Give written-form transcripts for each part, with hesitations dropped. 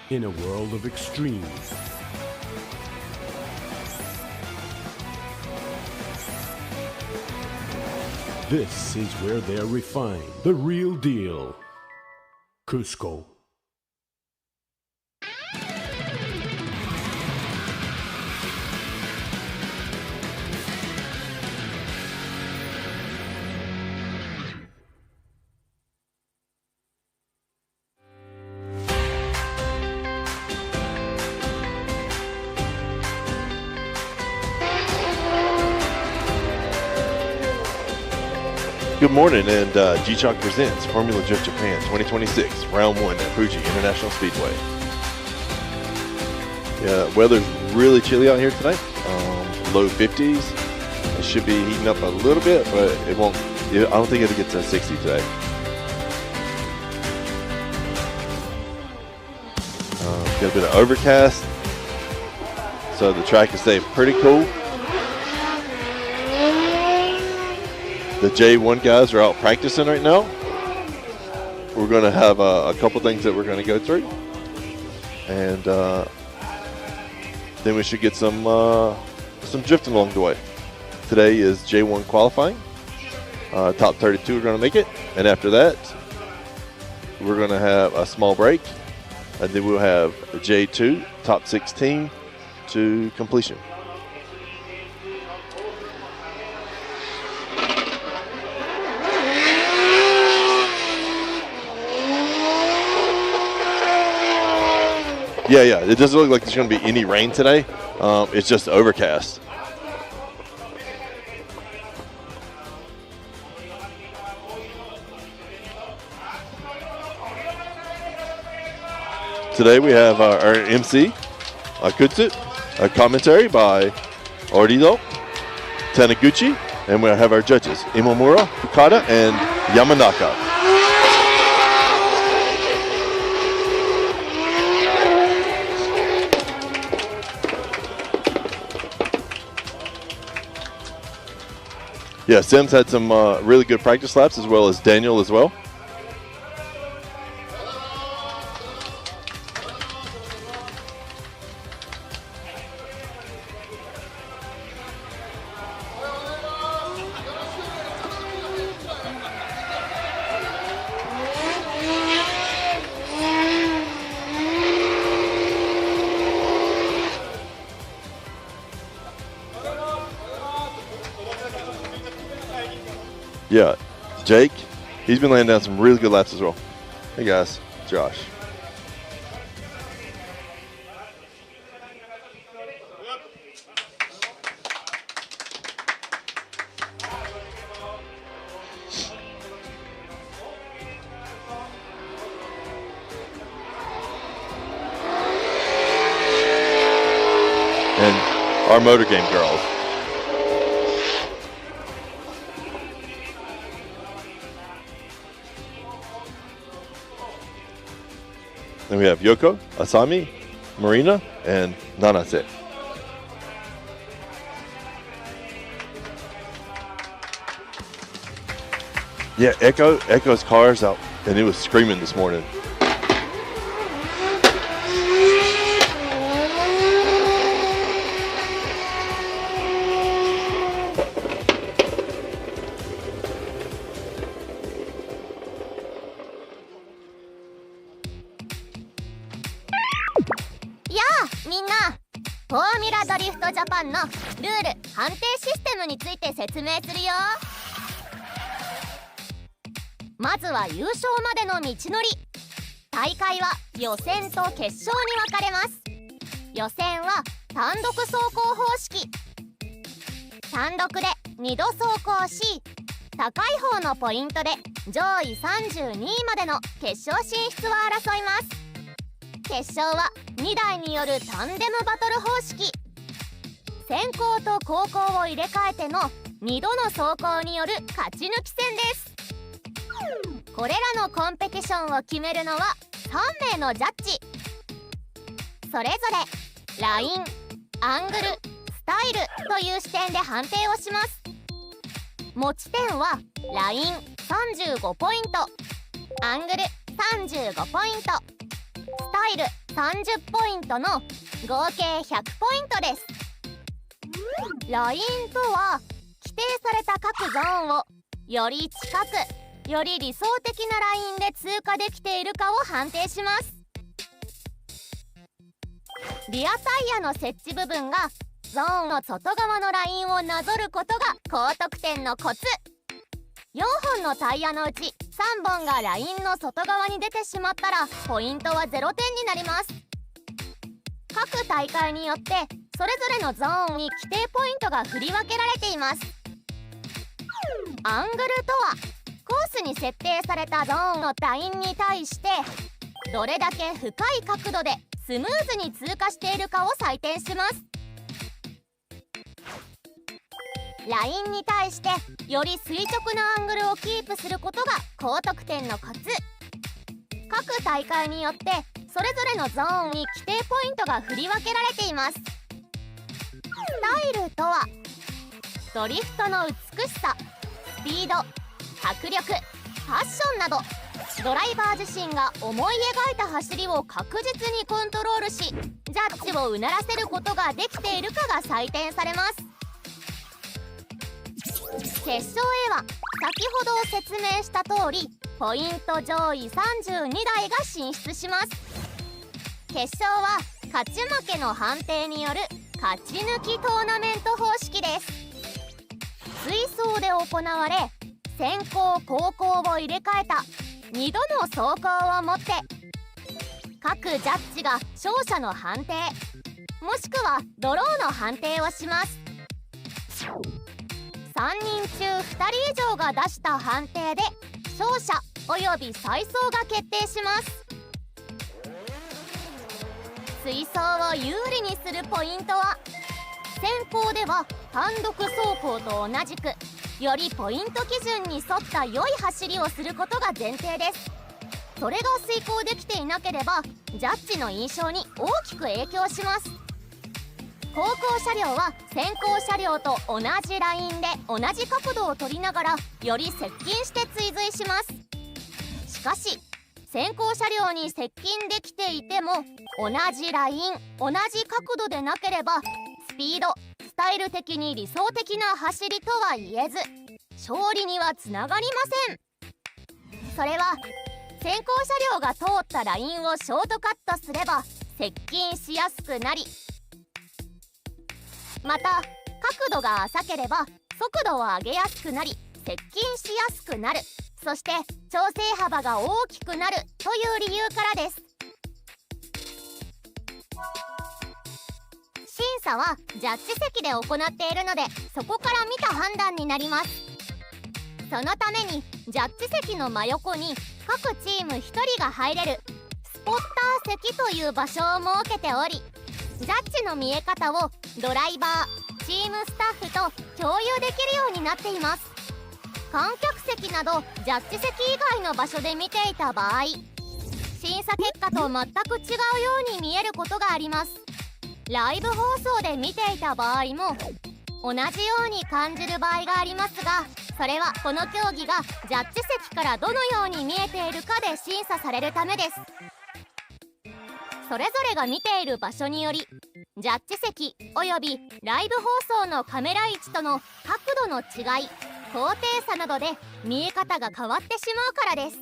in a world of extremes. This is where they're refined, the real deal. Cusco. Good morning, and G-Shock presents Formula Drift Japan 2026, Round 1 at Fuji International Speedway. Yeah, weather's really chilly out here tonight, low 50s. It should be heating up a little bit, but it won't. I don't think it'll get to 60 today. Got a bit of overcast, so the track is staying pretty cool. The J1 guys are out practicing right now. We're going to have a couple things that we're going to go through. And then we should get some drifting along the way. Today is J1 qualifying. Top 32 are going to make it. And after that, we're going to have a small break. And then we'll have J2, top 16 to completion. Yeah, it doesn't look like there's going to be any rain today. It's just overcast. Today we have our MC, Kutsu, a commentary by Orido, Taniguchi, and we'll have our judges, Imomura, Fukada, and Yamanaka. Yeah, Sims had some really good practice laps, as well as Daniel as well. Yeah, Jake, he's been laying down some really good laps as well. Hey guys, Josh. And our motor game girls. Then we have Yoko, Asami, Marina, and Nanase. Yeah, Echo's car's out, and it was screaming this morning.フォーミュラドリフトジャパンのルール判定システムについて説明するよ。まずは優勝までの道のり。大会は予選と決勝に分かれます。予選は単独走行方式。単独で2度走行し、高い方のポイントで上位32位までの決勝進出を争います。決勝は2台によるタンデムバトル方式。先行と後攻を入れ替えての2度の走行による勝ち抜き戦です。これらのコンペティションを決めるのは3名のジャッジ。それぞれライン、アングル、スタイルという視点で判定をします。持ち点はライン35ポイント、アングル35ポイント、スタイル30ポイントの合計100ポイントです。ラインとは規定された各ゾーンをより近くより理想的なラインで通過できているかを判定します。リアタイヤの設置部分がゾーンの外側のラインをなぞることが高得点のコツ。4本のタイヤのうち3本がラインの外側に出てしまったらポイントは0点になります。各大会によってそれぞれのゾーンに規定ポイントが振り分けられています。アングルとはコースに設定されたゾーンのラインに対してどれだけ深い角度でスムーズに通過しているかを採点します。ラインに対してより垂直なアングルをキープすることが高得点のコツ。各大会によってそれぞれのゾーンに規定ポイントが振り分けられています。スタイルとはドリフトの美しさ、スピード、迫力、ファッションなどドライバー自身が思い描いた走りを確実にコントロールしジャッジをうならせることができているかが採点されます。決勝へは先ほど説明した通りポイント上位32台が進出します。決勝は勝ち負けの判定による勝ち抜きトーナメント方式です。追走で行われ先行後攻を入れ替えた2度の走行をもって各ジャッジが勝者の判定もしくはドローの判定をします。3人中2人以上が出した判定で勝者および再走が決定します。追走を有利にするポイントは先行では単独走行と同じくよりポイント基準に沿った良い走りをすることが前提です。それが遂行できていなければジャッジの印象に大きく影響します。後方車両は先行車両と同じラインで同じ角度を取りながらより接近して追随します。しかし先行車両に接近できていても同じライン同じ角度でなければスピードスタイル的に理想的な走りとは言えず勝利にはつながりません。それは先行車両が通ったラインをショートカットすれば接近しやすくなりまた角度が浅ければ速度を上げやすくなり接近しやすくなるそして調整幅が大きくなるという理由からです。審査はジャッジ席で行っているのでそこから見た判断になります。そのためにジャッジ席の真横に各チーム1人が入れるスポッター席という場所を設けておりジャッジの見え方をドライバー、チームスタッフと共有できるようになっています。観客席などジャッジ席以外の場所で見ていた場合審査結果と全く違うように見えることがあります。ライブ放送で見ていた場合も同じように感じる場合がありますがそれはこの競技がジャッジ席からどのように見えているかで審査されるためです。それぞれが見ている場所によりジャッジ席およびライブ放送のカメラ位置との角度の違い高低差などで見え方が変わってしまうからです。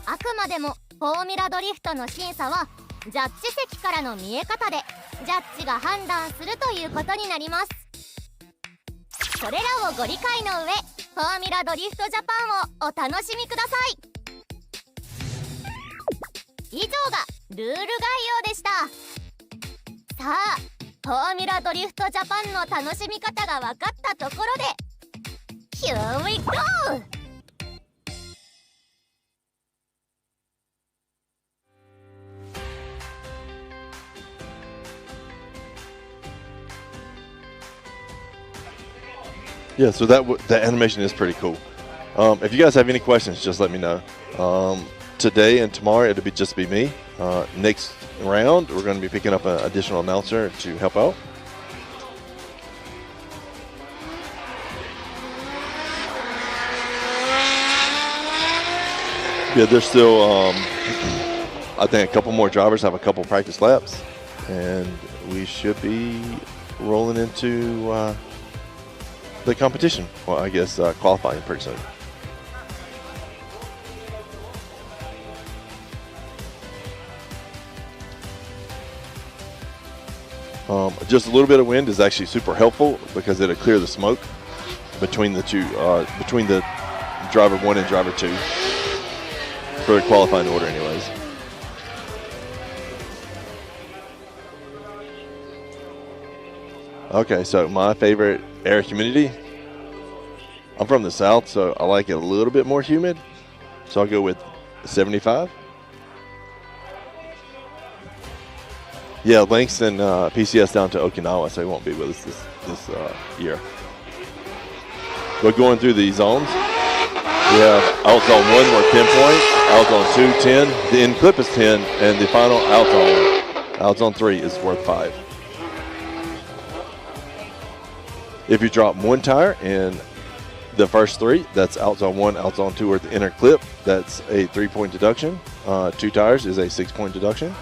あくまでもフォーミュラドリフトの審査はジャッジ席からの見え方でジャッジが判断するということになります。それらをご理解の上フォーミュラドリフトジャパンをお楽しみください。以上がルール概要でした。さあフォーミュラドリフトジャパンの楽しみ方が分かったところで Here we go! Yeah, so that animation is pretty cool. If you guys have any questions, just let me know. Today and tomorrow it'll just be me. Next round we're going to be picking up an additional announcer to help out. Yeah, they're still I think a couple more drivers have a couple practice laps, and we should be rolling into the competition. Well, I guess qualifying pretty soon. Just a little bit of wind is actually super helpful because it'll clear the smoke between the two, between the driver 1 and driver 2 for the qualifying order anyways. Okay, so my favorite air humidity, I'm from the south, so I like it a little bit more humid, so I'll go with 75. Yeah, Langston PCS down to Okinawa, so he won't be with us this year. But going through the zones, we have out zone 1 worth 10 points, out zone 2 10, the end clip is 10, and the final out zone 3 is worth 5. If you drop 1 tire in the first 3, that's out zone 1, out zone 2, or the inner clip, that's a 3-point deduction. 2 tires is a 6-point deduction.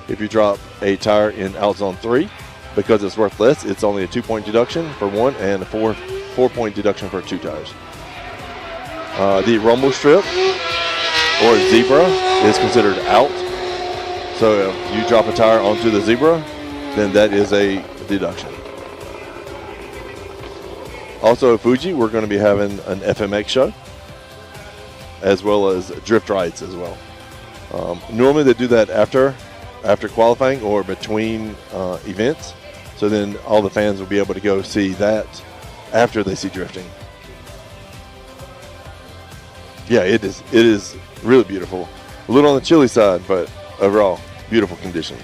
If you drop a tire in out zone 3, because it's worth less, it's only a 2-point deduction for 1 and a 4-point deduction for 2 tires. The rumble strip or zebra is considered out. So if you drop a tire onto the zebra, then that is a deduction. Also at Fuji, we're going to be having an FMX show, as well as drift rides as well. Normally they do that after qualifying or between events, so then all the fans will be able to go see that after they see drifting. Yeah, it is really beautiful. A little on the chilly side, but overall beautiful conditions.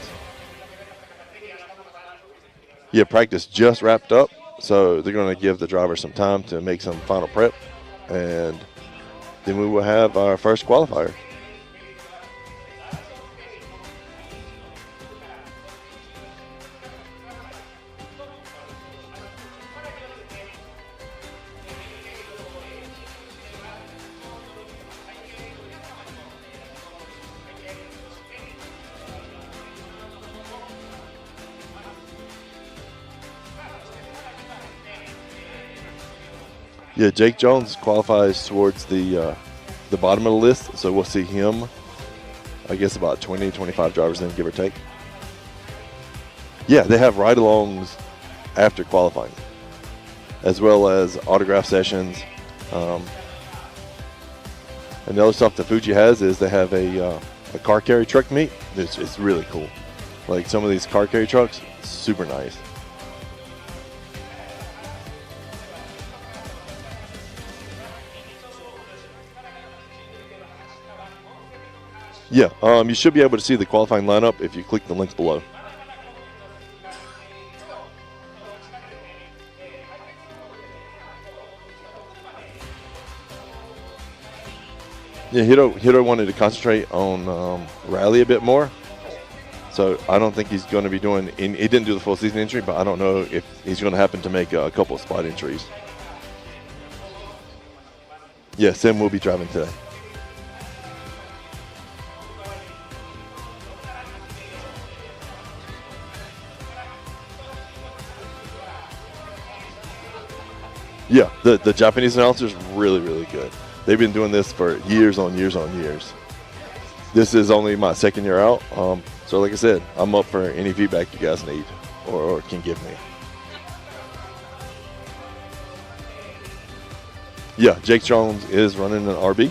Yeah, practice just wrapped up, so they're going to give the driver some time to make some final prep, and then we will have our first qualifier. Yeah, Jake Jones qualifies towards the bottom of the list, so we'll see him, I guess, about 20, 25 drivers in, give or take. Yeah, they have ride-alongs after qualifying, as well as autograph sessions. And the other stuff that Fuji has is they have a car carry truck meet. It's really cool. Like some of these car carry trucks, super nice. Yeah, you should be able to see the qualifying lineup if you click the link below. Yeah, Hiro wanted to concentrate on rally a bit more, so I don't think he's going to be doing. He didn't do the full season entry, but I don't know if he's going to happen to make a couple of spot entries. Yeah, Sim will be driving today. Yeah, the Japanese announcers really, really good. They've been doing this for years on years on years. This is only my second year out. So like I said, I'm up for any feedback you guys need or can give me. Yeah, Jake Jones is running an RB.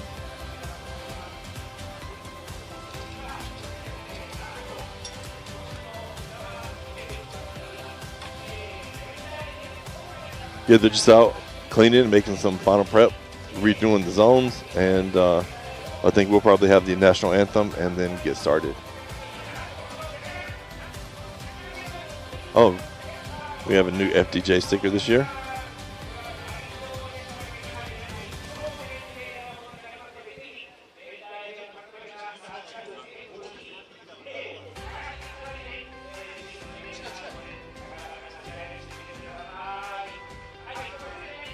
Yeah, they're just out cleaning and making some final prep, redoing the zones, and I think we'll probably have the national anthem and then get started. Oh, we have a new FDJ sticker this year.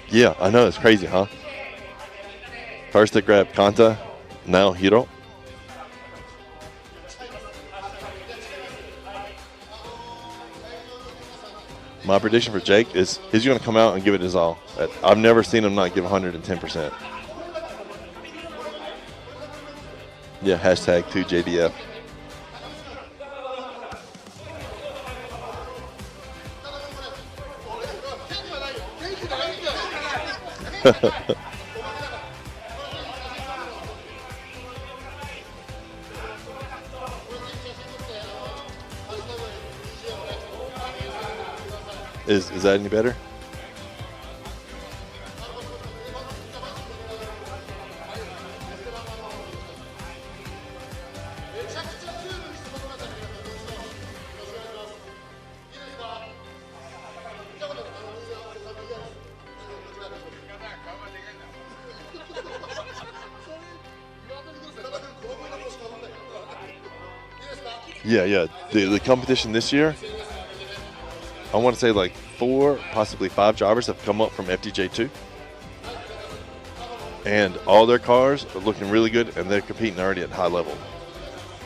Yeah, I know, it's crazy, huh? First they grabbed Kanta, now Hiro. My prediction for Jake is he's going to come out and give it his all. I've never seen him not give 110%. Yeah, hashtag 2JDF. Is that any better? Yeah. The competition this year, I want to say like 4, possibly 5 drivers have come up from FDJ2. And all their cars are looking really good, and they're competing already at high level.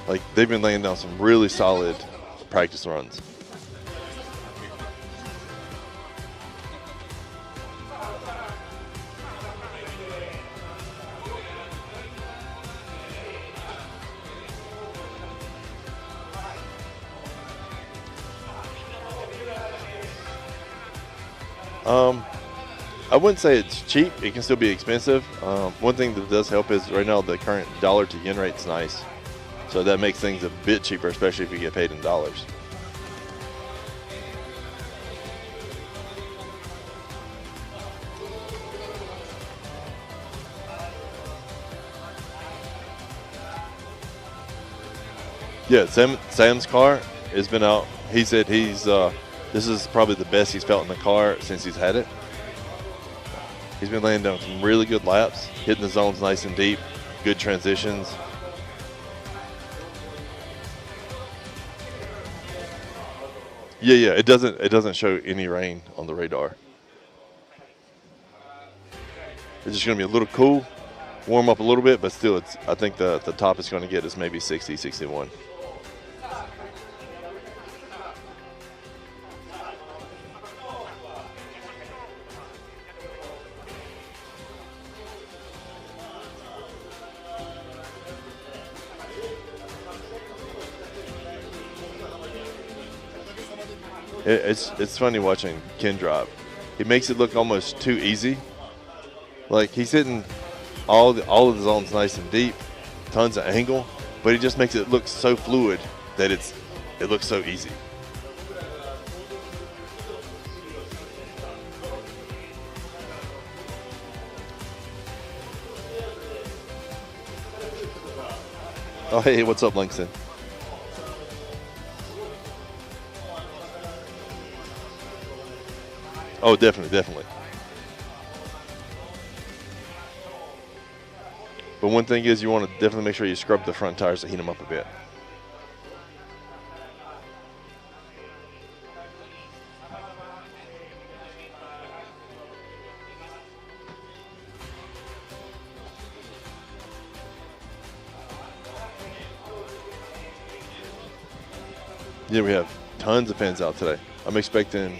Like, they've been laying down some really solid practice runs. I wouldn't say it's cheap. It can still be expensive. One thing that does help is right now the current dollar to yen rate's nice. So that makes things a bit cheaper, especially if you get paid in dollars. Yeah, Sam's car has been out. He said this is probably the best he's felt in the car since he's had it. He's been laying down some really good laps, hitting the zones nice and deep, good transitions. Yeah, it doesn't show any rain on the radar. It's just going to be a little cool, warm up a little bit, but still, I think the top it's going to get is maybe 60, 61. It's funny watching Ken drive. He makes it look almost too easy. Like, he's hitting all of the zones nice and deep, tons of angle, but he just makes it look so fluid that it looks so easy. Oh, hey, what's up, Langston? Oh, definitely. But one thing is, you want to definitely make sure you scrub the front tires to heat them up a bit. Yeah, we have tons of fans out today. I'm expecting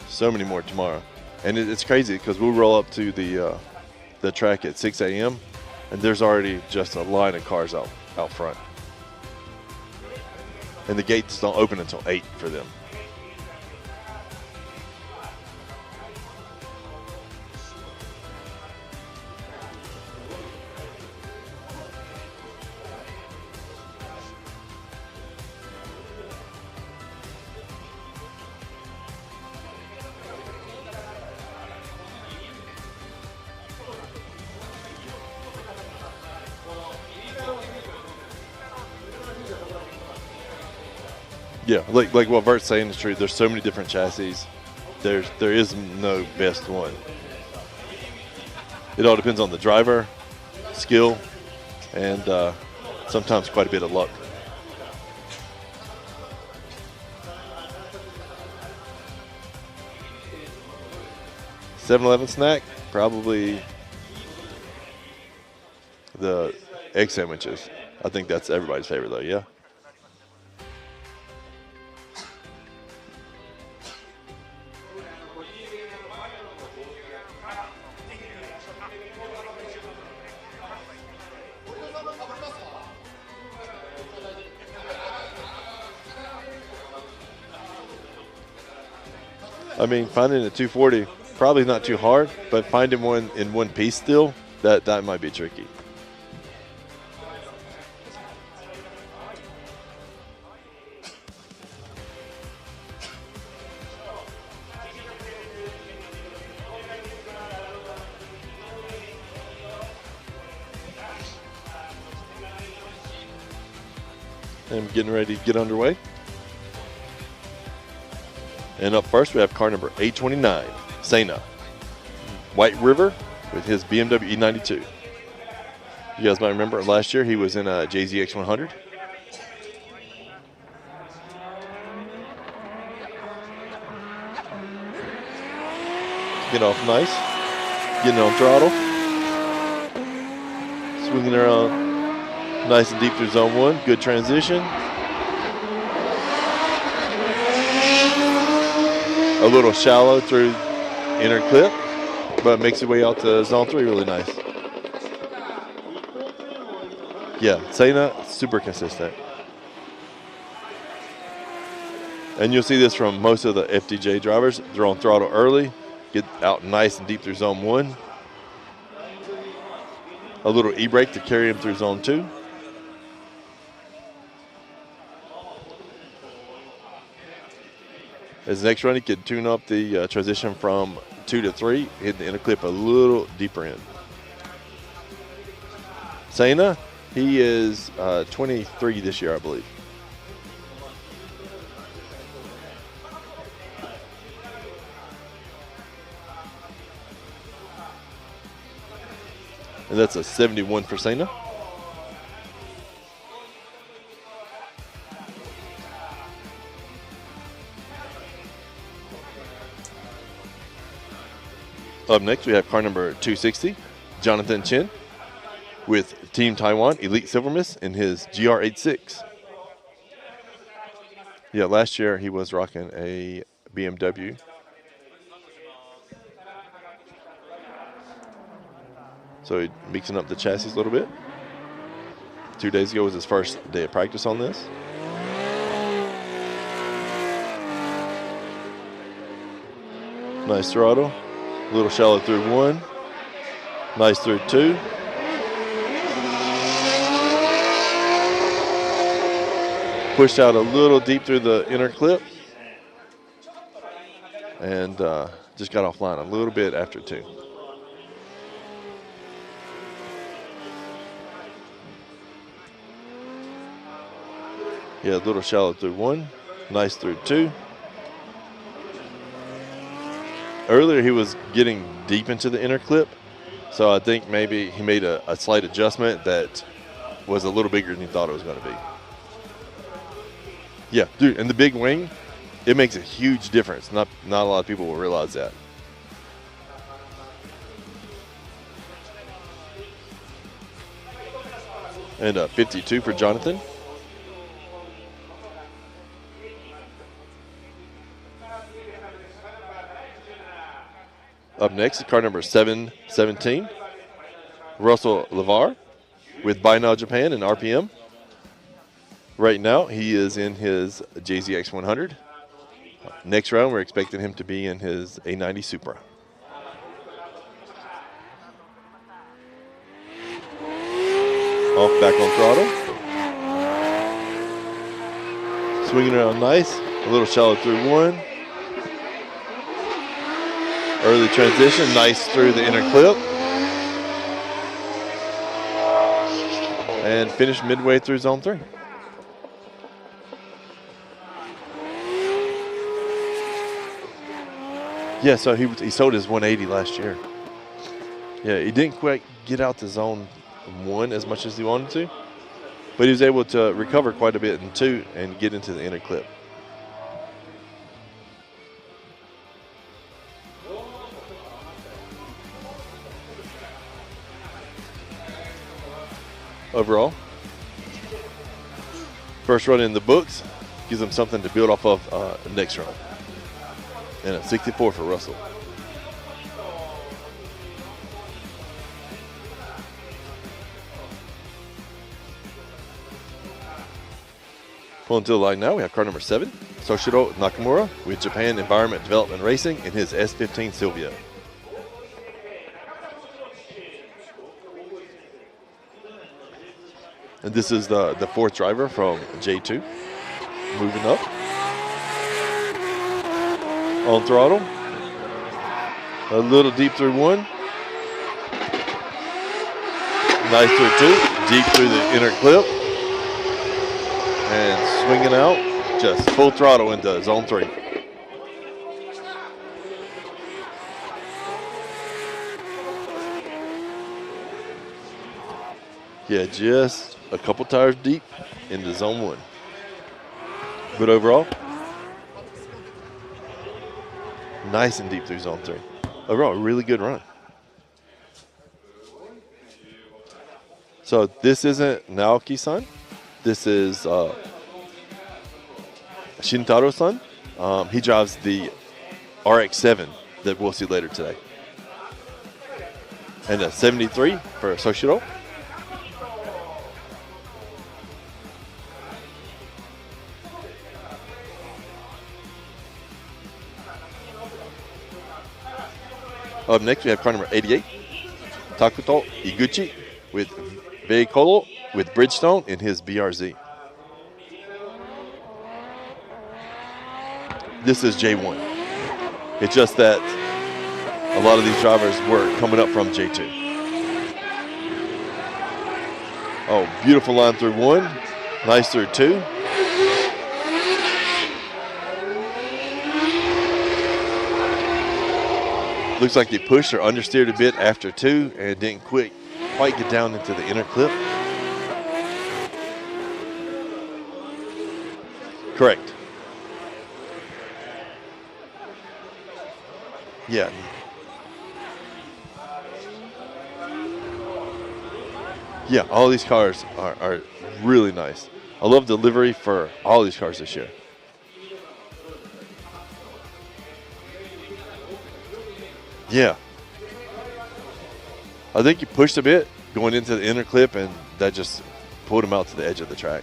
so many more tomorrow. And it's crazy because we'll roll up to the track at 6 a.m. and there's already just a line of cars out front. And the gates don't open until 8 for them. Yeah, like what Vert's saying is true. There's so many different chassis. There is no best one. It all depends on the driver, skill, and sometimes quite a bit of luck. $7-Eleven snack, probably the egg sandwiches. I think that's everybody's favorite though, yeah? I mean, finding a 240 probably not too hard, but finding one in one piece still, that might be tricky. And getting ready to get underway. And up first, we have car number 829, Sena. White River with his BMW E92. You guys might remember last year he was in a JZX 100. Get off nice. Getting on throttle. Swinging around nice and deep through zone 1. Good transition. A little shallow through inner clip, but makes your way out to zone 3 really nice. Yeah, Sena, super consistent. And you'll see this from most of the FDJ drivers. They're on throttle early, get out nice and deep through zone 1. A little e-brake to carry them through zone 2. As the next run, he could tune up the transition from 2 to 3, hit the inner clip a little deeper in. Sena, he is 23 this year, I believe. And that's a 71 for Sena. Up next, we have car number 260, Jonathan Chen, with Team Taiwan Elite Silvermiss in his GR86. Yeah, last year he was rocking a BMW. So he's mixing up the chassis a little bit. 2 days ago was his first day of practice on this. Nice throttle. A little shallow through 1. Nice through 2. Pushed out a little deep through the inner clip. And just got offline a little bit after 2. Yeah, a little shallow through 1. Nice through 2. Earlier he was getting deep into the inner clip, so I think maybe he made a slight adjustment that was a little bigger than he thought it was going to be. Yeah, dude, and the big wing, it makes a huge difference. Not a lot of people will realize that. And 52 for Jonathan. Up next is car number 717, Russell Levar with Buy Now Japan and RPM. Right now, he is in his JZX 100. Next round, we're expecting him to be in his A90 Supra. Off back on throttle. Swinging around nice. A little shallow through 1. Early transition, nice through the inner clip. And finished midway through zone 3. Yeah, so he sold his 180 last year. Yeah, he didn't quite get out to zone 1 as much as he wanted to, but he was able to recover quite a bit in 2 and get into the inner clip. Overall, first run in the books gives him something to build off of next run. And a 64 for Russell. Pulling to the line now, we have car number 7, Soshiro Nakamura with Japan Environment Development Racing in his S15 Silvia. And this is the 4th driver from J2. Moving up. On throttle. A little deep through 1. Nice through 2. Deep through the inner clip. And swinging out. Just full throttle into zone 3. Yeah, just a couple tires deep into zone 1. But overall, nice and deep through zone 3. Overall, a really good run. So this isn't Naoki-san. This is Shintaro-san. He drives the RX-7 that we'll see later today. And a 73 for Soshiro. Up next, we have car number 88, Takuto Iguchi with Veikolo with Bridgestone in his BRZ. This is J1. It's just that a lot of these drivers were coming up from J2. Oh, beautiful line through 1, nice through 2. Looks like they pushed or understeered a bit after 2 and didn't quite get down into the inner clip. Correct. Yeah. Yeah, all these cars are really nice. I love the livery for all these cars this year. Yeah. I think he pushed a bit going into the inner clip, and that just pulled him out to the edge of the track.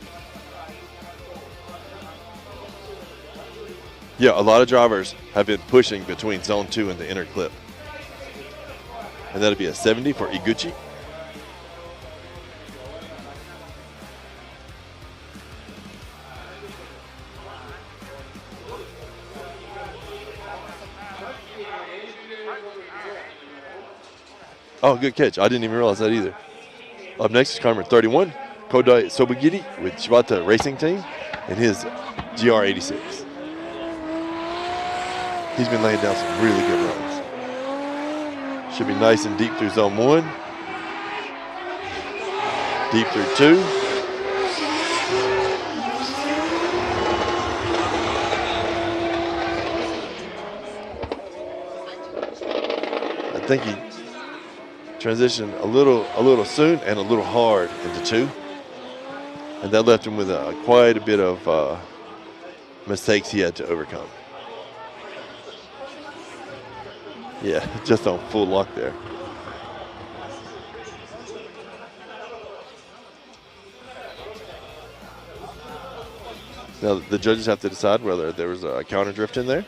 Yeah, a lot of drivers have been pushing between zone 2 and the inner clip. And that'll be a 70 for Iguchi. Oh, good catch. I didn't even realize that either. Up next is car number 31, Kodai Sobugiri with Shibata Racing Team in his GR86. He's been laying down some really good runs. Should be nice and deep through zone 1. Deep through 2. I think he transitioned a little soon and a little hard into 2, and that left him with quite a bit of mistakes he had to overcome. Yeah, just on full lock there. Now the judges have to decide whether there was a counter drift in there.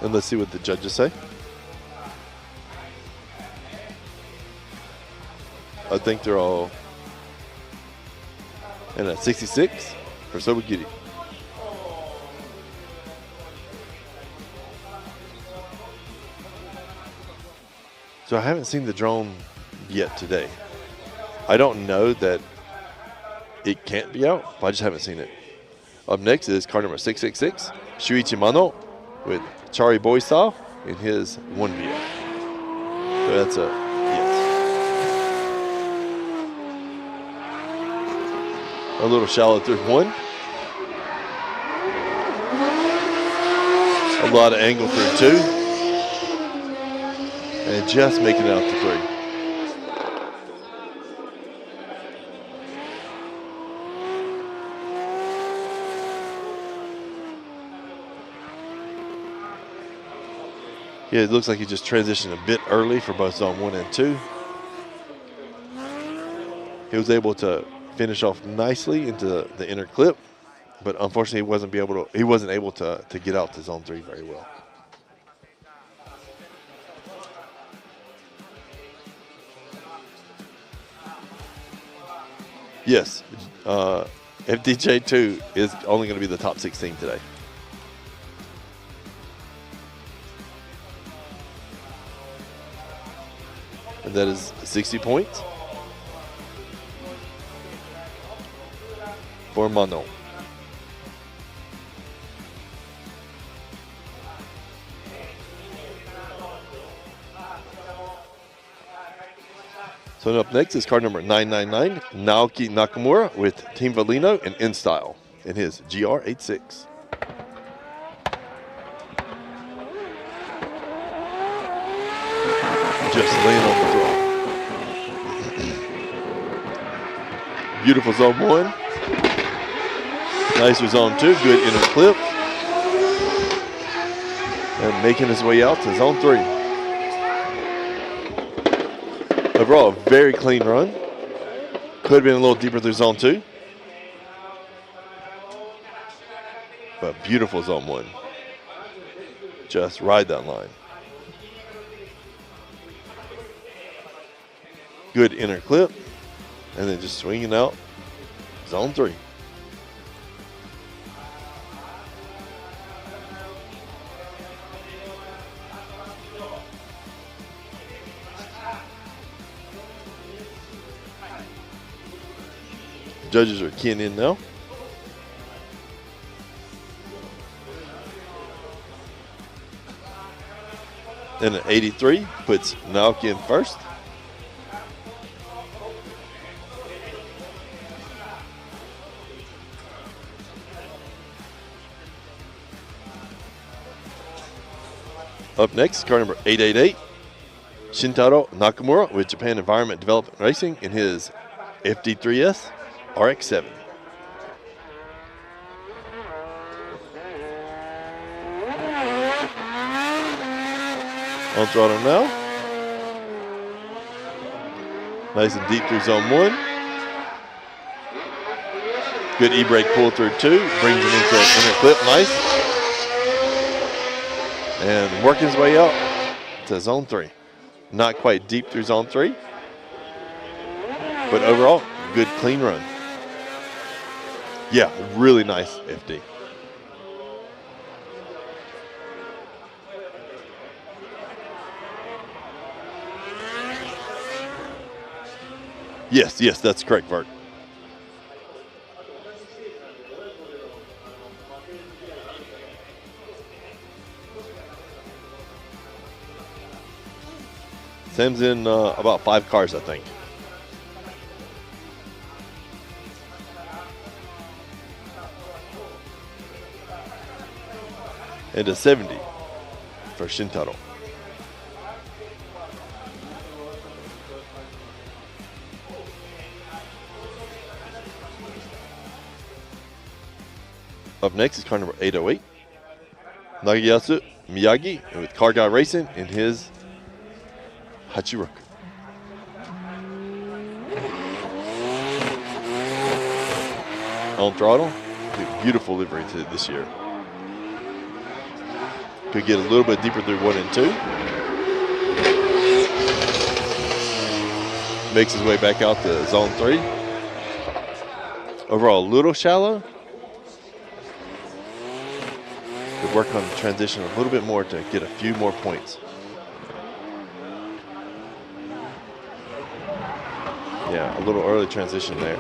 And let's see what the judges say. I think they're all in a 66 for Sobugiri. So I haven't seen the drone yet today. I don't know that it can't be out, but I just haven't seen it. Up next is car number 666, Shuichi Mano with Chari Boy style in his 1VF. So that's a yes. A little shallow through 1. A lot of angle through 2. And just making it out to 3. Yeah, it looks like he just transitioned a bit early for both zone 1 and 2. He was able to finish off nicely into the inner clip, but unfortunately he wasn't able to get out to zone 3 very well. Yes, FDJ 2 is only going to be the top 16 today. And that is 60 points for Mano. So up next is card number 999, Naoki Nakamura with Team Valino and InStyle in his GR86. Just laying on the throw. Beautiful zone 1. Nice with zone 2. Good inner clip. And making his way out to zone 3. Overall, a very clean run. Could have been a little deeper through zone 2. But beautiful zone 1. Just ride that line. Good inner clip, and then just swinging out zone 3. Judges are keying in now. And an 83 puts Naoki in first. Up next, car number 888, Shintaro Nakamura with Japan Environment Development Racing in his FD3S RX-7. On throttle now. Nice and deep through zone 1. Good e-brake pull through 2. Brings him into an inner clip. Nice. And working his way up to zone 3. Not quite deep through zone 3. But overall, good clean run. Yeah, really nice FD. Yes, that's correct, Vert. Sam's in about 5 cars, I think. And a 70 for Shintaro. Up next is car number 808, Nagayasu Miyagi with Car Guy Racing in his Hachiroku. On throttle, beautiful livery to this year. Could get a little bit deeper through 1 and 2. Makes his way back out to zone 3. Overall, a little shallow. Could work on the transition a little bit more to get a few more points. Yeah, a little early transition there.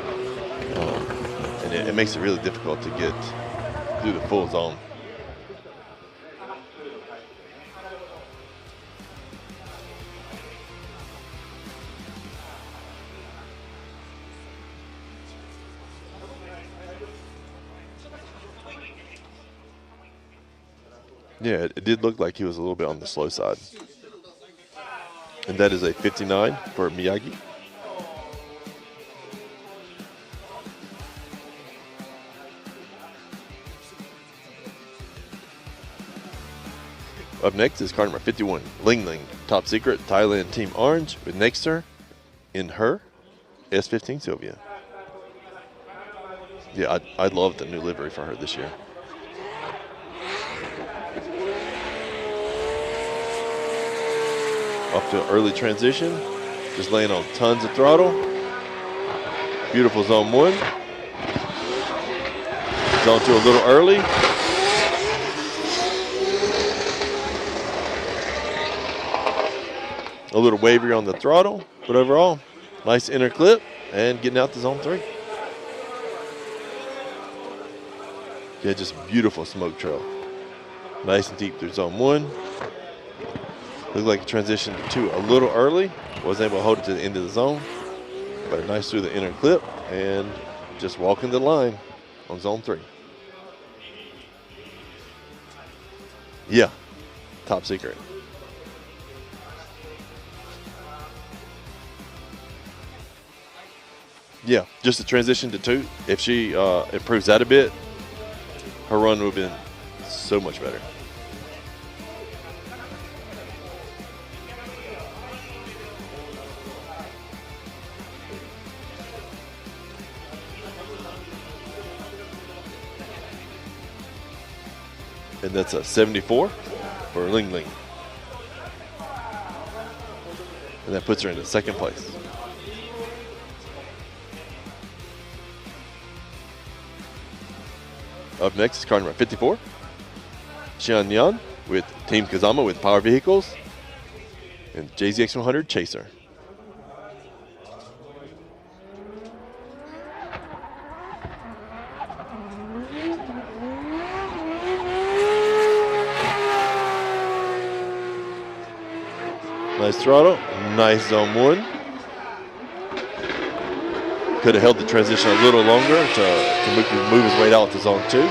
And it makes it really difficult to get through the full zone. Yeah, it did look like he was a little bit on the slow side. And that is a 59 for Miyagi. Up next is car number 51, Ling Ling, Top Secret, Thailand Team Orange, with next to her, in her S15 Sylvia. Yeah, I love the new livery for her this year. Off to an early transition, just laying on tons of throttle. Beautiful zone 1. Zone 2 a little early. A little wavier on the throttle, but overall, nice inner clip and getting out to zone 3. Yeah, just beautiful smoke trail. Nice and deep through zone 1. Looked like a transition to 2 a little early. Wasn't able to hold it to the end of the zone, but nice through the inner clip and just walking the line on zone 3. Yeah, Top Secret. Yeah, just a transition to 2. If she improves that a bit, her run would have been so much better. And that's a 74 for Ling Ling. And that puts her into 2nd place. Up next is car number 54, Xian Yan with Team Kazama with Power Vehicles and JZX100 Chaser. Nice throttle, nice zone 1. Could have held the transition a little longer to move his way out to zone 2.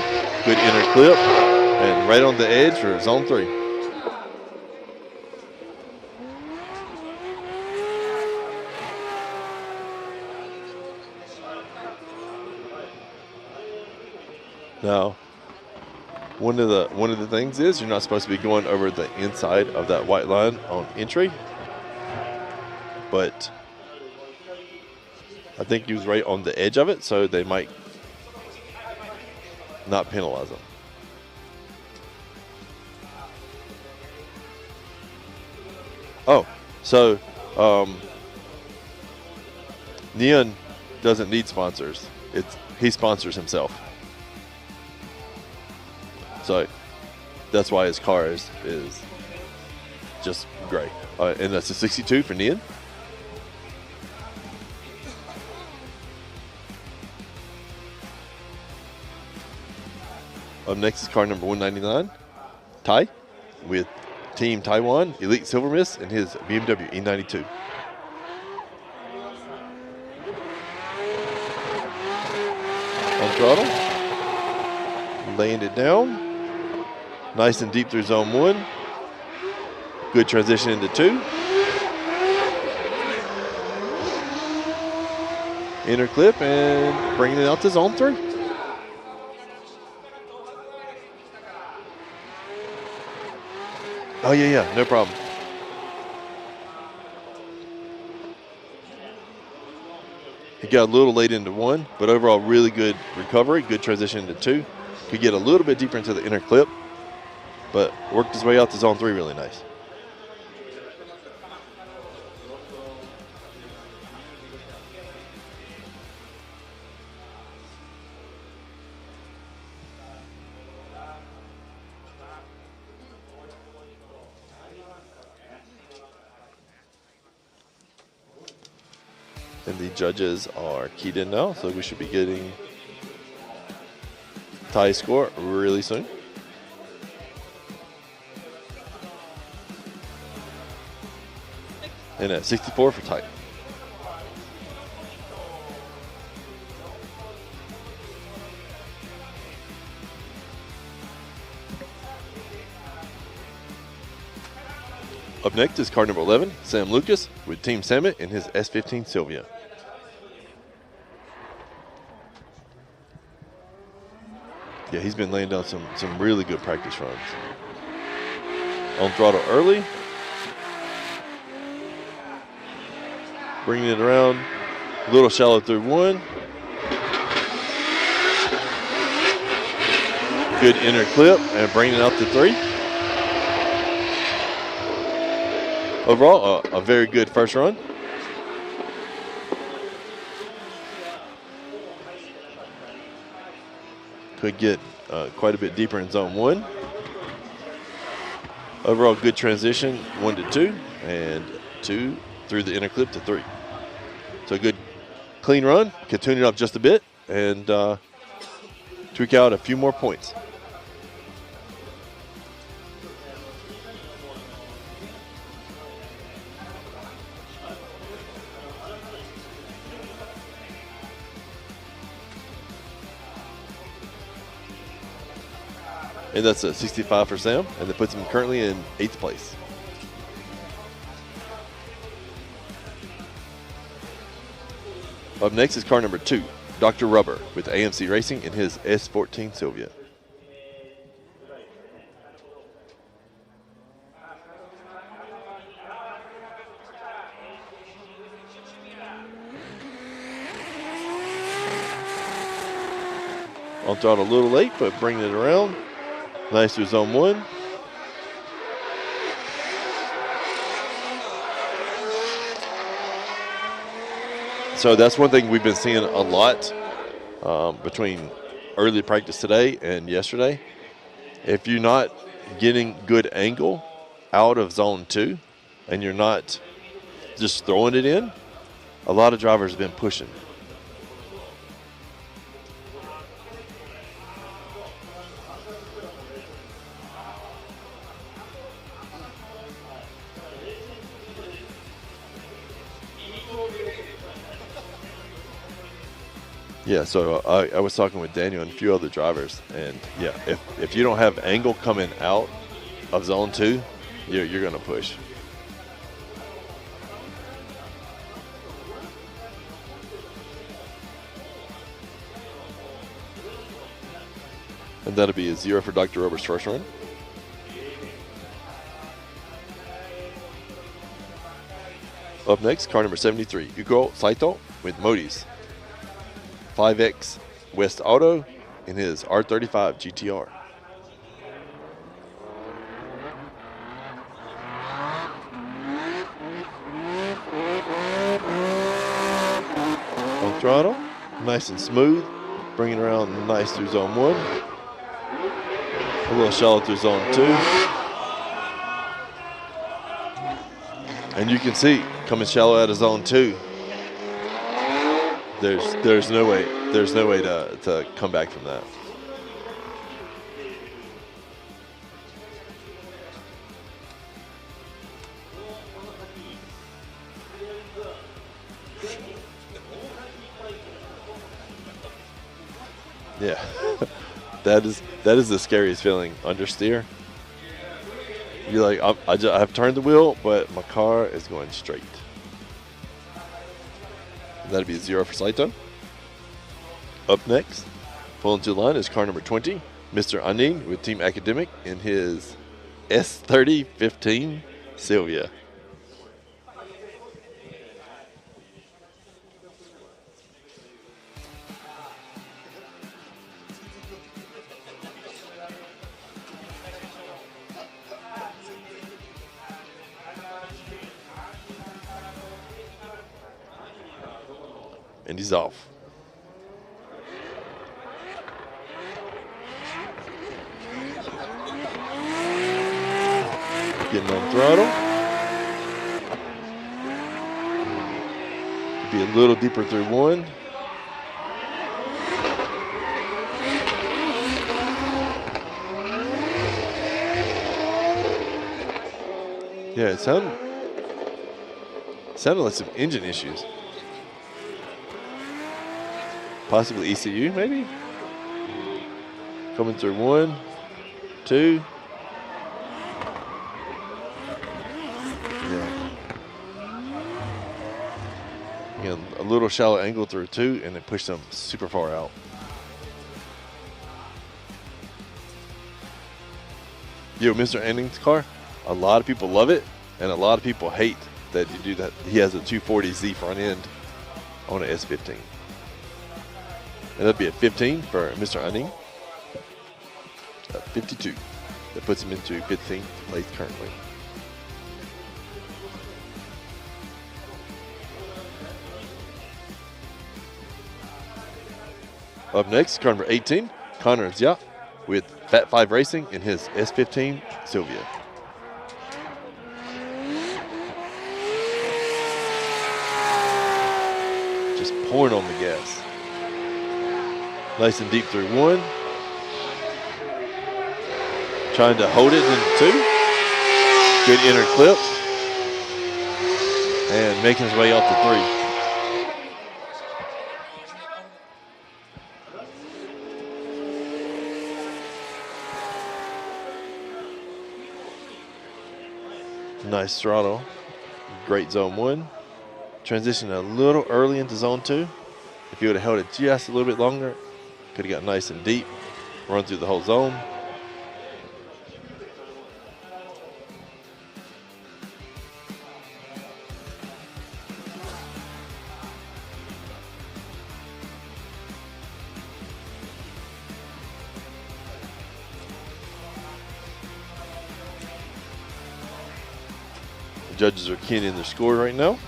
Good inner clip and right on the edge for zone 3. Now, one of the things is you're not supposed to be going over the inside of that white line on entry, but I think he was right on the edge of it, so they might not penalize him. Oh, so Neon doesn't need sponsors. He sponsors himself. So that's why his car is just great. And that's a 62 for Neon. Up next is car number 199, Tai, with Team Taiwan, Elite Silver Mist, and his BMW E92. On throttle, laying it down, nice and deep through zone 1. Good transition into 2. Inner clip and bringing it out to zone 3. Oh, yeah, no problem. He got a little late into 1, but overall really good recovery, good transition into 2. Could get a little bit deeper into the inner clip, but worked his way out to zone 3 really nice. And the judges are keyed in now, so we should be getting Ty's score really soon. And at 64 for Ty. Up next is car number 11, Sam Lucas with Team Samet in his S15 Sylvia. Yeah, he's been laying down some really good practice runs. On throttle early. Bringing it around. A little shallow through one. Good inner clip and bringing it out to 3. Overall, a very good first run. Could get quite a bit deeper in zone 1. Overall, good transition, 1 to 2, and 2 through the inner clip to 3. So a good, clean run. Could tune it up just a bit and tweak out a few more points. And that's a 65 for Sam, and that puts him currently in 8th place. Up next is car number 2, Dr. Rubber with AMC Racing in his S14 Sylvia. On throttle a little late, but bringing it around. Nice through zone 1. So that's one thing we've been seeing a lot between early practice today and yesterday. If you're not getting good angle out of zone 2 and you're not just throwing it in, a lot of drivers have been pushing. Yeah, so I was talking with Daniel and a few other drivers, and yeah, if you don't have angle coming out of zone 2, you're going to push. And that'll be a 0 for Dr. Rubber's first run. Up next, car number 73, Yuko Saito with Modi's 5X West Auto in his R35 GTR. On throttle, nice and smooth, bringing around nice through zone 1. A little shallow through zone 2. And you can see, coming shallow out of zone 2, there's no way to come back from that. Yeah, that is the scariest feeling understeer. You're like, I've turned the wheel, but my car is going straight. That'd be a 0 for Saito. Up next, pulling to the line is car number 20, Mr. Anin with Team Academic in his S30 15 Sylvia. And he's off. Getting on throttle. Be a little deeper through 1. Yeah, it sounded like some engine issues. Possibly ECU, maybe? Coming through 1, 2. Again, a little shallow angle through 2, and then push them super far out. Yo, Mr. Anning's car, a lot of people love it, and a lot of people hate that you do that. He has a 240Z front end on an S15. And that'd be a 15 for Mr. Anning. 52. That puts him into 15th place currently. Up next, car number 18, Connor Zia with Fat 5 Racing in his S15 Sylvia. Just pouring on the gas. Nice and deep through 1. Trying to hold it in 2. Good inner clip. And making his way out to 3. Nice throttle. Great zone 1. Transition a little early into zone 2. If you would have held it just a little bit longer, could have got nice and deep. Run through the whole zone. Judges are keying in their score right now.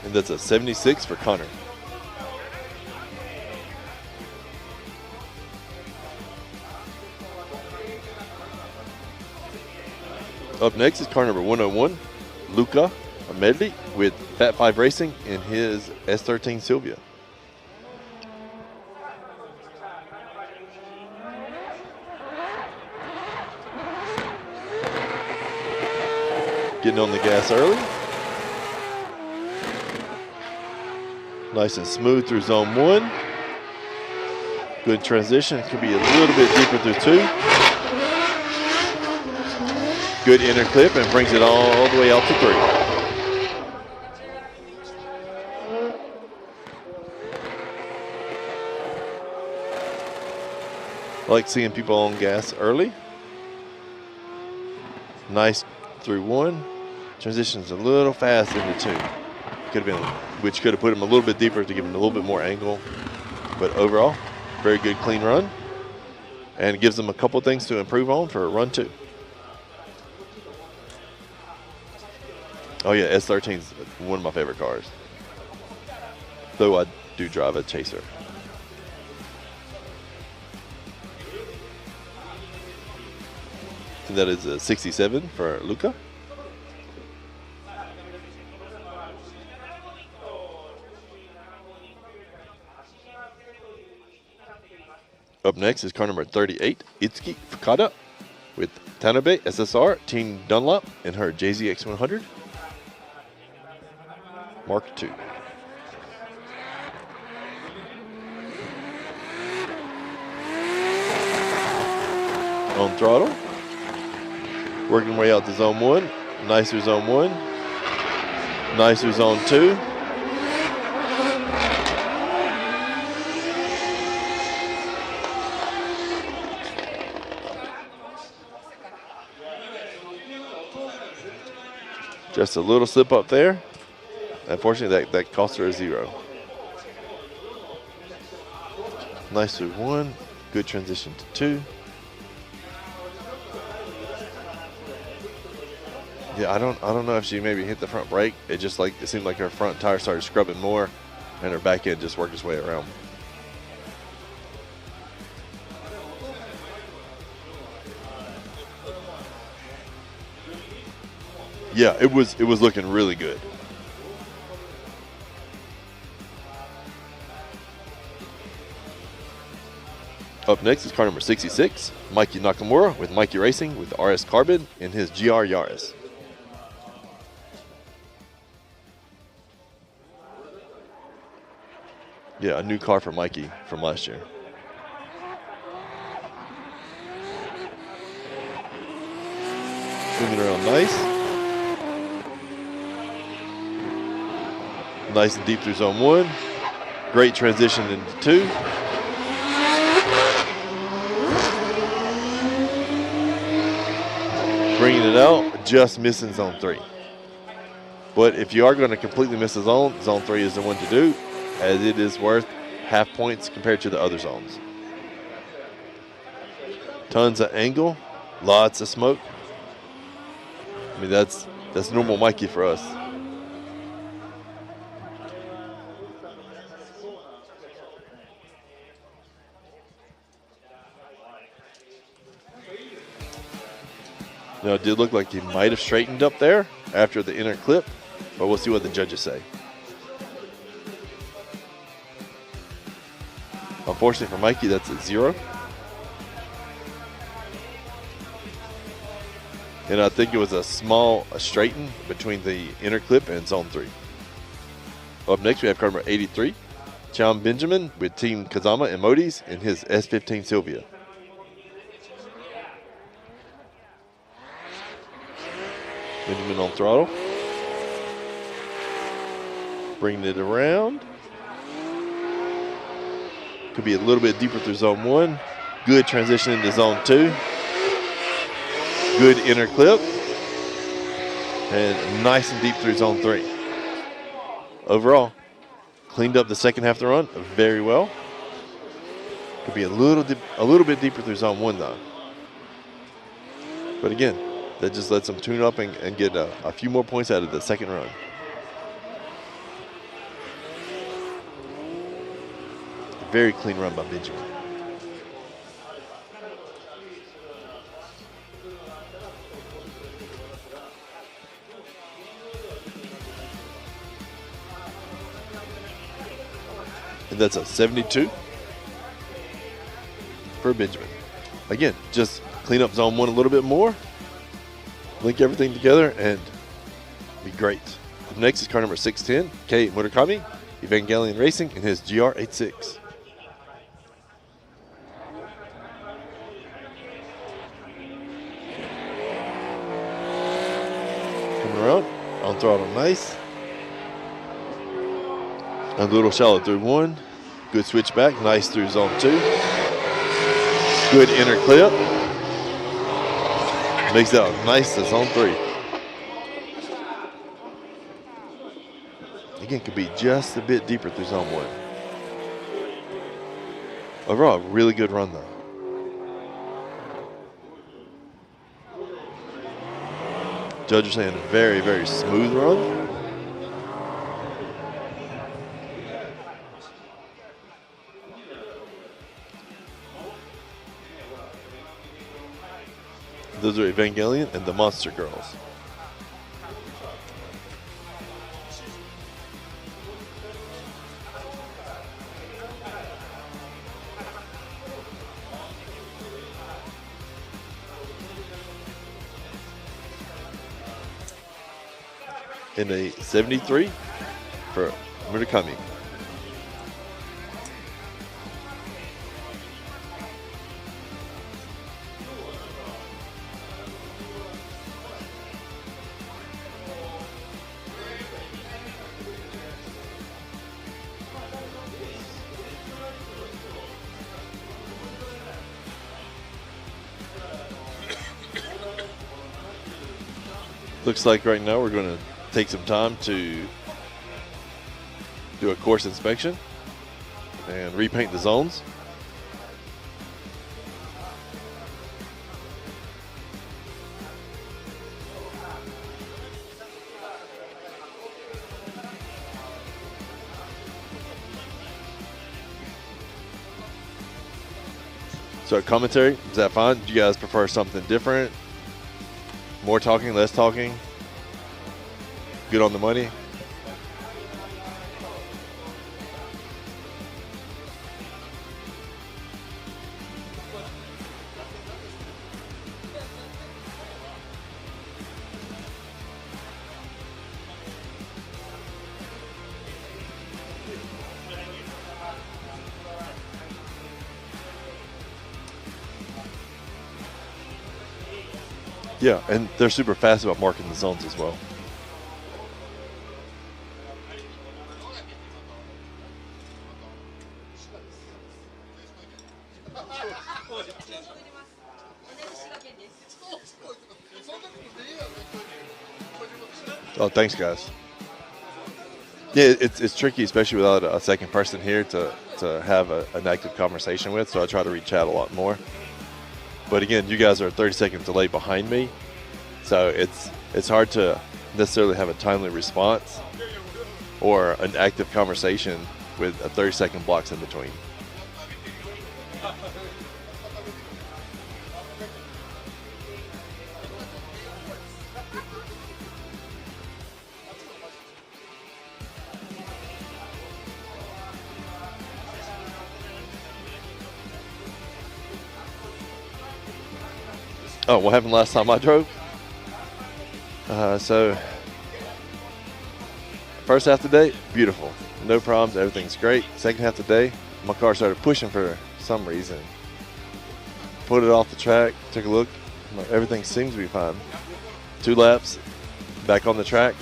And that's a 76 for Connor. Up next is car number 101, Luca Medley with Fat 5 Racing in his S13 Sylvia. Getting on the gas early. Nice and smooth through zone 1. Good transition. Could be a little bit deeper through 2. Good inner clip and brings it all the way out to 3. I like seeing people on gas early. Nice through 1. Transitions a little fast into 2. Could have been, which could have put him a little bit deeper to give him a little bit more angle. But overall, very good clean run. And gives them a couple things to improve on for run 2. Oh yeah, S13 is one of my favorite cars. Though I do drive a Chaser. And that is a 67 for Luca. Up next is car number 38, Itsuki Fukada with Tanabe SSR Team Dunlop in her JZX100 Mark II. On throttle. Working way out to zone 1. Nice through zone 1. Nice through zone 2. Just a little slip up there. Unfortunately, that cost her a 0. Nice through 1. Good transition to 2. Yeah, I don't know if she maybe hit the front brake. It seemed like her front tire started scrubbing more, and her back end just worked its way around. Yeah, it was looking really good. Up next is car number 66, Mikey Nakamura with Mikey Racing with RS Carbon in his GR Yaris. Yeah, a new car for Mikey from last year. Moving around nice. Nice and deep through zone 1. Great transition into 2. Bringing it out, just missing zone 3. But if you are going to completely miss a zone, zone 3 is the one to do, as it is worth half points compared to the other zones. Tons of angle, lots of smoke. I mean, that's normal Mikey for us. Now, it did look like he might have straightened up there after the inner clip, but we'll see what the judges say. Unfortunately for Mikey, that's a 0. And I think it was a straighten between the inner clip and zone 3. Up next, we have car number 83, Cham Benjamin with Team Kazama and Modi's in his S15 Sylvia. Benjamin on throttle. Bringing it around. Could be a little bit deeper through zone 1. Good transition into zone 2. Good inner clip. And nice and deep through zone 3. Overall, cleaned up the second half of the run very well. Could be a little bit deeper through zone 1 though. But again, that just lets them tune up and get a few more points out of the second run. Very clean run by Benjamin. And that's a 72 for Benjamin. Again, just clean up zone 1 a little bit more, link everything together, and be great. Up next is car number 610, Kei Murakami, Evangelion Racing in his GR86. Coming around, on throttle nice. A little shallow through 1. Good switch back, nice through zone 2. Good inner clip. Makes that nice to zone 3. Again, could be just a bit deeper through zone 1. Overall, really good run though. Judge are saying a very, very smooth run. Those are Evangelion and the Monster Girls. In a 73 for Murakami. Looks like right now we're going to take some time to do a course inspection and repaint the zones. So commentary, is that fine? Do you guys prefer something different? More talking, less talking? Good on the money? Yeah, and they're super fast about marking the zones as well. Oh, thanks, guys. Yeah, it's tricky, especially without a second person here to have an active conversation with, so I try to reach out a lot more. But again, you guys are a 30-second delay behind me, so it's hard to necessarily have a timely response or an active conversation with a 30-second blocks in between. Oh, what happened last time I drove? So, first half of the day, beautiful. No problems, everything's great. Second half of the day, my car started pushing for some reason. Put it off the track, took a look, everything seems to be fine. 2 laps, back on the track,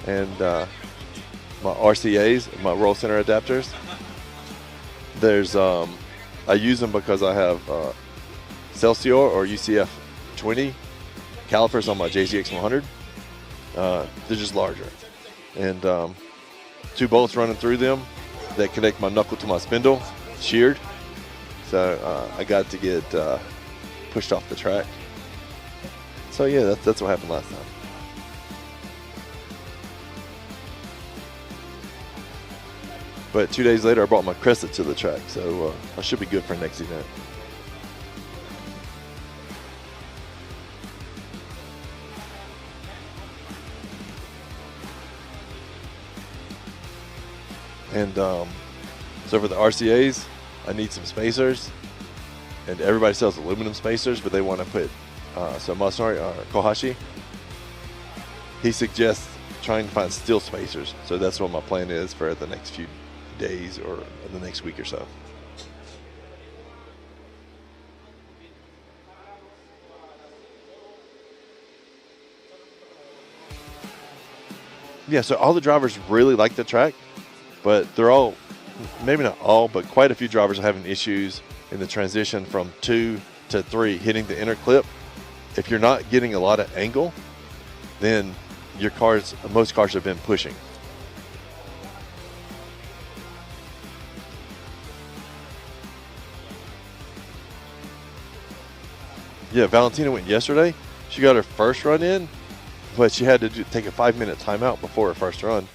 and my RCAs, my roll center adapters, there's, I use them because I have Celsior or UCF 20 calipers on my JZX 100. They're just larger, and 2 bolts running through them that connect my knuckle to my spindle, sheared. So I got to get pushed off the track. So yeah, that's what happened last time. But 2 days later, I brought my Crescent to the track, so I should be good for next event. And so for the RCAs, I need some spacers, and everybody sells aluminum spacers, but they want to put, so Masanori Kohashi, he suggests trying to find steel spacers. So that's what my plan is for the next few days or the next week or so. Yeah, so all the drivers really like the track, but they're all, maybe not all, but quite a few drivers are having issues in the transition from 2 to 3, hitting the inner clip. If you're not getting a lot of angle, then your cars, most cars have been pushing. Yeah, Valentina went yesterday. She got her first run in, but she had to take a 5-minute timeout before her first run.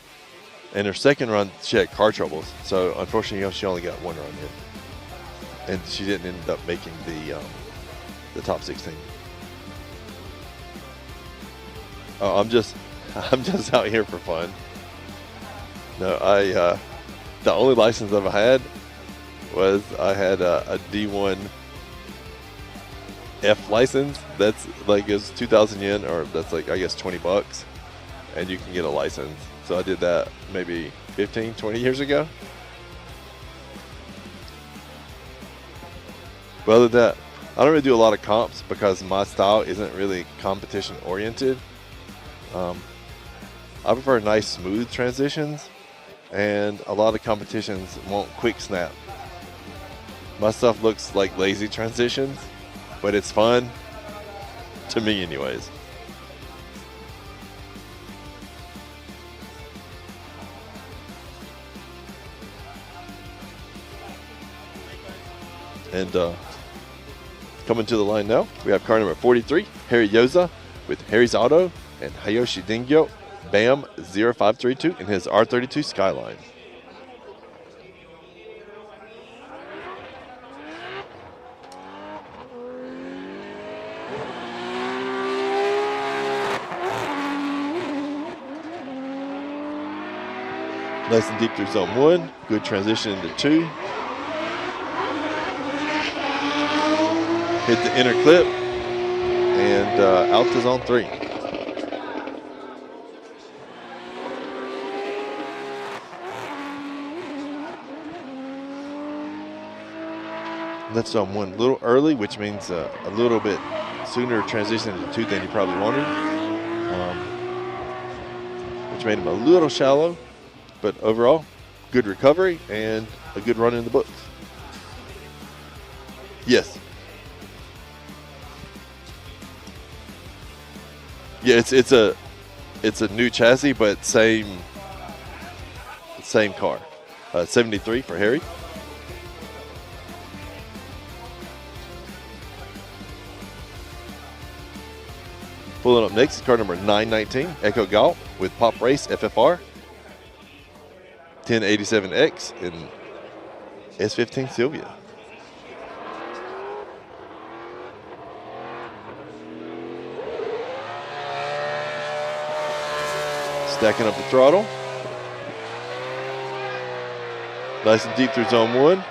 And her second run, she had car troubles. So unfortunately, she only got 1 run in, and she didn't end up making the top 16. Oh, I'm just out here for fun. No, the only license I've had was I had a D1 F license. That's like, it's 2,000 yen, or that's like, I guess, $20, and you can get a license. So I did that maybe 15, 20 years ago. But other than that, I don't really do a lot of comps because my style isn't really competition oriented. I prefer nice smooth transitions, and a lot of competitions want quick snap. My stuff looks like lazy transitions, but it's fun to me anyways. And coming to the line now, we have car number 43, Harry Yoza with Harry's Auto and Hayoshi Dingyo BAM 0532 in his R32 Skyline. Nice and deep through zone 1, good transition into 2. Hit the inner clip, and out to zone 3. That's zone 1 a little early, which means a little bit sooner transition into 2 than he probably wanted, which made him a little shallow. But overall, good recovery and a good run in the books. Yes. Yeah, it's a new chassis, but same car. 73 for Harry. Pulling up next is car number 919, Echo Galt with Pop Race FFR, 1087X in S15 Sylvia. Stacking up the throttle. Nice and deep through zone 1.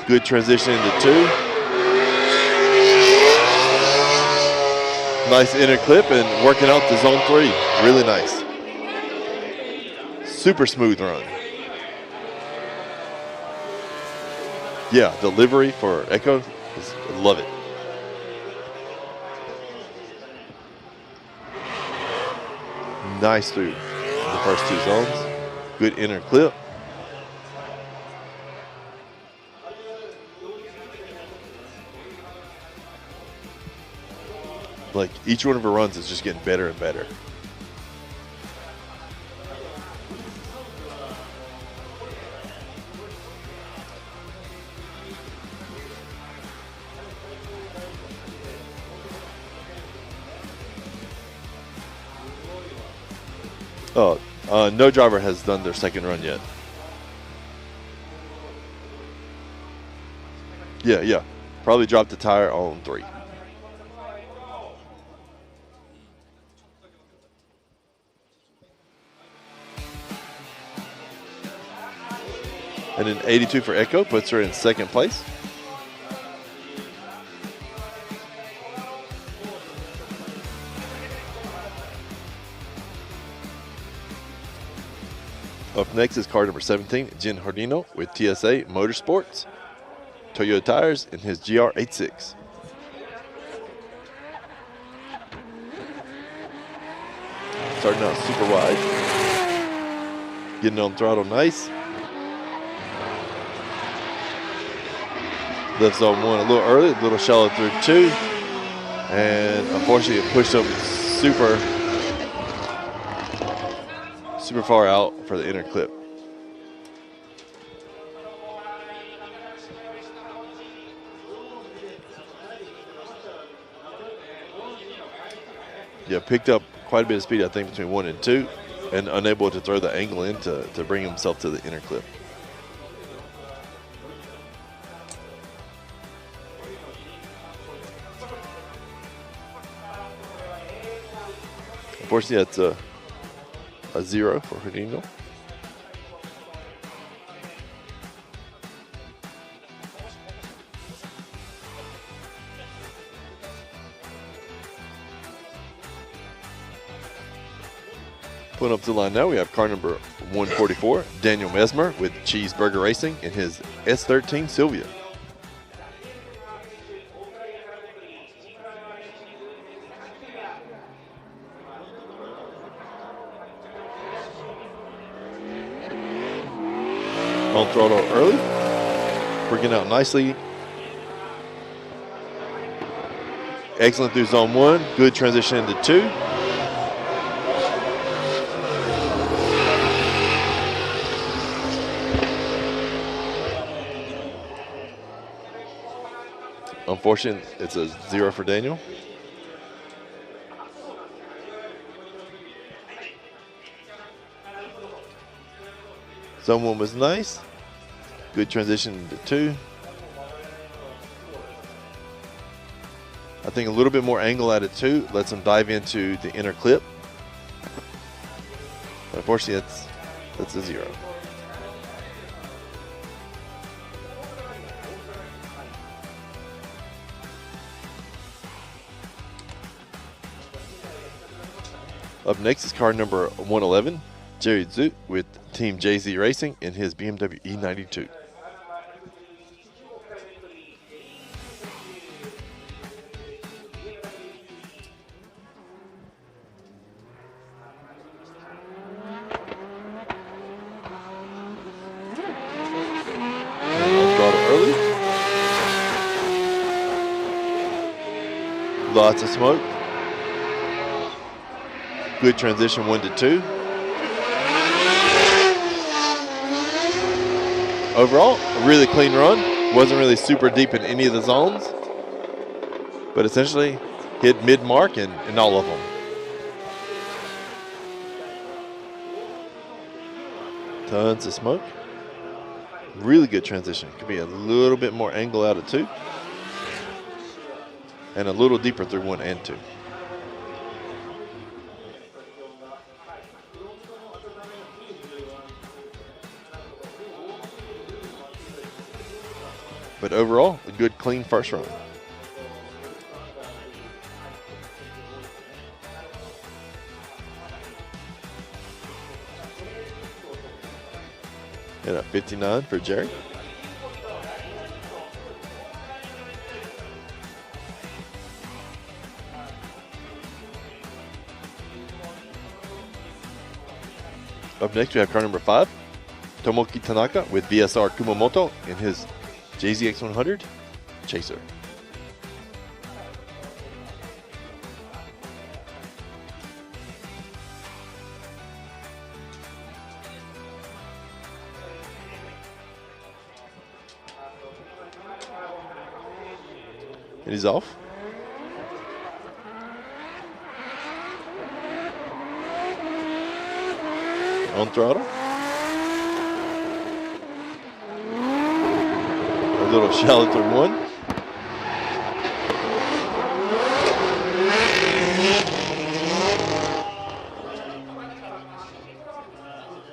Good transition into 2. Nice inner clip and working out to zone 3. Really nice. Super smooth run. Yeah, delivery for Echo, love it. Nice through the first 2 zones. Good inner clip. Like each one of her runs is just getting better and better. No driver has done their second run yet. Yeah. Probably dropped the tire on 3. And an 82 for Echo puts her in second place. Up next is car number 17, Jin Hardino with TSA Motorsports, Toyota tires in his GR86. Starting out super wide. Getting on throttle nice. Left zone 1 a little early, a little shallow through 2. And unfortunately it pushed him super far out for the inner clip. Yeah, picked up quite a bit of speed, I think, between 1 and 2, and unable to throw the angle in to bring himself to the inner clip. Unfortunately, that's a 0 for Hardino. Pulling up to the line now, we have car number 144, Daniel Mesmer with Cheeseburger Racing in his S13 Sylvia. On throttle early, working out nicely. Excellent through zone 1, good transition into 2. Unfortunate, it's a 0 for Daniel. Zone 1 was nice. Good transition into 2. I think a little bit more angle out of 2 lets him dive into the inner clip. But unfortunately, that's a 0. Up next is car number 111, Jerry Zut with Team JZ Racing in his BMW E92. Lots of smoke. Good transition 1 to 2. Overall, a really clean run. Wasn't really super deep in any of the zones, but essentially hit mid-mark in all of them. Tons of smoke. Really good transition. Could be a little bit more angle out of 2. And a little deeper through 1 and 2. But overall, a good, clean first run. And a 59 for Jerry. Up next, we have car number 5, Tomoki Tanaka with VSR Kumamoto in his JZX100 Chaser. And he's off. On throttle. A little shallow through 1.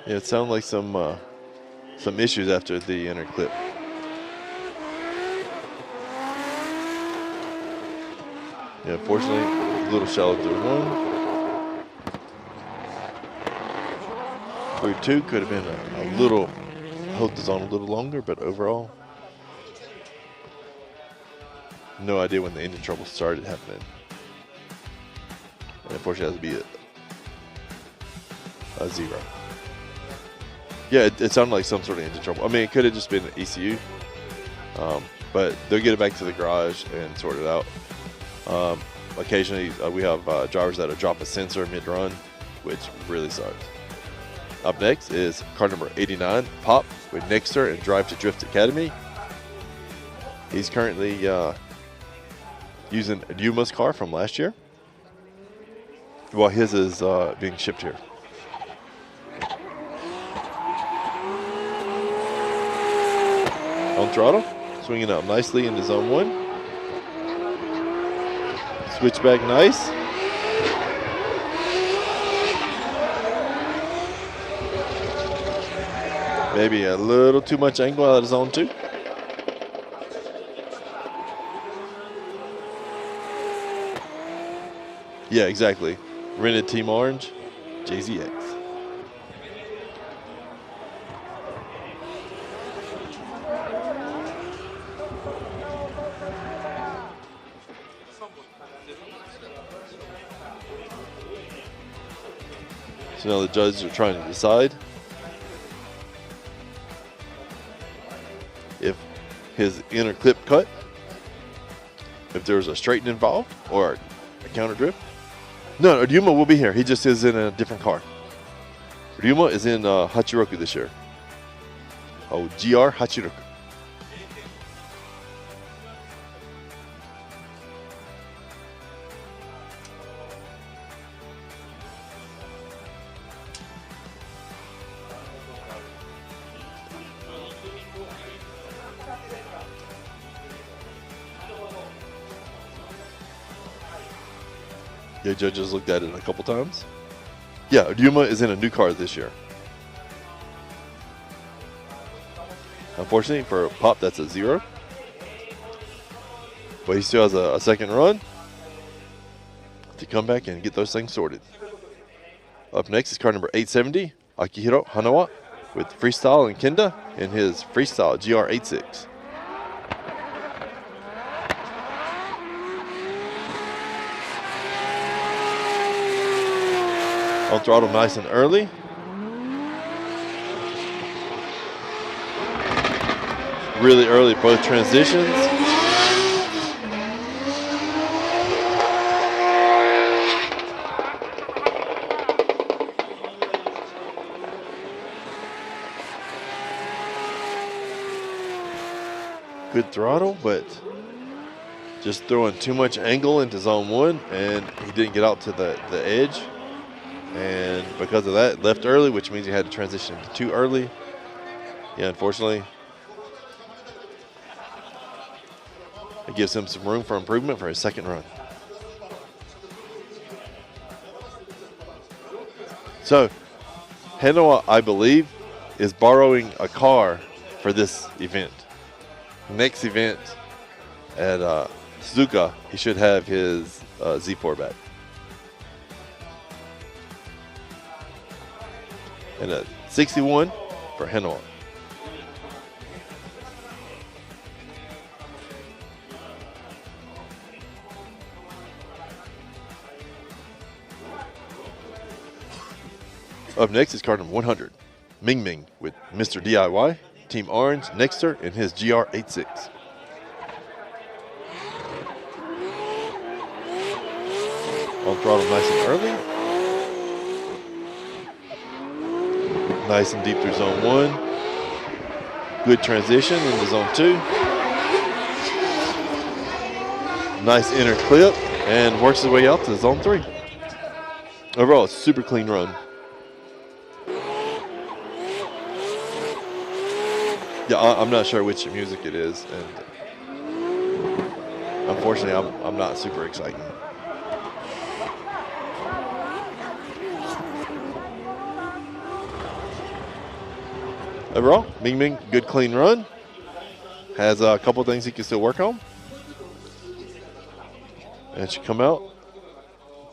Yeah, it sounded like some issues after the inner clip. Yeah, unfortunately, a little shallow through 1. Through 2 could have been a little, held the zone a little longer, but overall, no idea when the engine trouble started happening. And unfortunately, it has to be a 0. Yeah, it sounded like some sort of engine trouble. I mean, it could have just been an ECU, but they'll get it back to the garage and sort it out. Occasionally, we have drivers that'll drop a sensor mid-run, which really sucks. Up next is car number 89, Pop, with Nexter and Drive to Drift Academy. He's currently using Yuma's car from last year, while his is being shipped here. On throttle, swinging up nicely into zone 1. Switch back nice. Maybe a little too much angle out of zone 2. Yeah, exactly. Rented Team Orange, JZX. So now the judges are trying to decide if his inner clip cut, if there was a straighten involved or a counter drift. No, Ryuma will be here. He just is in a different car. Ryuma is in Hachiroku this year. Oh, GR Hachiroku. The judges looked at it a couple times. Yeah, Ryuma is in a new car this year. Unfortunately for Pop, that's a 0. But he still has a second run to come back and get those things sorted. Up next is car number 870, Akihiro Hanawa, with Freestyle and Kenda in his Freestyle GR86. On throttle nice and early. Really early both transitions. good throttle, but just throwing too much angle into zone 1, and he didn't get out to the edge. And because of that, left early, which means he had to transition to 2 early. Yeah, unfortunately, it gives him some room for improvement for his second run. So, Hanoa, I believe, is borrowing a car for this event. Next event at Shizuoka, he should have his Z4 back. And a 61 for Hanoa. Up next is car number 100, Ming Ming with Mr. DIY, Team Orange, Nexter, in his GR86. On throttle nice and early. Nice and deep through zone 1. Good transition into zone 2. Nice inner clip and works his way out to zone 3. Overall, a super clean run. Yeah, I'm not sure which music it is, and unfortunately, I'm not super excited. Overall, Ming Ming, good clean run. Has a couple things he can still work on. And should come out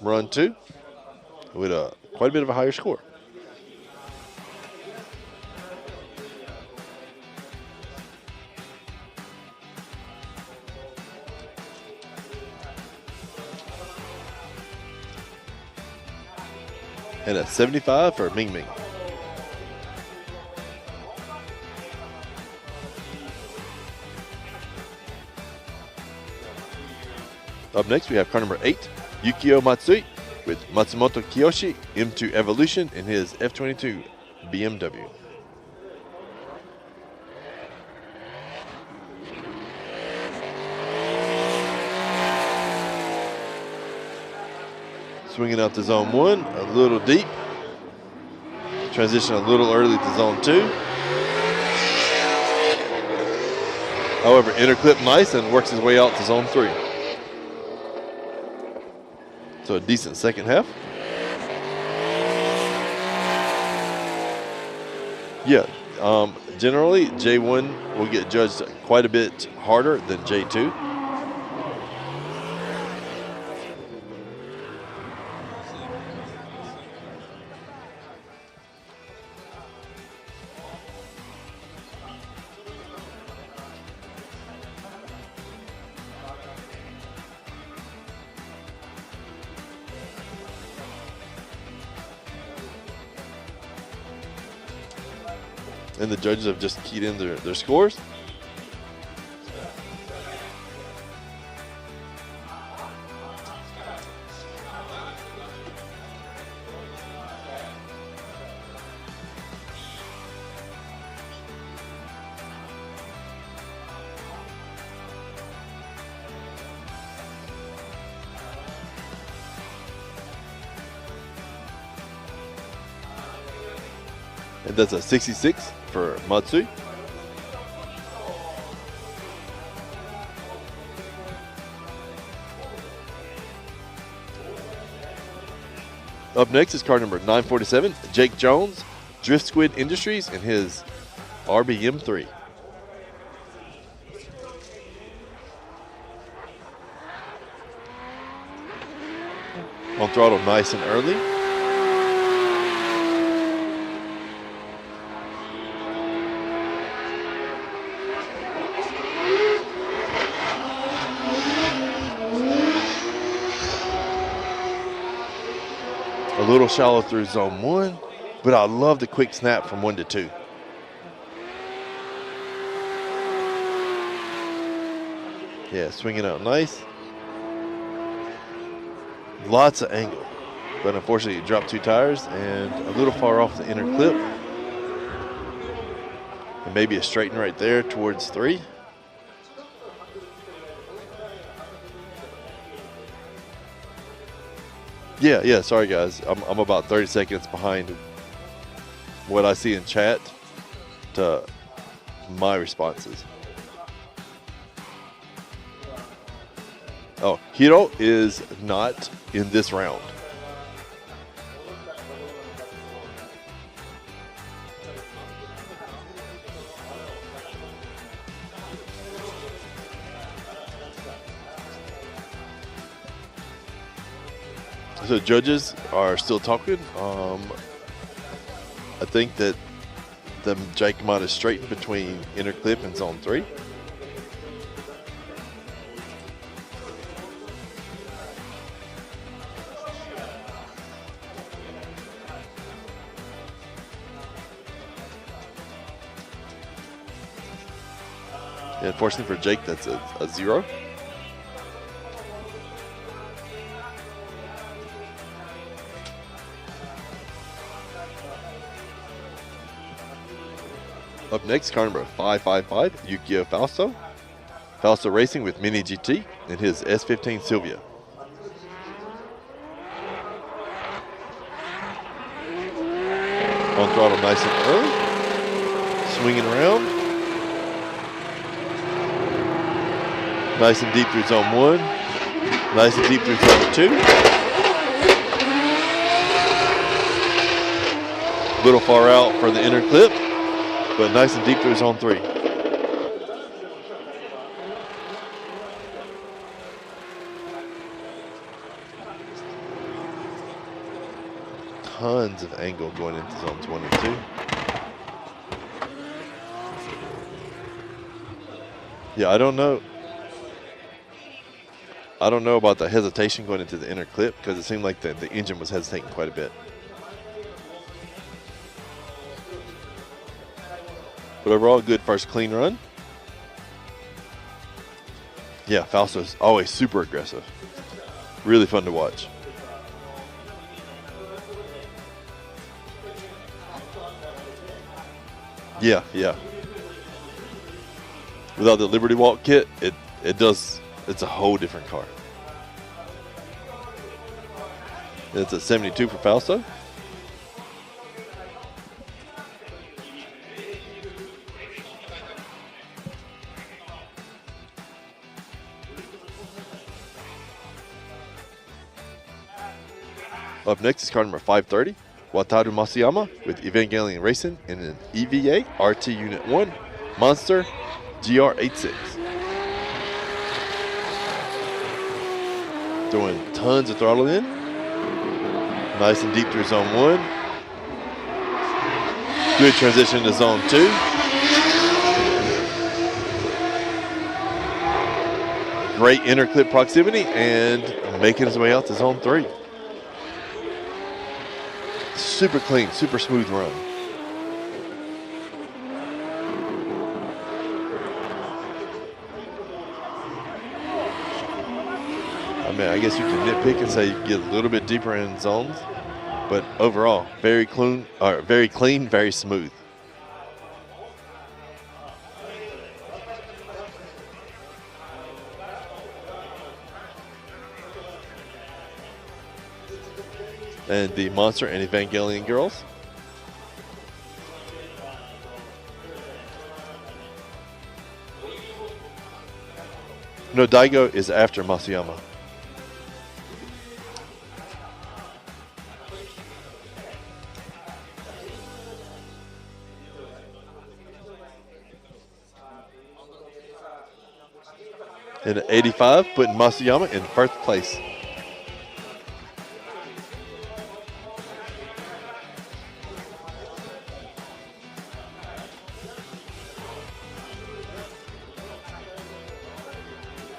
run 2 with quite a bit of a higher score. And a 75 for Ming Ming. Up next, we have car number 8, Yukio Matsui with Matsumoto Kiyoshi M2 Evolution in his F22 BMW. Swinging out to zone 1, a little deep. Transition a little early to zone 2. However, inner clip nice and works his way out to zone 3. So a decent second half. Yeah, generally J1 will get judged quite a bit harder than J2. And the judges have just keyed in their scores. And that's a 66 for Matsui. Up next is car number 947, Jake Jones, Drift Squid Industries in his RBM3. On throttle nice and early. A little shallow through zone 1, but I love the quick snap from 1 to 2. Yeah, swinging out nice. Lots of angle, but unfortunately you dropped 2 tires and a little far off the inner clip. And maybe a straighten right there towards 3. Yeah. Sorry, guys. I'm about 30 seconds behind what I see in chat to my responses. Oh, Hiro is not in this round. So judges are still talking. I think that the Jake might have straightened between inner clip and zone 3. Yeah, unfortunately for Jake, that's a 0. Up next, car number 555, Yukio Fausto. Fausto racing with Mini GT in his S15 Silvia. On throttle nice and early. Swinging around. Nice and deep through zone 1. Nice and deep through zone 2. Little far out for the inner clip, but nice and deep through zone 3. Tons of angle going into zones 1 and 2. Yeah, I don't know about the hesitation going into the inner clip because it seemed like the engine was hesitating quite a bit. But overall, good first clean run. Yeah, Fausto's always super aggressive. Really fun to watch. Yeah. Without the Liberty Walk kit, it's a whole different car. It's a 72 for Fausto. Up next is car number 530, Wataru Masuyama with Evangelion Racing in an EVA RT Unit 1 Monster GR86. Throwing tons of throttle in. Nice and deep through zone 1. Good transition to zone 2. Great inner clip proximity and making his way out to zone 3. Super clean, super smooth run. I mean, I guess you can nitpick and say you can get a little bit deeper in zones, but overall, very clean, very smooth. And the Monster and Evangelion girls. No, Daigo is after Masuyama. And at 85, putting Masuyama in first place.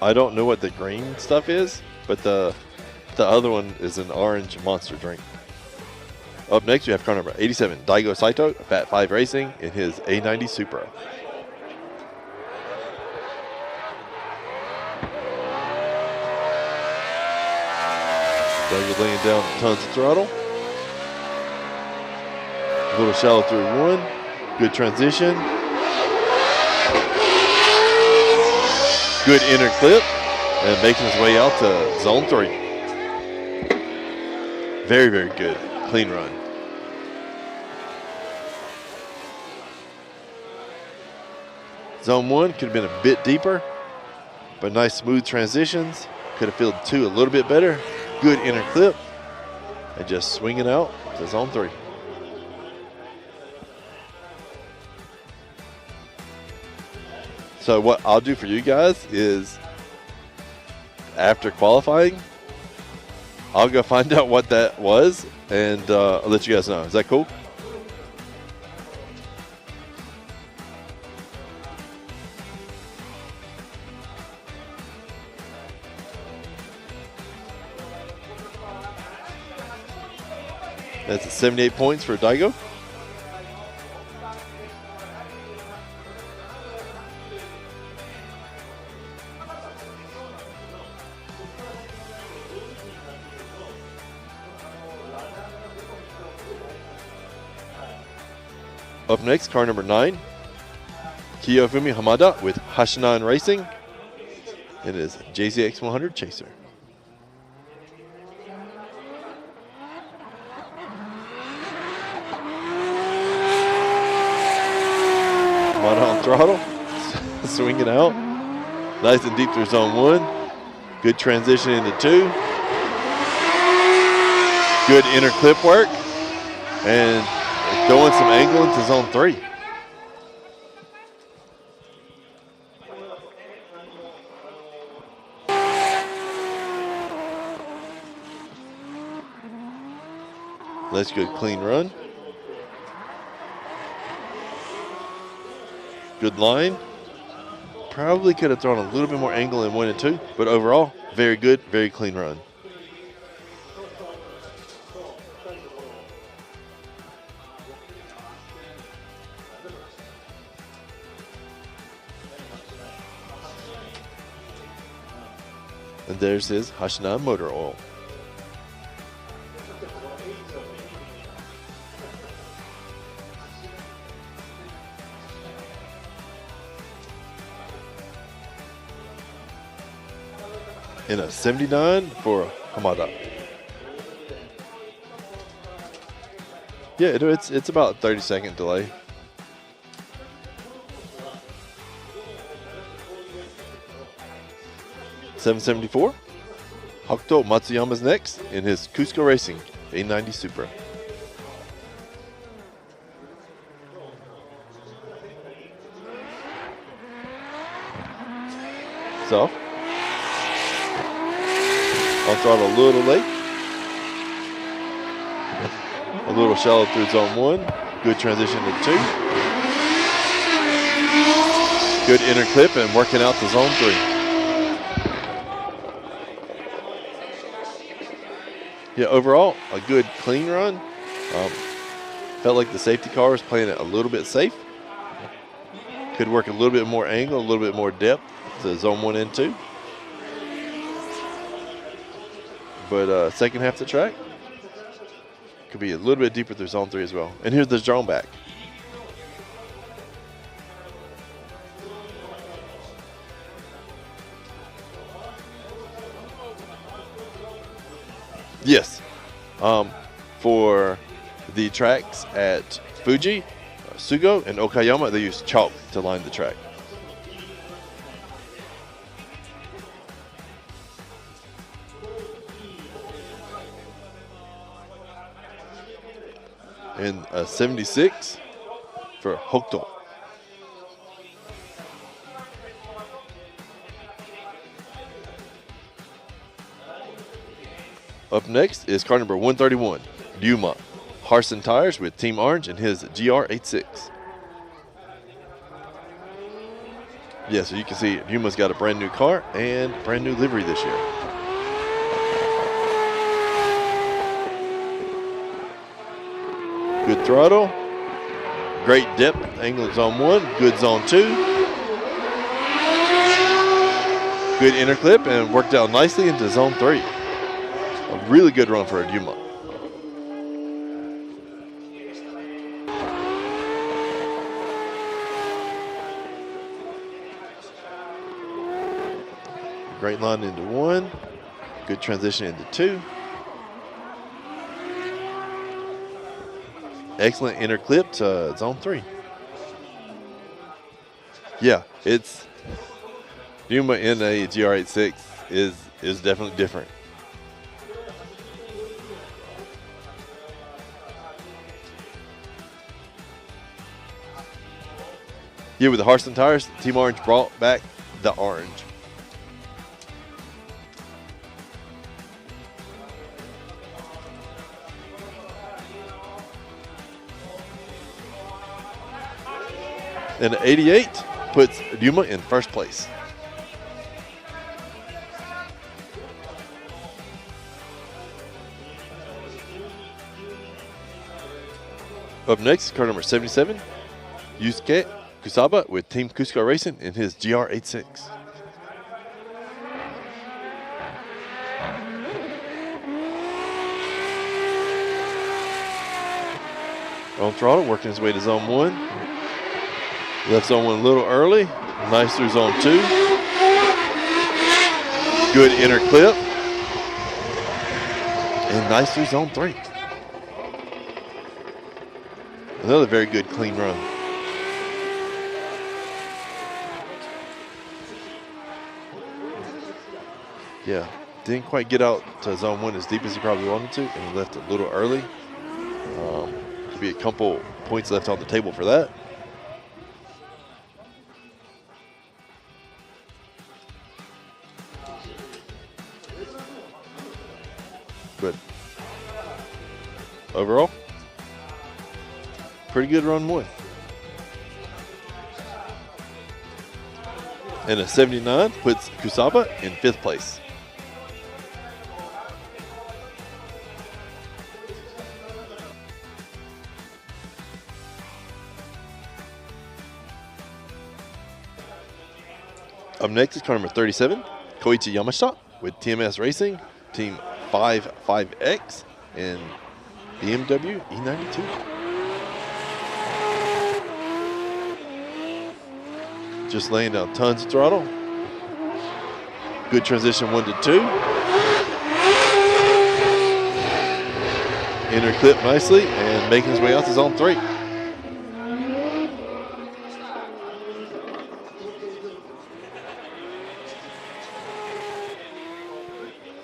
I don't know what the green stuff is, but the other one is an orange monster drink. Up next, we have car number 87, Daigo Saito, Fat 5 Racing in his A90 Supra. Daigo laying down tons of throttle. A little shallow through 1. Good transition. Good inner clip and making his way out to zone 3. Very, very good. Clean run. Zone 1 could have been a bit deeper, but nice smooth transitions. Could have filled 2 a little bit better. Good inner clip. And just swinging out to zone 3. So what I'll do for you guys is, after qualifying, I'll go find out what that was, and I'll let you guys know. Is that cool? That's 78 points for Daigo. Up next, car number 9, Kiyofumi Hamada with Hashinan Racing. It is JZX 100 Chaser. Hamada on throttle, swinging out. Nice and deep through zone 1. Good transition into 2. Good inner clip work. And going some angle into zone 3. That's good, clean run. Good line. Probably could have thrown a little bit more angle in 1 and 2, but overall, very good, very clean run. And there's his Hashinan motor oil. In a 79 for Hamada. Yeah, it's about a 30-second delay. $774. Hakuto Matsuyama's next in his Cusco Racing 890 Supra. So, on throttle a little late. A little shallow through zone 1. Good transition to 2. Good inner clip and working out to zone 3. Yeah, overall, a good clean run. Felt like the safety car was playing it a little bit safe. Could work a little bit more angle, a little bit more depth to zone 1 and 2. But second half of the track could be a little bit deeper through zone 3 as well. And here's the drone back. Yes. For the tracks at Fuji, Sugo, and Okayama, they use chalk to line the track. And a 76 for Hokuto. Up next is car number 131, Ryuma. Harson Tires with Team Orange and his GR86. Yeah, so you can see Ryuma's got a brand new car and brand new livery this year. Good throttle, great depth, angle zone 1, good zone 2. Good inner clip and worked out nicely into zone 3. A really good run for a Ryuma. Great line into 1, good transition into 2. Excellent inner clip to zone 3. Yeah, it's Ryuma in a GR86 is definitely different. Yeah, with the Hearthstone tires, Team Orange brought back the orange. And the 88 puts Ryuma in first place. Up next, car number 77, Yusuke Kusaba with Team Cusco Racing in his GR86. On throttle, working his way to zone 1. Left zone 1 a little early. Nice through zone 2. Good inner clip. And nice through zone 3. Another very good clean run. Yeah, didn't quite get out to zone 1 as deep as he probably wanted to, and he left a little early. Could be a couple points left on the table for that. But overall, pretty good run 1. And a 79 puts Kusaba in 5th place. Up next is car number 37, Koichi Yamashita with TMS Racing, Team 55X, and BMW E92. Just laying down tons of throttle. Good transition 1 to 2. Inner clip nicely and making his way out to zone 3.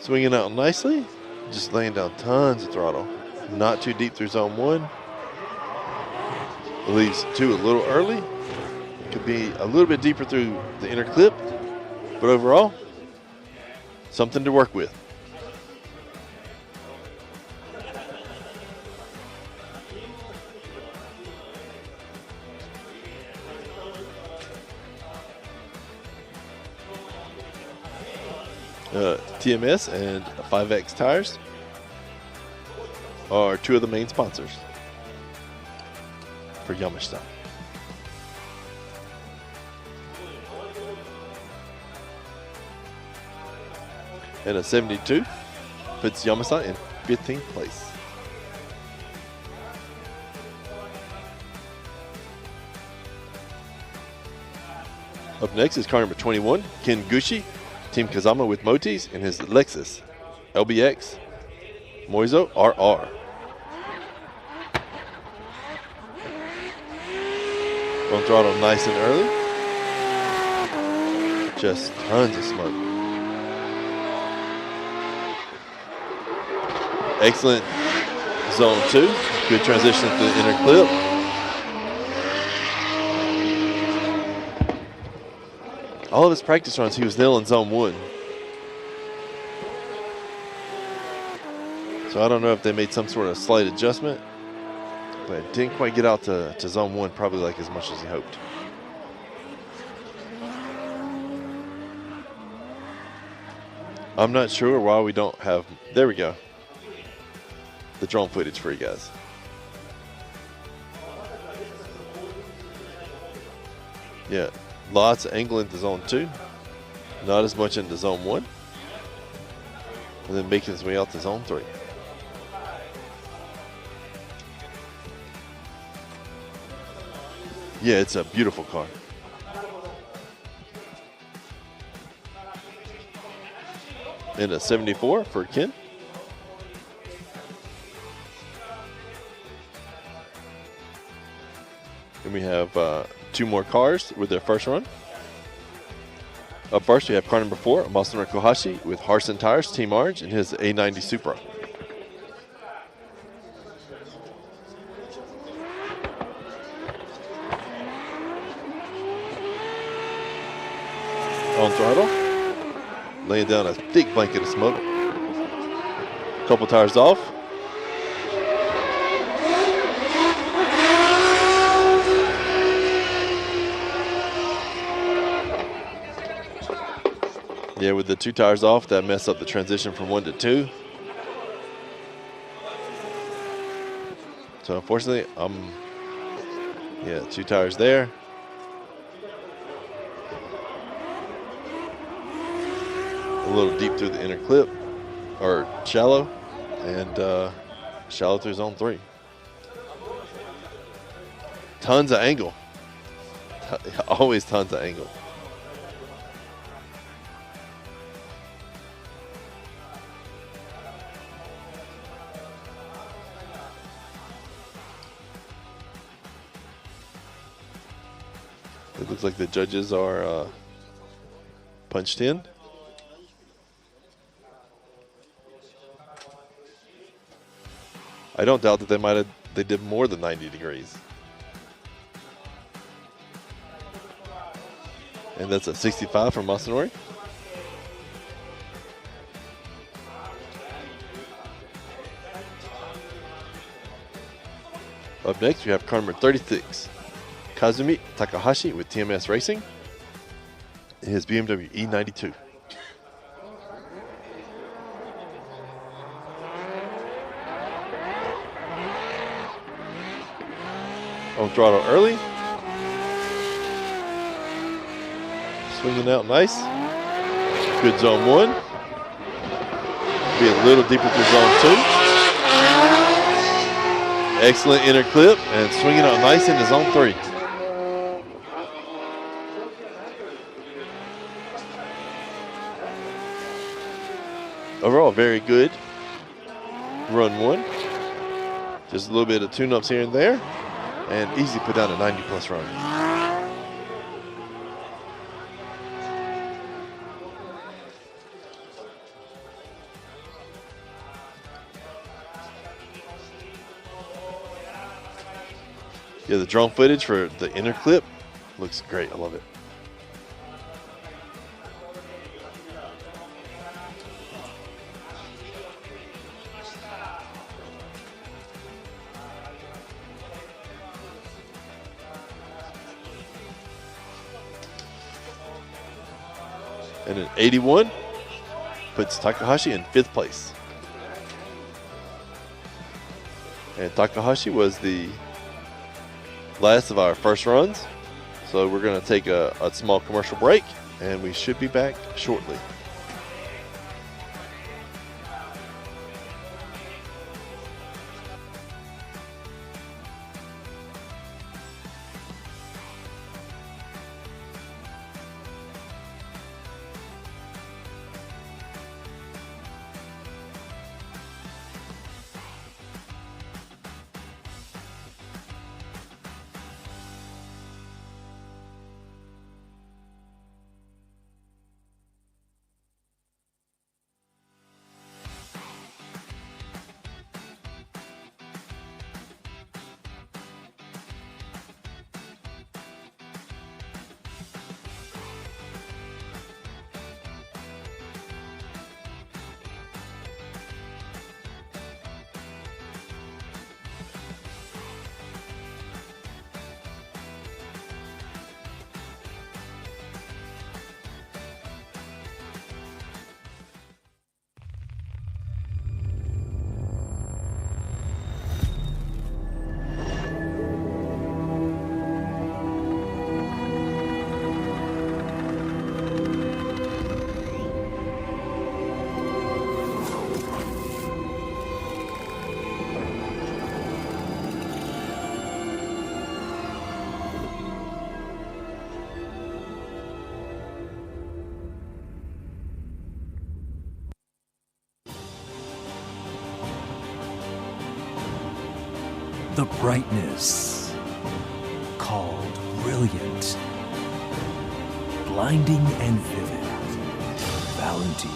Swinging out nicely, just laying down tons of throttle. Not too deep through zone 1. Leaves 2 a little early. Could be a little bit deeper through the inner clip, but overall, something to work with. TMS and 5X tires are 2 of the main sponsors for Yamashita. And a 72 puts Yamashita in 15th place. Up next is car number 21, Ken Gushi, Team Kazama with Motis in his Lexus LBX Moizo RR. On throttle nice and early. Just tons of smoke. Excellent zone 2. Good transition to the inner clip. All of his practice runs, he was nailing zone 1. So I don't know if they made some sort of slight adjustment, but didn't quite get out to zone 1 probably like as much as he hoped. I'm not sure why we don't have, there we go, the drone footage for you guys. Yeah. Lots of angle into zone 2, not as much into zone 1, and then making his way out to zone 3. Yeah, it's a beautiful car. And a 74 for Ken. And we have 2 more cars with their first run. Up first, we have car number 4, Masanori Kohashi with Harson Tires, Team Orange, in his A90 Supra. On throttle, laying down a thick blanket of smoke. Couple tires off. Yeah, with the 2 tires off, that messed up the transition from 1 to 2. So unfortunately, 2 tires there. A little deep through the inner clip, or shallow, and shallow through zone 3. Tons of angle. Always tons of angle. It looks like the judges are punched in. I don't doubt that they did more than 90 degrees. And that's a 65 from Masanori. Up next, we have car number 36, Kazumi Takahashi with TMS Racing in his BMW E92. On throttle early. Swinging out nice. Good zone 1. Be a little deeper through zone 2. Excellent inner clip and swinging out nice into zone 3. Overall, very good run 1. Just a little bit of tune-ups here and there, and easy put down a 90-plus run. Yeah, the drone footage for the inner clip looks great. I love it. And an 81 puts Takahashi in 5th place. And Takahashi was the last of our first runs. So we're going to take a small commercial break, and we should be back shortly. The brightness, called brilliant, blinding and vivid. Valentine.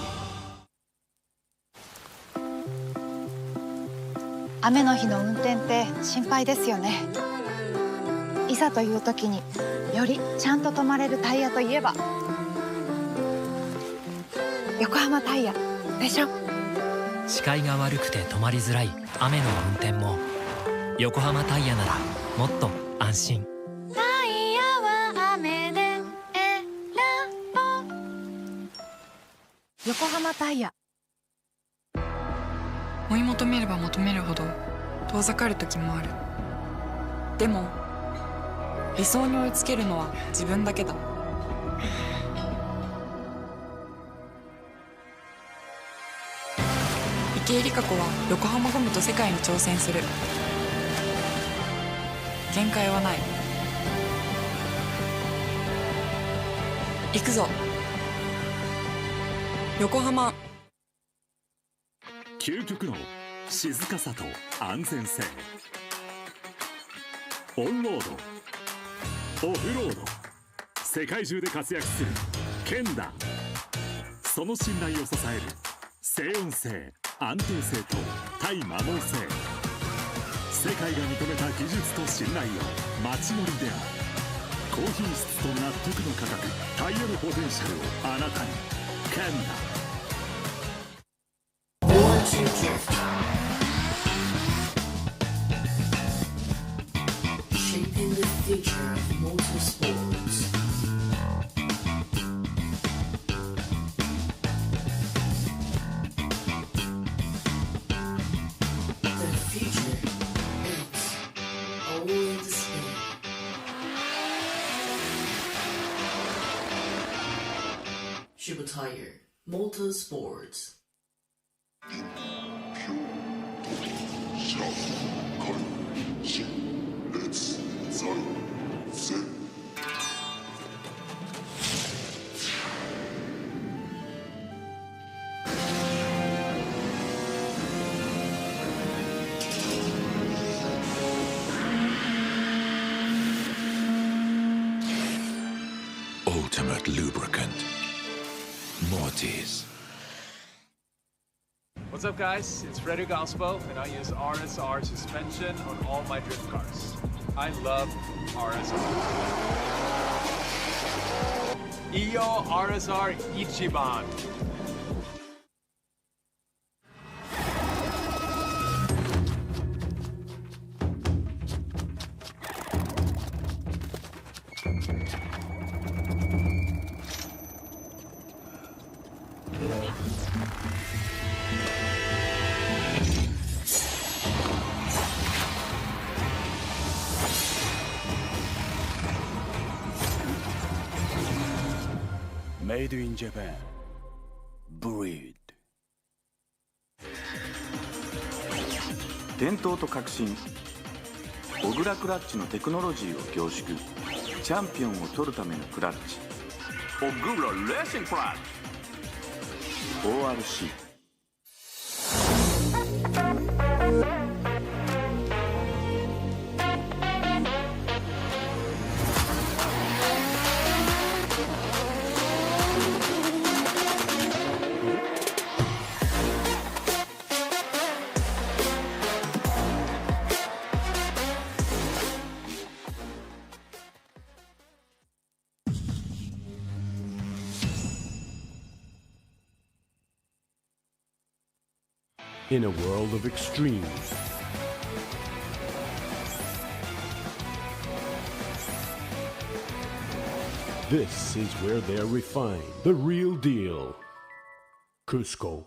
雨の日の運転って心配ですよね。いざという時によりちゃんと止まれるタイヤといえば横浜タイヤでしょ。視界が悪くて止まりづらい雨の運転も横浜タイヤならもっと安心。タイヤは雨で選ぼう。横浜タイヤ。追い求めれば求めるほど遠ざかる時もある。でも理想に追いつけるのは自分だけだ。池江璃花子は横浜ゴムと世界に挑戦する。限界はない。行くぞ横浜。究極の静かさと安全性。オンロード、オフロード、世界中で活躍するケンダ。その信頼を支える静音性、安定性と対摩耗性。世界が認めた技術と信頼を街乗りである。高品質と納得の価格、タイヤのポテンシャルをあなたに。ケンダ。Shaping the future of motorsports. The future is all in the speed. Shiba Tire Motorsports. ultimate lubricant. Mortis. What's up, guys? It's Frederick Alspo, and I use RSR suspension on all my drift cars. I love RSR. Iyo RSR Ichiban. Made in Japan. Breed. 伝統と革新、小倉クラッチのテクノロジーを凝縮。チャンピオンを取るためのクラッチ、小倉レーシングクラッチ ORC。In a world of extremes, this is where they're refined. The real deal. Cusco.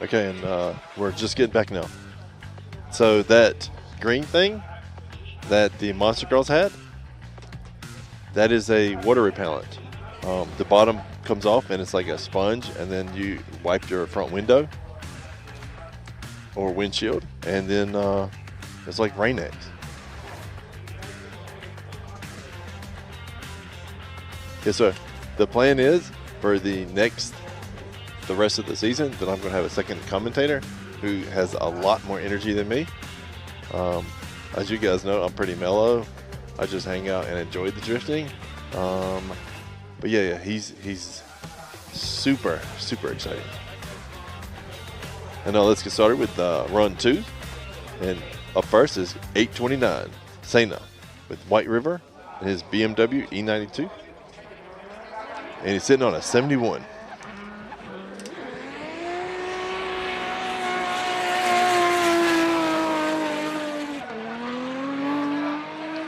Okay, and we're just getting back now. So that green thing that the Monster Girls had, that is a water repellent. The bottom comes off and it's like a sponge, and then you wipe your front window or windshield, and then it's like Rain-X. Yes, sir. The plan is for the rest of the season that I'm going to have a second commentator who has a lot more energy than me. As you guys know, I'm pretty mellow. I just hang out and enjoy the drifting. But yeah, he's super exciting. And now let's get started with run 2. And up first is 829 Sena with White River and his BMW E92. And he's sitting on a 71.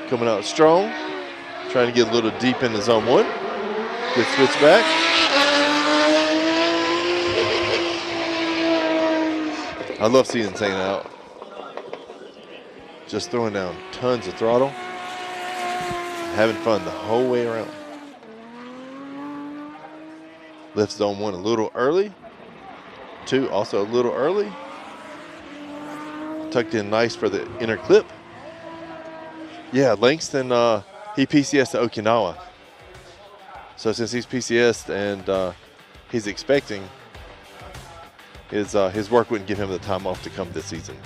Coming out strong, trying to get a little deep into zone 1. Good switch back. I love seeing Sena out. Just throwing down tons of throttle. Having fun the whole way around. Left zone 1 a little early. 2 also a little early. Tucked in nice for the inner clip. Yeah, Langston, he PCS'd to Okinawa. So since he's PCS'd and he's expecting, his work wouldn't give him the time off to come this season.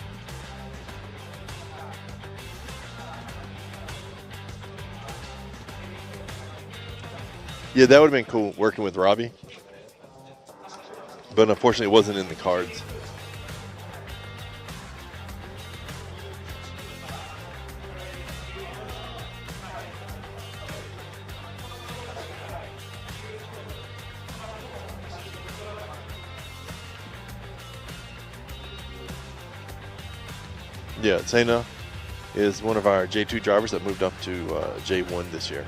Yeah, that would have been cool working with Robbie. But unfortunately, it wasn't in the cards. Yeah, Sena is one of our J2 drivers that moved up to J1 this year.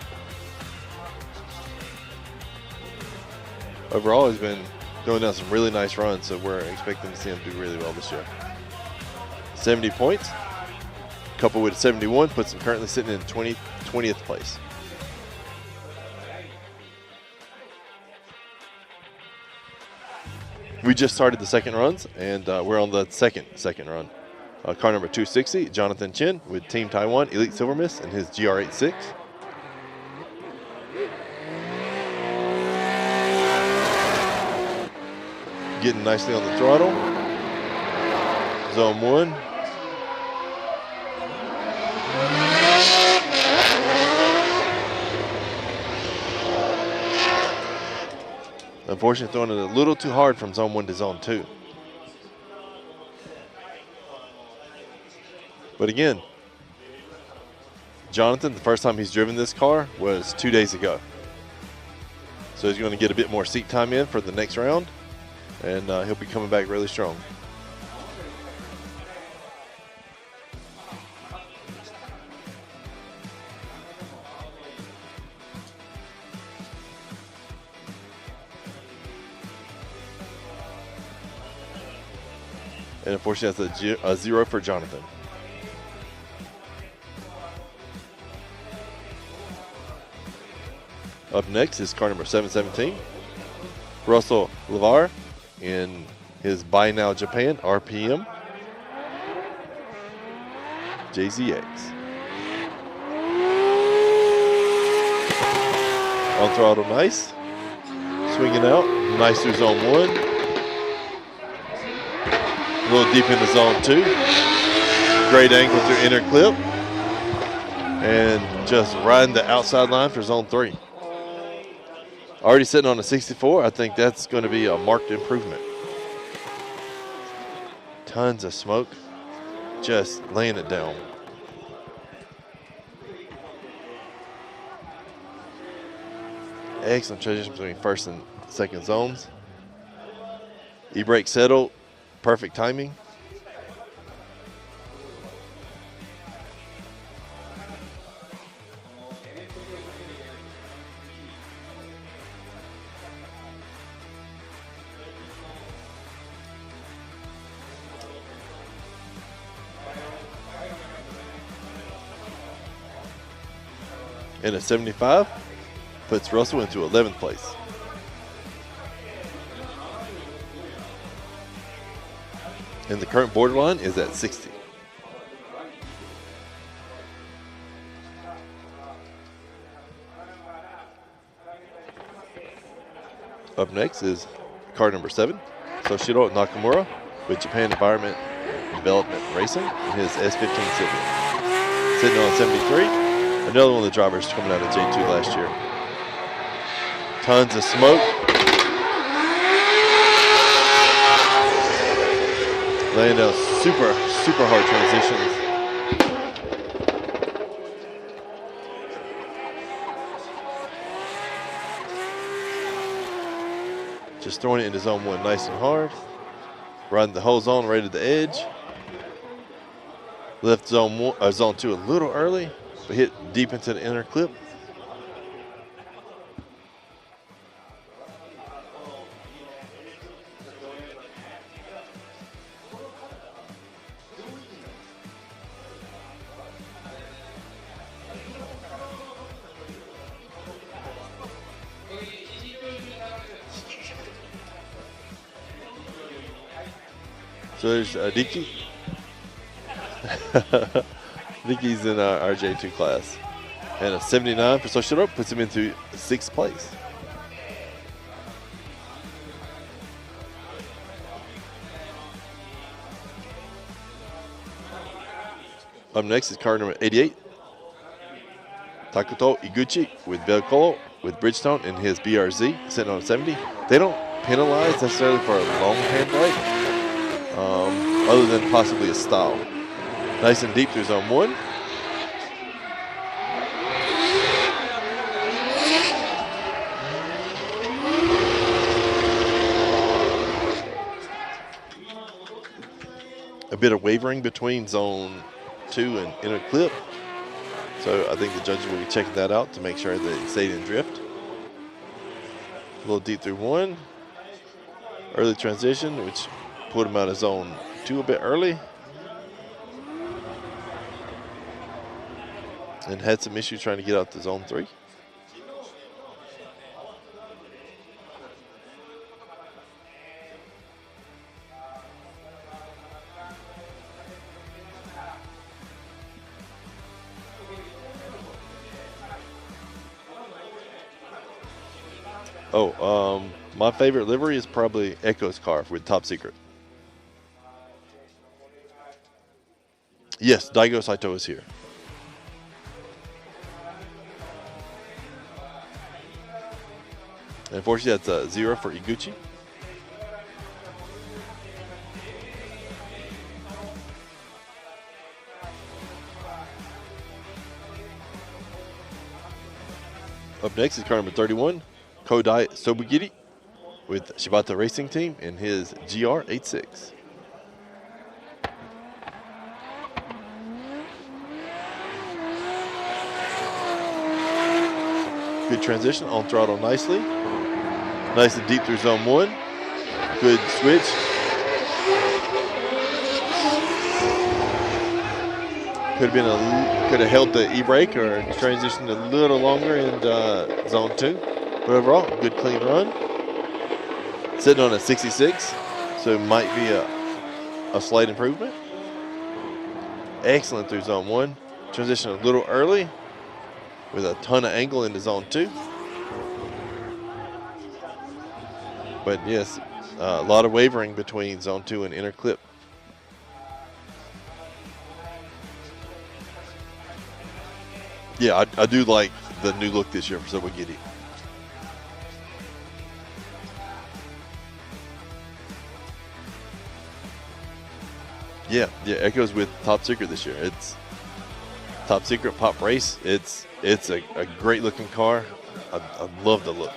Overall, he's been throwing down some really nice runs, so we're expecting to see him do really well this year. 70 points, coupled with 71, puts him currently sitting in 20th place. We just started the second runs, and we're on the second run. Car number 260, Jonathan Chen with Team Taiwan Elite Silver Mist and his GR86. Getting nicely on the throttle. Zone 1. Unfortunately, throwing it a little too hard from zone 1 to zone 2. But again, Jonathan, the first time he's driven this car was 2 days ago. So he's going to get a bit more seat time in for the next round, and he'll be coming back really strong. And unfortunately, that's a 0 for Jonathan. Up next is car number 717, Russell Lavar in his Buy Now Japan RPM JZX. On throttle, nice. Swinging out, nice through zone 1. A little deep into zone 2. Great angle through inner clip. And just riding the outside line for zone 3. Already sitting on a 64. I think that's going to be a marked improvement. Tons of smoke. Just laying it down. Excellent transition between first and second zones. E-brake settled. Perfect timing. And a 75 puts Russell into 11th place. And the current borderline is at 60. Up next is car number 7, Soshiro Nakamura with Japan Environment Development Racing in his S15 Silvia. Sitting on 73, another one of the drivers coming out of J2 last year. Tons of smoke. Laying down super hard transitions. Just throwing it into zone 1 nice and hard. Riding the whole zone right at the edge. Left zone 2 a little early, but hit deep into the inner clip. So there's Diki. Diki's in our J2 class. And a 79 for Soshiro puts him into 6th place. Up next is car number 88. Takuto Iguchi with Belcolo with Bridgestone in his BRZ sitting on 70. They don't penalize necessarily for a long handbrake. Other than possibly a stall. Nice and deep through zone 1. A bit of wavering between zone 2 and inner clip. So I think the judges will be checking that out to make sure that it stayed in drift. A little deep through 1. Early transition, which put him out of zone 2 a bit early. And had some issues trying to get out to zone 3. My favorite livery is probably Echo's car with Top Secret. Yes, Daigo Saito is here. Unfortunately, that's a 0 for Iguchi. Up next is car number 31, Kodai Sobugiri with Shibata Racing Team in his GR86. Good transition, on throttle nicely. Nice and deep through zone 1. Good switch. Could have held the e-brake or transitioned a little longer in zone 2. But overall, good clean run. Sitting on a 66, so it might be a slight improvement. Excellent through zone 1. Transition a little early with a ton of angle into zone 2. But yes, a lot of wavering between zone 2 and inner clip. Yeah, I do like the new look this year for Sobugiri. Yeah, Echo's with Top Secret this year. It's Top Secret Pop Race. It's a great looking car. I love the look.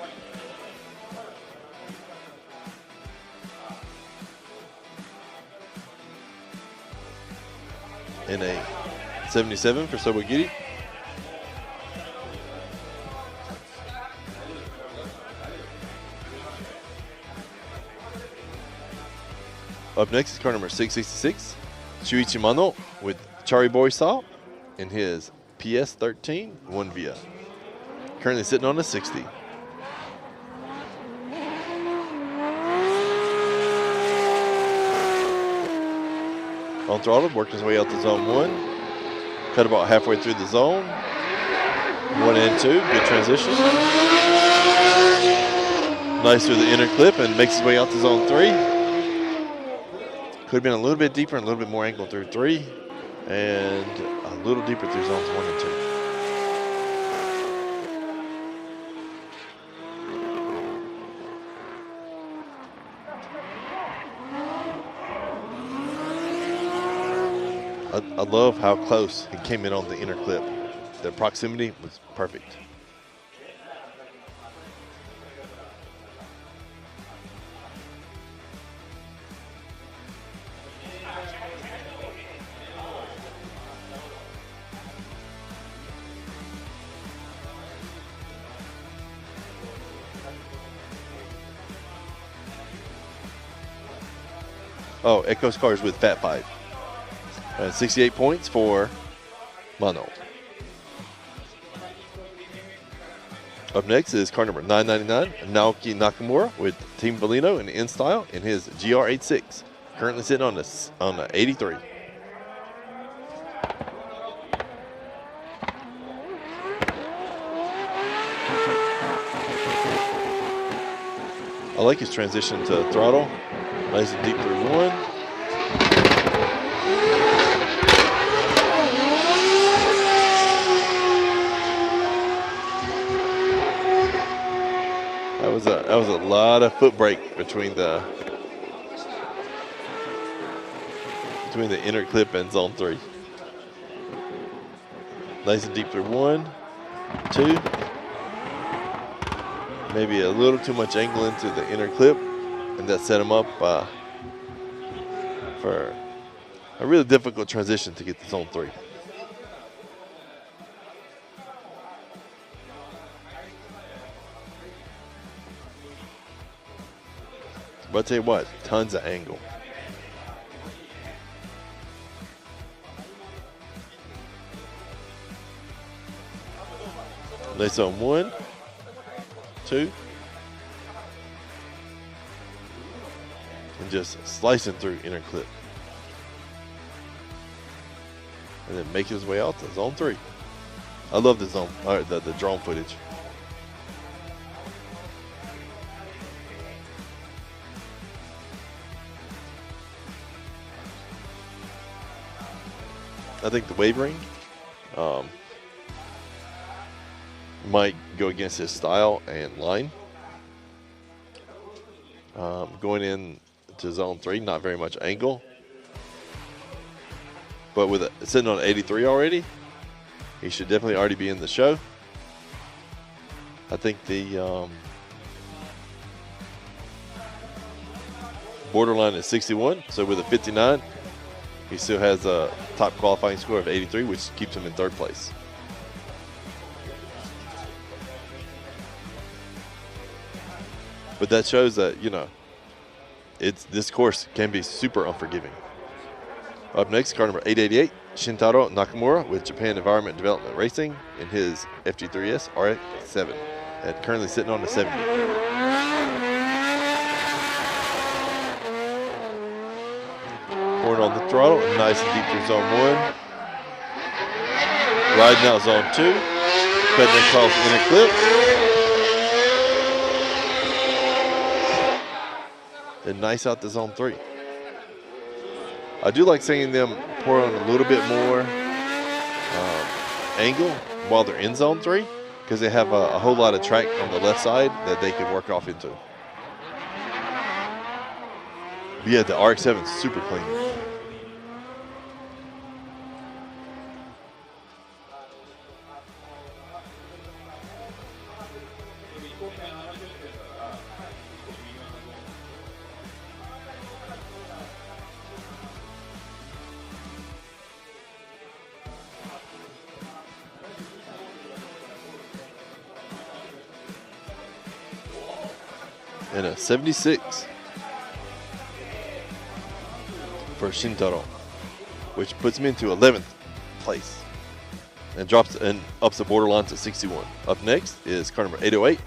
In a 77 for Sobugiri. Up next is car number 666, Shuichi Mano with Chari Boy Saw in his PS13 1 Via. currently sitting on a 60. On throttle, working his way out to zone 1. Cut about halfway through the zone. 1 and 2, good transition. Nice through the inner clip and makes his way out to zone 3. Could have been a little bit deeper and a little bit more angle through 3. And a little deeper through zones 1 and 2. I love how close he came in on the inner clip. The proximity was perfect. Oh, Echo's car is with Fat Five. 68 points for Mano. Up next is car number 999, Naoki Nakamura with Team Bellino in InStyle in his GR86. Currently sitting on a 83. I like his transition to throttle. Nice and deep through 1. That was a lot of foot brake between the inner clip and zone 3. Nice and deep through 1, 2. Maybe a little too much angle into the inner clip, and that set him up for a really difficult transition to get to zone 3. But I'll tell you what, tons of angle. Nice on 1, 2. And just slicing through inner clip. And then making his way out to zone 3. I love the zone, the drone footage. I think the wavering might go against his style and line. Going in to zone 3, not very much angle. But with sitting on 83 already, he should definitely already be in the show. I think the borderline is 61, so with a 59, he still has a top qualifying score of 83, which keeps him in 3rd place. But that shows that, you know, this course can be super unforgiving. Up next, car number 888, Shintaro Nakamura with Japan Environment Development Racing in his FG3S RX-7, and currently sitting on the 70. Pouring on the throttle, nice and deep through zone 1. Riding out zone 2, cutting across the inner clip. And nice out to zone 3. I do like seeing them pour on a little bit more angle while they're in zone 3, because they have a whole lot of track on the left side that they can work off into. But yeah, the RX-7 is super clean. And a 76 for Shintaro, which puts him into 11th place. and drops and ups the borderline to 61. Up next is car number 808,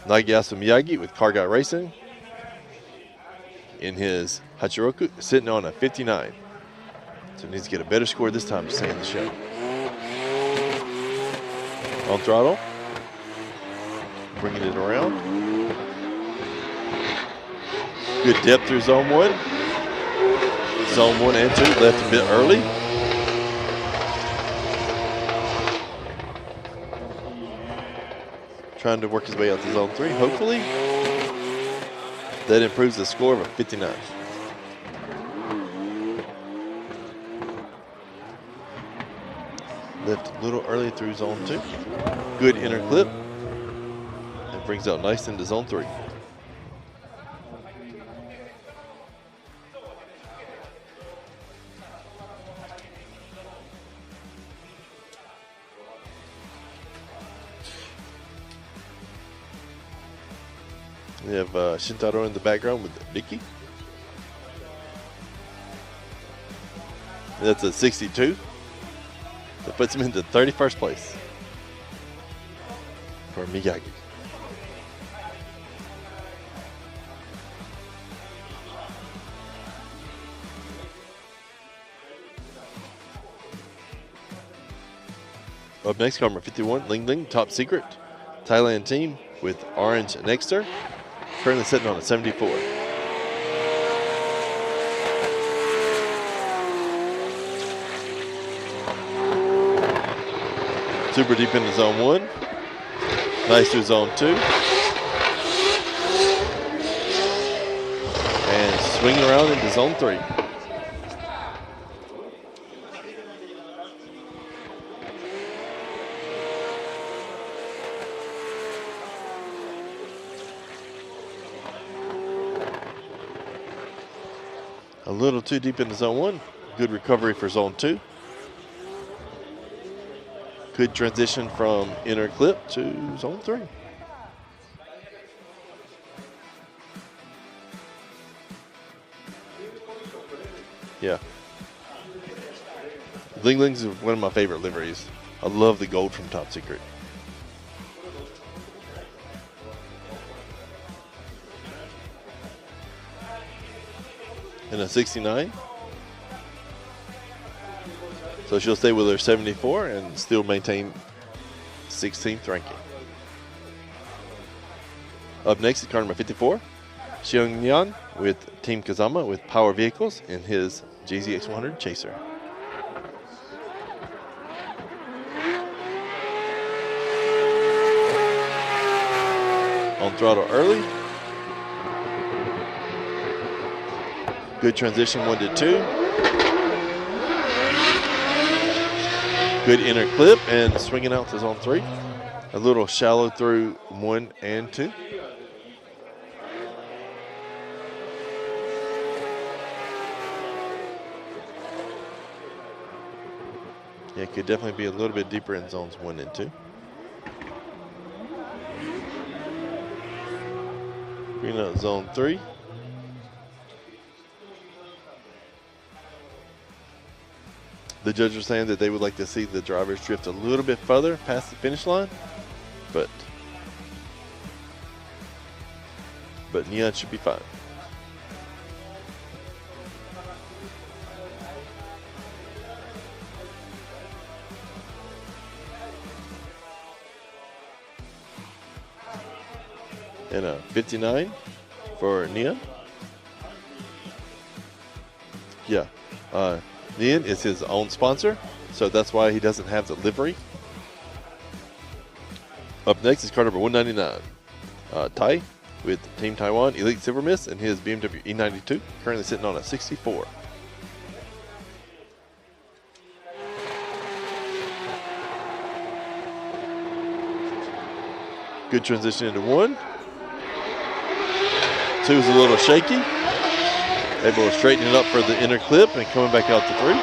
Nagayasu Miyagi with Car Guy Racing in his Hachiroku, sitting on a 59. So he needs to get a better score this time to stay in the show. On throttle, bringing it around. Good depth through zone 1. Zone 1 and 2, left a bit early. Trying to work his way out to zone 3, hopefully. That improves the score of a 59. Left a little early through zone 2. Good inner clip. And brings out nice into zone 3. We have Shintaro in the background with Vicky. That's a 62. That puts him into 31st place for Miyagi. Up next, car number 51, Ling Ling, Top Secret. Thailand team with Orange Nexter. Currently sitting on a 74. Super deep into zone 1. Nice through zone 2. And swinging around into zone 3. A little too deep into zone 1. Good recovery for zone 2. Good transition from inner clip to zone 3. Yeah. Ling Ling's one of my favorite liveries. I love the gold from Top Secret. And a 69. So she'll stay with her 74 and still maintain 16th ranking. Up next is car number 54, Xiongnian with Team Kazama with Power Vehicles in his GZX100 Chaser. On throttle early. Good transition 1 to 2. Good inner clip and swinging out to zone 3. A little shallow through 1 and 2. Yeah, could definitely be a little bit deeper in zones 1 and 2. Bring out zone 3. The judges are saying that they would like to see the drivers drift a little bit further past the finish line, but Neon should be fine. And a 59 for Neon. Yeah. Neon is his own sponsor, so that's why he doesn't have the livery. Up next is car number 199, Tai with Team Taiwan Elite Silver Mist and his BMW E92, currently sitting on a 64. Good transition into 1. 2 is a little shaky. Able to straighten it up for the inner clip and coming back out to 3.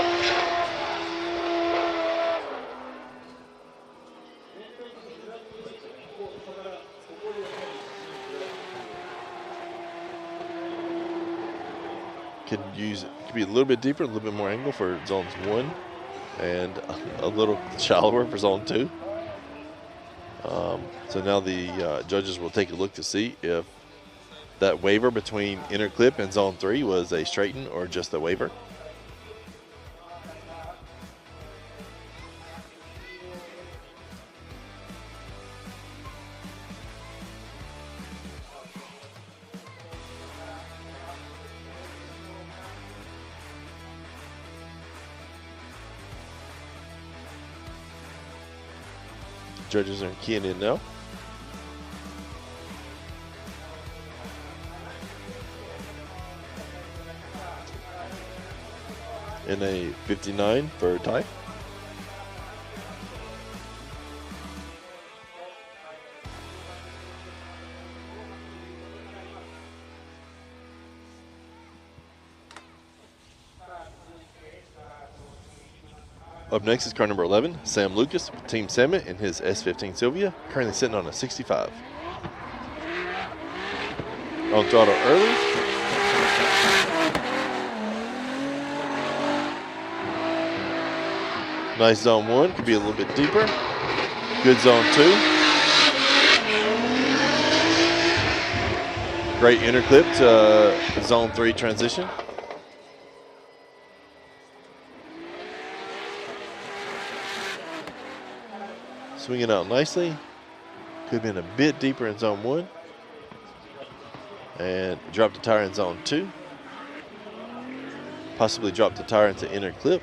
Could be a little bit deeper, a little bit more angle for zones 1 and a little shallower for zone 2. So now the judges will take a look to see if that waiver between inner clip and zone 3 was a straighten or just a waiver. Judges are keying in now. In a 59 for tie. Up next is car number 11, Sam Lucas with Team Summit in his S15 Sylvia, currently sitting on a 65. On throttle early. Nice zone 1, could be a little bit deeper. Good zone 2. Great interclip to zone 3 transition. Swinging out nicely. Could have been a bit deeper in zone 1. And dropped the tire in zone 2. Possibly dropped the tire into inner clip.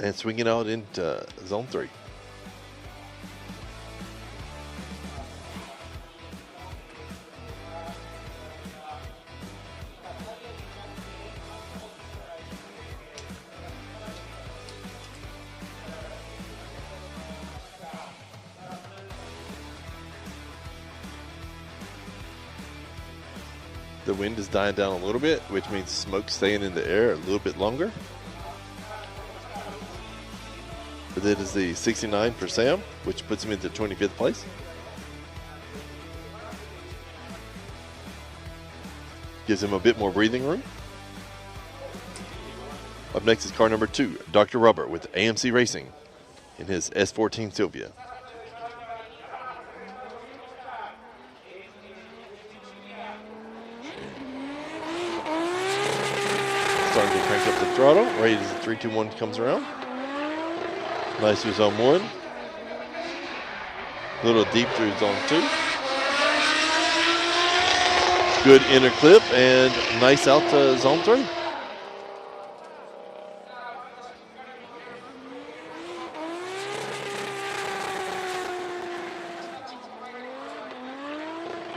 And swinging out into zone 3. The wind is dying down a little bit, which means smoke staying in the air a little bit longer. But that is the 69 for Sam, which puts him into 25th place. Gives him a bit more breathing room. Up next is car number 2, Dr. Robert with AMC Racing in his S14 Sylvia. Starting to crank up the throttle right as the 3-2-1 comes around. Nice through zone 1. A little deep through zone 2. Good inner clip and nice out to zone 3.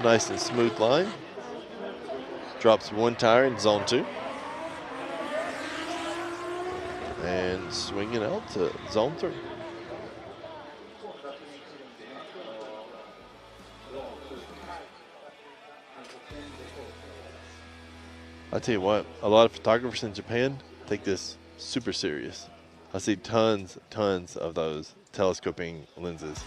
Nice and smooth line. Drops one tire in zone 2. And swinging out to zone 3. I tell you what, a lot of photographers in Japan take this super serious. I see tons of those telescoping lenses.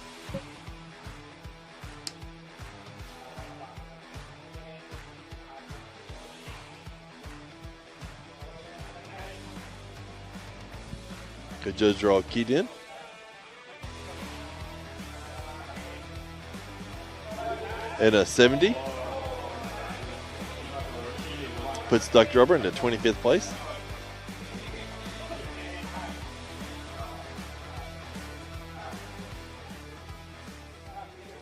Good judge are all keyed in. And a 70. Puts Dr. Rubber into 25th place.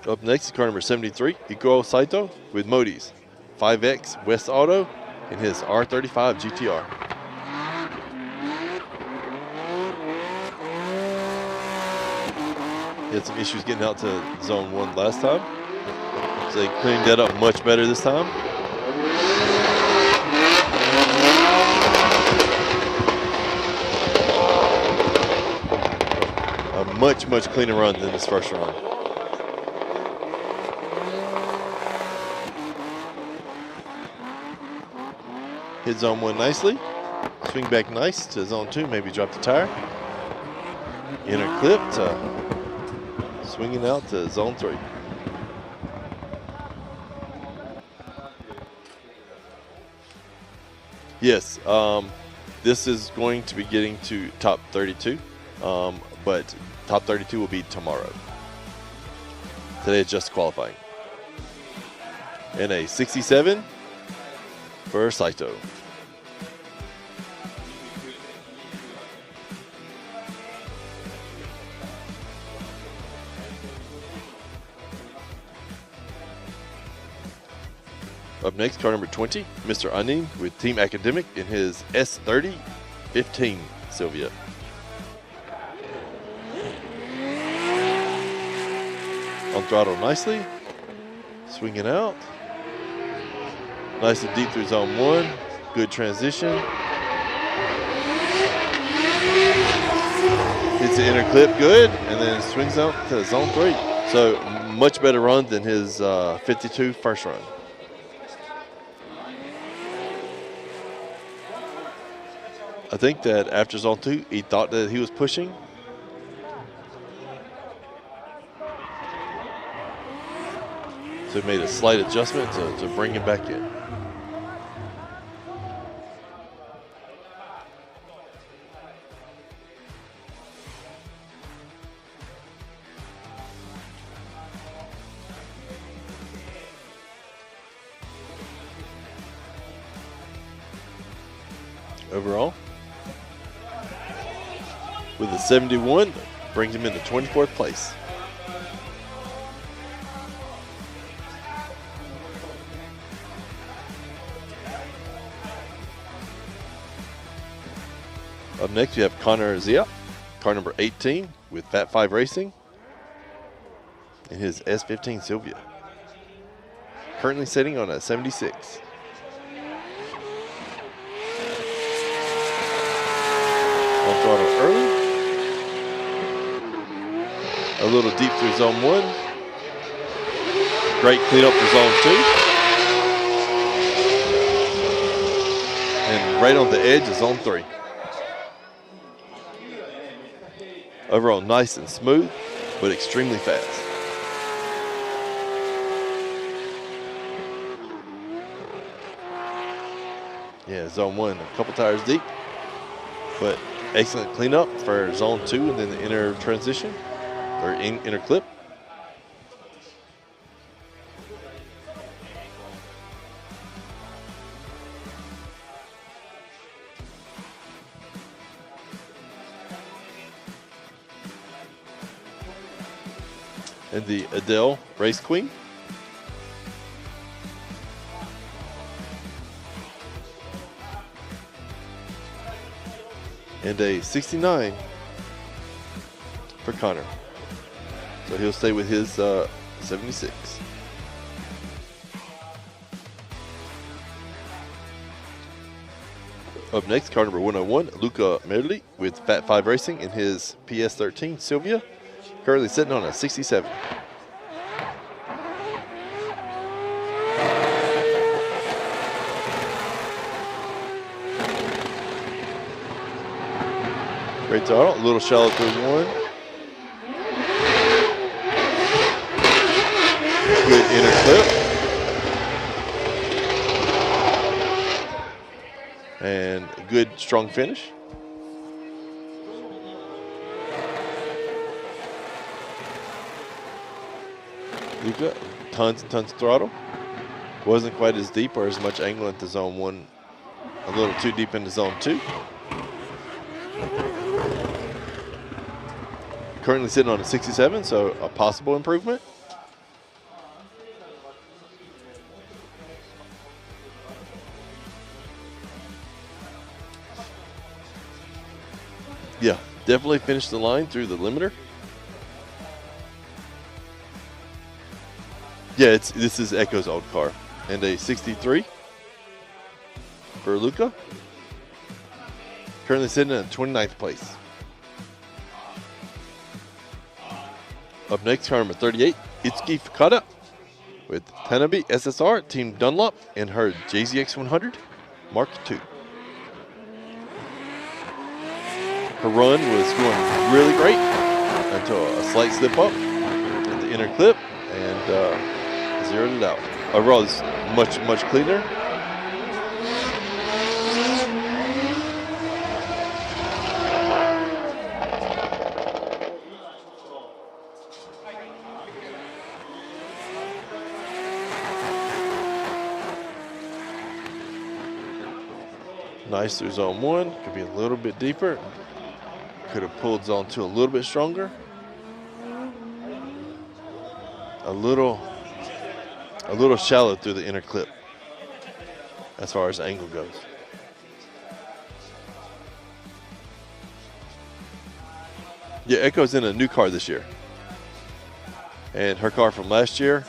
Up next is car number 73, Ikuo Saito with Modi's 5X West Auto in his R35 GTR. He had some issues getting out to zone 1 last time. So they cleaned that up much better this time. A much cleaner run than this first run. Hit zone 1 nicely. Swing back nice to zone 2, maybe drop the tire. Inner clip to swinging out to zone 3. Yes, this is going to be getting to top 32, but top 32 will be tomorrow. Today is just qualifying. And a 67 for Saito. Up next, car number 20, Mr. Anin with Team Academic in his S30-15 Sylvia. On throttle nicely, swinging out. Nice and deep through zone 1, good transition. Hits the inner clip good, and then swings out to zone 3. So much better run than his 52 first run. I think that after zone 2, he thought that he was pushing. So he made a slight adjustment to bring him back in. Overall, with a 71, brings him into 24th place. Up next, we have Connor Zia, car number 18 with Fat 5 Racing in his S15 Sylvia. Currently sitting on a 76. On throttle early. A little deep through zone 1. Great cleanup for zone 2. And right on the edge of zone 3. Overall nice and smooth, but extremely fast. Yeah, zone 1, a couple tires deep, but excellent cleanup for zone 2 and then the inner transition, or inner clip. And the Adele Race Queen. And a 69 for Connor. So he'll stay with his 76. Up next, car number 101, Luca Merli with Fat 5 Racing in his PS13 Sylvia. Currently sitting on a 67. Great throttle, a little shallow through 1. Good inner clip. And a good strong finish. Luca, tons and tons of throttle. Wasn't quite as deep or as much angle into zone 1. A little too deep into zone 2. Currently sitting on a 67, so a possible improvement. Yeah, definitely finished the line through the limiter. Yeah, this is Echo's old car. And a 63 for Luca. Currently sitting in 29th place. Up next, car number 38, Itsuki Fukada with Tanabe SSR, Team Dunlop, and her JZX100 Mark II. Her run was going really great until a slight slip up at the inner clip and zeroed it out. Overall, it's much cleaner. Nice through zone 1. Could be a little bit deeper. Could have pulled zone 2 a little bit stronger. A little shallow through the inner clip as far as angle goes. Yeah, Echo's in a new car this year. And her car from last year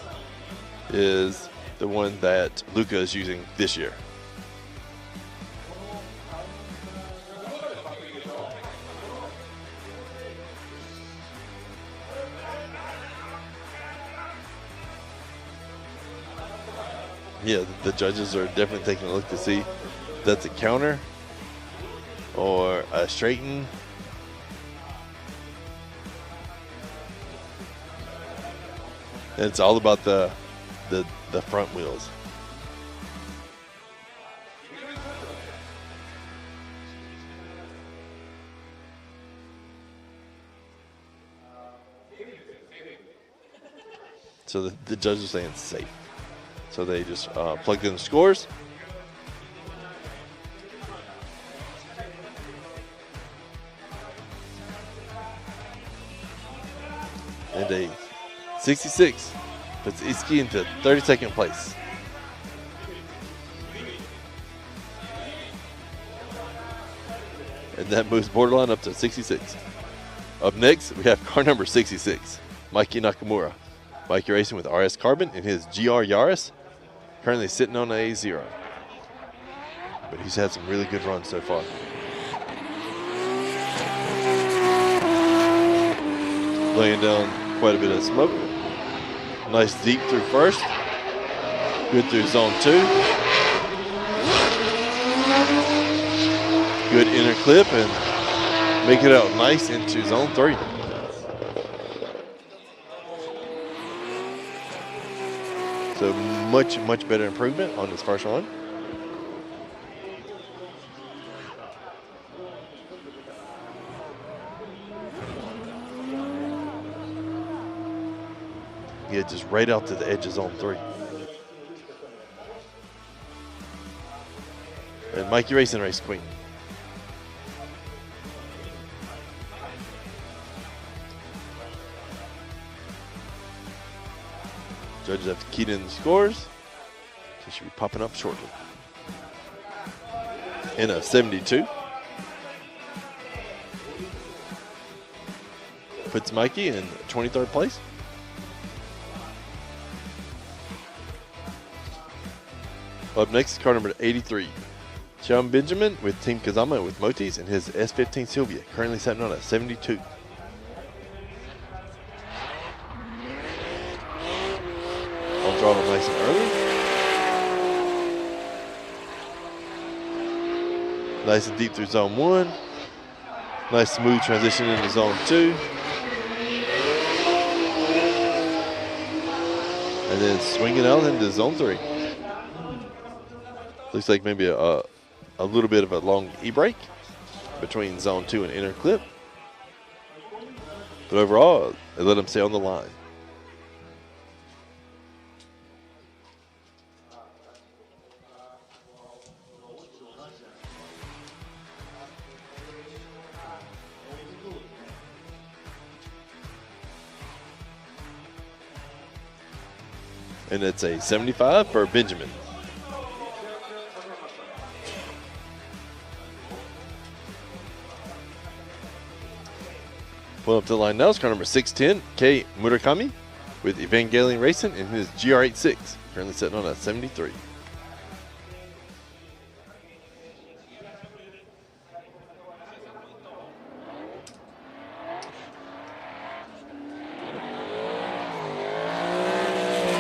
is the one that Luca is using this year. Yeah, the judges are definitely taking a look to see if that's a counter or a straighten. And it's all about the front wheels. So the judges are saying it's safe. So they just plugged in the scores. And a 66 puts Iski into 32nd place. And that moves Borderline up to 66. Up next, we have car number 66, Mikey Nakamura. Mikey racing with RS Carbon in his GR Yaris, currently sitting on a 0. But he's had some really good runs so far. Laying down quite a bit of smoke. Nice deep through first. Good through zone 2. Good inner clip and make it out nice into zone 3. So much better improvement on this first one. Yeah, just right out to the edge of zone 3. And Mikey Racing Race Queen. Judges have keyed in the scores. They should be popping up shortly. In a 72. Puts Mikey in 23rd place. Up next is car number 83. Sean Benjamin with Team Kazama with Motis and his S15 Sylvia, currently sitting on a 72. On throttle nice and early. Nice and deep through zone 1. Nice smooth transition into zone 2. And then swinging out into zone 3. Looks like maybe a little bit of a long e-brake between zone 2 and inner clip. But overall, they let him stay on the line. And it's a 75 for Benjamin. Pulling up to the line now is car number 610, Kei Murakami with Evangelion Racing in his GR86, currently sitting on a 73.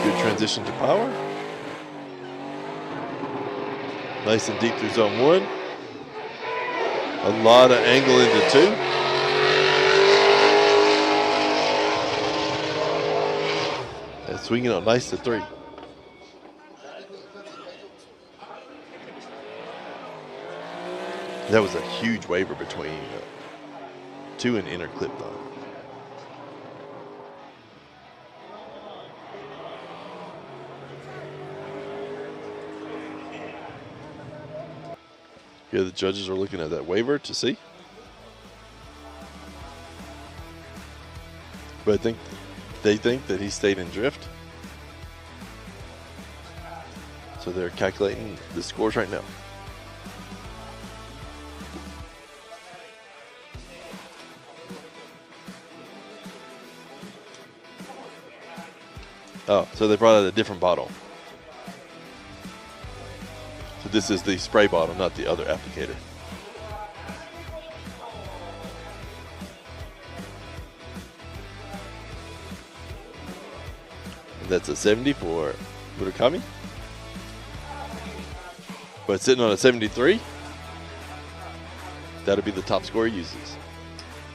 Good transition to power. Nice and deep through zone 1. A lot of angle into 2. Swinging out nice to 3. That was a huge waiver between 2 and inner clip though. Yeah, the judges are looking at that waiver to see. But I think they think that he stayed in drift. So they're calculating the scores right now. Oh, so they brought out a different bottle. So this is the spray bottle, not the other applicator. And that's a 70 for Murakami. But sitting on a 73, that'll be the top score he uses.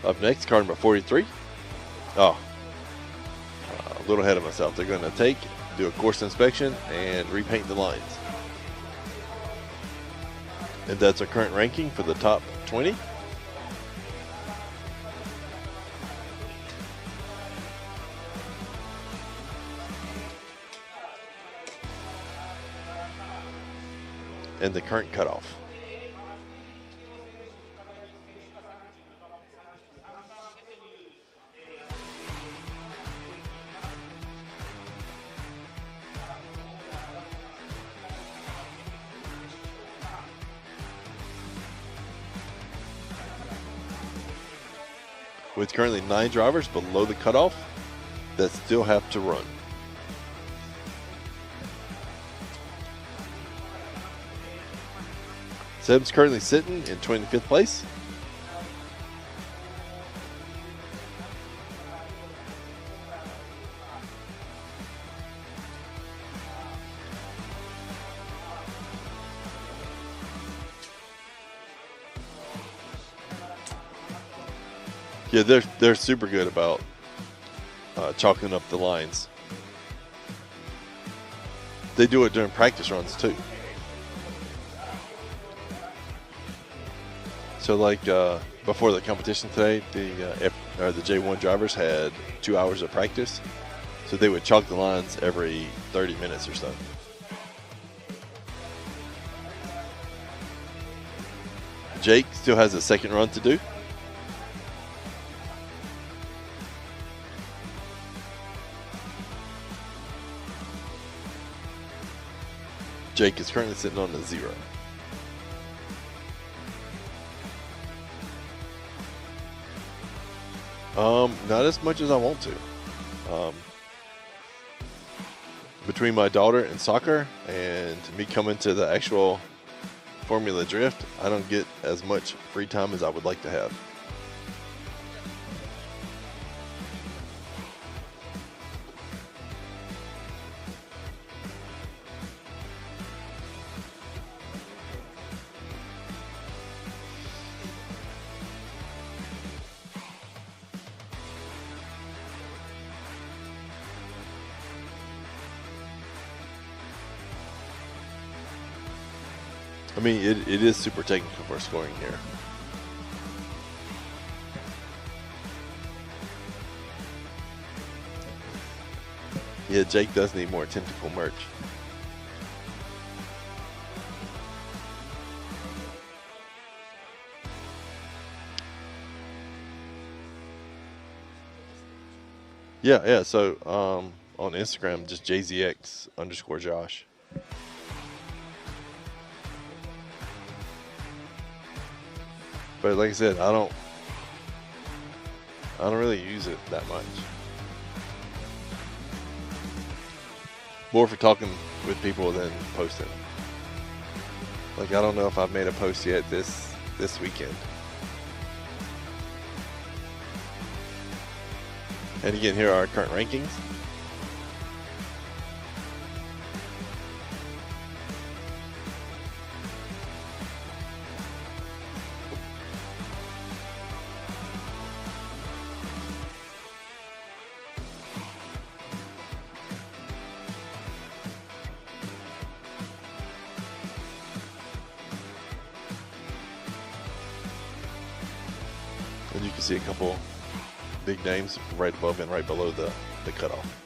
Up next, card number 43. Oh, a little ahead of myself. They're going to do a course inspection and repaint the lines. And that's our current ranking for the top 20. And the current cutoff. With currently 9 drivers below the cutoff that still have to run. Seb's currently sitting in 25th place. Yeah, they're super good about chalking up the lines. They do it during practice runs too. So like before the competition today, the J1 drivers had 2 hours of practice. So they would chalk the lines every 30 minutes or so. Jake still has a second run to do. Jake is currently sitting on a 0. Not as much as I want to. Between my daughter and soccer and me coming to the actual Formula Drift, I don't get as much free time as I would like to have. I mean, it is super technical for scoring here. Yeah, Jake does need more tentacle merch. Yeah. So on Instagram, just JZX_Josh. But like I said, I don't really use it that much. More for talking with people than posting. Like, I don't know if I've made a post yet this weekend. And again, here are our current rankings. And you can see a couple big names right above and right below the cutoff.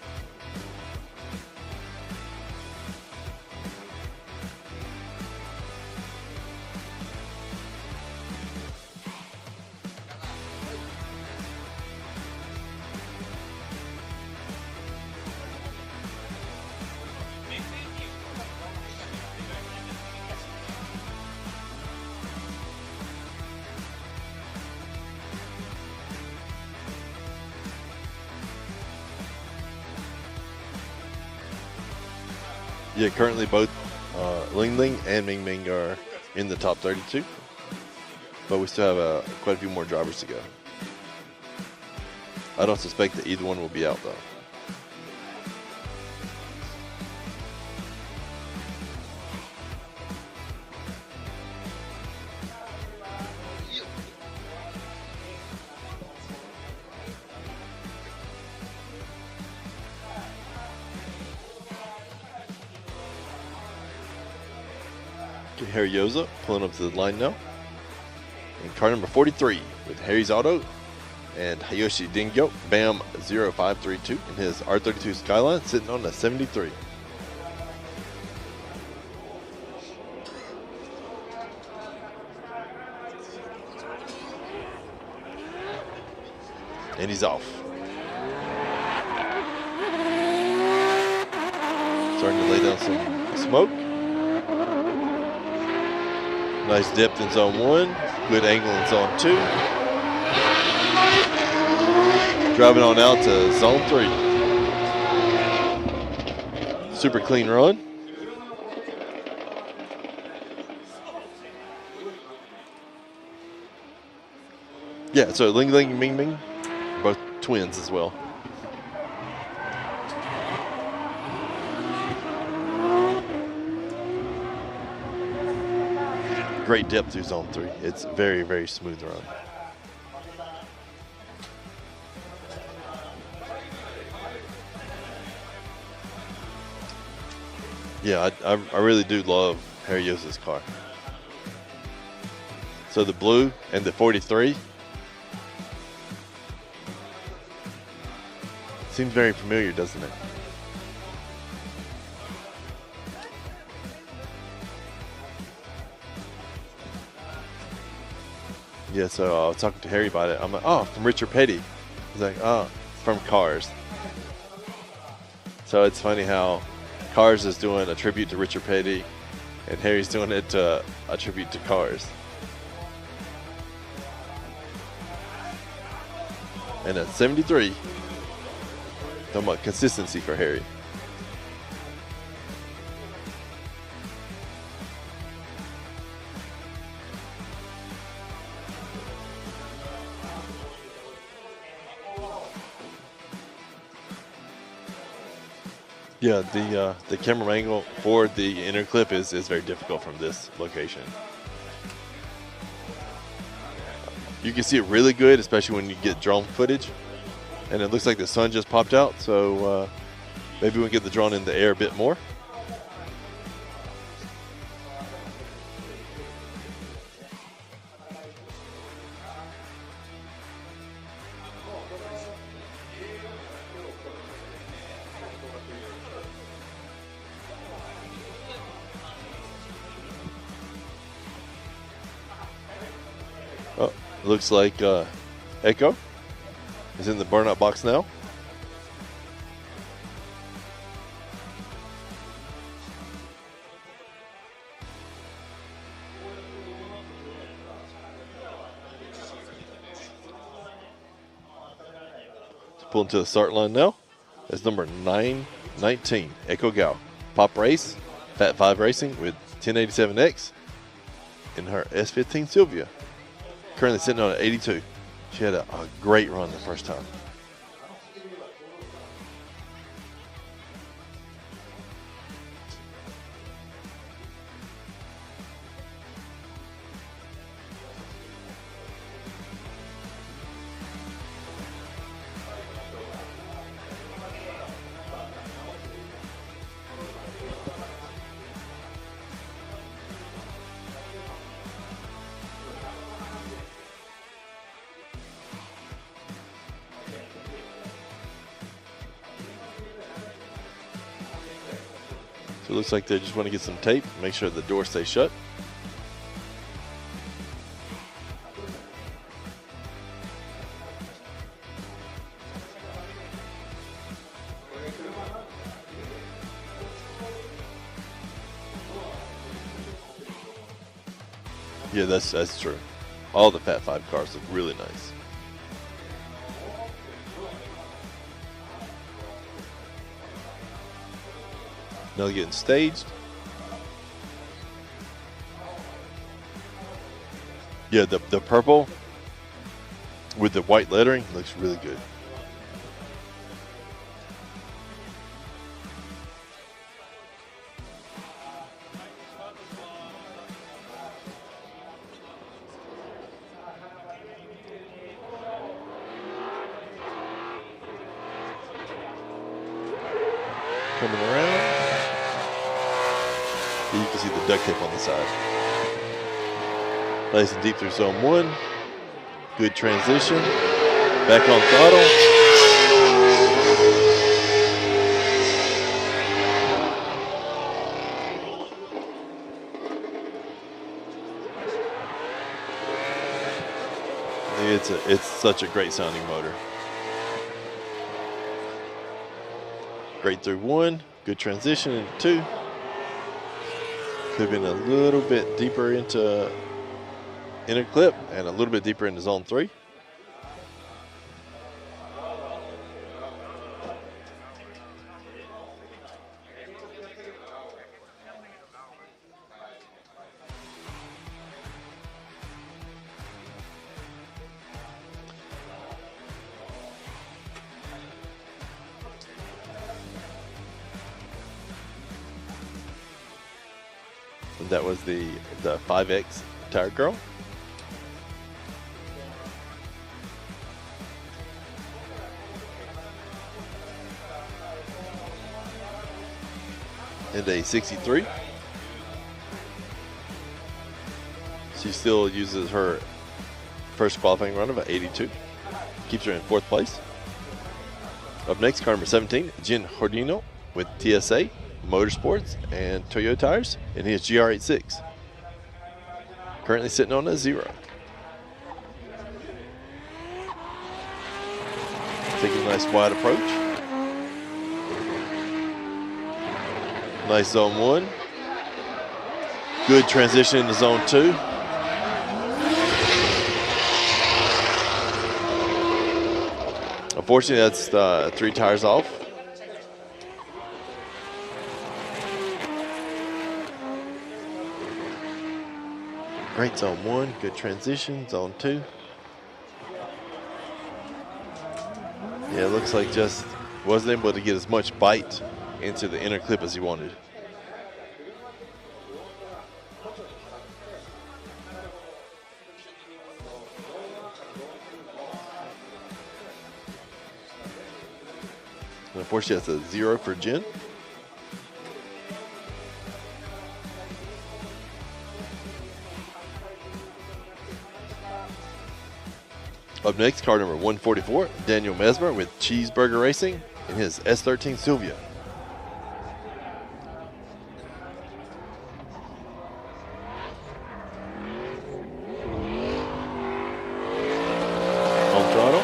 Yeah, currently both Ling Ling and Ming Ming are in the top 32, but we still have quite a few more drivers to go. I don't suspect that either one will be out though. Harry Yoza pulling up to the line now. And car number 43 with Harry's Auto and Hayoshi Dingyo, BAM 0532 in his R32 Skyline sitting on the 73. And he's off. Starting to lay down some smoke. Nice depth in zone 1, good angle in zone 2. Driving on out to zone 3. Super clean run. Yeah, so Ling Ling and Ming Ming, both twins as well. Great depth through zone 3. It's very, very smooth run. Yeah, I really do love Harry Yoza's car. So the blue and the 43 seems very familiar, doesn't it? Yeah, so I was talking to Harry about it. I'm like, oh, from Richard Petty. He's like, oh, from Cars. So it's funny how Cars is doing a tribute to Richard Petty and Harry's doing it to a tribute to Cars. And at 73, talking about consistency for Harry. Yeah, the camera angle for the inner clip is very difficult from this location. You can see it really good, especially when you get drone footage. And it looks like the sun just popped out, so maybe we'll get the drone in the air a bit more. Oh, looks like Echo is in the burnout box now. Pulling to the start line now. That's number 919, Echo Gao. Pop Race, Fat 5 Racing with 1087X in her S15 Sylvia. Currently sitting on an 82. She had a great run the first time. So it looks like they just want to get some tape, make sure the door stays shut. Yeah, that's true. All the Fat 5 cars look really nice. Now getting staged. Yeah, the purple with the white lettering looks really good. Coming around. You can see the duct tape on the side. Nice and deep through zone 1. Good transition. Back on throttle. It's such a great sounding motor. Great through 1. Good transition into 2. Could have been a little bit deeper into inner clip and a little bit deeper into zone 3. That was the 5X tire girl. And a 63. She still uses her first qualifying run of an 82. Keeps her in 4th place. Up next, car number 17, Jin Hordino with TSA Motorsports and Toyota tires, and he has GR86. Currently sitting on a 0. Taking a nice wide approach. Nice zone 1. Good transition into zone 2. Unfortunately, that's 3 tires off. Great zone 1, good transition, zone 2. Yeah, it looks like just wasn't able to get as much bite into the inner clip as he wanted. And unfortunately, that's a 0 for Jin. Up next, car number 144, Daniel Mesmer with Cheeseburger Racing in his S13 Silvia. On throttle.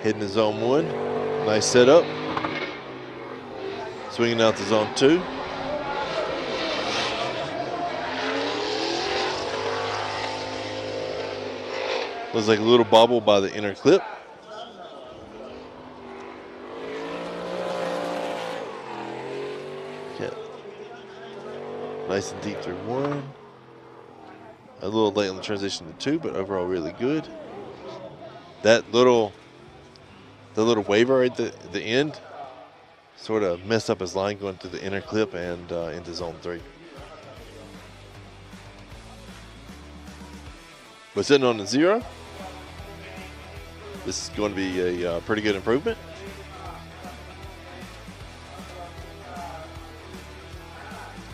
Heading to zone 1. Nice setup. Swinging out to zone 2. Looks like a little bobble by the inner clip. Yeah. Nice and deep through 1. A little late on the transition to 2, but overall really good. The little waiver at the end sort of messed up his line going through the inner clip and into zone 3. But sitting on the 0. This is going to be a pretty good improvement.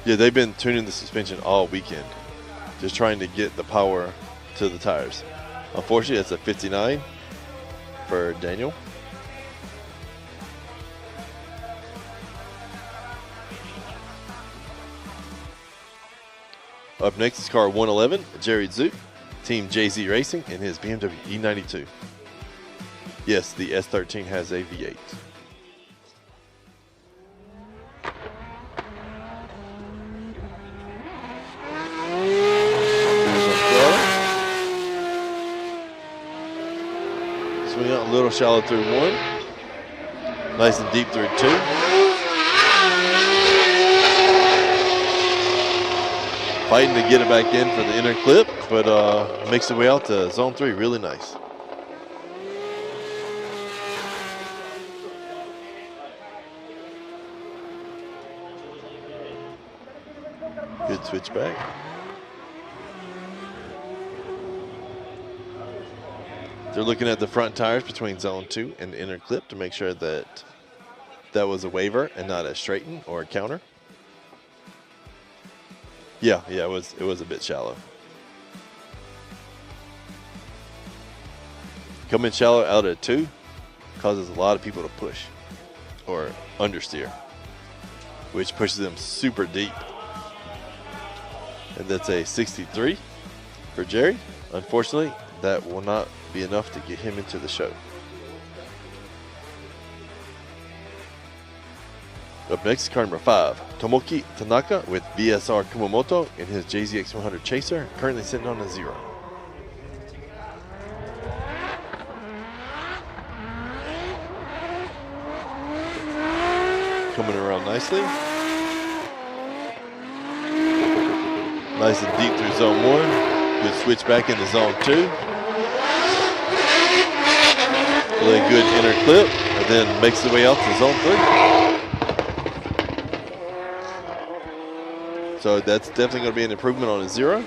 Yeah, they've been tuning the suspension all weekend, just trying to get the power to the tires. Unfortunately, it's a 59 for Daniel. Up next is car 111, Jerry Zook, Team JZ Racing, in his BMW E92. Yes, the S13 has a V8. Swing out a little shallow through 1. Nice and deep through 2. Fighting to get it back in for the inner clip, but makes the way out to zone 3 really nice. Good switch back. They're looking at the front tires between zone 2 and the inner clip to make sure that that was a waiver and not a straighten or a counter. Yeah, it was a bit shallow. Coming shallow out at 2 causes a lot of people to push or understeer, which pushes them super deep. And that's a 63 for Jerry. Unfortunately, that will not be enough to get him into the show. Up next, car number 5, Tomoki Tanaka with VSR Kumamoto in his JZX100 Chaser, currently sitting on a 0. Coming around nicely. Nice and deep through zone 1. Good switch back into zone 2. Really good inner clip, and then makes the way out to zone 3. So that's definitely going to be an improvement on a 0.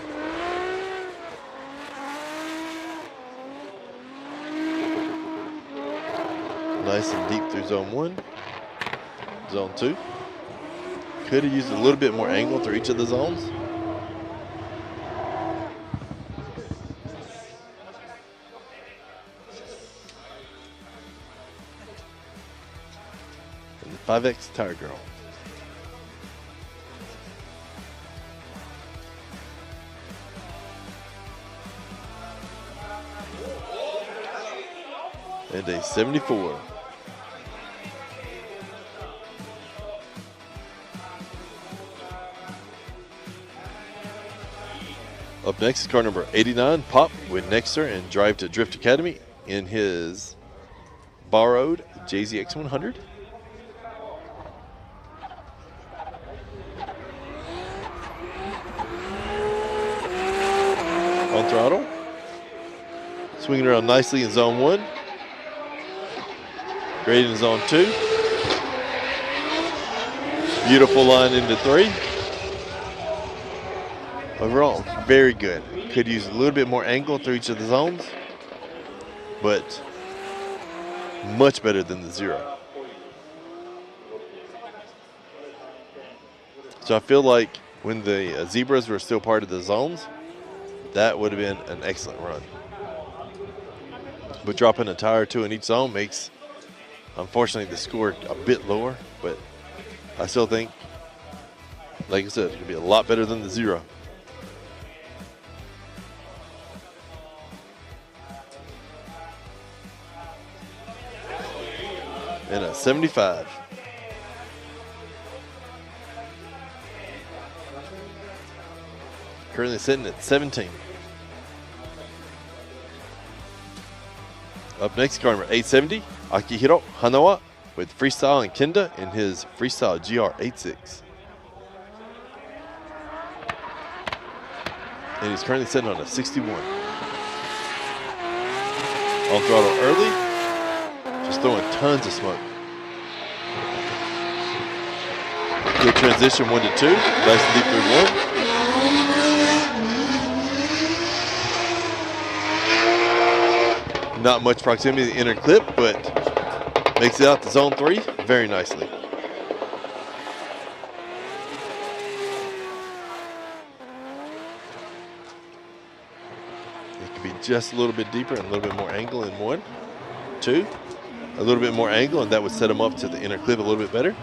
Nice and deep through zone 1. Zone 2. Could have used a little bit more angle through each of the zones. And the 5X Tire Girl. And a 74. Up next is car number 89, Pop with Nexter and Drive to Drift Academy in his borrowed JZX100. On throttle. Swinging around nicely in zone 1. Great in zone 2. Beautiful line into 3. Overall, very good. Could use a little bit more angle through each of the zones, but much better than the 0. So I feel like when the zebras were still part of the zones, that would have been an excellent run. But dropping a tire or 2 in each zone makes, unfortunately, the score a bit lower, but I still think, like I said, it's going to be a lot better than the 0. And a 75. Currently sitting at 17. Up next, car number 870, Akihiro Hanawa with Freestyle and Kenda in his Freestyle GR86. And he's currently sitting on a 61. On throttle early. Just throwing tons of smoke. Good transition 1 to 2. Nice and deep through 1. Not much proximity to the inner clip, but makes it out to zone 3 very nicely. It could be just a little bit deeper and a little bit more angle in 1, 2. A little bit more angle, and that would set him up to the inner clip a little bit better.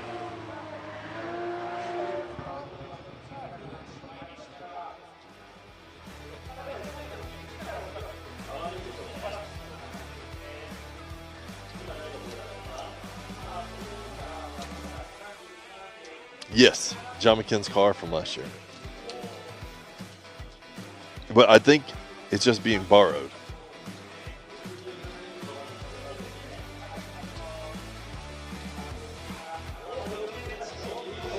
Yes, John McKinn's car from last year. But I think it's just being borrowed.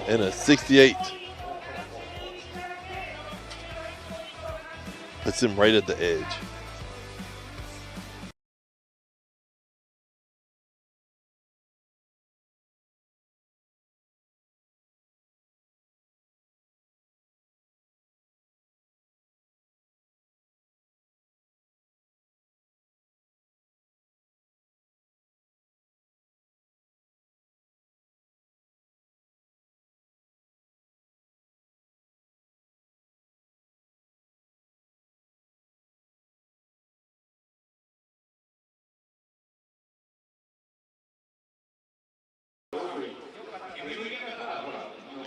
And a 68. Puts him right at the edge.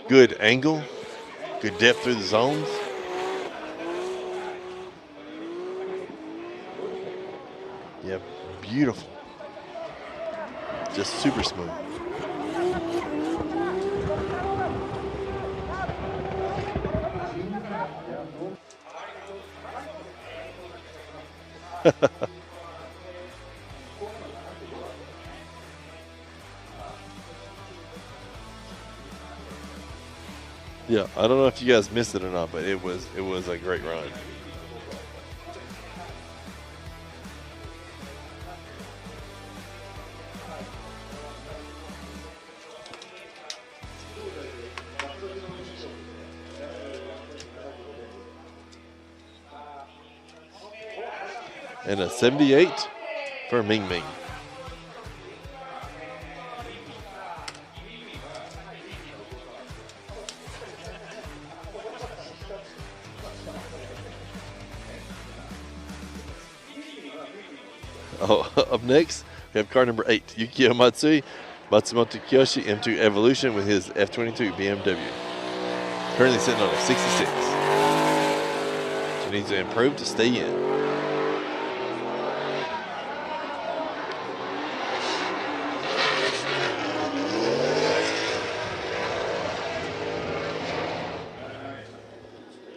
Good angle, good depth through the zones. Yeah, beautiful. Just super smooth. Yeah, I don't know if you guys missed it or not, but it was a great run. And a 78 for Ming Ming. Oh, up next, we have car number 8, Yukio Matsui, Matsumoto Kiyoshi M2 Evolution with his F22 BMW. Currently sitting on a 66. So needs to improve to stay in.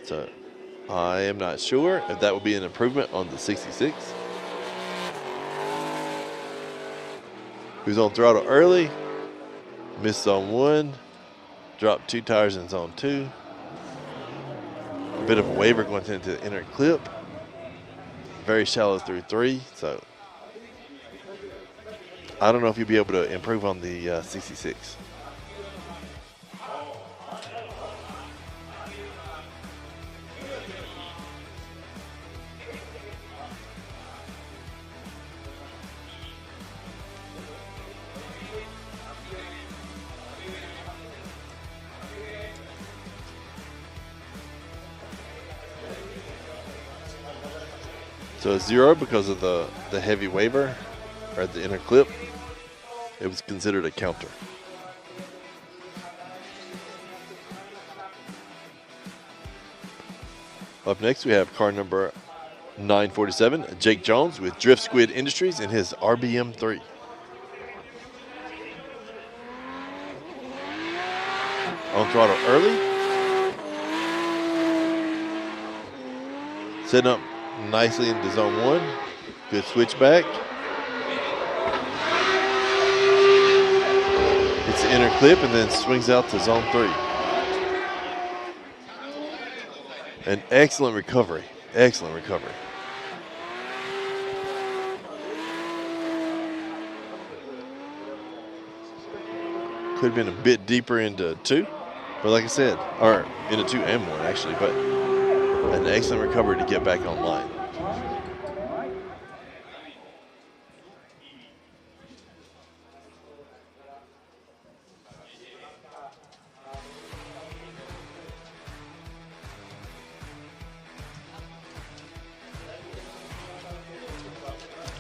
So I am not sure if that will be an improvement on the 66. He was on throttle early, missed zone 1, dropped 2 tires in zone 2. A bit of a waver going into the inner clip. Very shallow through 3, so I don't know if you'll be able to improve on the 66. So a 0 because of the heavy waver or the inner clip. It was considered a counter. Up next, we have car number 947, Jake Jones with Drift Squid Industries in his RBM3. On throttle early. Setting up nicely into zone 1. Good switchback. Hits the inner clip and then swings out to zone 3. An excellent recovery. Excellent recovery. Could have been a bit deeper into 2, but like I said, or into 2 and 1 actually, but an excellent recovery to get back online.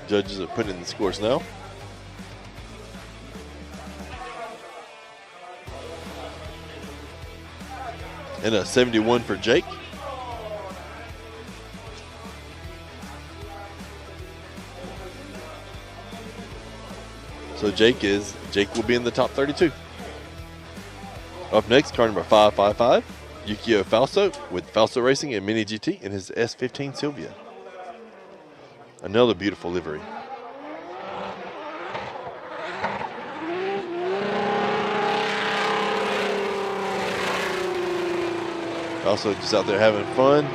Judges are putting in the scores now. And a 71 for Jake. So Jake will be in the top 32. Up next, car number 555, Yukio Falso with Falso Racing and Mini GT in his S15 Silvia. Another beautiful livery. Also just out there having fun,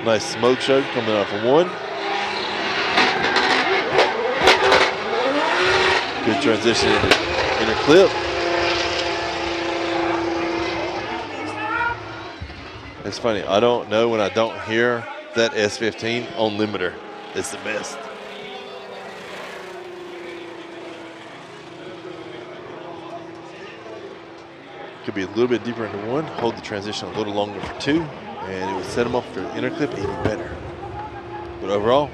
Nice smoke show coming out from 1. Good transition inner clip. It's funny, I don't know when I don't hear that S15 on limiter. It's the best. Could be a little bit deeper into 1, hold the transition a little longer for 2, and it would set him up for the inner clip even better. But overall,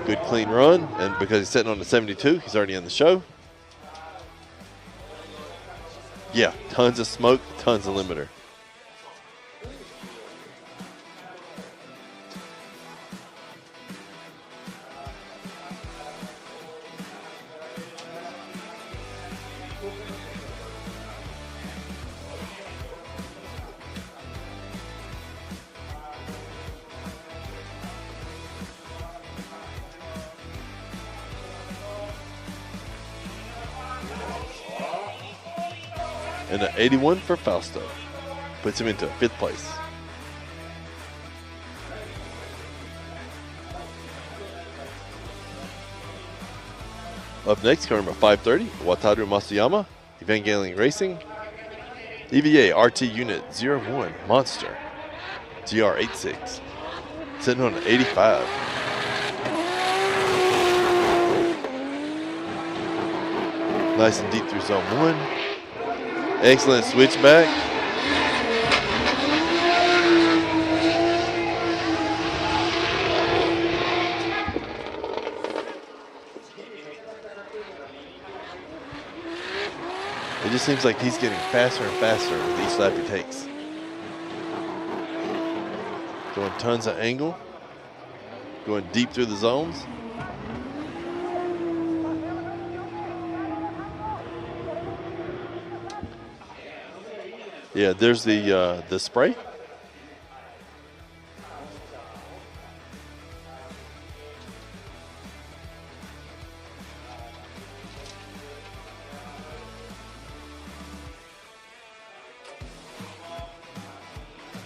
good clean run, and because he's sitting on the 72, he's already in the show. Yeah, tons of smoke, tons of limiter. And an 81 for Fausto. Puts him into 5th place. Up next, car number 530, Wataru Masuyama, Evangelion Racing. EVA RT Unit 01 Monster GR86. Sitting on an 85. Nice and deep through zone 1. Excellent switchback. It just seems like he's getting faster and faster with each lap he takes. Going tons of angle. Going deep through the zones. Yeah, there's the spray.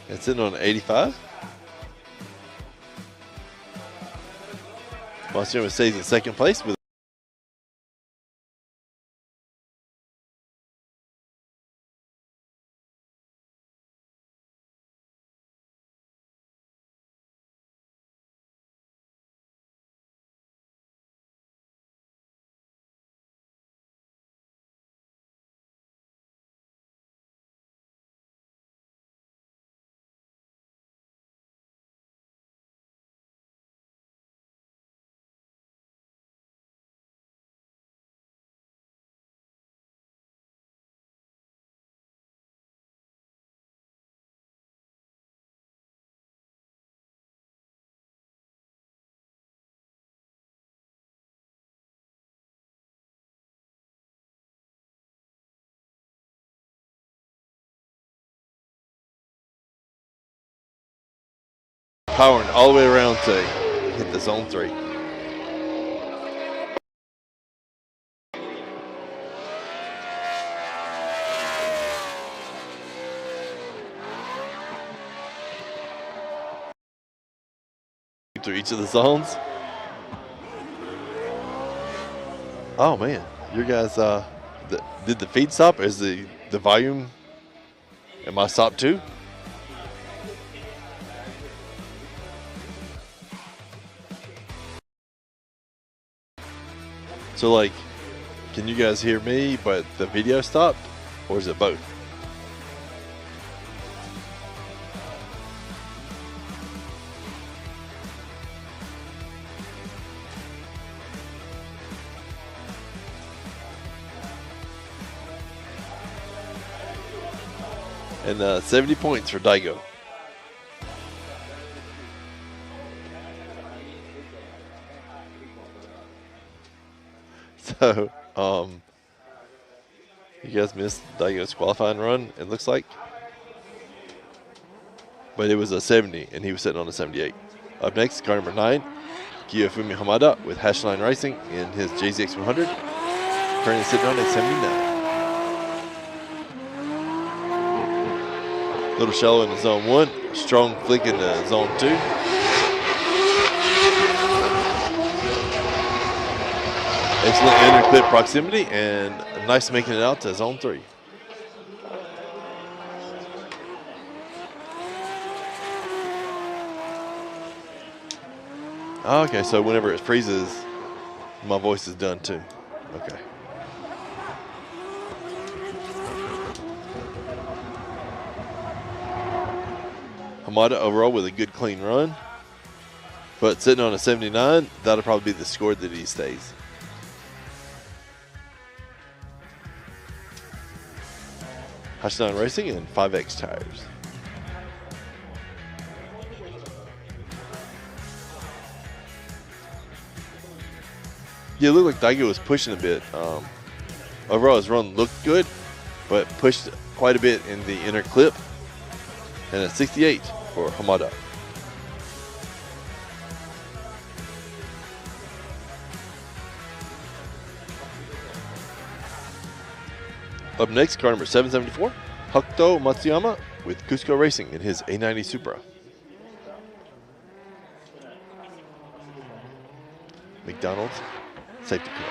It's sitting on 85. Masuyama stays in 2nd place with powering all the way around to hit the zone 3. Through each of the zones. Oh man, you guys did the feed stop? Is the volume? Am I stopped too? So like, can you guys hear me but the video stopped? Or is it both? And 70 points for Daigo. So, you guys missed Daigo's qualifying run, it looks like. But it was a 70, and he was sitting on a 78. Up next, car number 9, Kiyofumi Hamada with Hashline Racing in his JZX 100. Currently sitting on a 79. Little shallow in the zone 1, strong flick into zone 2. Excellent inner clip proximity and nice making it out to zone 3. Okay, so whenever it freezes, my voice is done too. Okay. Hamada overall with a good clean run, but sitting on a 79, that'll probably be the score that he stays. Hashdan Racing and 5X tires. Yeah, it looked like Daigo was pushing a bit. Overall, his run looked good, but pushed quite a bit in the inner clip. And a 68 for Hamada. Up next, car number 774, Hakuto Matsuyama with Cusco Racing in his A90 Supra. McDonald's safety car.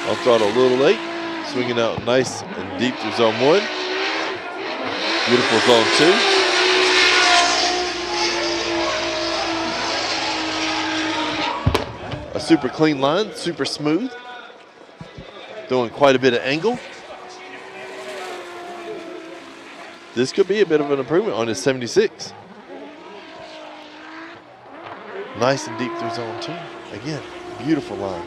On throttle a little late, swinging out nice and deep through zone 1. Beautiful zone 2. A super clean line, super smooth. Throwing quite a bit of angle. This could be a bit of an improvement on his 76. Nice and deep through zone 2. Again, beautiful line.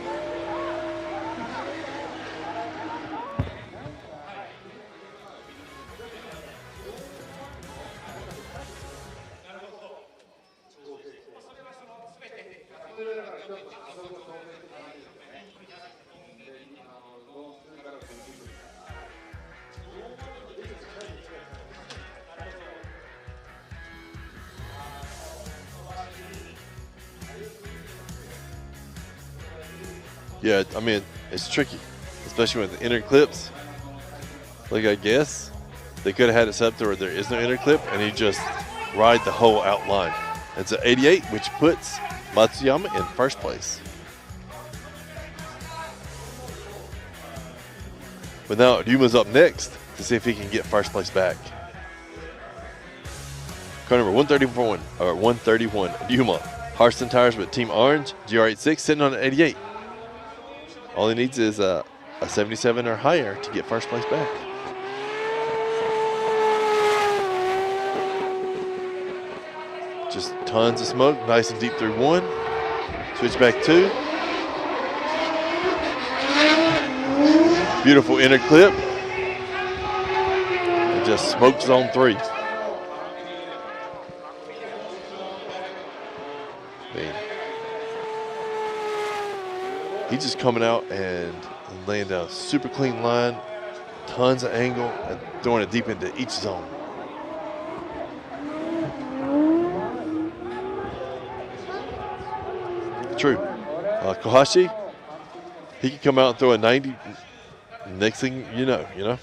Yeah, I mean, it's tricky, especially with the inner clips. Like, I guess they could have had it set up to where there is no inner clip, and you just ride the whole outline. It's an 88, which puts Matsuyama in first place. But now Ryuma's up next to see if he can get first place back. Car number 131, Ryuma. Harston tires with Team Orange, GR86, sitting on an 88. All he needs is a 77 or higher to get first place back. Just tons of smoke, nice and deep through 1. Switch back 2. Beautiful inner clip. And just smokes zone 3. He's just coming out and laying down a super clean line, tons of angle, and throwing it deep into each zone. True. Kohashi, he can come out and throw a 90. Next thing you know.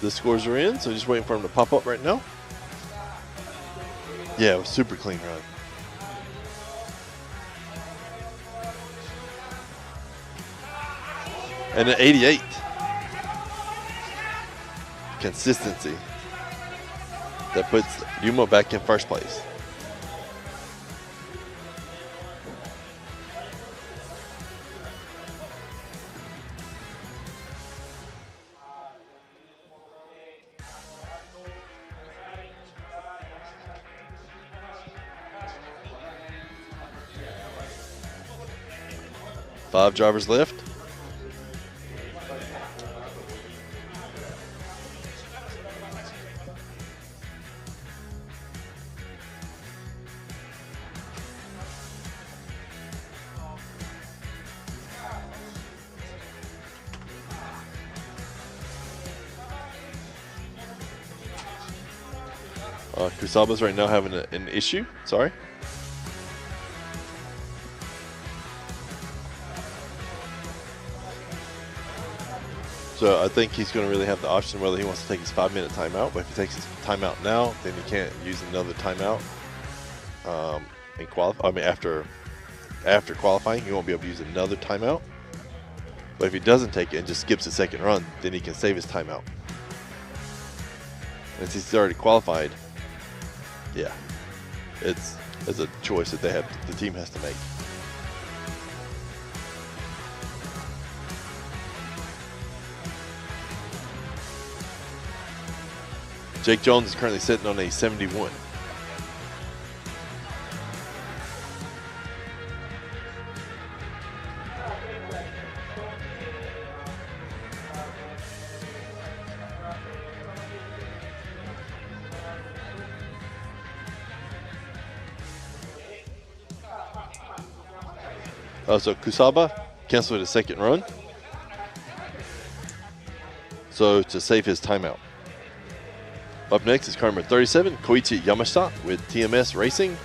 The scores are in, so just waiting for them to pop up right now. Yeah, it was super clean run. And an 88. Consistency. That puts Ryuma back in first place. Five drivers left. Kusaba's right now having an issue. Sorry. So I think he's going to really have the option whether he wants to take his 5-minute timeout. But if he takes his timeout now, then he can't use another timeout in qualify. I mean, after qualifying, he won't be able to use another timeout. But if he doesn't take it and just skips the second run, then he can save his timeout. And since he's already qualified, yeah, it's a choice that the team has to make. Jake Jones is currently sitting on a 71. So Kusaba canceled his second run. So to save his timeout. Up next is car number 37, Koichi Yamashita with TMS Racing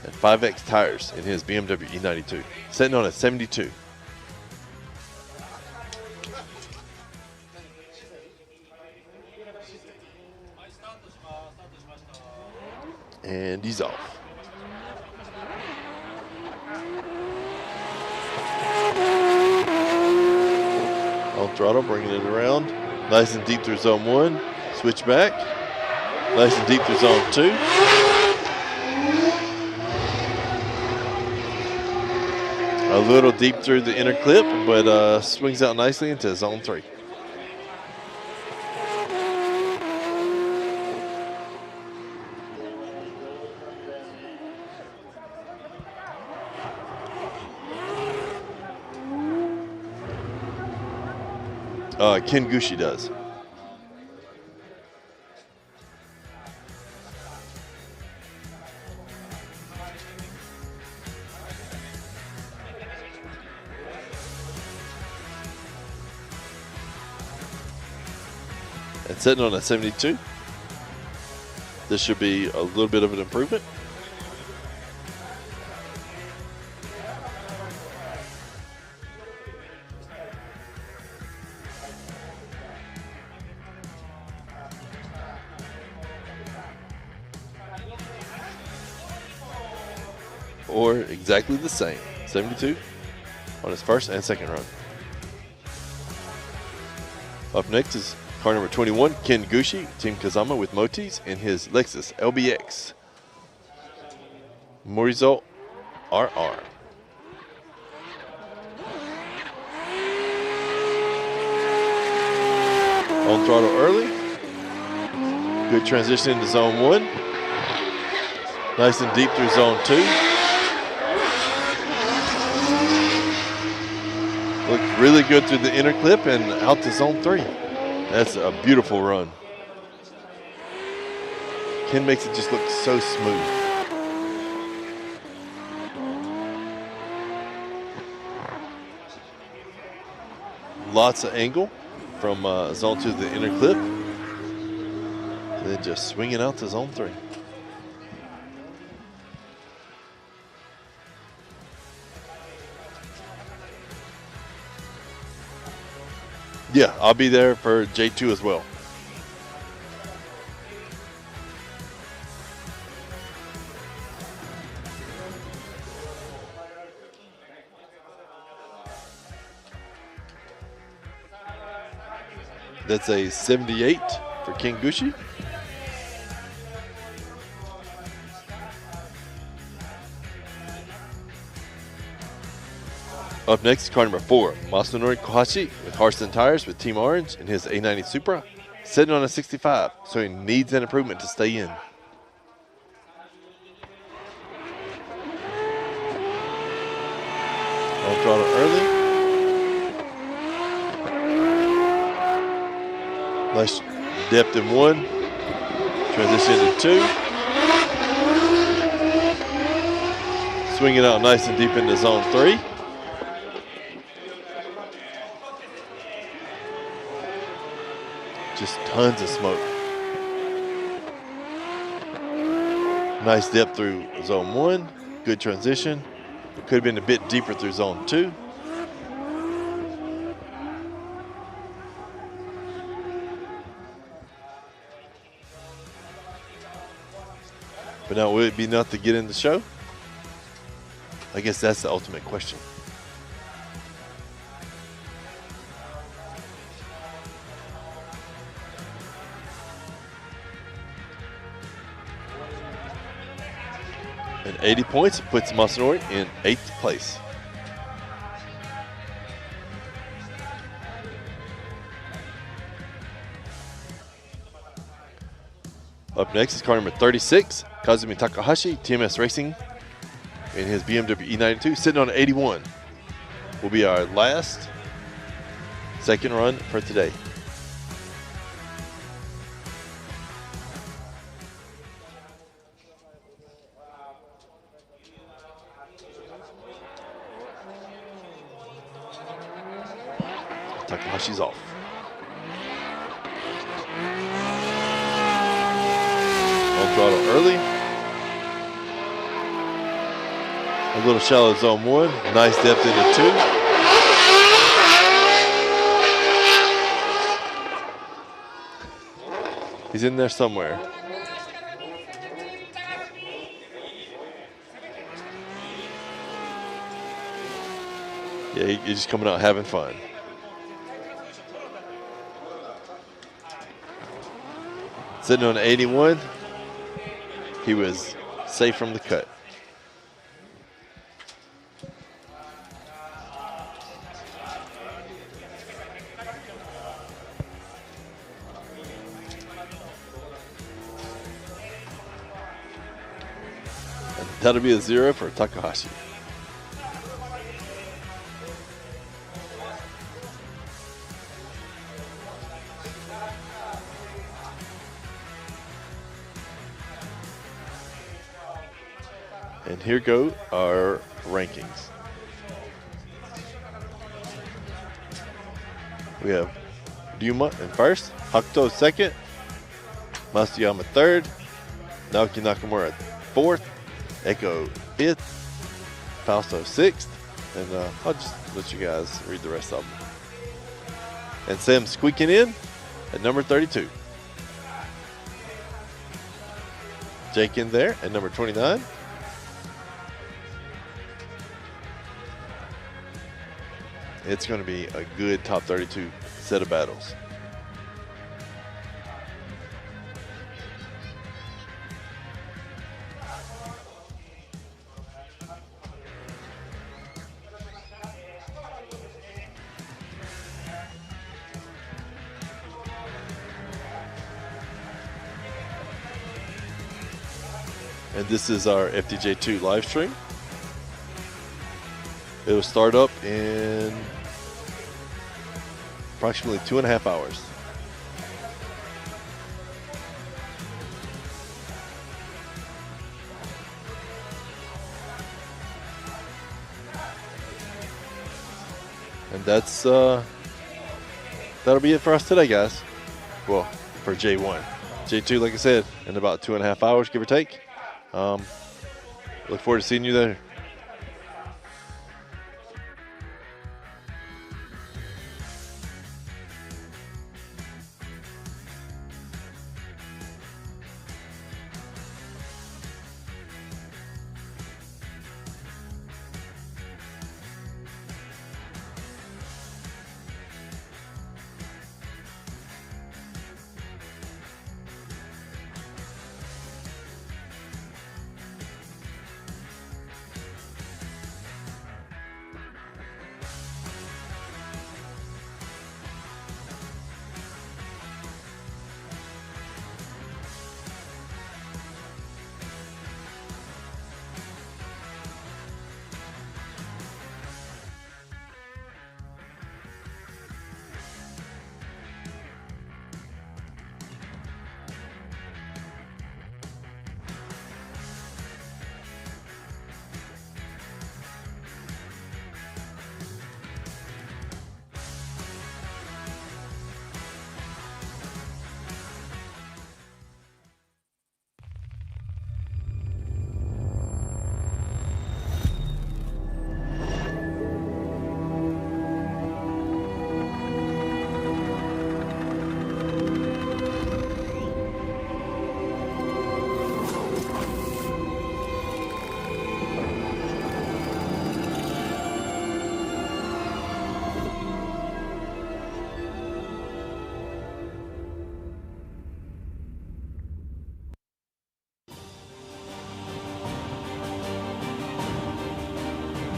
and 5X tires in his BMW E92, sitting on a 72. And he's off. On throttle, bringing it around. Nice and deep through zone 1. Switch back. Nice and deep through zone 2. A little deep through the inner clip, but swings out nicely into zone 3. Ken Gushi does. And sitting on a 72. This should be a little bit of an improvement. Or exactly the same. 72 on his first and second run. Up next is car number 21, Ken Gushi, Team Kazama with Motis in his Lexus LBX. Morizo RR. On throttle early. Good transition into zone 1. Nice and deep through zone 2. Looked really good through the inner clip and out to zone 3. That's a beautiful run. Ken makes it just look so smooth. Lots of angle from zone 2 to the inner clip. And then just swinging out to zone 3. Yeah, I'll be there for J2 as well. That's a 78 for Ken Gushi. Up next, car number 4, Masanori Kohashi with Harston Tires with Team Orange in his A90 Supra, sitting on a 65, so he needs an improvement to stay in. On throttle early. Nice depth in 1, transition to 2. Swinging out nice and deep into zone 3. Just tons of smoke. Nice depth through zone 1. Good transition. It could have been a bit deeper through zone 2. But now, will it be enough to get in the show? I guess that's the ultimate question. And 80 points puts Masanori in 8th place. Up next is car number 36, Kazumi Takahashi, TMS Racing, in his BMW E92, sitting on 81. Will be our last second run for today. Takahashi's off. On throttle early. A little shallow zone 1. Nice depth into 2. He's in there somewhere. Yeah, he's just coming out having fun. Sitting on 81. He was safe from the cut. And that'll be a 0 for Takahashi. And here go our rankings. We have Ryuma in first, Hakuto second, Masuyama third, Naoki Nakamura fourth, Echo fifth, Fausto sixth, and I'll just let you guys read the rest of them. And Sam squeaking in at number 32. Jake in there at number 29. It's going to be a good top 32 set of battles. And this is our FDJ2 live stream. It will start up in approximately 2.5 hours. And that's that'll be it for us today, guys. Well, for J1. J2, like I said, in about 2.5 hours, give or take. Look forward to seeing you there.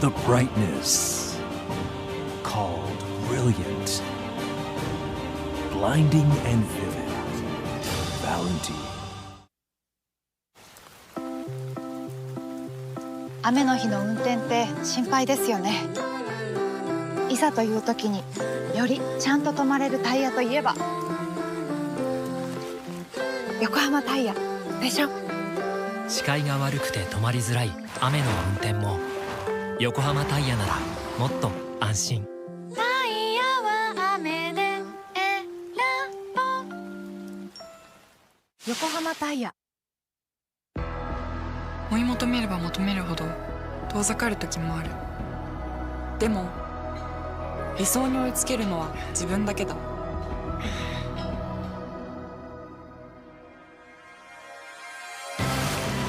The brightness called brilliant, blinding and vivid. Valentine. 雨の日の運転って心配ですよね。いざという時によりちゃんと止まれるタイヤといえば横浜タイヤでしょ。視界が悪くて止まりづらい雨の運転も横浜タイヤならもっと安心。タイヤは雨で選ぼう。横浜タイヤ。追い求めれば求めるほど遠ざかる時もある。でも理想に追いつけるのは自分だけだ。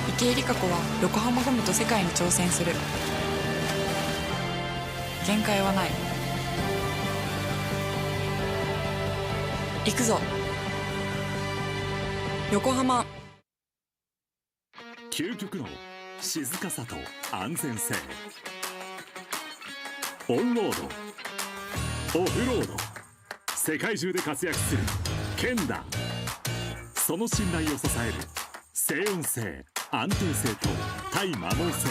池江璃花子は横浜ゴムと世界に挑戦する。限界はない。行くぞ横浜。究極の静かさと安全性。オンロード、オフロード、世界中で活躍するケンダ。その信頼を支える静音性、安定性と対摩耗性。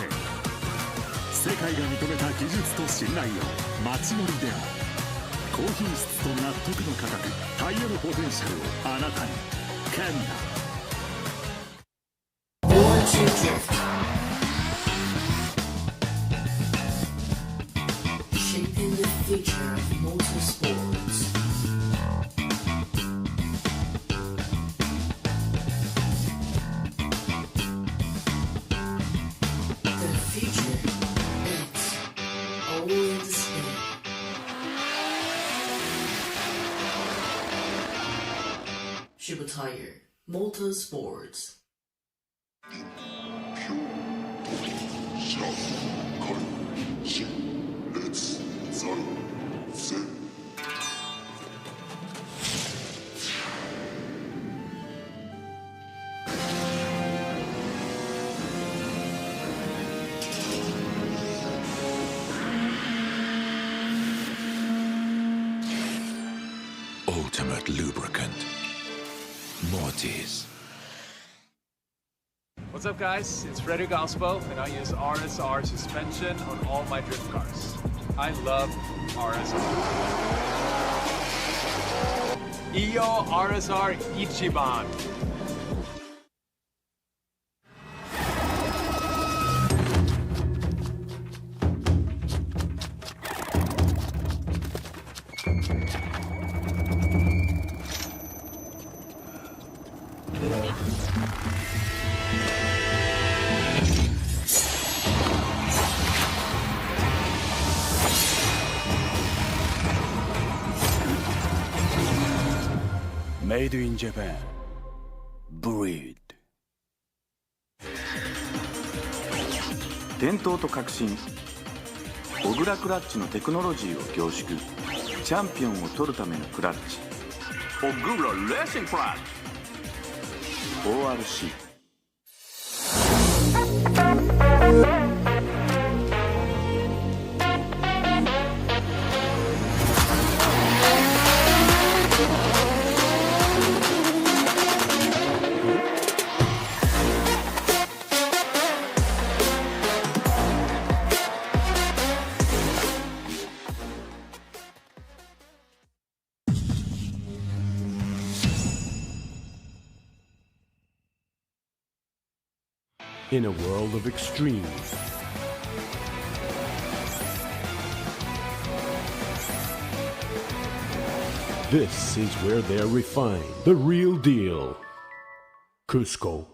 世界が認めた技術と信頼を街乗りでも高品質と納得の価格、タイヤのポテンシャルをあなたに。ケンダ。Shaping the future of motorsports. The future, it's all in display. Shiba Tire Motorsports. ultimate lubricant. Mortis. What's up, guys? It's Freddy Gaspo, and I use RSR suspension on all my drift cars. I love RSR. Iyo RSR Ichiban. Made in Japan. Breed. 伝統と革新、小倉クラッチのテクノロジーを凝縮。チャンピオンを取るためのクラッチ、小倉レーシングクラッチ ORC。In a world of extreme, this is where they're refined. The real deal. Cusco.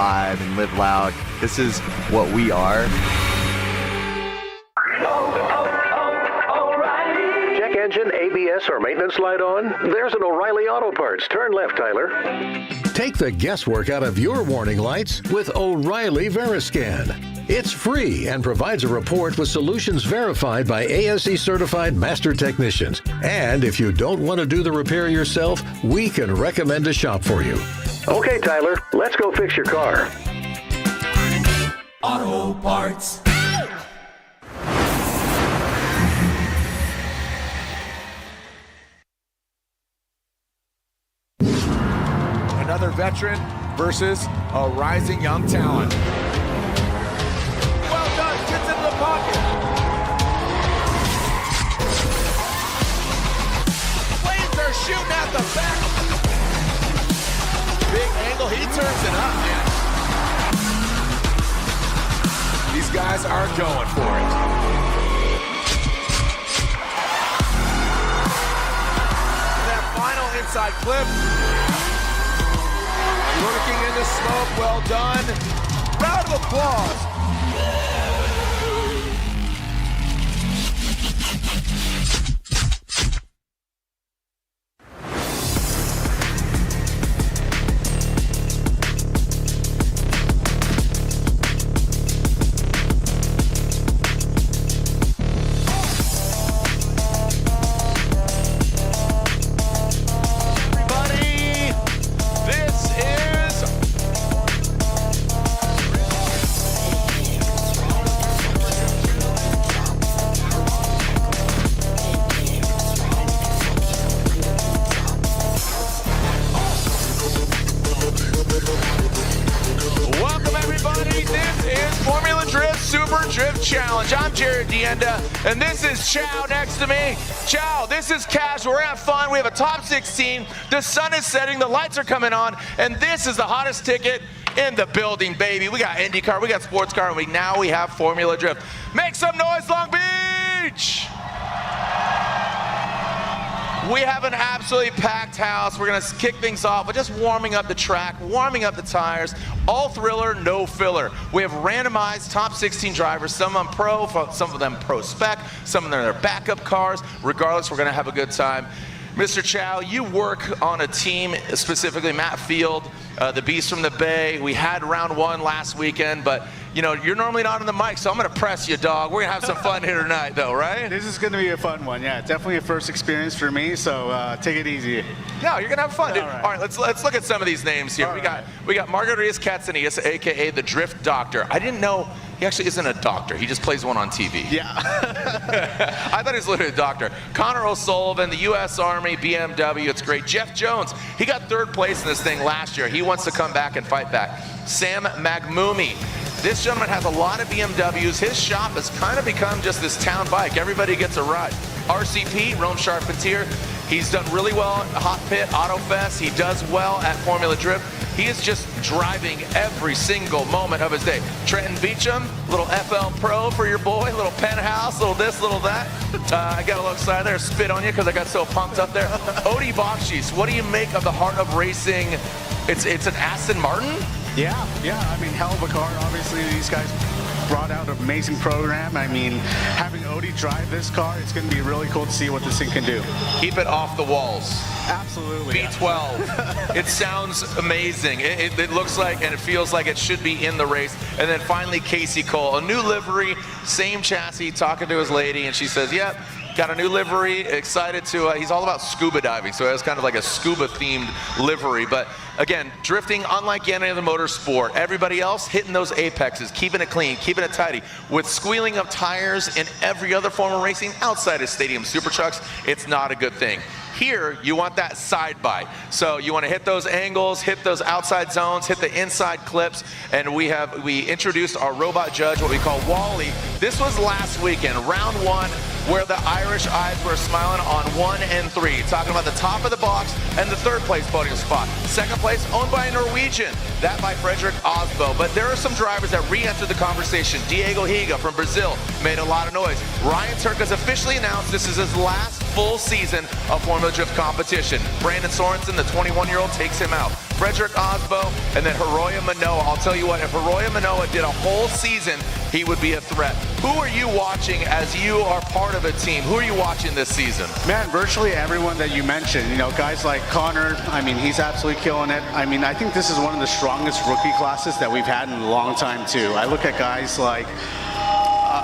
live and live loud. This is what we are. Check engine, ABS, or maintenance light on? There's an O'Reilly Auto Parts. Turn left, Tyler. Take the guesswork out of your warning lights with O'Reilly Veriscan. It's free and provides a report with solutions verified by ASE certified master technicians. And if you don't want to do the repair yourself, we can recommend a shop for you. Okay, Tyler, let's go fix your car. Auto Parts. Another veteran versus a rising young talent. Well done, gets into the pocket. Flames are shooting at the back. Big angle, he turns it up, man. These guys are going for it. That final inside clip. Working in the smoke, well done. Round of applause. And this is Chow next to me. Chow, this is Cash. We're having fun. We have a top 16. The sun is setting. The lights are coming on. And this is the hottest ticket in the building, baby. We got IndyCar. We got sports car. And now we have Formula Drift. Make some noise, Long Beach! We have an absolutely packed house. We're going to kick things off with just warming up the track, warming up the tires. All thriller, no filler. We have randomized top 16 drivers, some of them pro, some of them pro spec, some of them are their backup cars. Regardless, we're going to have a good time. Mr. Chow, you work on a team, specifically Matt Field, the Beast from the Bay. We had round one last weekend, but you know, you're normally not on the mic, so I'm going to press you, dog. We're going to have some fun here tonight, though, right? This is going to be a fun one, yeah. Definitely a first experience for me, so take it easy. No, you're going to have fun, dude. All right, let's look at some of these names here. We got Margaritas Katsanias, a.k.a. the Drift Doctor. I didn't know he actually isn't a doctor. He just plays one on TV. Yeah. I thought he was literally a doctor. Connor O'Sullivan, the U.S. Army, BMW. It's great. Jeff Jones, he got third place in this thing last year. He wants to come back and fight back. Sam Magmumi. This gentleman has a lot of BMWs. His shop has kind of become just this town bike. Everybody gets a ride. RCP, Rome Charpentier, he's done really well at Hot Pit, Autofest. He does well at Formula Drift. He is just driving every single moment of his day. Trenton Beecham, little FL Pro for your boy, little penthouse, little this, little that. I got a little excited there, spit on you because I got so pumped up there. Odie Bakshis, what do you make of the heart of racing? It's an Aston Martin? Yeah, I mean, hell of a car. Obviously, these guys brought out an amazing program. I mean, having Odie drive this car, it's going to be really cool to see what this thing can do. Keep it off the walls. Absolutely. B12. It sounds amazing. It looks like and it feels like it should be in the race. And then finally, Casey Cole, a new livery, same chassis, talking to his lady, and she says, yep. Got a new livery, excited to, he's all about scuba diving, so it has kind of like a scuba-themed livery. But again, drifting unlike any other motorsport. Everybody else hitting those apexes, keeping it clean, keeping it tidy. With squealing of tires in every other form of racing outside of stadium super trucks, it's not a good thing. Here, you want that side by. So you want to hit those angles, hit those outside zones, hit the inside clips, and we introduced our robot judge, what we call Wally. This was last weekend, round one, where the Irish eyes were smiling on 1 and 3. Talking about the top of the box and the third place podium spot. Second place owned by a Norwegian, that by Frederick Osbo. But there are some drivers that re-entered the conversation. Diego Higa from Brazil made a lot of noise. Ryan Turk has officially announced this is his last full season of Formula Drift competition. Brandon Sorensen, the 21-year-old, takes him out. Frederick Osbo, and then Hiroya Manoa. I'll tell you what, if Hiroya Manoa did a whole season, he would be a threat. Who are you watching as you are part of a team? Who are you watching this season? Man, virtually everyone that you mentioned. You know, guys like Connor, I mean, he's absolutely killing it. I mean, I think this is one of the strongest rookie classes that we've had in a long time, too. I look at guys like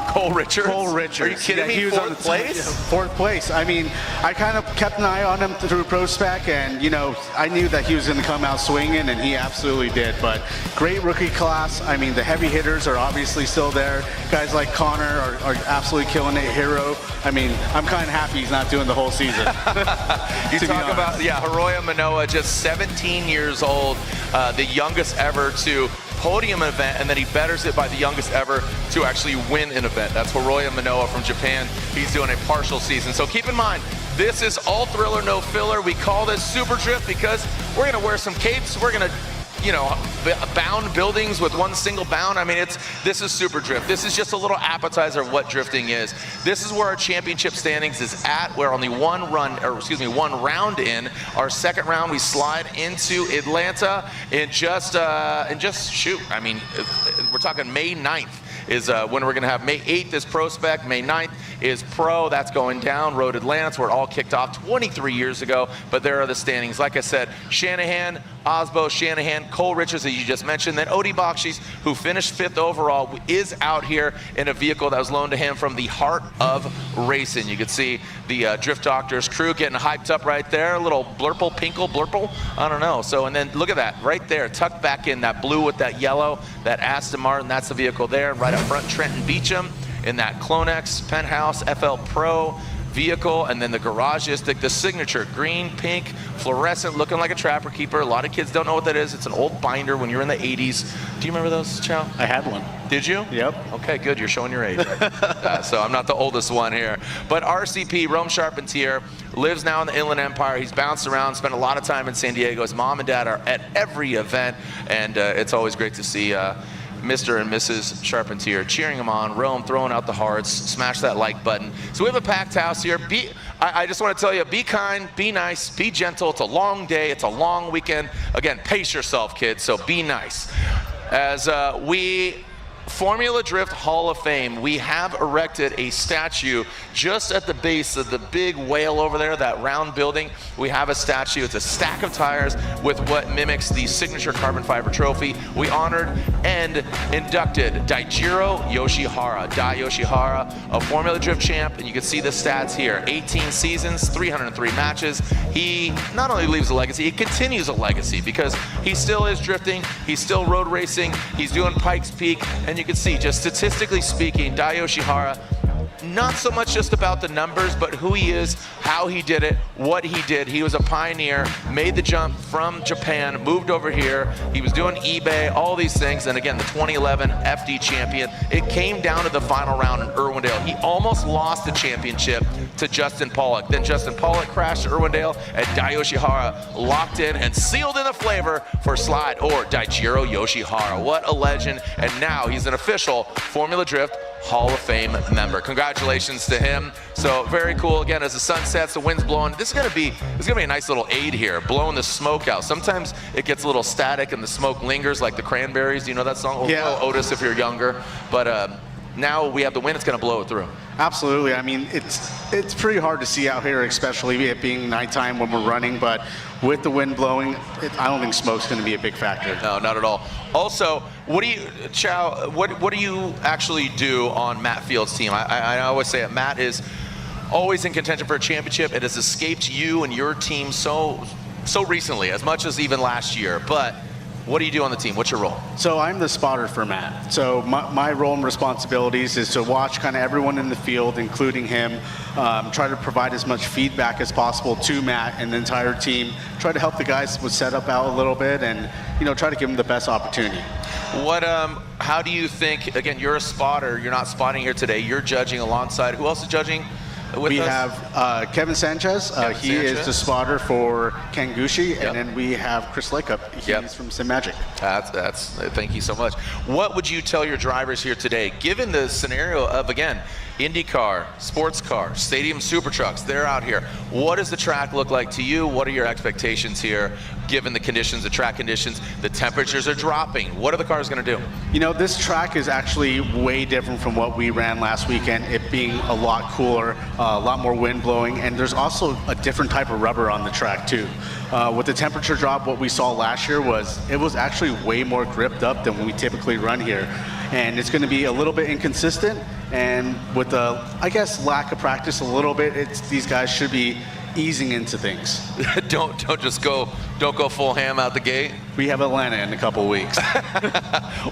Cole Richards. Are you kidding me? He was on the place? Fourth place. I mean, I kind of kept an eye on him through Pro Spec, and, you know, I knew that he was going to come out swinging, and he absolutely did. But great rookie class. I mean, the heavy hitters are obviously still there. Guys like Connor are absolutely killing it. Hero. I mean, I'm kind of happy he's not doing the whole season. You talk about, Hiroya Manoa, just 17 years old, the youngest ever to podium event, and then he betters it by the youngest ever to actually win an event. That's Hiroya Manoa from Japan. He's doing a partial season. So keep in mind, this is all thriller, no filler. We call this Super Drift because we're going to wear some capes. We're going to, bound buildings with one single bound. I mean, this is Super Drift. This is just a little appetizer of what drifting is. This is where our championship standings is at. We're only one round in. Our second round, we slide into Atlanta in just shoot. I mean, we're talking May 9th. Is when we're going to have May 8th is Pro Spec, May 9th is Pro. That's going down. Road Atlanta, that's where it all kicked off 23 years ago. But there are the standings. Like I said, Shanahan, Osbo, Shanahan, Cole Richards, as you just mentioned. Then Odi Bakshis, who finished 5th overall, is out here in a vehicle that was loaned to him from the Heart of Racing. You can see the Drift Doctors crew getting hyped up right there. A little blurple, I don't know. So, and then look at that right there, tucked back in that blue with that yellow, that Aston Martin, that's the vehicle there. Right up front, Trenton Beecham in that Clonex Penthouse FL Pro vehicle, and then the garage is the signature green, pink, fluorescent, looking like a Trapper Keeper. A lot of kids don't know what that is. It's an old binder when you're in the 80s. Do you remember those, Chow? I had one. Did you? Yep. Okay, good. You're showing your age. So I'm not the oldest one here. But RCP, Rome Charpentier, lives now in the Inland Empire. He's bounced around, spent a lot of time in San Diego. His mom and dad are at every event, and it's always great to see Mr. and Mrs. Charpentier cheering him on. Rome throwing out the hearts. Smash that like button. So we have a packed house here. I just want to tell you, be kind, be nice, be gentle. It's a long day. It's a long weekend. Again, pace yourself, kids, so be nice. As Formula Drift Hall of Fame, we have erected a statue just at the base of the big whale over there, that round building. We have a statue. It's a stack of tires with what mimics the signature carbon fiber trophy. We honored and inducted Daijiro Yoshihara. Dai Yoshihara, a Formula Drift champ, and you can see the stats here. 18 seasons, 303 matches. He not only leaves a legacy, he continues a legacy because he still is drifting, he's still road racing, he's doing Pikes Peak, and you can see, just statistically speaking, Dai Yoshihara, not so much just about the numbers, but who he is, how he did it, what he did. He was a pioneer, made the jump from Japan, moved over here. He was doing eBay, all these things. And again, the 2011 FD champion. It came down to the final round in Irwindale. He almost lost the championship to Justin Pollock. Then Justin Pollock crashed to Irwindale, and Dai Yoshihara locked in and sealed in the flavor for Slide, or Daijiro Yoshihara. What a legend. And now he's an official Formula Drift Hall of Fame member. Congratulations to him. So very cool. Again, as the sun sets, the wind's blowing. This is gonna be a nice little aid here, blowing the smoke out. Sometimes it gets a little static and the smoke lingers, like the Cranberries. Do you know that song? Yeah. Otis, if you're younger. But now we have the wind. It's gonna blow it through. Absolutely. I mean, it's pretty hard to see out here, especially it being nighttime when we're running. But with the wind blowing, I don't think smoke's going to be a big factor. No, not at all. Also, what do you actually do on Matt Field's team? I always say it. Matt is always in contention for a championship. It has escaped you and your team so recently, as much as even last year. But what do you do on the team? What's your role? So I'm the spotter for Matt. So my role and responsibilities is to watch kind of everyone in the field, including him, try to provide as much feedback as possible to Matt and the entire team, try to help the guys with setup out a little bit, and try to give them the best opportunity. How do you think, again, you're a spotter, you're not spotting here today, you're judging alongside, who else is judging? We have Kevin Sanchez. He is the spotter for Ken Gucci, and then we have Chris Lakeup. He's from Sim Magic. Thank you so much. What would you tell your drivers here today, given the scenario of, again, IndyCar, sports car, stadium super trucks, they're out here. What does the track look like to you? What are your expectations here, given the conditions, the track conditions? The temperatures are dropping. What are the cars going to do? You know, this track is actually way different from what we ran last weekend, it being a lot cooler, a lot more wind blowing, and there's also a different type of rubber on the track too. With the temperature drop, what we saw last year was actually way more gripped up than we typically run here. And it's going to be a little bit inconsistent, and with the, I guess, lack of practice a little bit, these guys should be easing into things. don't go full ham out the gate. We have Atlanta in a couple of weeks.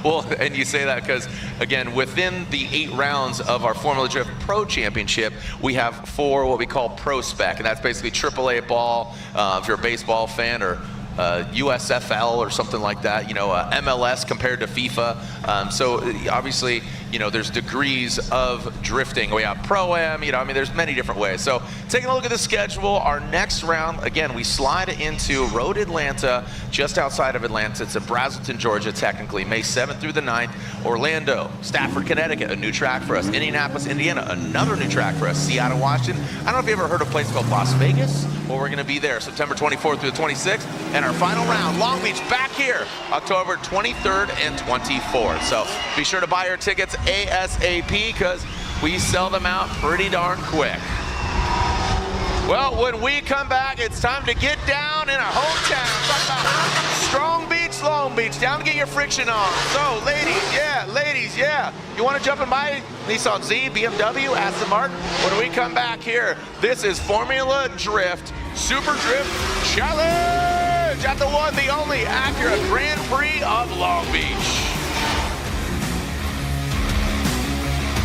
Well, and you say that because, again, within the 8 rounds of our Formula Drift Pro Championship, we have 4 what we call Pro Spec, and that's basically AAA ball, if you're a baseball fan, or USFL or something like that, you know, MLS compared to FIFA. So obviously, you know, there's degrees of drifting. We have Pro-Am, you know, I mean, there's many different ways. So taking a look at the schedule, our next round, again, we slide into Road Atlanta, just outside of Atlanta. It's in Braselton, Georgia, technically, May 7th through the 9th. Orlando, Stafford, Connecticut, a new track for us. Indianapolis, Indiana, another new track for us. Seattle, Washington. I don't know if you ever heard of a place called Las Vegas. Well, we're going to be there September 24th through the 26th. And our final round, Long Beach, back here, October 23rd and 24th. So be sure to buy your tickets ASAP because we sell them out pretty darn quick. Well, when we come back, it's time to get down in our hometown. Talk about Strong Beach, Long Beach, down to get your friction on. So, ladies, yeah. You want to jump and buy Nissan Z, BMW, Aston Martin? When we come back here, this is Formula Drift, Super Drift Challenge at the one, the only Acura Grand Prix of Long Beach.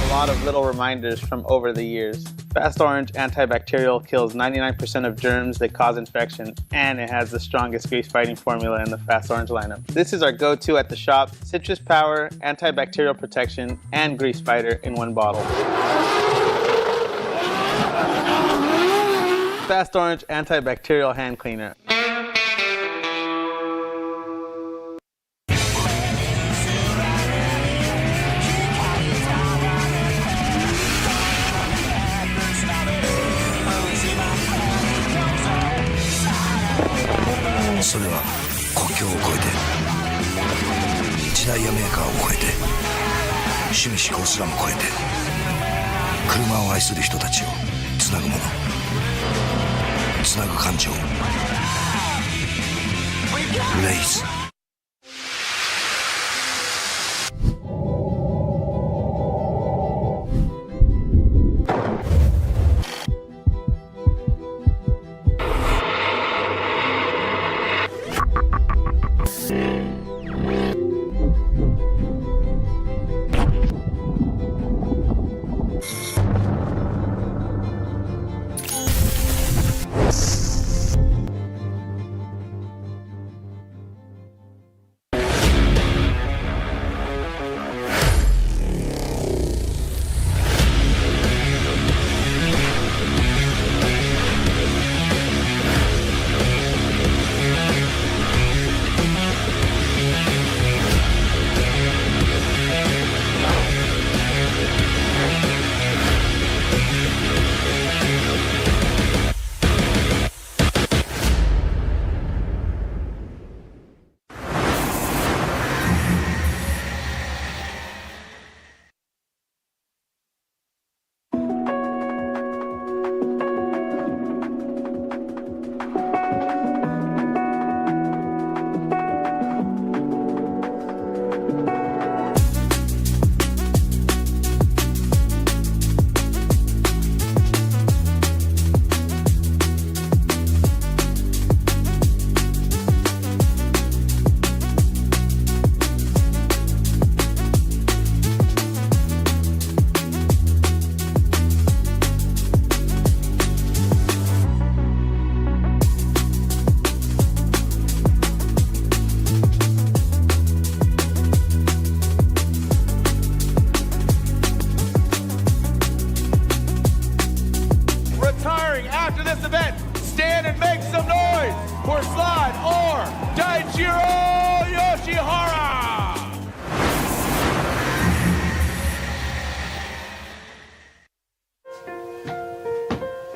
A lot of little reminders from over the years. Fast Orange antibacterial kills 99% of germs that cause infection, and it has the strongest grease fighting formula in the Fast Orange lineup. This is our go-to at the shop: citrus power, antibacterial protection, and grease fighter in one bottle. Fast Orange antibacterial hand cleaner. それは国境を越えて時代やメーカーを越えて趣味嗜好すらも超えて車を愛する人たちをつなぐもの、つなぐ感情、レイス。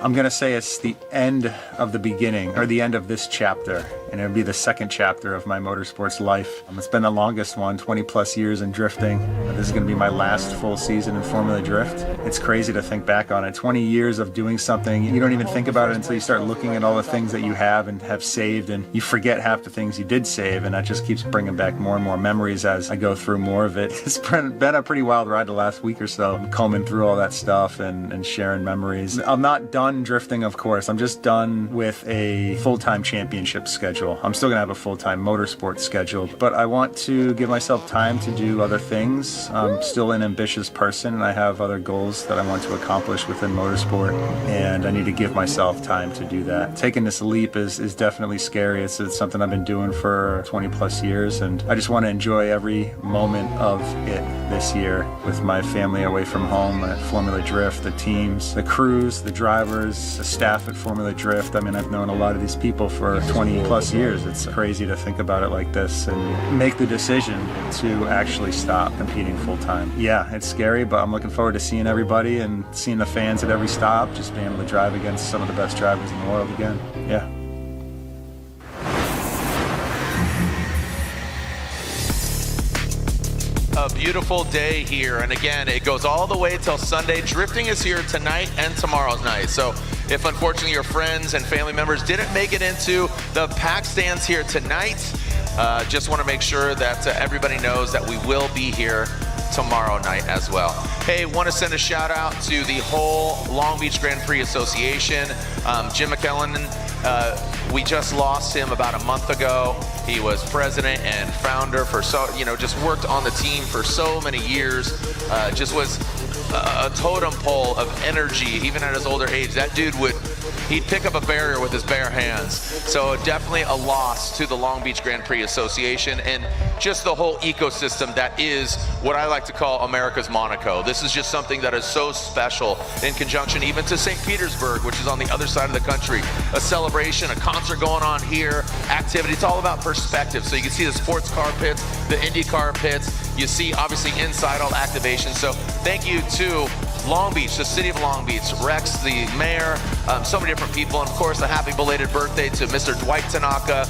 I'm gonna say it's the end of the beginning, or the end of this chapter, and it'll be the second chapter of my motorsports life. It's been the longest one, 20 plus years in drifting. This is gonna be my last full season in Formula Drift. It's crazy to think back on it. 20 years of doing something, you don't even think about it until you start looking at all the things that you have and have saved, and you forget half the things you did save, and that just keeps bringing back more and more memories as I go through more of it. It's been a pretty wild ride the last week or so. I'm combing through all that stuff and sharing memories. I'm not done drifting, of course. I'm just done with a full-time championship schedule. I'm still gonna have a full-time motorsport schedule, but I want to give myself time to do other things. I'm still an ambitious person, and I have other goals that I want to accomplish within motorsport, and I need to give myself time to do that. Taking this leap is definitely scary. It's something I've been doing for 20 plus years, and I just want to enjoy every moment of it this year with my family away from home at Formula Drift, the teams, the crews, the drivers, the staff at Formula Drift. I mean, I've known a lot of these people for 20 plus years. It's crazy to think about it like this and make the decision to actually stop competing full time. Yeah, it's scary, but I'm looking forward to seeing everybody and seeing the fans at every stop, just being able to drive against some of the best drivers in the world again. Yeah. A beautiful day here, and again, it goes all the way till Sunday. Drifting is here tonight and tomorrow's night. So if unfortunately your friends and family members didn't make it into the pack stands here tonight, just want to make sure that everybody knows that we will be here tomorrow night as well. Hey, want to send a shout out to the whole Long Beach Grand Prix Association. Jim McKellen, we just lost him about a month ago. He was president and founder for just worked on the team for so many years. Just was a totem pole of energy, even at his older age. That dude he'd pick up a barrier with his bare hands. So definitely a loss to the Long Beach Grand Prix Association and just the whole ecosystem that is what I like to call America's Monaco. This is just something that is so special in conjunction even to St. Petersburg, which is on the other side of the country. A celebration, a concert going on here, activity. It's all about perspective. So you can see the sports car pits, the IndyCar pits. You see obviously inside all the activation. So thank you to Long Beach, the city of Long Beach, Rex, the mayor, so many different people, and of course a happy belated birthday to Mr. Dwight Tanaka,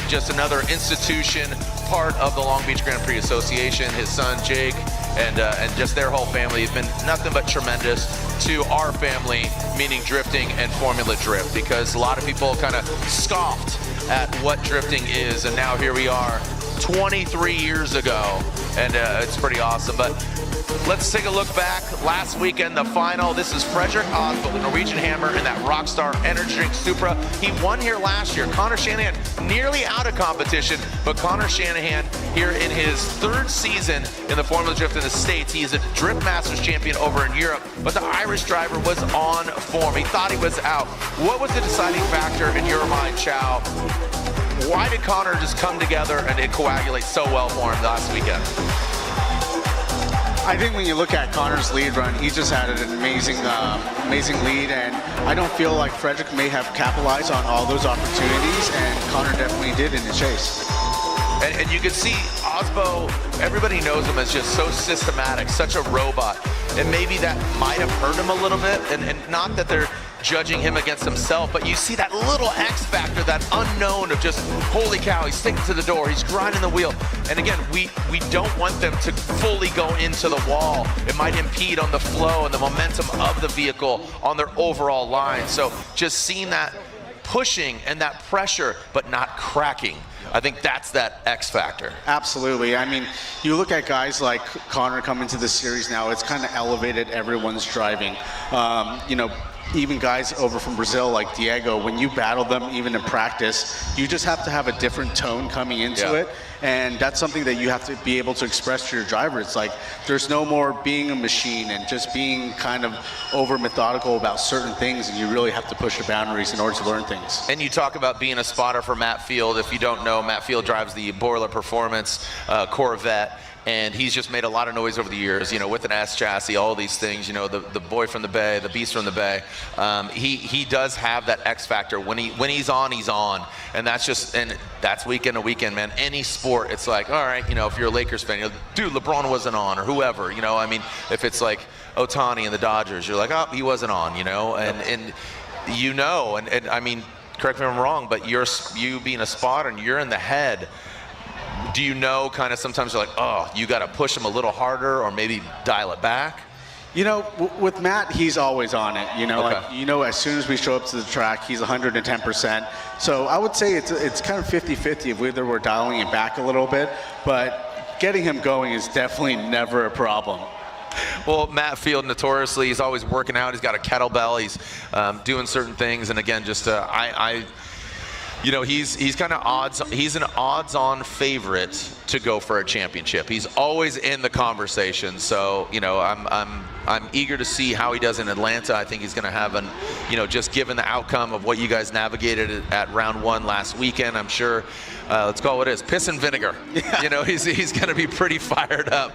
just another institution, part of the Long Beach Grand Prix Association, his son Jake, and just their whole family have been nothing but tremendous to our family, meaning drifting and Formula Drift, because a lot of people kind of scoffed at what drifting is, and now here we are 23 years ago, and it's pretty awesome. But let's take a look back. Last weekend, the final. This is Frederick Osbo, the Norwegian Hammer, and that Rockstar Energy Drink Supra. He won here last year. Connor Shanahan nearly out of competition, but Connor Shanahan here in his third season in the Formula Drift in the States. He is a Drift Masters champion over in Europe, but the Irish driver was on form. He thought he was out. What was the deciding factor in your mind, Chow? Why did Connor just come together and it coagulate so well for him last weekend? I think when you look at Connor's lead run, he just had an amazing lead, and I don't feel like Frederick may have capitalized on all those opportunities, and Connor definitely did in the chase. And you can see Osbo, everybody knows him as just so systematic, such a robot, and maybe that might have hurt him a little bit, and not that they're judging him against himself, but you see that little X factor, that unknown of just, holy cow, he's sticking to the door, he's grinding the wheel. And again, we don't want them to fully go into the wall. It might impede on the flow and the momentum of the vehicle on their overall line. So just seeing that pushing and that pressure, but not cracking. I think that's that X factor. Absolutely. I mean, you look at guys like Connor coming to the series now, it's kind of elevated everyone's driving. Even guys over from Brazil like Diego, when you battle them even in practice, you just have to have a different tone coming into it. And that's something that you have to be able to express to your driver. It's like there's no more being a machine and just being kind of over methodical about certain things, and you really have to push the boundaries in order to learn things. And you talk about being a spotter for Matt Field. If you don't know, Matt Field drives the Boiler Performance Corvette. And he's just made a lot of noise over the years, with an S chassis, all these things, the boy from the Bay, the beast from the Bay. He does have that X factor. When he's on, he's on. And that's weekend to weekend, man. Any sport, it's like, all right, if you're a Lakers fan, dude, LeBron wasn't on, or whoever, if it's like Ohtani and the Dodgers, you're like, oh, he wasn't on, and you know, and I mean, correct me if I'm wrong, but you being a spotter and you're in the head, do you know kind of sometimes you're like, oh, you got to push him a little harder or maybe dial it back? You know, with Matt, he's always on it. You know, like, you know, as soon as we show up to the track, he's 110%. So I would say it's kind of 50-50 of whether we're dialing it back a little bit, but getting him going is definitely never a problem. Well, Matt Field, notoriously, he's always working out. He's got a kettlebell. He's doing certain things. And again, just you know, he's kind of he's an odds-on favorite to go for a championship. He's always in the conversation. So, you know, I'm eager to see how he does in Atlanta. I think he's going to have you know, just given the outcome of what you guys navigated at round 1 last weekend, I'm sure, let's call it what it is, piss and vinegar. Yeah. You know, he's going to be pretty fired up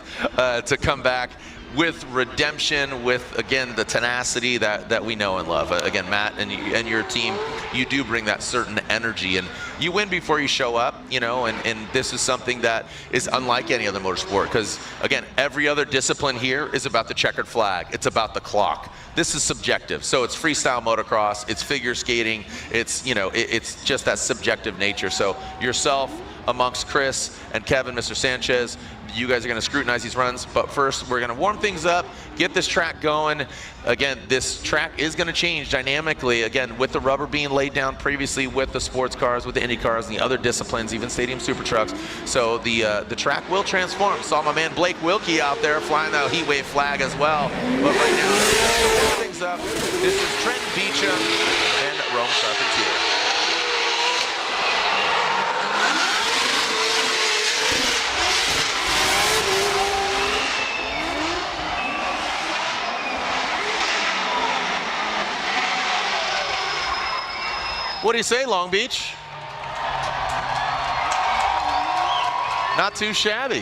to come back with redemption, with, again, the tenacity that we know and love. Again, Matt and your team, you do bring that certain energy, and you win before you show up, you know, and this is something that is unlike any other motorsport, because, again, every other discipline here is about the checkered flag. It's about the clock. This is subjective. So it's freestyle motocross, it's figure skating, it's, you know, it's just that subjective nature. So yourself, amongst Chris and Kevin, Mr. Sanchez, you guys are going to scrutinize these runs, but first we're going to warm things up, get this track going. Again, this track is going to change dynamically, again, with the rubber being laid down previously with the sports cars, with the Indy cars, and the other disciplines, even stadium super trucks. So the track will transform. Saw my man Blake Wilkie out there flying the heat wave flag as well. But right now, to warm things up, this is Trent Beecham and Rome Charpentier. What do you say, Long Beach? Not too shabby.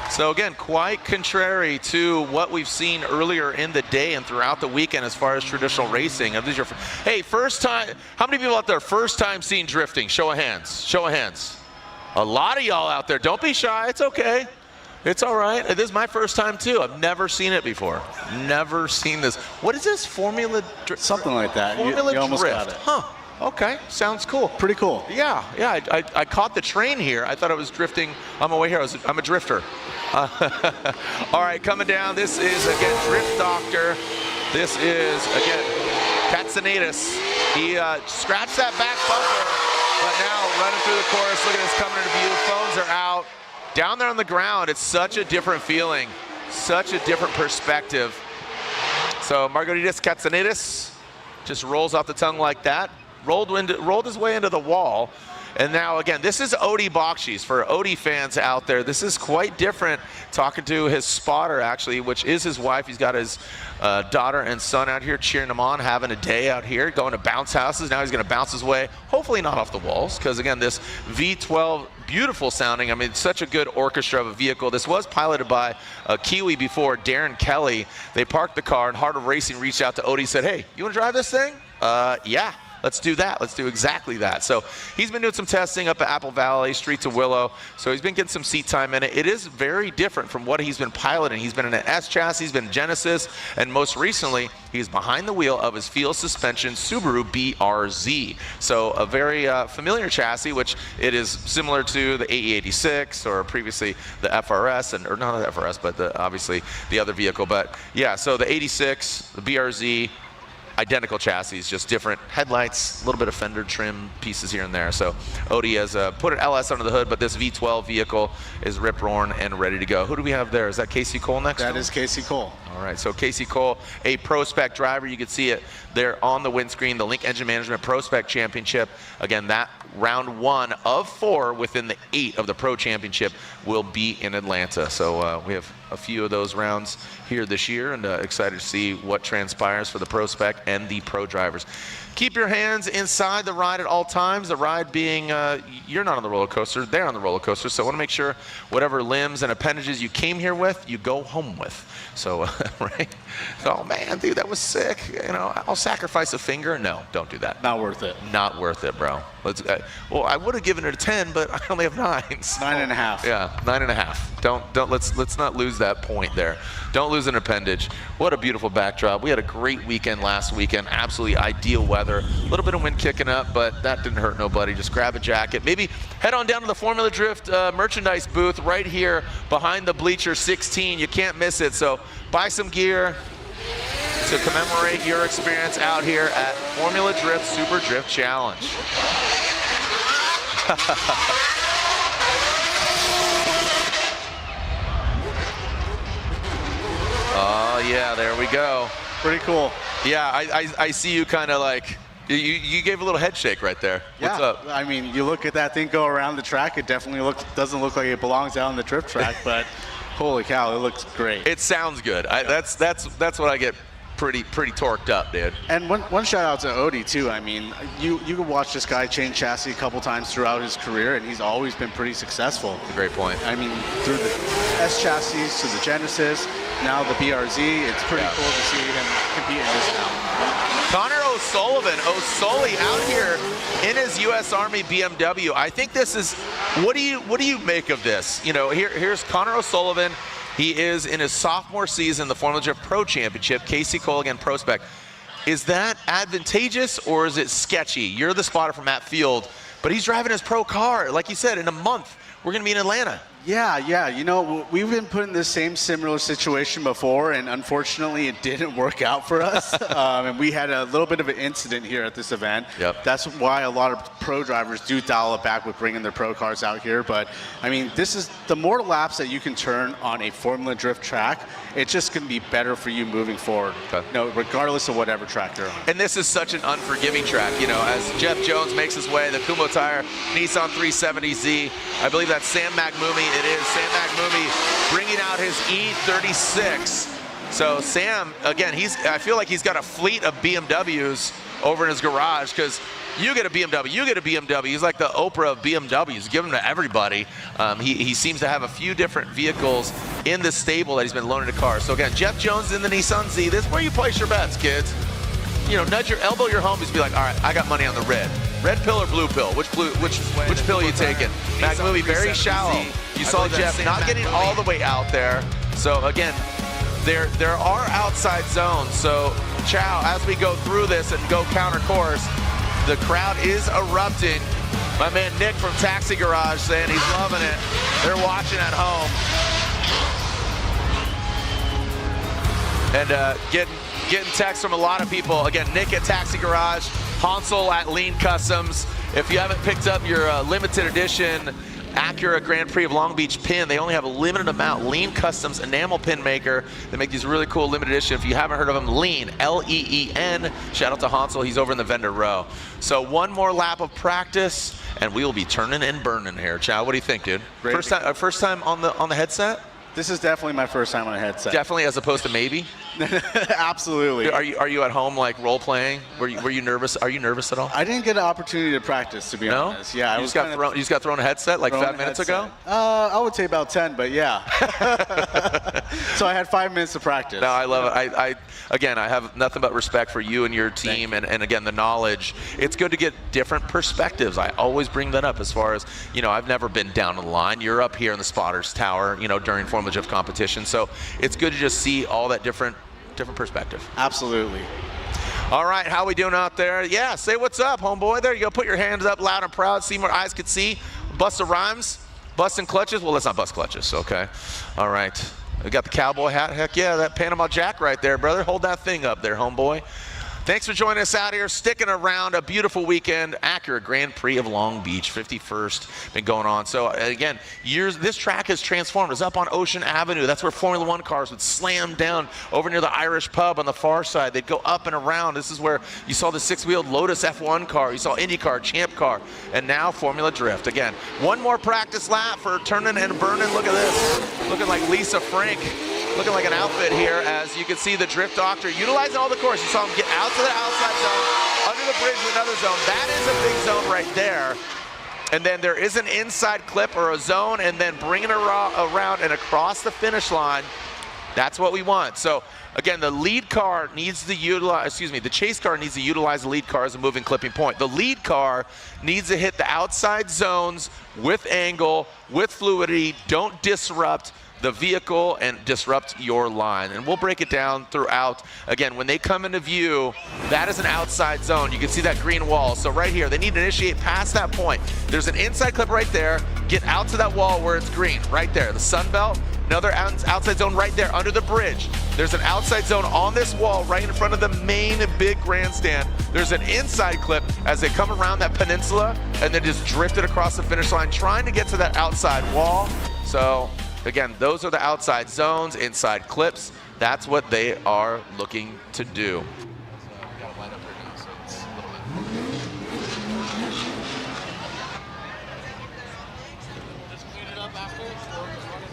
So again, quite contrary to what we've seen earlier in the day and throughout the weekend as far as traditional racing. Hey, first time, how many people out there first time seeing drifting? Show of hands, show of hands. A lot of y'all out there, don't be shy, it's okay. It's all right. This is my first time too. I've never seen it before. Never seen this. What is this? Formula drift? Something like that. Formula you almost drift. got it. Huh. Okay. Sounds cool. Pretty cool. Yeah. Yeah. I caught the train here. I thought I was drifting on my way here. I'm a drifter. All right. Coming down. This is, again, Drift Doctor. This is, again, Katsanidis. He scratched that back bumper, but now running through the course. Look at this coming into view. Phones are out. Down there on the ground, it's such a different feeling, such a different perspective. So Margaritis Katsanidis just rolls off the tongue like that, rolled his way into the wall. And now, again, this is Odie Bakshi's. For Odie fans out there, this is quite different. Talking to his spotter, actually, which is his wife. He's got his daughter and son out here cheering him on, having a day out here, going to bounce houses. Now he's going to bounce his way, hopefully not off the walls, because, again, this V12, beautiful sounding. I mean, it's such a good orchestra of a vehicle. This was piloted by a Kiwi before, Darren Kelly. They parked the car, and Heart of Racing reached out to Odie and said, hey, you want to drive this thing? Yeah. Let's do that. Let's do exactly that. So he's been doing some testing up at Apple Valley, Streets of Willow. So he's been getting some seat time in it. It is very different from what he's been piloting. He's been in an S chassis, he's been in Genesis, and most recently, he's behind the wheel of his field suspension Subaru BRZ. So a very familiar chassis, which it is similar to the AE86 or previously the FRS, or not the FRS, but obviously the other vehicle. But yeah, so the 86, the BRZ, identical chassis, just different headlights, a little bit of fender trim pieces here and there. So Odie has put an LS under the hood, but this V12 vehicle is rip-roaring and ready to go. Who do we have there? Is that Casey Cole next? That is Casey Cole. All right, so Casey Cole, a Pro Spec driver. You can see it there on the windscreen, the Link Engine Management Pro Spec Championship. Again, that round 1 of 4 within the 8 of the Pro Championship will be in Atlanta. So we have a few of those rounds here this year, and excited to see what transpires for the Pro Spec and the Pro drivers. Keep your hands inside the ride at all times. The ride being, you're not on the roller coaster, they're on the roller coaster. So I want to make sure whatever limbs and appendages you came here with, you go home with. So, right? Oh man, dude, that was sick. You know, I'll sacrifice a finger. No, don't do that. Not worth it. Not worth it, bro. Well, I would have given it a 10, but I only have 9. So, 9.5. Yeah, 9.5. Let's not lose that point there. Don't lose an appendage. What a beautiful backdrop. We had a great weekend last weekend. Absolutely ideal weather. A little bit of wind kicking up, but that didn't hurt nobody. Just grab a jacket. Maybe head on down to the Formula Drift merchandise booth right here behind the bleacher 16. You can't miss it. So buy some gear to commemorate your experience out here at Formula Drift Super Drift Challenge. Oh yeah, there we go. Pretty cool. Yeah, I see you kind of like, you gave a little head shake right there. What's up? I mean, you look at that thing go around the track, it definitely doesn't look like it belongs out on the drift track, but holy cow, it looks great. It sounds good. That's what I get pretty torqued up, dude. And one shout out to Odie too. I mean, you can watch this guy change chassis a couple times throughout his career, and he's always been pretty successful. Great point. I mean, through the S chassis to the Genesis, now the BRZ, it's pretty cool to see him compete in this now. Connor O'Sully out here in his U.S. Army BMW. I think this is, what do you make of this? You know, here's Connor O'Sullivan. He is in his sophomore season, the Formula Drift Pro Championship, Casey Cole again, Pro Spec. Is that advantageous or is it sketchy? You're the spotter from Matt Field, but he's driving his pro car. Like you said, in a month, we're gonna be in Atlanta. Yeah. You know, we've been put in the same similar situation before, and unfortunately, it didn't work out for us. And we had a little bit of an incident here at this event. Yep. That's why a lot of pro drivers do dial it back with bringing their pro cars out here. But I mean, this is the more laps that you can turn on a Formula Drift track, it's just going to be better for you moving forward. Okay. You know, regardless of whatever track you're on. And this is such an unforgiving track. You know, as Jeff Jones makes his way, the Kumo Tire Nissan 370Z. I believe that's Sam McMummy. It is Sam McMummy bringing out his E36. So Sam, again, I feel like he's got a fleet of BMWs over in his garage, because you get a BMW, you get a BMW. He's like the Oprah of BMWs, give them to everybody. He seems to have a few different vehicles in the stable that he's been loaning to cars. So again, Jeff Jones in the Nissan Z. This is where you place your bets, kids. You know, elbow your homies, be like, all right, I got money on the red. Red pill or blue pill? Which pill are you taking? McMovie very shallow. You saw Jeff not getting all the way out there. So again, there are outside zones. So Chow, as we go through this and go counter course, the crowd is erupting. My man Nick from Taxi Garage saying he's loving it. They're watching at home. And getting texts from a lot of people. Again, Nick at Taxi Garage, Hansel at Lean Customs. If you haven't picked up your limited edition Acura Grand Prix of Long Beach pin, they only have a limited amount. Lean Customs enamel pin maker. They make these really cool limited edition. If you haven't heard of them, Lean, L-E-E-N. Shout out to Hansel, he's over in the vendor row. So one more lap of practice, and we will be turning and burning here. Chow, what do you think, dude? Great. First time on the headset? This is definitely my first time on a headset. Definitely, as opposed to maybe? Absolutely. Are you at home like role playing? Were you nervous? Are you nervous at all? I didn't get an opportunity to practice, to be honest. Yeah, you just got thrown a headset like 5 minutes ago? I would say about 10, but yeah. So I had 5 minutes to practice. No, I love it. I have nothing but respect for you and your team, and again, the knowledge. It's good to get different perspectives. I always bring that up as far as, you know, I've never been down the line. You're up here in the spotters tower, you know, during Formula Drift competition. So it's good to just see all that different perspective. Absolutely. All right, how we doing out there? Yeah, say what's up, homeboy. There you go. Put your hands up loud and proud. See more eyes could see. Bust the rhymes. Busting clutches. Well, let's not bust clutches, okay? All right. We got the cowboy hat. Heck yeah, that Panama Jack right there, brother. Hold that thing up there, homeboy. Thanks for joining us out here, sticking around. A beautiful weekend. Acura Grand Prix of Long Beach, 51st, been going on. So again, this track has transformed. It's up on Ocean Avenue. That's where Formula One cars would slam down over near the Irish pub on the far side. They'd go up and around. This is where you saw the 6-wheeled Lotus F1 car. You saw IndyCar, Champ Car, and now Formula Drift. Again, one more practice lap for turning and burning. Look at this. Looking like Lisa Frank. Looking like an outfit here, as you can see the Drift Doctor utilizing all the course. You saw him get out to the outside zone, under the bridge to another zone. That is a big zone right there. And then there is an inside clip or a zone, and then bringing it around and across the finish line. That's what we want. So again, the lead car needs to utilize, the chase car needs to utilize the lead car as a moving clipping point. The lead car needs to hit the outside zones with angle, with fluidity. Don't disrupt the vehicle and disrupt your line. And we'll break it down throughout. Again, when they come into view, that is an outside zone. You can see that green wall. So right here, they need to initiate past that point. There's an inside clip right there. Get out to that wall where it's green, right there. The sun belt, another outside zone right there under the bridge. There's an outside zone on this wall right in front of the main big grandstand. There's an inside clip as they come around that peninsula and then just drifted across the finish line, trying to get to that outside wall. So again, those are the outside zones, inside clips. That's what they are looking to do.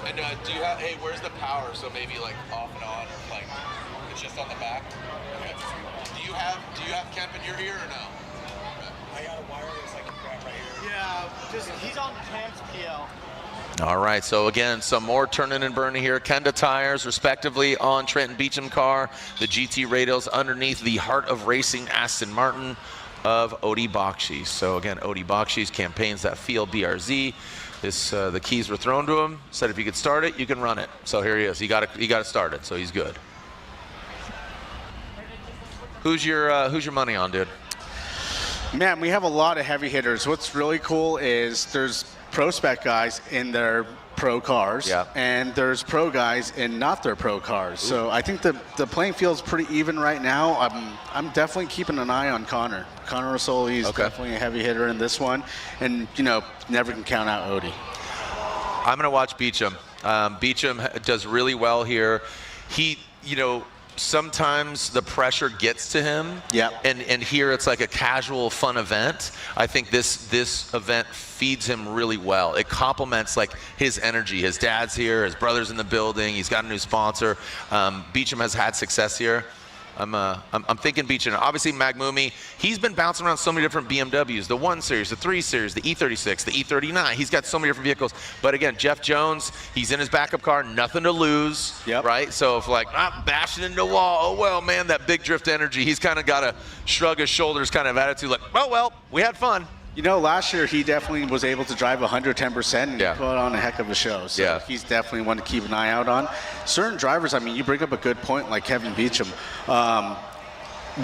And do you have, hey, where's the power? So maybe like off and on, like it's just on the back. Okay. Do you have Kemp in your ear or no? I got a wireless I can grab right here. Yeah, just he's on Camp's PL. All right, so again, some more turning and burning here. Kenda tires, respectively, on Trenton Beecham car. The GT radials underneath the Heart of Racing Aston Martin of Odi Bakshi. So again, Odi Bakshi's campaigns that field BRZ. The keys were thrown to him. Said if you could start it, you can run it. So here he is. He got to start it. So he's good. Who's your money on, dude? Man, we have a lot of heavy hitters. What's really cool is there's pro spec guys in their pro cars, and there's pro guys in not their pro cars. Ooh. So I think the playing field's pretty even right now. I'm definitely keeping an eye on Connor. Connor Rosoli is definitely a heavy hitter in this one, and never can count out Odi. I'm gonna watch Beecham. Beecham does really well here. He, sometimes the pressure gets to him. Yeah. And here it's like a casual, fun event. I think this event feeds him really well. It complements like his energy. His dad's here, his brother's in the building. He's got a new sponsor. Beecham has had success here. I'm thinking Beecham. Obviously, Magmumi, he's been bouncing around so many different BMWs, the 1 Series, the 3 Series, the E36, the E39. He's got so many different vehicles. But again, Jeff Jones, he's in his backup car, nothing to lose, right? So if like, I'm bashing into the wall, oh, well, man, that big drift energy, he's kind of got a shrug his shoulders kind of attitude, like, oh, well, we had fun. Last year he definitely was able to drive 110% and put on a heck of a show. So he's definitely one to keep an eye out on. Certain drivers, I mean, you bring up a good point like Kevin Beecham.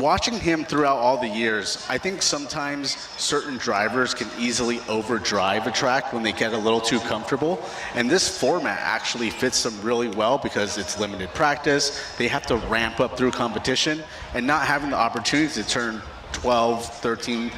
Watching him throughout all the years, I think sometimes certain drivers can easily overdrive a track when they get a little too comfortable. And this format actually fits them really well because it's limited practice. They have to ramp up through competition, and not having the opportunity to turn 12, 13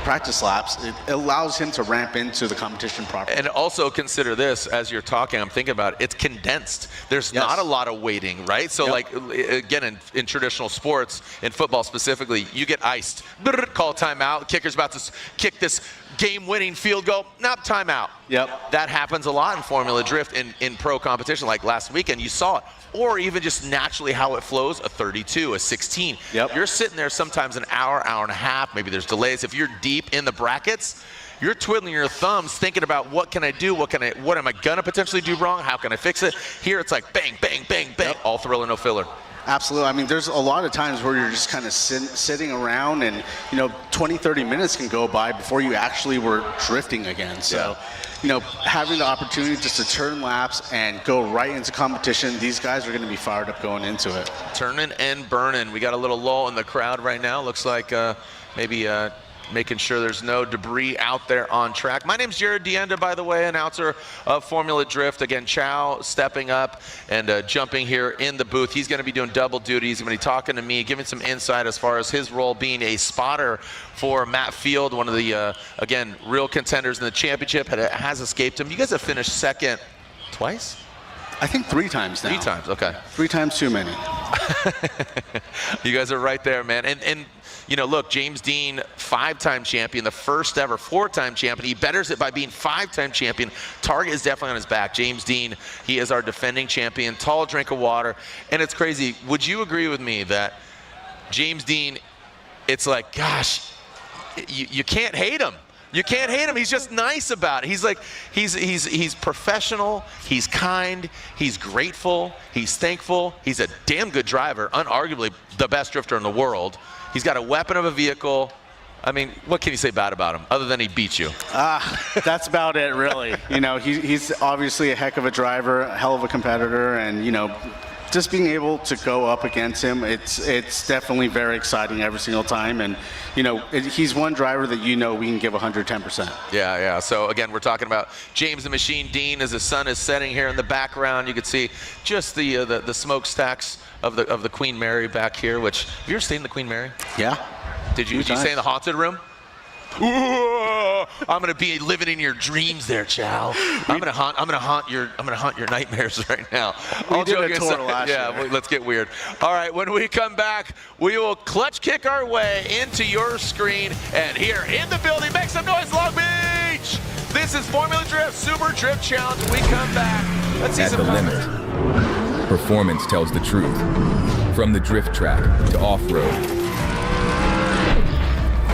practice laps, it allows him to ramp into the competition properly. And also consider this, as you're talking, I'm thinking about it, it's condensed. There's not a lot of waiting, right? So like, again, in traditional sports, in football specifically, you get iced. Call timeout, kicker's about to kick this game-winning field goal, timeout. That happens a lot in Formula Drift in pro competition, like last weekend, you saw it. Or even just naturally how it flows, a 32, a 16. You're sitting there sometimes an hour, hour and a half, maybe there's delays. If you're deep in the brackets, you're twiddling your thumbs thinking about what can I do, what am I gonna potentially do wrong, how can I fix it? Here it's like bang, bang, bang, bang, all thriller, no filler. Absolutely. I mean, there's a lot of times where you're just kind of sitting around and, 20, 30 minutes can go by before you actually were drifting again. So, having the opportunity just to turn laps and go right into competition, these guys are going to be fired up going into it. Turning and burning. We got a little lull in the crowd right now. Looks like maybe making sure there's no debris out there on track. My name's Jared Dienda, by the way, announcer of Formula Drift. Again, Chow stepping up and jumping here in the booth. He's going to be doing double duty. He's going to be talking to me, giving some insight as far as his role being a spotter for Matt Field, one of the, again, real contenders in the championship. Has escaped him. You guys have finished second twice? I think 3 times now. 3 times, okay. 3 times too many. You guys are right there, man. And look, James Dean, 5-time champion, the first ever 4-time champion. He betters it by being 5-time champion. Target is definitely on his back. James Dean, he is our defending champion. Tall drink of water. And it's crazy. Would you agree with me that James Dean, it's like, gosh, you can't hate him, You can't hate him. He's just nice about it. He's like, he's professional. He's kind. He's grateful. He's thankful. He's a damn good driver. Unarguably the best drifter in the world. He's got a weapon of a vehicle. I mean, what can you say bad about him other than he beat you? That's about it, really. You know, he's obviously a heck of a driver, a hell of a competitor, and you know, just being able to go up against him, it's definitely very exciting every single time. And you know, he's one driver that you know we can give 110%. Yeah. So again, we're talking about James the Machine Dean as the sun is setting here in the background. You can see just the smokestacks of the Queen Mary back here. Which, have you ever stayed in the Queen Mary? Yeah. Did you stay in the haunted room? Ooh, I'm gonna be living in your dreams there, Chow. I'm gonna haunt your nightmares right now. We did a tour last year. Yeah, let's get weird. All right, when we come back, we will clutch kick our way into your screen, and here in the building, make some noise, Long Beach. This is Formula Drift Super Drift Challenge. When we come back, let's see At some the limit, performance tells the truth. From the drift track to off-road,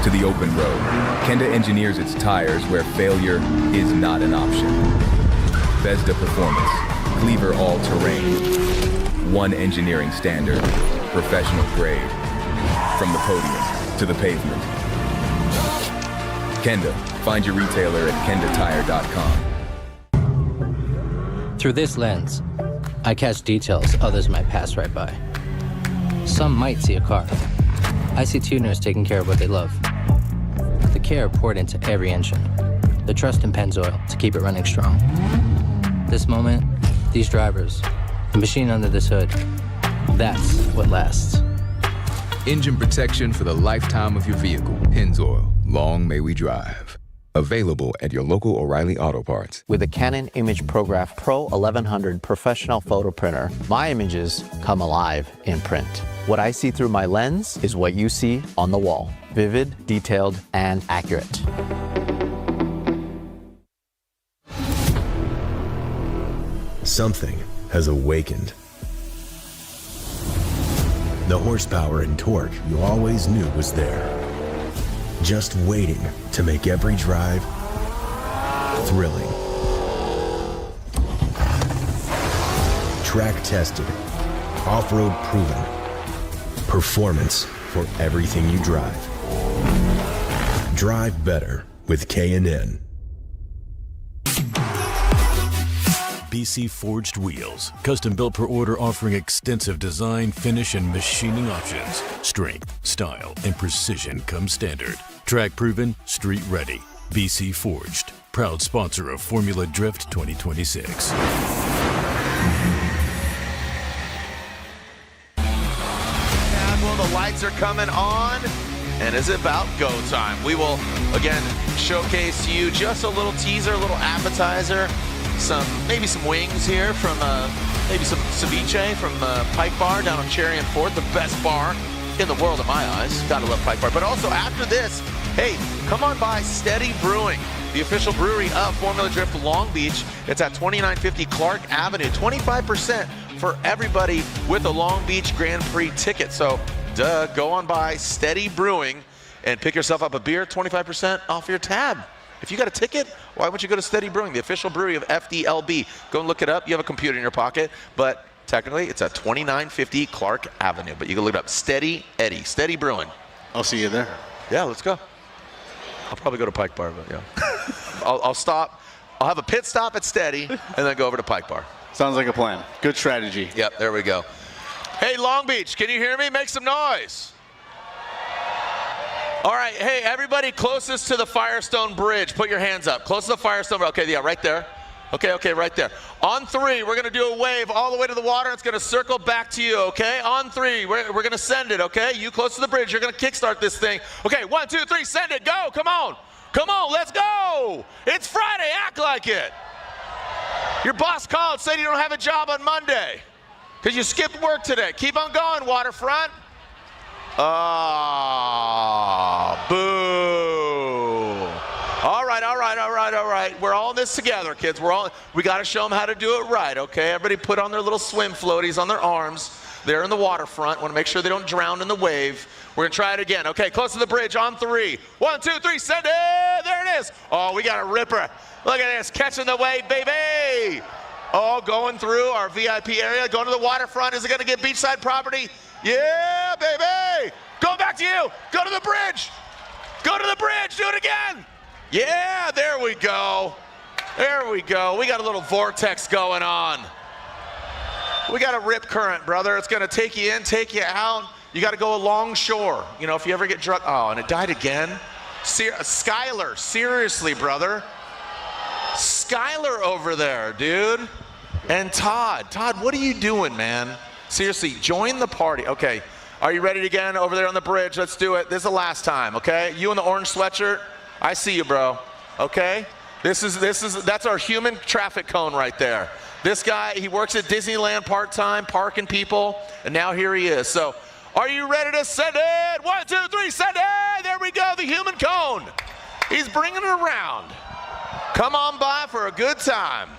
to the open road, Kenda engineers its tires where failure is not an option. Vesda Performance, Cleaver all-terrain, one engineering standard, professional grade, from the podium to the pavement. Kenda, find your retailer at kendatire.com. Through this lens, I catch details others might pass right by. Some might see a car. I see tuners taking care of what they love. The care poured into every engine. The trust in Pennzoil to keep it running strong. This moment, these drivers, the machine under this hood, that's what lasts. Engine protection for the lifetime of your vehicle. Pennzoil, long may we drive. Available at your local O'Reilly Auto Parts. With the Canon Image ProGraph Pro 1100 professional photo printer, my images come alive in print. What I see through my lens is what you see on the wall. Vivid, detailed, and accurate. Something has awakened. The horsepower and torque you always knew was there. Just waiting to make every drive thrilling. Track tested, off-road proven. Performance for everything you drive. Drive better with K&N. BC Forged Wheels. Custom built per order, offering extensive design, finish, and machining options. Strength, style, and precision come standard. Track proven, street ready. BC Forged. Proud sponsor of Formula Drift 2026. And well, the lights are coming on, and it's about go time. We will, again, showcase to you just a little teaser, a little appetizer, maybe some wings here from, maybe some ceviche from Pike Bar down on Cherry and 4th, the best bar in the world in my eyes. Gotta love Pike Bar. But also after this, hey, come on by Steady Brewing, the official brewery of Formula Drift Long Beach. It's at 2950 Clark Avenue. 25% for everybody with a Long Beach Grand Prix ticket. So, go on by Steady Brewing and pick yourself up a beer, 25% off your tab. If you got a ticket, why wouldn't you go to Steady Brewing, the official brewery of FDLB? Go and look it up. You have a computer in your pocket, but technically it's at 2950 Clark Avenue. But you can look it up, Steady Eddie, Steady Brewing. I'll see you there. Yeah, let's go. I'll probably go to Pike Bar, but yeah. I'll stop. I'll have a pit stop at Steady and then go over to Pike Bar. Sounds like a plan. Good strategy. Yep, there we go. Hey, Long Beach, can you hear me? Make some noise. All right, hey, everybody closest to the Firestone Bridge, put your hands up. Close to the Firestone Bridge. Okay, yeah, right there. Okay, right there. On 3, we're going to do a wave all the way to the water. It's going to circle back to you, okay? On 3, we're going to send it, okay? You close to the bridge, you're going to kickstart this thing. Okay, 1, 2, 3, send it. Go, come on. Come on, let's go. It's Friday, act like it. Your boss called, said you don't have a job on Monday because you skipped work today. Keep on going, Waterfront. Boo. All right. We're all in this together, kids. We got to show them how to do it right, okay? Everybody put on their little swim floaties on their arms. They're in the waterfront. Want to make sure they don't drown in the wave. We're going to try it again. Okay, close to the bridge on 3. 1, 2, 3, send it. There it is. Oh, we got a ripper. Look at this, catching the wave, baby. Oh, going through our VIP area, going to the waterfront. Is it going to get beachside property? Yeah, baby. Go back to you. Go to the bridge. Go to the bridge. Do it again. Yeah, there we go. There we go. We got a little vortex going on. We got a rip current, brother. It's going to take you in, take you out. You got to go along shore. You know, if you ever get drunk. Oh, and it died again. Skylar, seriously, brother. Skylar over there, dude. And Todd. Todd, what are you doing, man? Seriously, join the party. Okay, are you ready again over there on the bridge? Let's do it. This is the last time, okay? You in the orange sweatshirt, I see you, bro. Okay? That's our human traffic cone right there. This guy, he works at Disneyland part-time, parking people, and now here he is. So, are you ready to send it? 1, 2, 3, send it! There we go, the human cone. He's bringing it around. Come on by for a good time.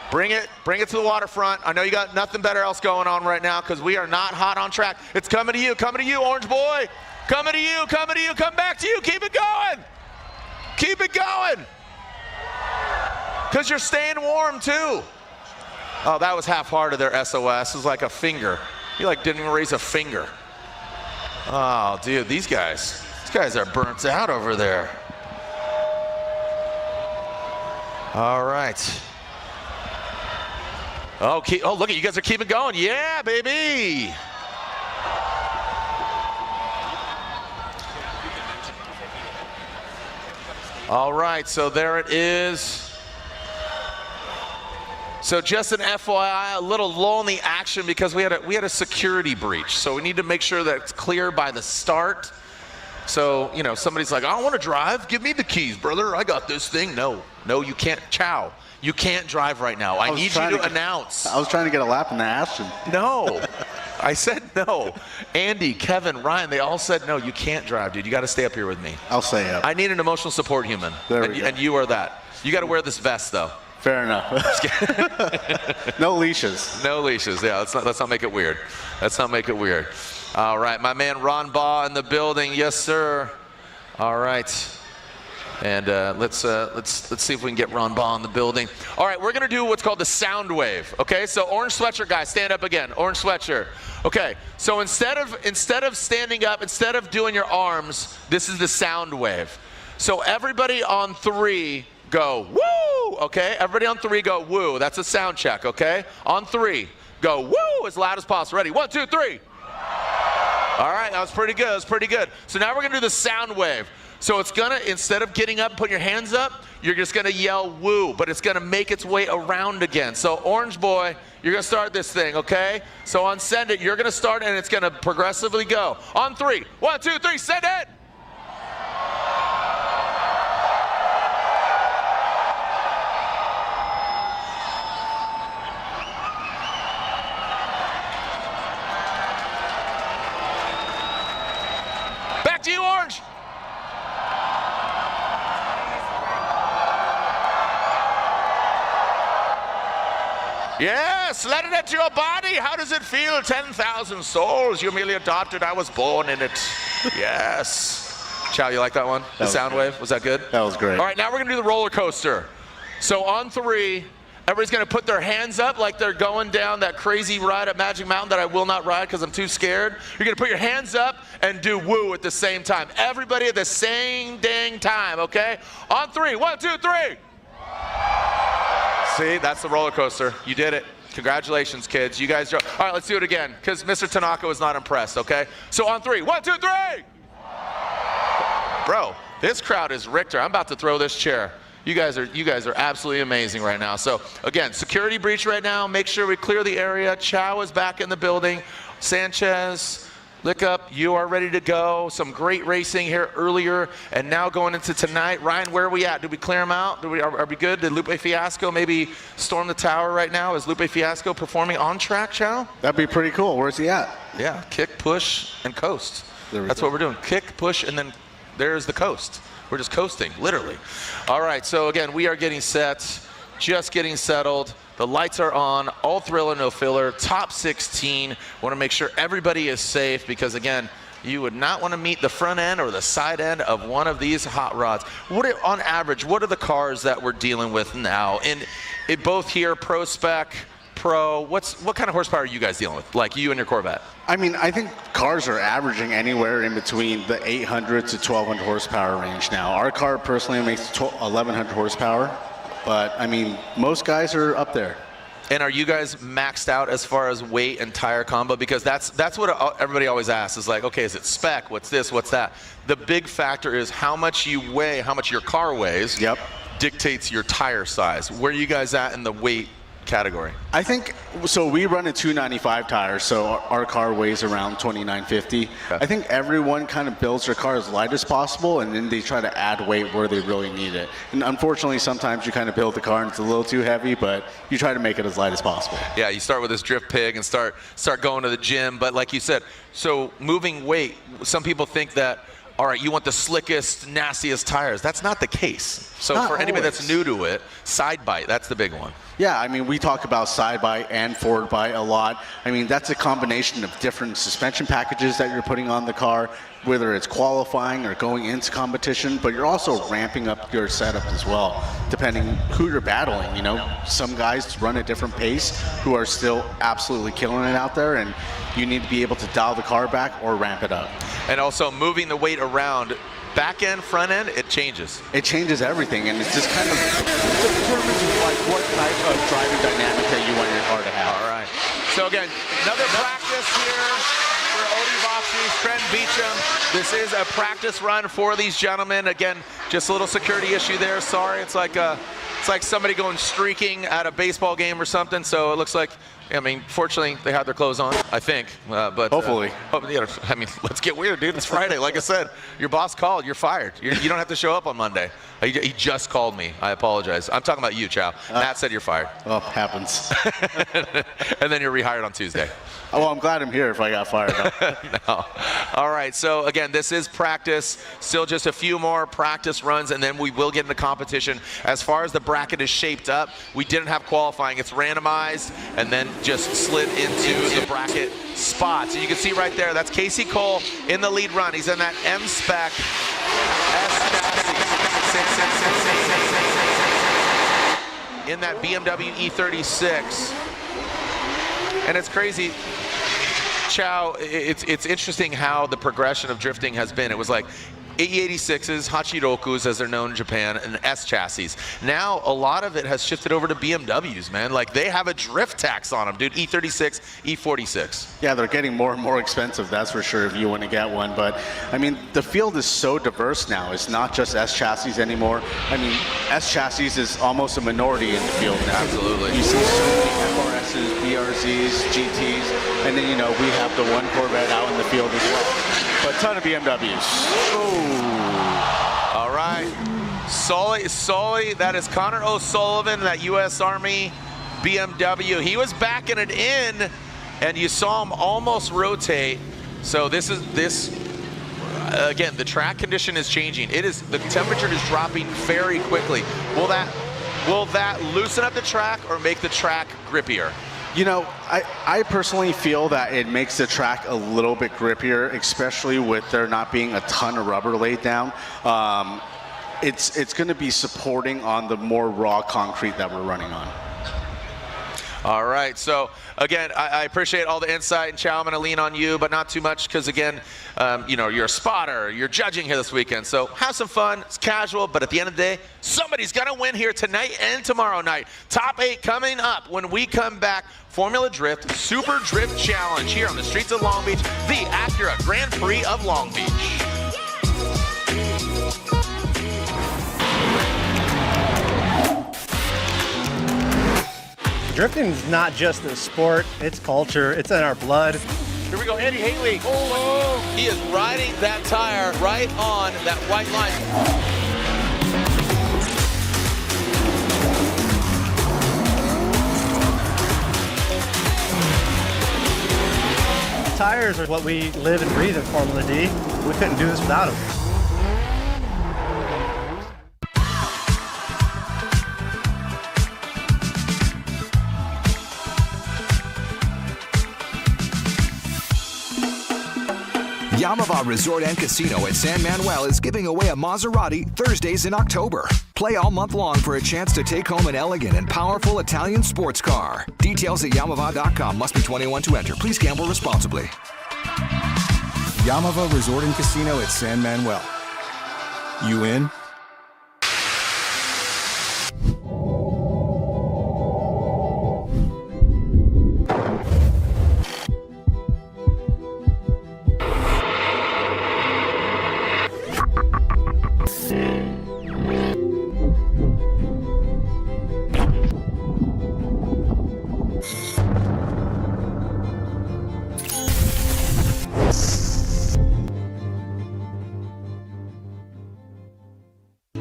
Bring it to the waterfront. I know you got nothing better else going on right now because we are not hot on track. It's coming to you, orange boy. Coming to you, come back to you. Keep it going. Keep it going. Because you're staying warm too. Oh, that was half-hearted there, SOS. It was like a finger. You didn't even raise a finger. Oh, dude, these guys are burnt out over there. All right. Oh, look at you guys are keeping going. Yeah, baby. All right, so there it is. So just an FYI, a little lull in the action because we had a security breach. So we need to make sure that it's clear by the start. So, you know, somebody's like, I don't want to drive. Give me the keys, brother. I got this thing. No, you can't. Chow. You can't drive right now. I need you to announce. I was trying to get a lap in the Aston. No. I said no. Andy, Kevin, Ryan, they all said no. You can't drive, dude. You got to stay up here with me. I'll stay up. I need an emotional support human. And you are that. You got to wear this vest, though. Fair enough. No leashes. No leashes. Yeah, let's not make it weird. Let's not make it weird. All right, my man Ron Baugh in the building. Yes, sir. All right. And let's see if we can get Ron Baugh in the building. All right, we're gonna do what's called the sound wave. Okay, so orange sweatshirt guys, stand up again. Orange sweatshirt. Okay, so instead of standing up, instead of doing your arms, this is the sound wave. So everybody on 3, go woo. Okay, everybody on 3, go woo. That's a sound check. Okay, on 3, go woo as loud as possible. Ready? 1, 2, 3. All right, that was pretty good. That was pretty good. So now we're gonna do the sound wave. So it's gonna, instead of getting up and putting your hands up, you're just gonna yell woo, but it's gonna make its way around again. So orange boy, you're gonna start this thing, okay? So on send it, you're gonna start and it's gonna progressively go. On 3, 1, 2, 3, send it! Back to you, orange! Yes, let it into your body. How does it feel? 10,000 souls. You merely adopted. I was born in it. Yes. Chow, you like that one? The sound wave? Was that good? That was great. All right, now we're going to do the roller coaster. So on 3, everybody's going to put their hands up like they're going down that crazy ride at Magic Mountain that I will not ride because I'm too scared. You're going to put your hands up and do woo at the same time. Everybody at the same dang time, okay? On 3, 1, 2, 3. See, that's the roller coaster. You did it. Congratulations, kids. You guys are. All right, let's do it again because Mr. Tanaka was not impressed, okay? So on 3, 1, 2, 3. Bro, this crowd is Richter. I'm about to throw this chair. You guys are absolutely amazing right now. So again, security breach right now. Make sure we clear the area. Chow is back in the building. Sanchez, Lickup, you are ready to go. Some great racing here earlier and now going into tonight. Ryan, where are we at? Did we clear them out? Are we good? Did Lupe Fiasco maybe storm the tower right now? Is Lupe Fiasco performing on track, Chow? That'd be pretty cool. Where's he at? Yeah, kick, push, and coast. That's what we're doing. Kick, push, and then there's the coast. We're just coasting, literally. All right, so again, we are getting set, just getting settled. The lights are on, all thriller, no filler, top 16. Want to make sure everybody is safe because, again, you would not want to meet the front end or the side end of one of these hot rods. On average, what are the cars that we're dealing with now? And both here, Pro Spec, Pro, what kind of horsepower are you guys dealing with, like you and your Corvette? I mean, I think cars are averaging anywhere in between the 800 to 1200 horsepower range now. Our car personally makes 1100 horsepower, but I mean, most guys are up there. And are you guys maxed out as far as weight and tire combo? Because that's what everybody always asks is like, okay, is it spec? What's this? What's that? The big factor is how much you weigh, how much your car weighs. Yep. Dictates your tire size. Where are you guys at in the weight category? I think, so we run a 295 tire, so our car weighs around 2950. Okay. I think everyone kind of builds their car as light as possible, and then they try to add weight where they really need it. And unfortunately, sometimes you kind of build the car and it's a little too heavy, but you try to make it as light as possible. Yeah, you start with this drift pig and start going to the gym, but like you said, so moving weight, some people think that, all right, you want the slickest, nastiest tires. That's not the case. So not for anybody always. that's new to it, side bite, that's the big one. Yeah, I mean, we talk about side bite and forward bite a lot. I mean, that's a combination of different suspension packages that you're putting on the car, whether it's qualifying or going into competition, but you're also ramping up your setup as well, depending who you're battling. You know, some guys run a different pace who are still absolutely killing it out there, and you need to be able to dial the car back or ramp it up. And also moving the weight around, back end, front end, it changes. It changes everything, and it's just kind of determines like what type of driving dynamic that you want your car to have. All right. So again, another practice here for Odie Voxley, Trent Beecham. This is a practice run for these gentlemen. Again, just a little security issue there. Sorry, it's like somebody going streaking at a baseball game or something. So it looks like, I mean, fortunately, they had their clothes on, I think. But hopefully. I mean, let's get weird, dude. It's Friday. Like I said, your boss called. You're fired. You don't have to show up on Monday. He just called me. I apologize. I'm talking about you, Chow. Matt said you're fired. Well, happens. And then you're rehired on Tuesday. Oh, well, I'm glad I'm here if I got fired. No. All right, so again, this is practice. Still just a few more practice runs, and then we will get into competition. As far as the bracket is shaped up, we didn't have qualifying. It's randomized, and then just slid into the bracket spots. And you can see right there, that's Casey Cole in the lead run. He's in that M-Spec in that BMW E36. And it's crazy, Chow, it's interesting how the progression of drifting has been. It was like E86s, Hachirokus as they're known in Japan, and S chassis. Now a lot of it has shifted over to BMWs, man. Like they have a drift tax on them, dude. E36, E46. Yeah, they're getting more and more expensive, that's for sure, if you want to get one. But I mean, the field is so diverse now. It's not just S chassis anymore. I mean, S chassis is almost a minority in the field now. Absolutely. You see so many FRSs, BRZs, GTs, and then, you know, we have the one Corvette out in the field as well. But a ton of BMWs. Ooh. All right. Sully, that is Connor O'Sullivan, that U.S. Army BMW. He was backing it in, and you saw him almost rotate. So this, again, the track condition is changing. The temperature is dropping very quickly. Will that loosen up the track or make the track grippier? You know, I personally feel that it makes the track a little bit grippier, especially with there not being a ton of rubber laid down. It's going to be supporting on the more raw concrete that we're running on. All right, so again, I appreciate all the insight, and Chow, I'm going to lean on you, but not too much because, again, you know, you're a spotter, you're judging here this weekend, so have some fun. It's casual, but at the end of the day, somebody's going to win here tonight and tomorrow night. Top 8 coming up when we come back. Formula Drift Super Drift Challenge here on the streets of Long Beach, the Acura Grand Prix of Long Beach. Drifting is not just a sport, it's culture, it's in our blood. Here we go, Andy Haley. Oh, he is riding that tire right on that white line. Tires are what we live and breathe in Formula D. We couldn't do this without them. Yamava Resort and Casino at San Manuel is giving away a Maserati Thursdays in October. Play all month long for a chance to take home an elegant and powerful Italian sports car. Details at Yamava.com. Must be 21 to enter. Please gamble responsibly. Yamava Resort and Casino at San Manuel. You in?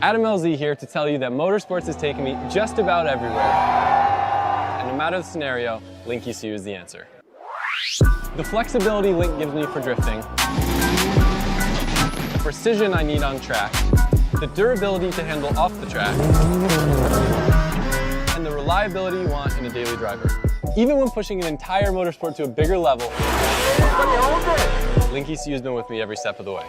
Adam LZ here to tell you that motorsports has taken me just about everywhere. And no matter the scenario, Link ECU is the answer. The flexibility Link gives me for drifting, the precision I need on track, the durability to handle off the track, and the reliability you want in a daily driver. Even when pushing an entire motorsport to a bigger level, Link ECU has been with me every step of the way.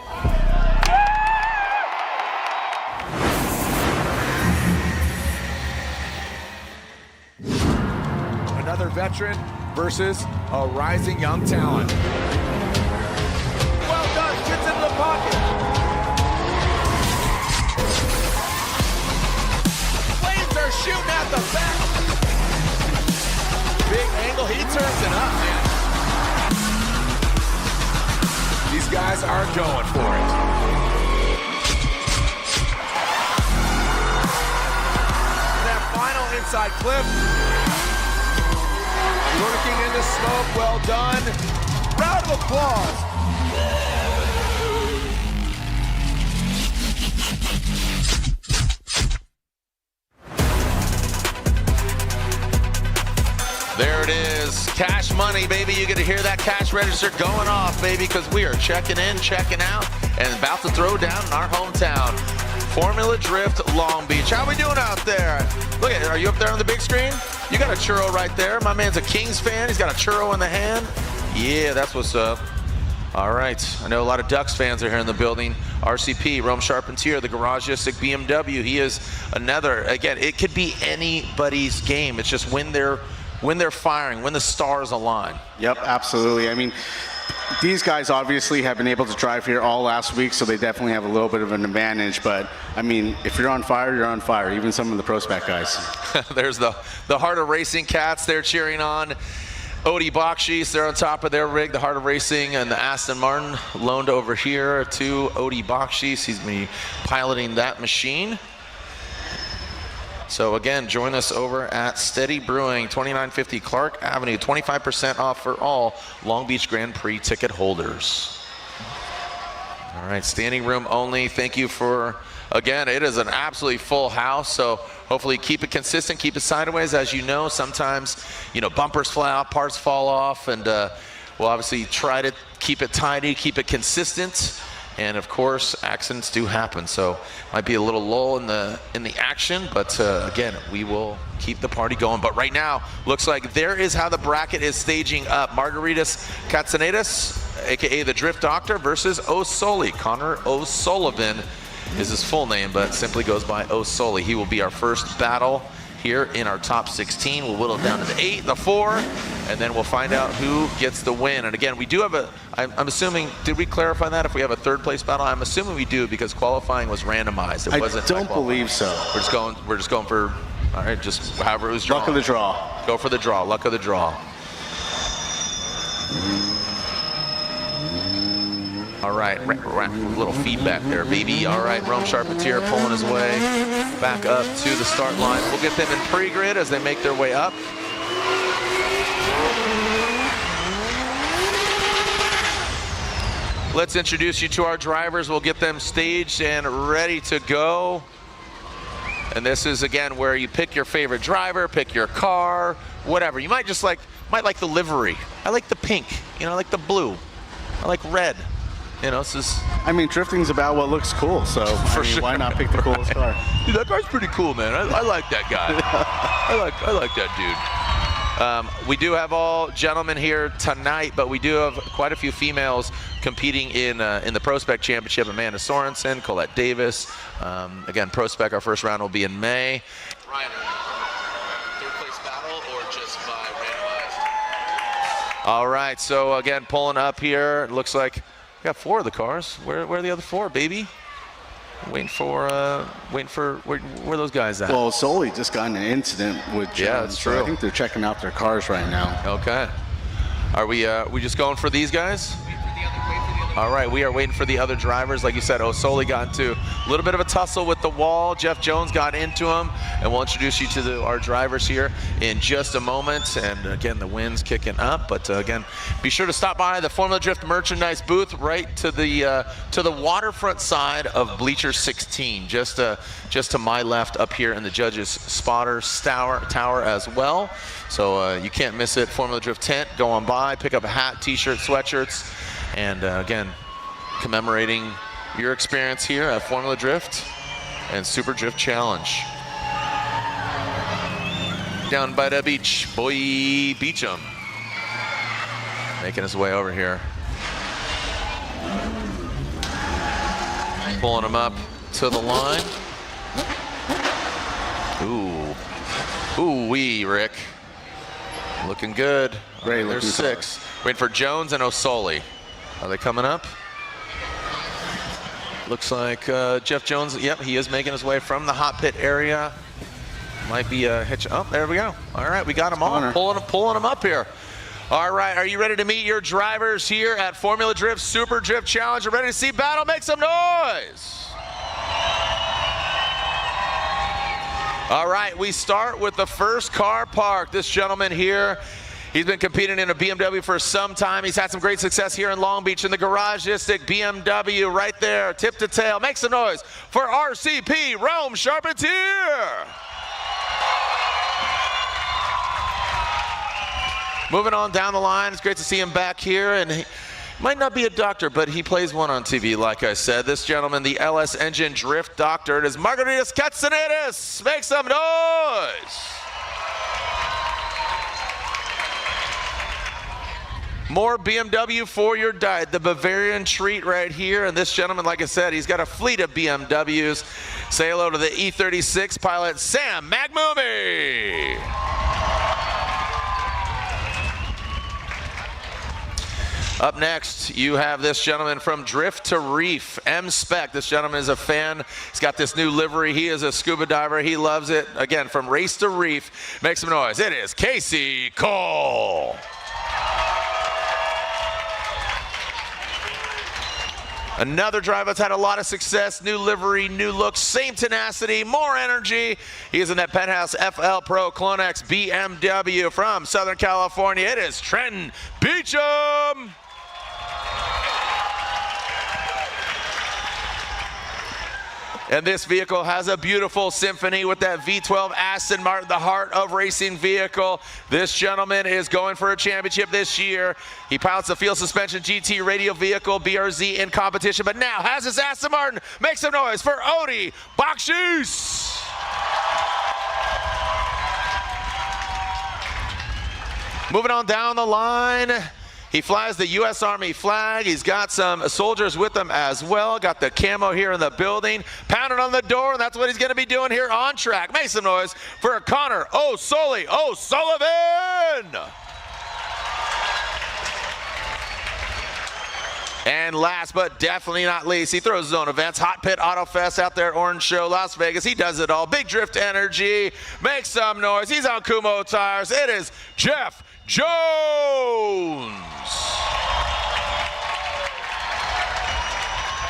Another veteran versus a rising young talent. Well done, gets into the pocket. Flames are shooting at the back. Big angle, he turns it up, man. These guys are going for it. That final inside clip. Lurking in the smoke, well done. Round of applause. There it is, cash money, baby. You get to hear that cash register going off, baby, because we are checking in, checking out, and about to throw down in our hometown. Formula Drift, Long Beach. How we doing out there? Look at it, are you up there on the big screen? You got a churro right there. My man's a Kings fan. He's got a churro in the hand. Yeah, that's what's up. All right, I know a lot of Ducks fans are here in the building. RCP, Rome Charpentier, the Garagistic BMW. He is another, again, it could be anybody's game. It's just when they're firing, when the stars align. Yep, absolutely. I mean, these guys obviously have been able to drive here all last week, so they definitely have a little bit of an advantage. But, I mean, if you're on fire, you're on fire, even some of the Pro Spec guys. There's the Heart of Racing cats. They're cheering on Odie Bakshi's. They're on top of their rig, the Heart of Racing, and the Aston Martin loaned over here to Odie Bakshi's. He's going to be piloting that machine. So again, join us over at Steady Brewing, 2950 Clark Avenue, 25% off for all Long Beach Grand Prix ticket holders. All right, standing room only. Thank you for, again, it is an absolutely full house, so hopefully keep it consistent, keep it sideways. As you know, sometimes, bumpers fly out, parts fall off, and we'll obviously try to keep it tidy, keep it consistent. And of course, accidents do happen, so might be a little lull in the action, but again, we will keep the party going. But right now, looks like there is how the bracket is staging up. Margaritas Katsanidis, aka the Drift Doctor, versus O'Sully. Connor O'Sullivan is his full name, but simply goes by O'Sully. He will be our first battle here in our top 16. We'll whittle it down to the 8, the 4, and then we'll find out who gets the win. And again, we do have I'm assuming, did we clarify that if we have a third place battle? I'm assuming we do because qualifying was randomized. It wasn't. I don't believe so. We're just going for, all right, just however it was drawn. Luck of the draw. Go for the draw, luck of the draw. All right, a little feedback there, baby. All right, Rome Charpentier pulling his way back up to the start line. We'll get them in pre-grid as they make their way up. Let's introduce you to our drivers. We'll get them staged and ready to go. And this is, again, where you pick your favorite driver, pick your car, whatever. You might just like the livery. I like the pink, I like the blue. I like red. This is... I mean, drifting's about what looks cool, so sure. Why not pick the coolest car? Dude, that car's pretty cool, man. I like that guy. I like that dude. We do have all gentlemen here tonight, but we do have quite a few females competing in the Pro Spec Championship. Amanda Sorensen, Colette Davis. Again, Pro Spec, our first round will be in May. Ryan, third place battle or just by randomized? All right, so again, pulling up here. It looks like we got 4 of the cars. Where are the other 4, baby? Waiting for where are those guys at? Well, Sully just got in an incident with John, yeah, that's true. So I think they're checking out their cars right now. Okay. Are we just going for these guys? All right, we are waiting for the other drivers. Like you said, Osoli got into a little bit of a tussle with the wall. Jeff Jones got into him, and we'll introduce you to our drivers here in just a moment. And again, the wind's kicking up, but again, be sure to stop by the Formula Drift merchandise booth right to the waterfront side of Bleacher 16, just to my left up here in the judges' spotter tower as well. So you can't miss it. Formula Drift tent, go on by, pick up a hat, t-shirt, sweatshirts. And again, commemorating your experience here at Formula Drift and Super Drift Challenge. Down by the beach, boy Beecham. Making his way over here. Pulling him up to the line. Ooh-wee, Rick. Looking good. Great looking. There's 6. Waiting for Jones and Osoli. Are they coming up? Looks like Jeff Jones, yep, he is making his way from the hot pit area. Might be a hitch. Oh, there we go. All right, we got them all. Pulling them up here. All right, are you ready to meet your drivers here at Formula Drift Super Drift Challenge? You're ready to see battle? Make some noise. All right, we start with the first car parked. This gentleman here, he's been competing in a BMW for some time. He's had some great success here in Long Beach in the Garage District. BMW right there, tip to tail. Make some noise for RCP Rome Charpentier. Moving on down the line, it's great to see him back here. And he might not be a doctor, but he plays one on TV, like I said. This gentleman, the LS Engine Drift Doctor, it is Margaritas Katsanidis. Make some noise. More BMW for your diet. The Bavarian treat right here. And this gentleman, like I said, he's got a fleet of BMWs. Say hello to the E36 pilot, Sam Magmumi. Up next, you have this gentleman from Drift to Reef, M-Spec. This gentleman is a fan. He's got this new livery. He is a scuba diver. He loves it. Again, from race to reef. Make some noise. It is Casey Cole. Another driver that's had a lot of success, new livery, new look, same tenacity, more energy. He is in that Penthouse FL Pro Clonex BMW from Southern California. It is Trenton Beecham. And this vehicle has a beautiful symphony with that V12 Aston Martin, the heart of racing vehicle. This gentleman is going for a championship this year. He pilots the Field Suspension GT radio vehicle, BRZ, in competition, but now has his Aston Martin. Make some noise for Odie Bakshish. Moving on down the line. He flies the U.S. Army flag. He's got some soldiers with him as well. Got the camo here in the building. Pounding on the door, and that's what he's going to be doing here on track. Make some noise for Connor O'Sullivan. And last but definitely not least, he throws his own events. Hot Pit Auto Fest out there at Orange Show, Las Vegas. He does it all. Big Drift Energy. Make some noise. He's on Kumo Tires. It is Jeff Jones.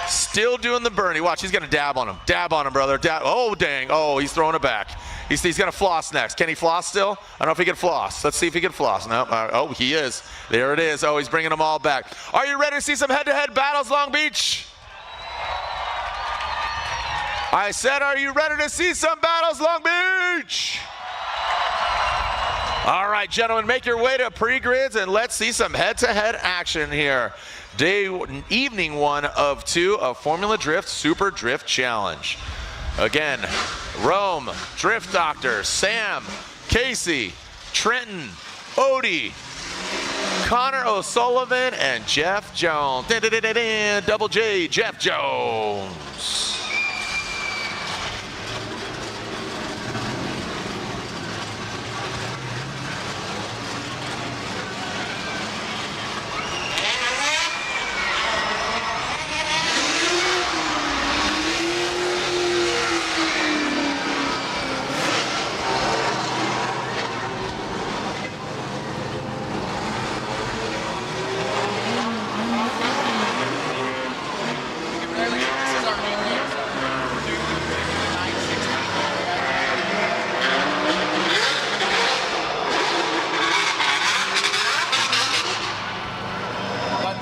Still doing the Bernie. Watch, he's gonna dab on him. Dab on him, brother. Dab. Oh, dang. Oh, he's throwing it back. He's gonna floss next. Can he floss still? I don't know if he can floss. Let's see if he can floss. No. Oh, he is. There it is. Oh, he's bringing them all back. Are you ready to see some head-to-head battles, Long Beach? I said, are you ready to see some battles, Long Beach? All right, gentlemen, make your way to pre-grids and let's see some head-to-head action here. Evening 1 of 2 of Formula Drift Super Drift Challenge. Again, Rome, Drift Doctor, Sam, Casey, Trenton, Odie, Connor O'Sullivan, and Jeff Jones. Double J, Jeff Jones.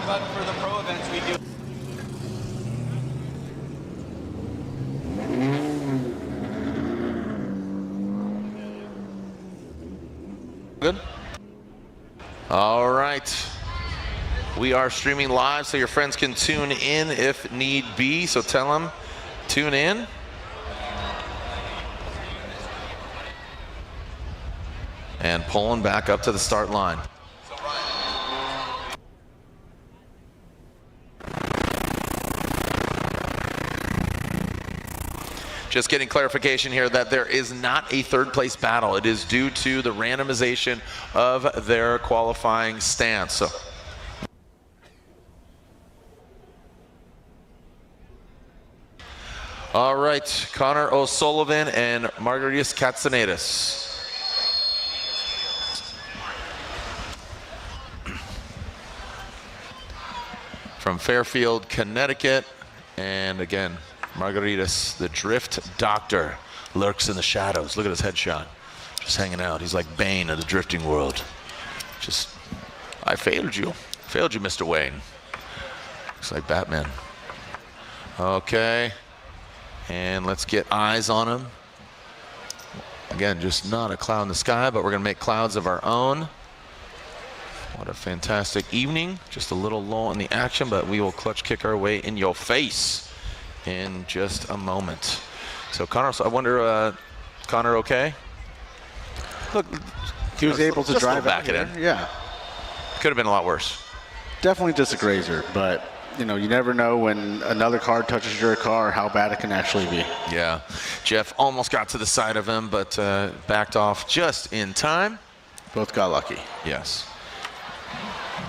But for the pro events, we do. Good. All right. We are streaming live, so your friends can tune in if need be. So tell them, tune in. And pulling back up to the start line. Just getting clarification here that there is not a third place battle. It is due to the randomization of their qualifying stance. So. All right, Connor O'Sullivan and Margaritas Katsanidis. From Fairfield, Connecticut, and again, Margaritas, the drift doctor, lurks in the shadows. Look at his headshot, just hanging out. He's like Bane of the drifting world. Just, I failed you, Mr. Wayne. Looks like Batman. Okay, and let's get eyes on him. Again, just not a cloud in the sky, but we're gonna make clouds of our own. What a fantastic evening. Just a little lull in the action, but we will clutch kick our way in your face in just a moment. So Connor, I wonder, Connor, okay? Look, he was able to drive back it in. Yeah. Could have been a lot worse. Definitely just a grazer, but you know, you never know when another car touches your car how bad it can actually be. Yeah. Jeff almost got to the side of him, but backed off just in time. Both got lucky. Yes.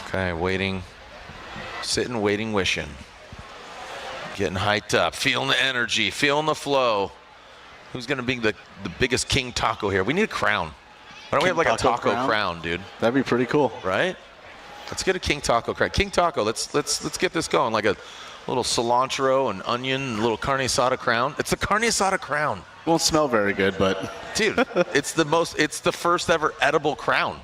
Okay, waiting, sitting, waiting, wishing. Getting hyped up, feeling the energy, feeling the flow. Who's going to be the biggest King Taco here? We need a crown. Why don't we have like a taco crown, dude? That'd be pretty cool. Right? Let's get a King Taco crown. King Taco, let's get this going. Like a little cilantro and onion, a little carne asada crown. It's the carne asada crown. Won't smell very good, but. Dude, it's the first ever edible crown.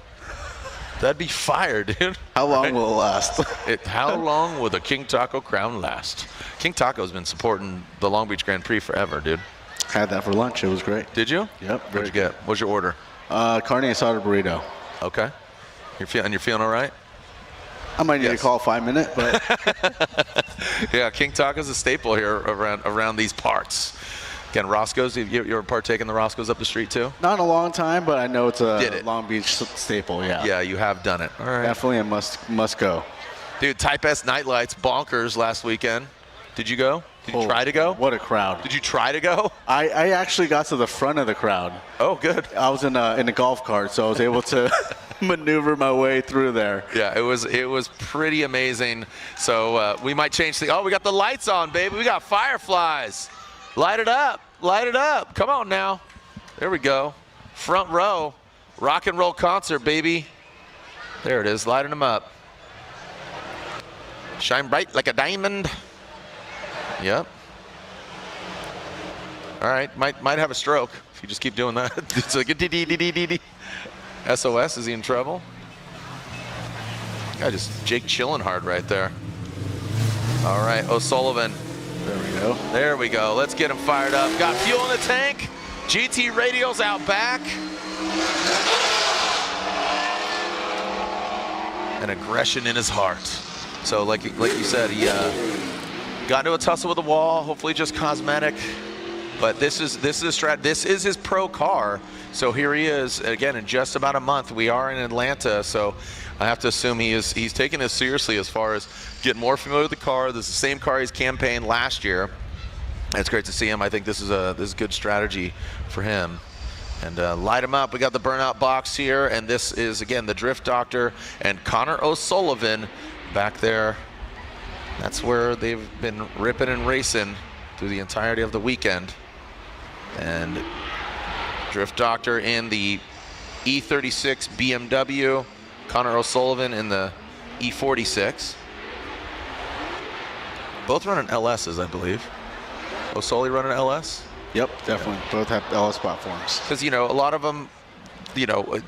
That'd be fire, dude. How long will it last? How long will the King Taco crown last? King Taco's been supporting the Long Beach Grand Prix forever, dude. Had that for lunch. It was great. Did you? Yep. What'd you get? What's your order? Carne asada burrito. Okay. You're feeling all right? I might need to call 5 minute, but. Yeah, King Taco's a staple here around these parts. Again, Roscoe's, you're partaking the Roscoe's up the street too? Not in a long time, but I know it's a Long Beach staple, yeah. Yeah, you have done it. All right. Definitely a must go. Dude, Type S Nightlights, bonkers last weekend. Did you go? Did you try to go? What a crowd. Did you try to go? I actually got to the front of the crowd. Oh, good. I was in a golf cart, so I was able to maneuver my way through there. Yeah, it was pretty amazing. So we might change things. Oh, we got the lights on, baby. We got fireflies. Light it up. Light it up. Come on now. There we go. Front row. Rock and roll concert, baby. There it is. Lighting them up. Shine bright like a diamond. Yep. All right. Might have a stroke if you just keep doing that. It's like a dee-dee-dee-dee-dee. SOS. Is he in trouble? Guy just Jake chilling hard right there. All right. O'Sullivan. There we go. There we go. Let's get him fired up. Got fuel in the tank. GT radios out back. And aggression in his heart. So like you said, he got into a tussle with the wall. Hopefully just cosmetic. But this is his pro car. So here he is again in just about a month. We are in Atlanta, so I have to assume he's taking this seriously as far as getting more familiar with the car. This is the same car he's campaigned last year. It's great to see him. I think this is a good strategy for him. And light him up. We got the burnout box here, and this is again the Drift Doctor and Connor O'Sullivan back there. That's where they've been ripping and racing through the entirety of the weekend. And Drift Doctor in the E36 BMW, Connor O'Sullivan in the E46. Both running LSs, I believe. O'Sully running LS? Yep, definitely. Both have LS platforms. Because, you know, a lot of them, you know,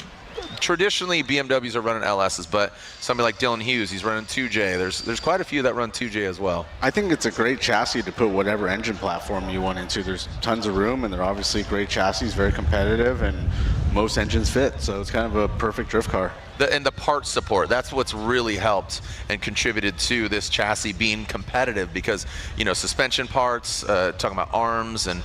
traditionally BMWs are running LSs, but somebody like Dylan Hughes, he's running 2J. There's quite a few that run 2J as well. I think it's a great chassis to put whatever engine platform you want into. There's tons of room, and they're obviously great chassis, very competitive, and most engines fit. So it's kind of a perfect drift car. And the parts support, that's what's really helped and contributed to this chassis being competitive, because, you know, suspension parts, talking about arms and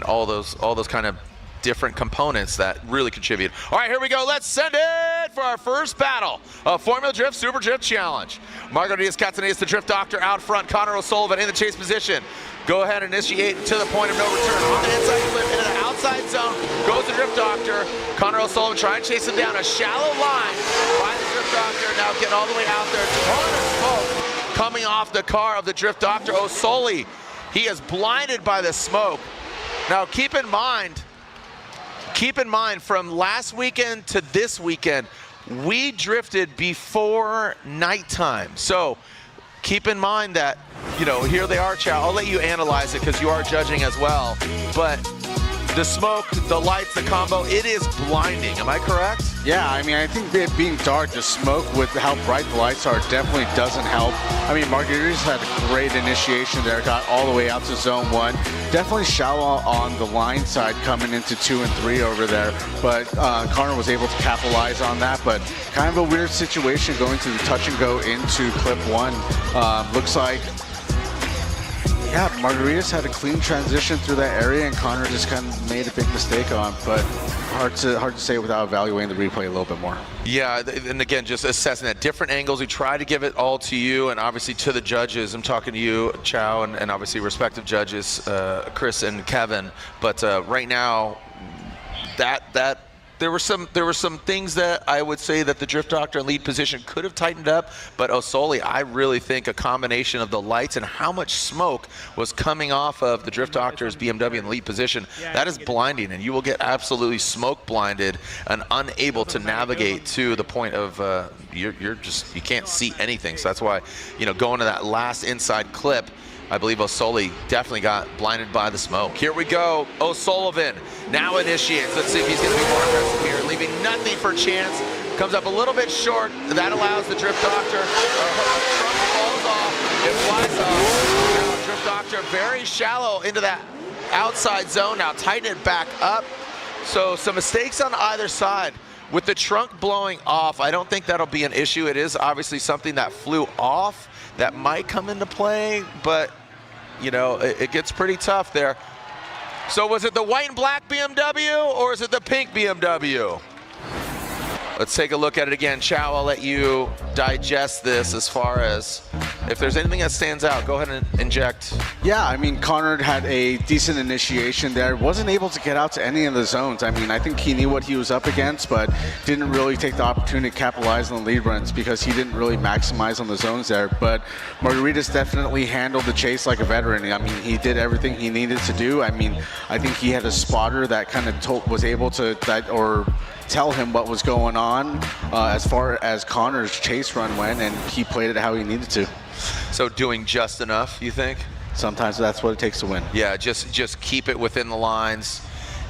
all those kind of different components that really contribute. All right, here we go. Let's send it for our first battle of Formula Drift Super Drift Challenge. Marco Diaz-Catanillas, the Drift Doctor, out front. Connor O'Sullivan in the chase position. Go ahead and initiate to the point of no return. On the inside clip, into the outside zone, goes the Drift Doctor. Connor O'Sullivan trying to chase him down a shallow line by the Drift Doctor. Now getting all the way out there. Ton of smoke coming off the car of the Drift Doctor. O'Sully, he is blinded by the smoke. Now keep in mind, from last weekend to this weekend, we drifted before nighttime. So keep in mind that, you know, here they are, Chow. I'll let you analyze it because you are judging as well. But the smoke, the lights, the combo, it is blinding. Am I correct? Yeah, I mean, I think it being dark, the smoke with how bright the lights are definitely doesn't help. I mean, Margaritas had a great initiation there, got all the way out to zone 1. Definitely shallow on the line side coming into 2 and 3 over there, but Connor was able to capitalize on that. But kind of a weird situation going to the touch and go into clip 1. Looks like, yeah, Margaritas had a clean transition through that area, and Connor just kind of made a big mistake on, but hard to say without evaluating the replay a little bit more. Yeah, and again, just assessing at different angles. We try to give it all to you, and obviously to the judges. I'm talking to you, Chow, and obviously respective judges, Chris and Kevin. But right now, there were some things that I would say that the Drift Doctor in lead position could have tightened up, but O'Sully, I really think a combination of the lights and how much smoke was coming off of the Drift Doctor's BMW in the lead position, that is blinding, and you will get absolutely smoke blinded and unable to navigate to the point of you can't see anything. So that's why, you know, going to that last inside clip, I believe O'Sully definitely got blinded by the smoke. Here we go. O'Sullivan now initiates. Let's see if he's going to be more aggressive here, leaving nothing for chance. Comes up a little bit short. That allows the Drift Doctor. Trunk falls off. It flies off. Now Drift Doctor very shallow into that outside zone. Now tighten it back up. So some mistakes on either side. With the trunk blowing off, I don't think that'll be an issue. It is obviously something that flew off that might come into play, but you know, it gets pretty tough there. So was it the white and black BMW or is it the pink BMW? Let's take a look at it again. Chow, I'll let you digest this as far as if there's anything that stands out. Go ahead and inject. Yeah, I mean, Connor had a decent initiation there. Wasn't able to get out to any of the zones. I mean, I think he knew what he was up against, but didn't really take the opportunity to capitalize on the lead runs because he didn't really maximize on the zones there. But Margaritas definitely handled the chase like a veteran. I mean, he did everything he needed to do. I mean, I think he had a spotter that kind of was able to tell him what was going on as far as Connor's chase run went, and he played it how he needed to. So doing just enough, you think? Sometimes that's what it takes to win. Yeah, just keep it within the lines,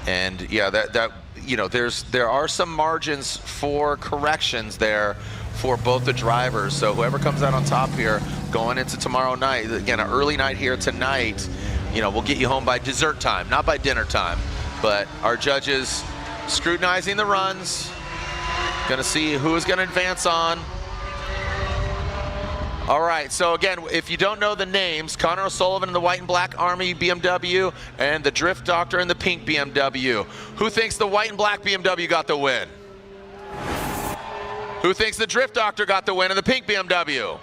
and yeah, that you know, there are some margins for corrections there for both the drivers. So whoever comes out on top here going into tomorrow night, again, an early night here tonight, you know, we'll get you home by dessert time, not by dinner time. But our judges scrutinizing the runs, gonna see who is gonna advance on. All right, so again, if you don't know the names, Connor O'Sullivan in the white and black Army BMW and the Drift Doctor in the pink BMW. Who thinks the white and black BMW got the win? Who thinks the Drift Doctor got the win in the pink BMW?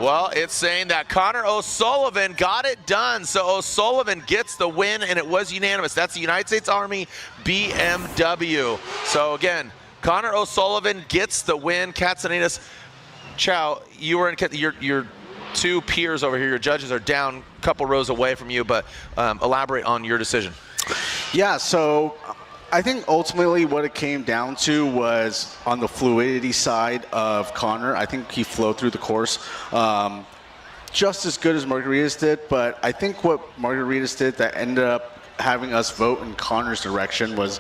Well, it's saying that Connor O'Sullivan got it done. So O'Sullivan gets the win, and it was unanimous. That's the United States Army BMW. So again, Connor O'Sullivan gets the win. Katsanitas, Chow, you were in your two peers over here. Your judges are down a couple rows away from you, but elaborate on your decision. Yeah, so I think ultimately what it came down to was on the fluidity side of Connor. I think he flowed through the course just as good as Margaritas did, but I think what Margaritas did that ended up having us vote in Connor's direction was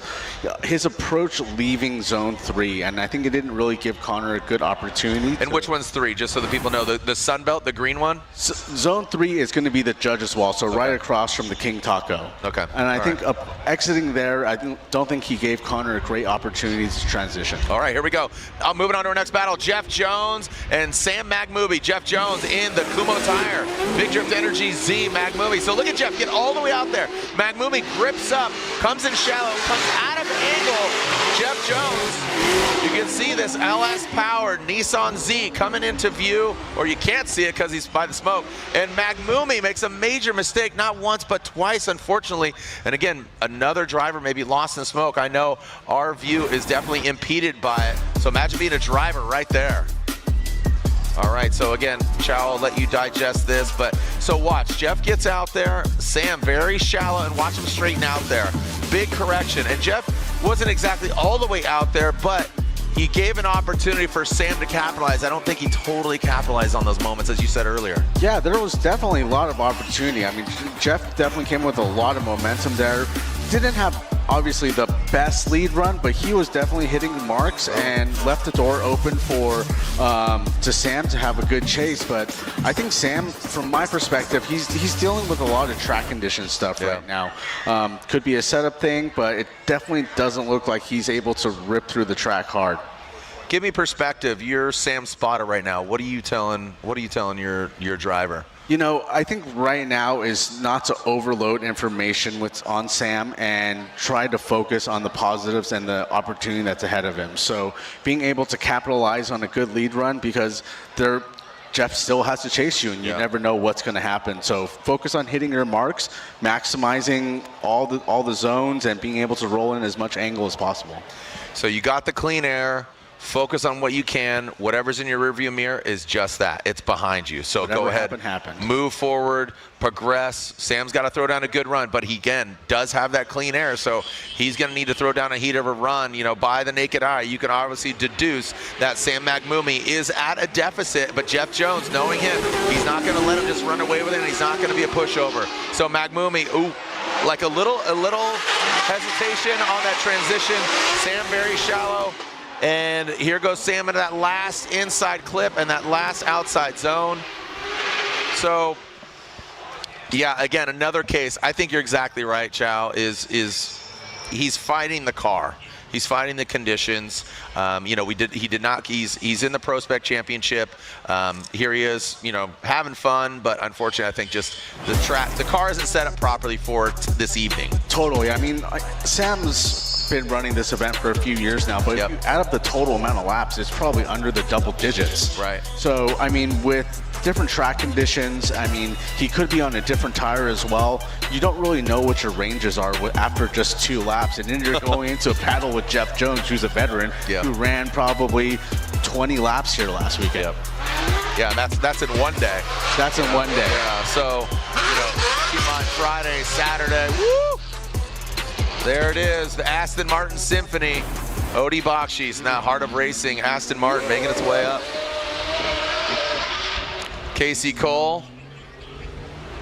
his approach leaving zone 3, and I think it didn't really give Connor a good opportunity. And which one's 3, just so the people know? The Sun Belt, the green one? Zone 3 is going to be the judges' wall, so right across from the King Taco. Okay. And I think exiting there, I don't think he gave Connor a great opportunity to transition. All right, here we go. Moving on to our next battle, Jeff Jones and Sam Magmubi. Jeff Jones in the Kumo tire. Big Drift Energy Z Magmubi. So look at Jeff get all the way out there. Magmubi grips up, comes in shallow, comes out of angle. Jeff Jones, you can see this LS powered Nissan Z coming into view, or you can't see it because he's by the smoke. And Magmubi makes a major mistake, not once but twice, unfortunately. And again, another driver may be lost in the smoke. I know our view is definitely impeded by it. So imagine being a driver right there. All right, so again, Chow, I'll let you digest this, but so watch, Jeff gets out there, Sam very shallow, and watch him straighten out there. Big correction, and Jeff wasn't exactly all the way out there, but he gave an opportunity for Sam to capitalize. I don't think he totally capitalized on those moments, as you said earlier. Yeah, there was definitely a lot of opportunity. I mean, Jeff definitely came with a lot of momentum there. Didn't have obviously the best lead run, but he was definitely hitting the marks and left the door open for to Sam to have a good chase. But I think Sam, from my perspective, he's dealing with a lot of track condition stuff right now. Could be a setup thing, but it definitely doesn't look like he's able to rip through the track hard. Give me perspective. You're Sam's spotter right now. What are you telling your driver? You know, I think right now is not to overload information on Sam and try to focus on the positives and the opportunity that's ahead of him. So being able to capitalize on a good lead run, because Jeff still has to chase you, and you never know what's going to happen. So focus on hitting your marks, maximizing all the zones, and being able to roll in as much angle as possible. So you got the clean air. Focus on what you can. Whatever's in your rearview mirror is just that. It's behind you. So whatever go ahead, happen. Move forward, progress. Sam's got to throw down a good run, but he, again, does have that clean air, so he's going to need to throw down a heat of a run. You know, by the naked eye, you can obviously deduce that Sam Magmubi is at a deficit, but Jeff Jones, knowing him, he's not going to let him just run away with it, and he's not going to be a pushover. So Magmubi, like a little hesitation on that transition. Sam very shallow. And here goes Sam into that last inside clip and that last outside zone. So, yeah, again, another case. I think you're exactly right, Chow, is he's fighting the car. He's fighting the conditions. You know, he's in the Prospect Championship. Here he is, you know, having fun, but unfortunately, I think just the car isn't set up properly for this evening. Totally. I mean, Sam's been running this event for a few years now, but if you add up the total amount of laps, it's probably under the double digits. Right. So, I mean, with different track conditions, I mean, he could be on a different tire as well. You don't really know what your ranges are after just 2 laps, and then you're going into a battle with Jeff Jones, who's a veteran, who ran probably 20 laps here last weekend. Yeah, that's in one day. That's in one day. Yeah, so, you know, keep in mind Friday, Saturday, woo! There it is, the Aston Martin Symphony. Odie Bakshi's now Heart of Racing. Aston Martin making its way up. Casey Cole,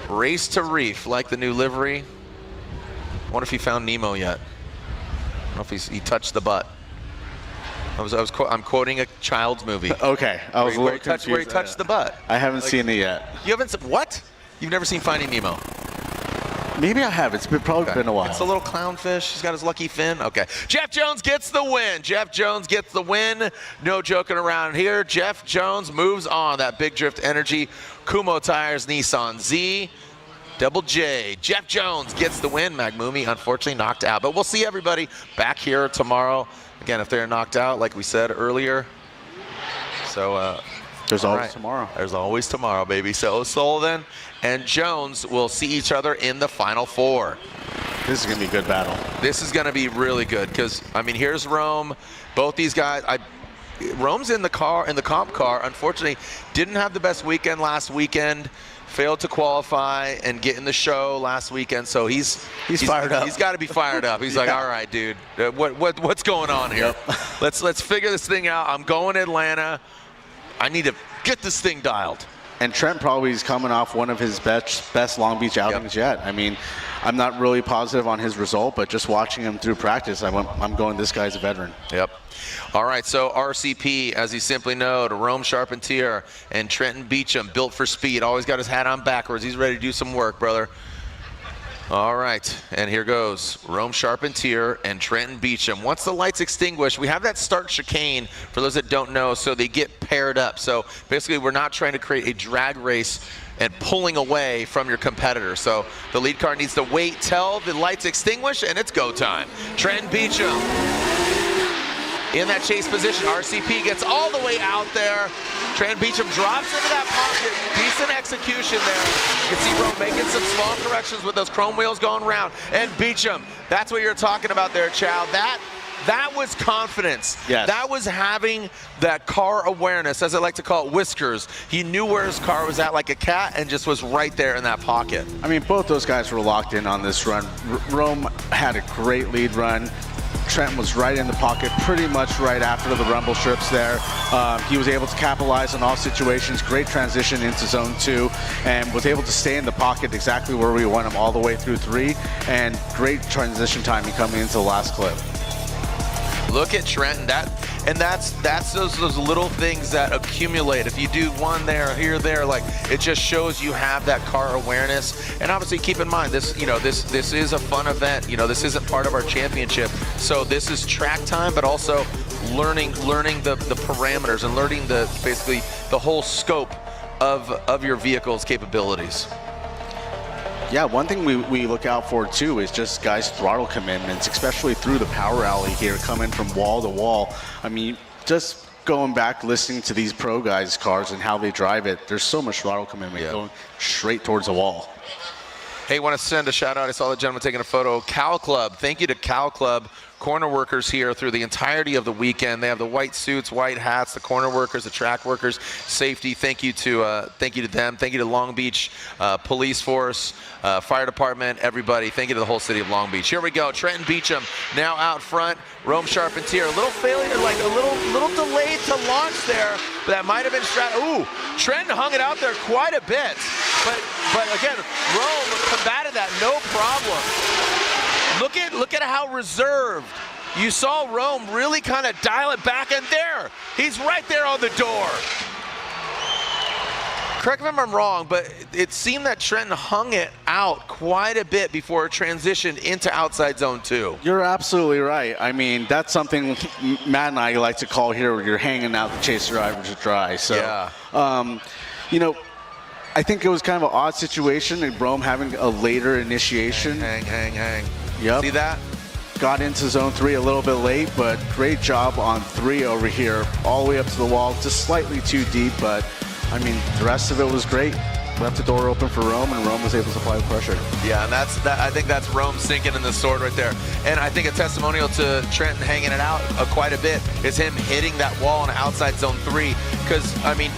Race to Reef, like the new livery. I wonder if he found Nemo yet. I don't know if he touched the butt. I'm quoting a child's movie. Okay, I was a little confused. Where he touched the butt. I haven't seen it yet. You haven't? What? You've never seen Finding Nemo? Maybe I have. It's probably been a while. It's a little clownfish. He's got his lucky fin. Okay. Jeff Jones gets the win. Jeff Jones gets the win. No joking around here. Jeff Jones moves on. That Big Drift Energy Kumo Tires Nissan Z. Double J. Jeff Jones gets the win. Magmumi unfortunately knocked out. But we'll see everybody back here tomorrow. Again, if they're knocked out, like we said earlier. So there's always tomorrow. There's always tomorrow, baby. So O'Sullivan and Jones will see each other in the Final Four. This is going to be a good battle. This is going to be really good because, I mean, here's Rome. Both these guys, Rome's in the comp car. Unfortunately, didn't have the best weekend last weekend. Failed to qualify and get in the show last weekend, so he's fired up. He's got to be fired up. He's like, all right, dude, what's going on here? Yep. Let's figure this thing out. I'm going to Atlanta. I need to get this thing dialed. And Trent probably is coming off one of his best Long Beach outings yet. I mean, I'm not really positive on his result, but just watching him through practice, I'm going, this guy's a veteran. Yep. All right, so RCP, as you simply know, to Rome Charpentier and Trenton Beecham, built for speed. Always got his hat on backwards. He's ready to do some work, brother. All right, and here goes Rome Charpentier and Trenton Beecham. Once the lights extinguish, we have that start chicane, for those that don't know, so they get paired up. So basically, we're not trying to create a drag race and pulling away from your competitor. So the lead car needs to wait till the lights extinguish, and it's go time. Trenton Beecham in that chase position. RCP gets all the way out there. Trenton Beecham drops into that pocket. Decent execution there. You can see Rome making some small corrections with those chrome wheels going around. And Beecham, that's what you're talking about there, Chow. That was confidence. Yes. That was having that car awareness, as I like to call it, whiskers. He knew where his car was at like a cat and just was right there in that pocket. I mean, both those guys were locked in on this run. Rome had a great lead run. Trent was right in the pocket pretty much right after the rumble strips there. He was able to capitalize on all situations, great transition into zone 2, and was able to stay in the pocket exactly where we want him all the way through 3, and great transition timing coming into the last clip. Look at Trenton, that's those little things that accumulate. If you do one there, here, there, like it just shows you have that car awareness. And obviously, keep in mind this is a fun event. This isn't part of our championship, so this is track time, but also learning the parameters and learning basically the whole scope of your vehicle's capabilities. Yeah, one thing we look out for too is just guys' throttle commitments, especially through the power alley here, coming from wall to wall. I mean, just going back, listening to these pro guys' cars and how they drive it, there's so much throttle commitment going straight towards the wall. Hey, want to send a shout out. I saw the gentleman taking a photo. Cal Club, thank you to Cal Club. Corner workers here through the entirety of the weekend. They have the white suits, white hats, the corner workers, the track workers, safety. Thank you to them. Thank you to Long Beach Police Force, Fire Department, everybody. Thank you to the whole city of Long Beach. Here we go. Trenton Beecham now out front. Rome Charpentier, a little failure, like a little delayed to launch there, but that might have been Ooh, Trenton hung it out there quite a bit, but again, Rome combated that no problem. Look at how reserved. You saw Rome really kind of dial it back, and there, he's right there on the door. Correct me if I'm wrong, but it seemed that Trenton hung it out quite a bit before it transitioned into outside zone 2. You're absolutely right. I mean, that's something Matt and I like to call here where you're hanging out the chase drivers to dry. So, yeah. I think it was kind of an odd situation, and Rome having a later initiation. Hang. Yep. See that? Got into zone 3 a little bit late, but great job on 3 over here, all the way up to the wall, just slightly too deep, but I mean, the rest of it was great. Left the door open for Rome, and Rome was able to apply pressure. Yeah, and I think that's Rome sinking in the sword right there. And I think a testimonial to Trenton hanging it out quite a bit is him hitting that wall on outside zone 3. Because, I mean,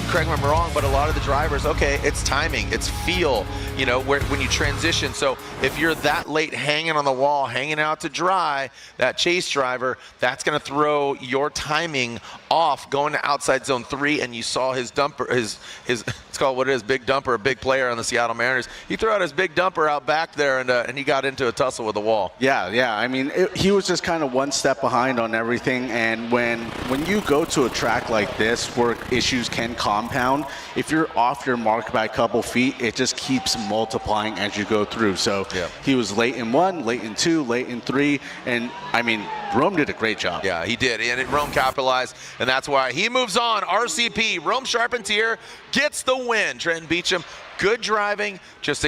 correct me if I'm wrong, but a lot of the drivers, okay, it's timing, it's feel, when you transition. So if you're that late hanging on the wall, hanging out to dry, that chase driver, that's going to throw your timing off going to outside zone 3. And you saw his dumper, his it's called what it is, big dumper, a big player on the Seattle Mariners. He threw out his big dumper out back there, and he got into a tussle with the wall. Yeah. I mean, he was just kind of one step behind on everything. And when you go to a track like this where issues can come compound. If you're off your mark by a couple feet, it just keeps multiplying as you go through. So he was late in 1, late in 2, late in 3, and I mean, Rome did a great job. Yeah, he did, and Rome capitalized, and that's why he moves on. RCP, Rome Charpentier gets the win. Trenton Beecham, good driving, just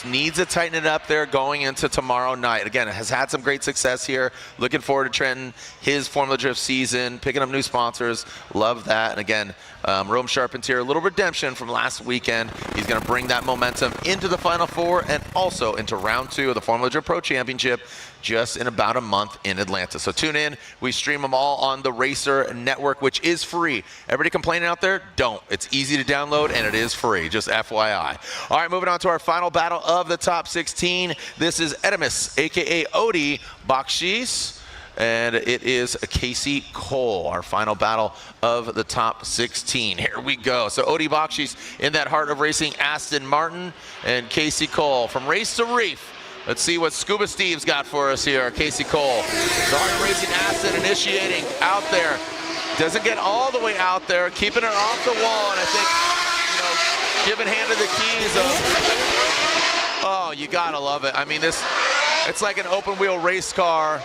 needs to tighten it up there going into tomorrow night. Again, has had some great success here. Looking forward to Trenton, his Formula Drift season, picking up new sponsors. Love that. And again, Rome Charpentier, a little redemption from last weekend. He's going to bring that momentum into the Final Four and also into round 2 of the Formula Drift Pro Championship just in about a month in Atlanta. So tune in. We stream them all on the Racer Network, which is free. Everybody complaining out there? Don't. It's easy to download, and it is free, just FYI. All right, moving on to our final battle of the top 16. This is Edimus, a.k.a. Odie Bakshis, and it is Casey Cole, our final battle of the top 16. Here we go. So Odie Bakshis in that Heart of Racing Aston Martin, and Casey Cole from Race to Reef. Let's see what Scuba Steve's got for us here. Casey Cole, the Heart of Racing Aston initiating out there. Doesn't get all the way out there, keeping it off the wall, and I think, giving handed the keys of, oh, you gotta love it. I mean, it's like an open wheel race car.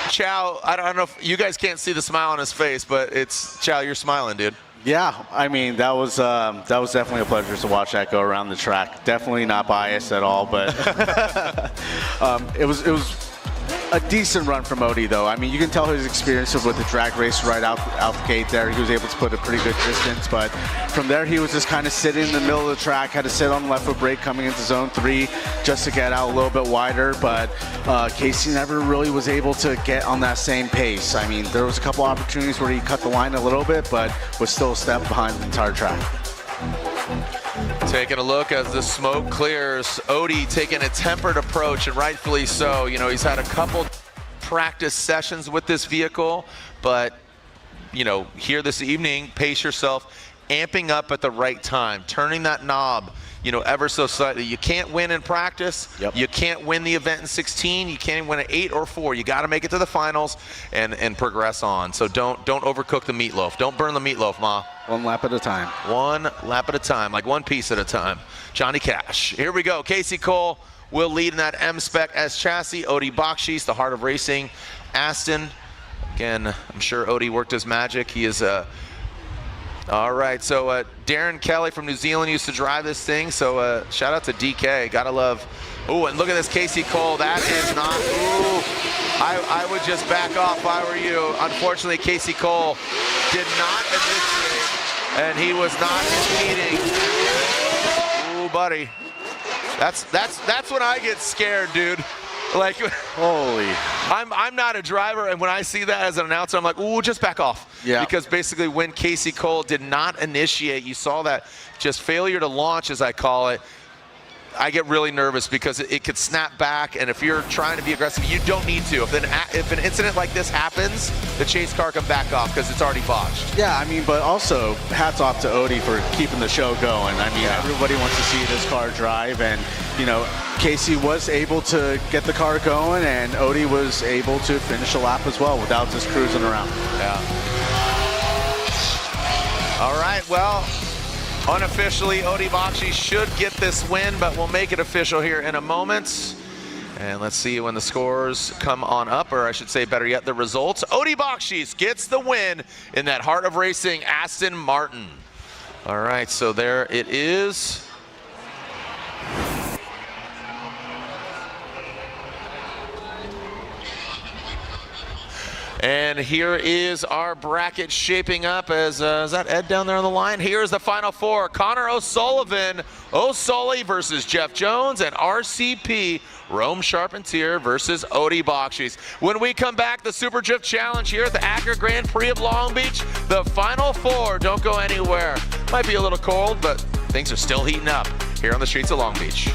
Chow, I don't know if you guys can't see the smile on his face, but it's Chow, you're smiling, dude. Yeah, I mean, that was definitely a pleasure to watch that go around the track. Definitely not biased at all, but it was a decent run from Odie, though. I mean, you can tell his experience with the drag race right out the gate there. He was able to put a pretty good distance, but from there he was just kind of sitting in the middle of the track, had to sit on the left foot brake coming into zone 3 just to get out a little bit wider, but Casey never really was able to get on that same pace. I mean, there was a couple opportunities where he cut the line a little bit, but was still a step behind the entire track. Taking a look as the smoke clears. Odie taking a tempered approach, and rightfully so. You know, he's had a couple practice sessions with this vehicle, but, here this evening, pace yourself, amping up at the right time, turning that knob, ever so slightly. You can't win in practice. Yep. You can't win the event in 16. You can't even win at 8 or 4. You got to make it to the finals and progress on. So don't overcook the meatloaf. Don't burn the meatloaf, Ma. One lap at a time. One lap at a time, like one piece at a time. Johnny Cash. Here we go. Casey Cole will lead in that M-Spec S chassis. Odie Bakshis, the Heart of Racing Aston. Again, I'm sure Odie worked his magic. He is all right, so Darren Kelly from New Zealand used to drive this thing, so shout out to DK, gotta love. Oh, and look at this Casey Cole, that is not, I would just back off if I were you. Unfortunately, Casey Cole did not initiate, and he was not competing. Ooh, buddy, that's when I get scared, dude. Like, holy. I'm not a driver, and when I see that as an announcer, I'm like, ooh, just back off. Yeah. Because basically when Casey Cole did not initiate, you saw that just failure to launch, as I call it, I get really nervous because it could snap back, and if you're trying to be aggressive, you don't need to. If an incident like this happens, the chase car can back off because it's already botched. Yeah, I mean, but also hats off to Odie for keeping the show going. I mean, everybody wants to see this car drive, and Casey was able to get the car going, and Odie was able to finish a lap as well without just cruising around. Yeah. All right, well, unofficially, Odie Bakshis should get this win, but we'll make it official here in a moment. And let's see when the scores come on up, or I should say, better yet, the results. Odie Bakshis gets the win in that Heart of Racing Aston Martin. All right, so there it is. And here is our bracket shaping up as, is that Ed down there on the line? Here's the final four. Connor O'Sullivan, O'Sully versus Jeff Jones, and RCP, Rome Charpentier versus Odie Bakshis. When we come back, the Super Drift Challenge here at the Acura Grand Prix of Long Beach. The final four, don't go anywhere. Might be a little cold, but things are still heating up here on the streets of Long Beach.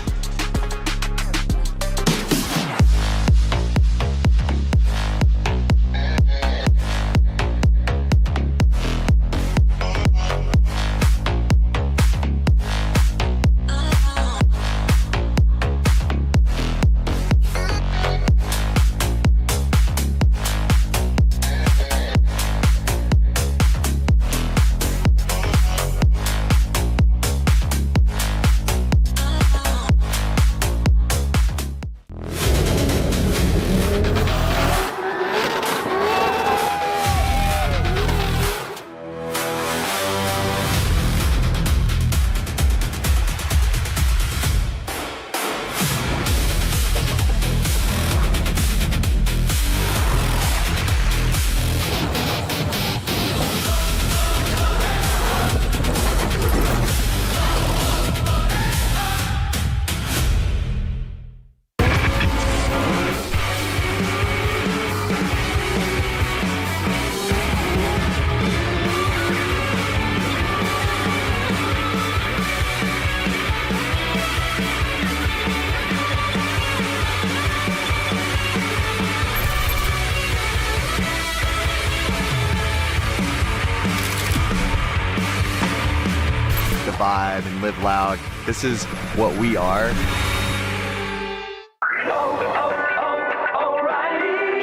and live loud. This is what we are.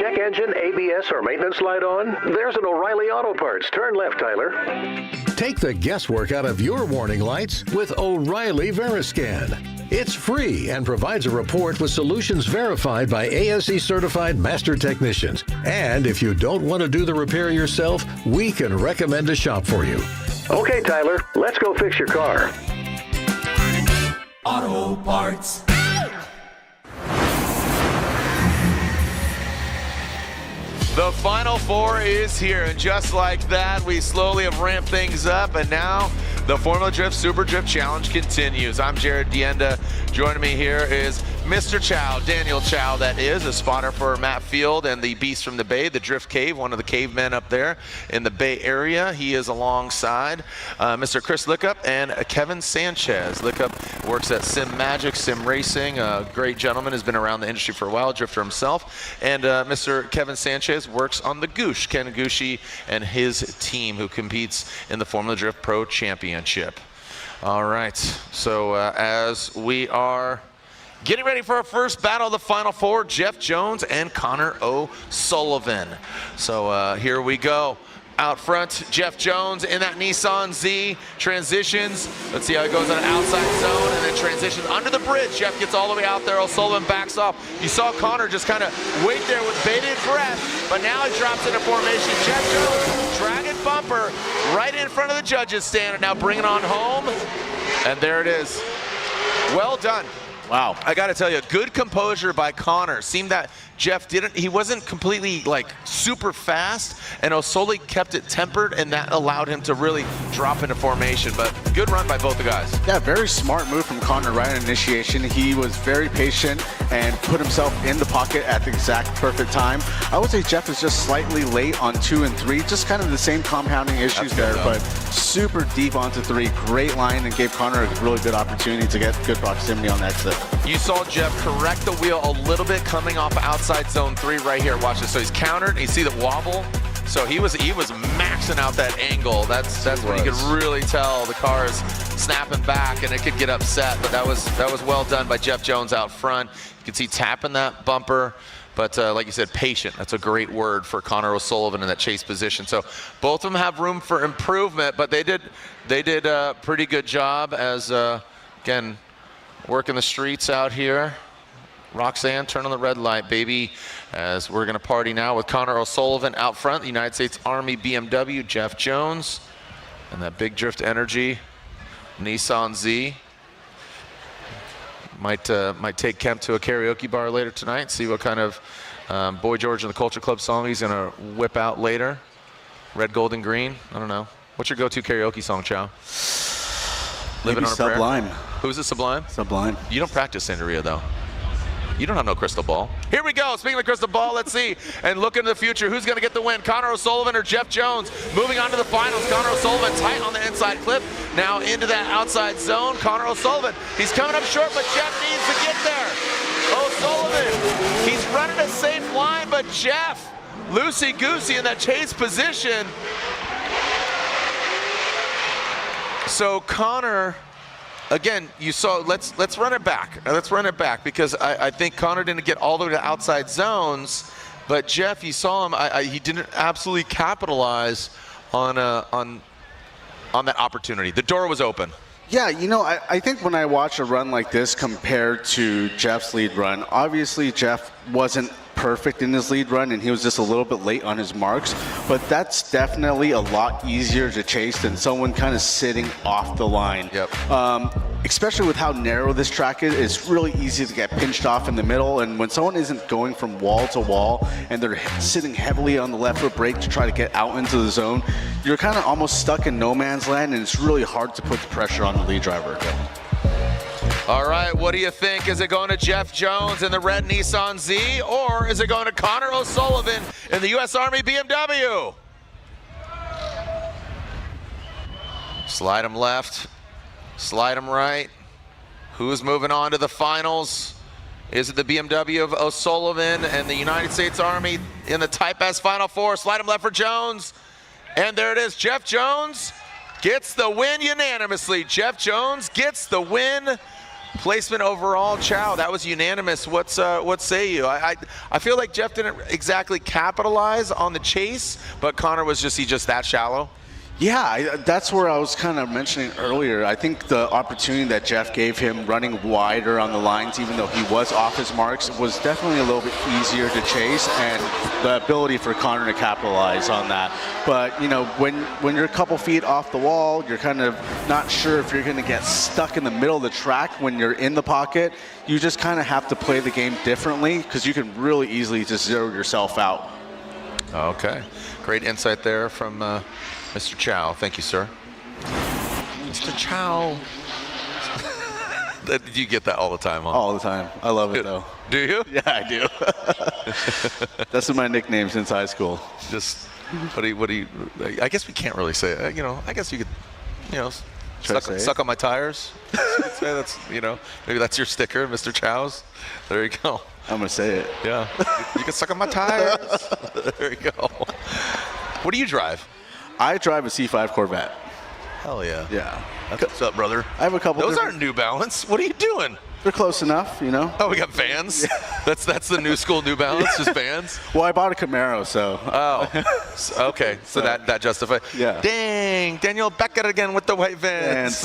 Check engine, ABS, or maintenance light on? There's an O'Reilly Auto Parts. Turn left, Tyler. Take the guesswork out of your warning lights with O'Reilly Veriscan. It's free and provides a report with solutions verified by ASE certified master technicians. And if you don't want to do the repair yourself, we can recommend a shop for you. Okay, Tyler, let's go fix your car. Auto Parts. The Final Four is here, and just like that, we slowly have ramped things up, and now the Formula Drift Super Drift Challenge continues. I'm Jared Dienda. Joining me here is Mr. Chow, Daniel Chow, that is, a spotter for Matt Field and the Beast from the Bay, the Drift Cave, one of the cavemen up there in the Bay Area. He is alongside Mr. Chris Lickup and Kevin Sanchez. Lickup works at Sim Magic, Sim Racing, a great gentleman, has been around the industry for a while, drifter himself. And Mr. Kevin Sanchez works on the Goosh, Ken Gushi and his team, who competes in the Formula Drift Pro Championship. All right, so as we are getting ready for our first battle of the Final Four, Jeff Jones and Connor O'Sullivan. So here we go. Out front, Jeff Jones in that Nissan Z, transitions. Let's see how it goes on an outside zone and then transitions under the bridge. Jeff gets all the way out there. O'Sullivan backs off. You saw Connor just kind of wait there with bated breath, but now he drops into formation. Jeff Jones, dragon bumper right in front of the judges stand, and now bringing on home. And there it is. Well done. Wow. I got to tell you, good composure by Connor. Seemed that Jeff he wasn't completely like super fast, and O'Sullivan kept it tempered, and that allowed him to really drop into formation. But good run by both the guys. Yeah, very smart move from Connor right on initiation. He was very patient and put himself in the pocket at the exact perfect time. I would say Jeff is just slightly late on 2 and 3, just kind of the same compounding issues there, but super deep onto 3. Great line, and gave Connor a really good opportunity to get good proximity on the exit. You saw Jeff correct the wheel a little bit coming off outside zone 3 right here. Watch this. So he's countered, and you see the wobble. So he was maxing out that angle. That's when you could really tell the car is snapping back, and it could get upset. But that was well done by Jeff Jones out front. You can see tapping that bumper. But like you said, patient. That's a great word for Connor O'Sullivan in that chase position. So both of them have room for improvement, but they did a pretty good job as again, working the streets out here. Roxanne, turn on the red light, baby, as we're going to party now with Connor O'Sullivan out front, the United States Army BMW, Jeff Jones, and that big drift energy, Nissan Z. Might take Kemp to a karaoke bar later tonight, see what kind of Boy George and the Culture Club song he's going to whip out later. Red, gold, and green, I don't know. What's your go-to karaoke song, Chow? Living on a Sublime. Prayer? Who's it, Sublime? Sublime. You don't practice Santeria, though. You don't have no crystal ball. Here we go. Speaking of the crystal ball, let's see. And look into the future. Who's going to get the win? Connor O'Sullivan or Jeff Jones? Moving on to the finals. Connor O'Sullivan tight on the inside clip. Now into that outside zone. Connor O'Sullivan. He's coming up short, but Jeff needs to get there. O'Sullivan. He's running a safe line, but Jeff, loosey-goosey in that chase position. So Connor, again, you saw, let's run it back. Let's run it back, because I think Connor didn't get all the way to outside zones, but Jeff, you saw him, he didn't absolutely capitalize on that opportunity. The door was open. Yeah, you know, I think when I watch a run like this compared to Jeff's lead run, obviously Jeff wasn't perfect in his lead run, and he was just a little bit late on his marks, but that's definitely a lot easier to chase than someone kind of sitting off the line. Yep. Especially with how narrow this track is, it's really easy to get pinched off in the middle, and when someone isn't going from wall to wall and they're sitting heavily on the left foot brake to try to get out into the zone, you're kind of almost stuck in no man's land, and it's really hard to put the pressure on the lead driver. All right, what do you think? Is it going to Jeff Jones in the red Nissan Z, or is it going to Connor O'Sullivan in the U.S. Army BMW? Slide him left, slide him right. Who's moving on to the finals? Is it the BMW of O'Sullivan and the United States Army in the Type S Final Four? Slide him left for Jones. And there it is, Jeff Jones gets the win unanimously. Jeff Jones gets the win. Placement overall, Chow, that was unanimous. What say you? I feel like Jeff didn't exactly capitalize on the chase, but Connor was just that shallow. Yeah, that's where I was kind of mentioning earlier. I think the opportunity that Jeff gave him running wider on the lines, even though he was off his marks, was definitely a little bit easier to chase, and the ability for Connor to capitalize on that. But, you know, when you're a couple feet off the wall, you're kind of not sure if you're going to get stuck in the middle of the track when you're in the pocket. You just kind of have to play the game differently because you can really easily just zero yourself out. Okay, great insight there from Mr. Chow. Thank you, sir. Mr. Chow. You get that all the time, huh? All the time. I love it, though. Do you? Yeah, I do. That's my nickname since high school. Just, what do you, I guess we can't really say it. You know, I guess you could, you know, suck on my tires. Say that's, you know, maybe that's your sticker, Mr. Chow's. There you go. I'm going to say it. Yeah. You can suck on my tires. There you go. What do you drive? I drive a C5 Corvette. Hell yeah. Yeah. What's up, brother? I have a couple. Those aren't New Balance. What are you doing? They're close enough, you know. Oh, we got Vans? Yeah. That's the new school New Balance, just Vans? Well, I bought a Camaro, so. Oh, okay. So that justifies. Yeah. Dang, Daniel Beckett again with the white Vans.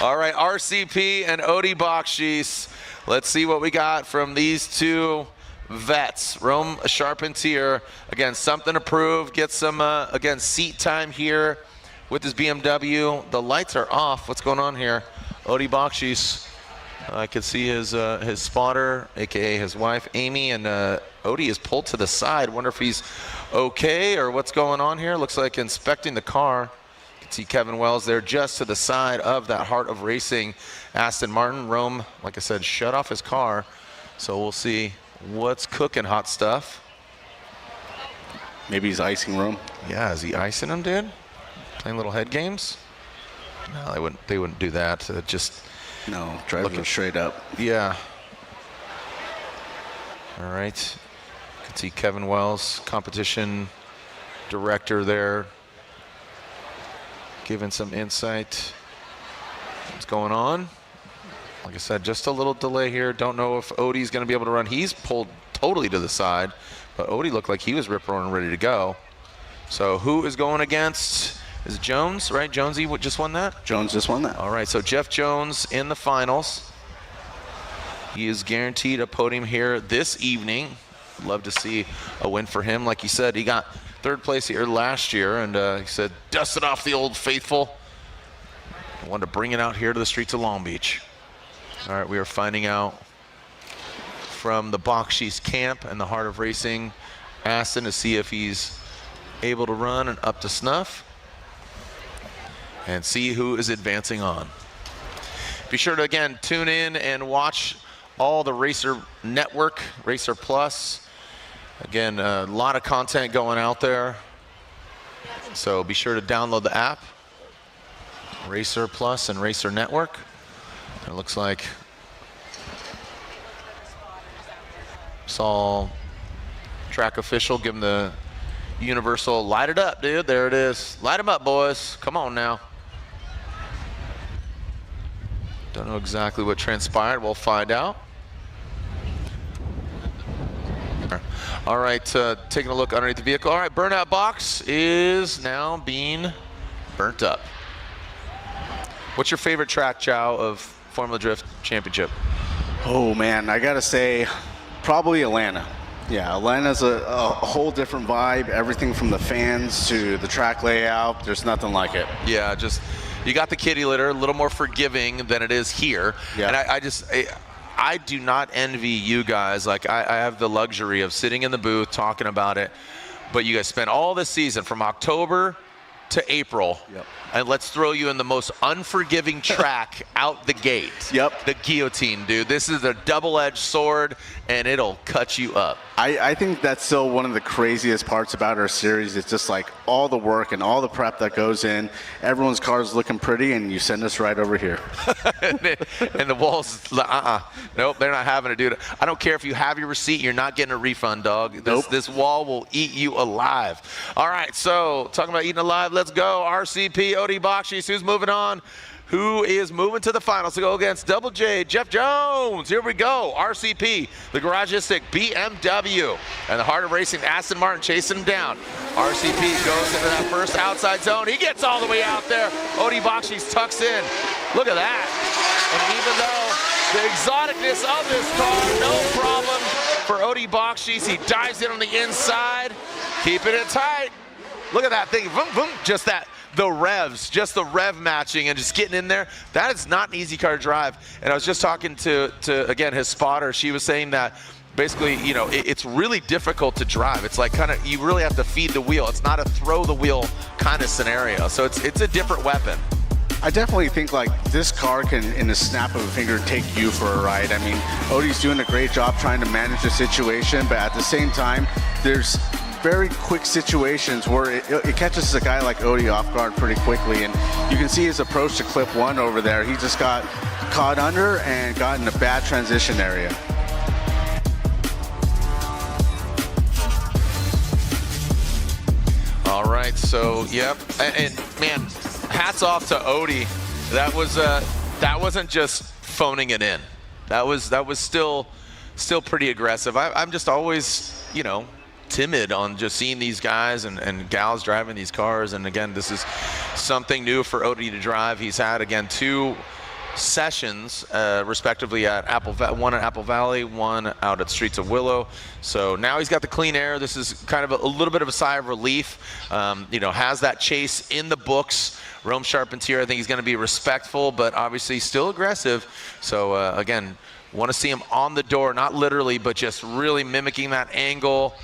All right, RCP and Odie Bakshish. Let's see what we got from these two vets. Rome Charpentier, again, something to prove. Get some, again, seat time here with his BMW. The lights are off. What's going on here? Odie Bakshish. I can see his spotter, a.k.a. his wife, Amy, and Odie is pulled to the side. Wonder if he's okay or what's going on here. Looks like inspecting the car. You can see Kevin Wells there just to the side of that Heart of Racing Aston Martin. Rome, like I said, shut off his car. So we'll see what's cooking, hot stuff. Maybe he's icing Rome. Yeah, is he icing him, dude? Playing little head games? No, they wouldn't do that. No, drive him straight up. Yeah. All right. You can see Kevin Wells, competition director there, giving some insight. What's going on? Like I said, just a little delay here. Don't know if Odie's going to be able to run. He's pulled totally to the side, but Odie looked like he was rip-roaring ready to go. So who is going against? Is it Jones, right? Jonesy just won that? Jones just won that. All right, so Jeff Jones in the finals. He is guaranteed a podium here this evening. Love to see a win for him. Like he said, he got third place here last year, and he said, dusted off the old faithful. I wanted to bring it out here to the streets of Long Beach. All right, we are finding out from the Bakshish camp and the Heart of Racing Aston to see if he's able to run and up to snuff and see who is advancing on. Be sure to, again, tune in and watch all the Racer Network, Racer Plus. Again, a lot of content going out there. So be sure to download the app, Racer Plus and Racer Network. It looks like saw track official give him the universal light it up, dude. There it is. Light them up, boys. Come on now. Don't know exactly what transpired. We'll find out. All right, taking a look underneath the vehicle. All right, burnout box is now being burnt up. What's your favorite track, Chow, of Formula Drift Championship? Oh, man, I got to say probably Atlanta. Yeah, Atlanta's a whole different vibe. Everything from the fans to the track layout, there's nothing like it. Yeah, just you got the kitty litter, a little more forgiving than it is here. Yeah. And I do not envy you guys. Like, I have the luxury of sitting in the booth talking about it, but you guys spent all this season from October to April. Yep. And let's throw you in the most unforgiving track out the gate. Yep. The guillotine, dude. This is a double-edged sword, and it'll cut you up. I think that's still one of the craziest parts about our series. It's just like all the work and all the prep that goes in. Everyone's car's looking pretty, and you send us right over here. and the walls, nope, they're not having to do it. I don't care if you have your receipt, you're not getting a refund, dog. This wall will eat you alive. All right, so talking about eating alive, Let's go. RCP, Odi Bakshi. Who's moving on? Who is moving to the finals to go against Double J, Jeff Jones? Here we go. RCP, the Garagistic BMW, and the Heart of Racing, Aston Martin chasing him down. RCP goes into that first outside zone. He gets all the way out there. Odi Bakshi tucks in. Look at that. And even though the exoticness of this car, no problem for Odi Bakshi. He dives in on the inside, keeping it tight. Look at that thing. Vroom, vroom. Just that. The revs, just the rev matching and just getting in there, that is not an easy car to drive. And I was just talking to again, his spotter. She was saying that basically, you know, it's really difficult to drive. It's like kind of, you really have to feed the wheel. It's not a throw the wheel kind of scenario. So it's a different weapon. I definitely think like this car can, in a snap of a finger, take you for a ride. I mean, Odi's doing a great job trying to manage the situation, but at the same time, there's very quick situations where it catches a guy like Odi off guard pretty quickly, and you can see his approach to clip one over there. He just got caught under and got in a bad transition area. All right, so yep, and man, hats off to Odi. That wasn't just phoning it in. That was still pretty aggressive. I'm just always, you know, timid on just seeing these guys and gals driving these cars. And again, this is something new for Odi to drive. He's had, again, 2 sessions respectively at one at Apple Valley, one out at Streets of Willow. So now he's got the clean air. This is kind of a little bit of a sigh of relief. You know, has that chase in the books. Rome Charpentier, I think he's going to be respectful, but obviously still aggressive. So again, want to see him on the door, not literally, but just really mimicking that angle.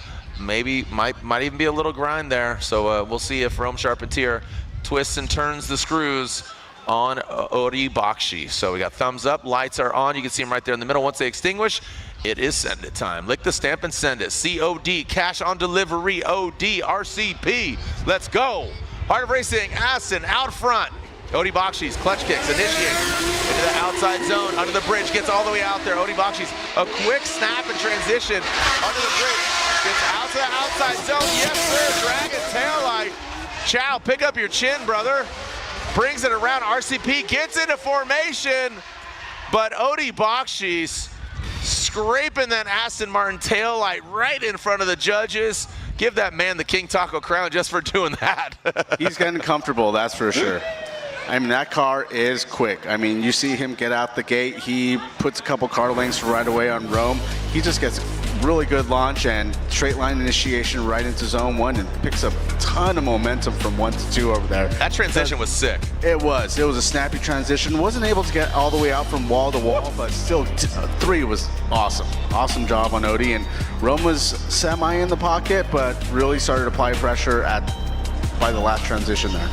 Maybe might even be a little grind there. So we'll see if Rome Charpentier twists and turns the screws on Odi Bakshi. So we got thumbs up, lights are on. You can see them right there in the middle. Once they extinguish, it is send it time. Lick the stamp and send it. COD, cash on delivery, OD, RCP. Let's go. Heart of Racing, Aston out front. Odi Bakshi's clutch kicks, initiate into the outside zone, under the bridge, gets all the way out there. Odi Bakshi's a quick snap and transition under the bridge, gets out to the outside zone. Yes, sir, dragon taillight. Chow, pick up your chin, brother. Brings it around. RCP gets into formation, but Odi Bakshi's scraping that Aston Martin taillight right in front of the judges. Give that man the King Taco crown just for doing that. He's getting comfortable, that's for sure. I mean, that car is quick. I mean, you see him get out the gate. He puts a couple car lengths right away on Rome. He just gets really good launch and straight line initiation right into zone 1 and picks up a ton of momentum from 1 to 2 over there. That transition was sick. It was a snappy transition. Wasn't able to get all the way out from wall to wall, but still 3 was awesome. Awesome job on Odi, and Rome was semi in the pocket, but really started to apply pressure by the last transition there.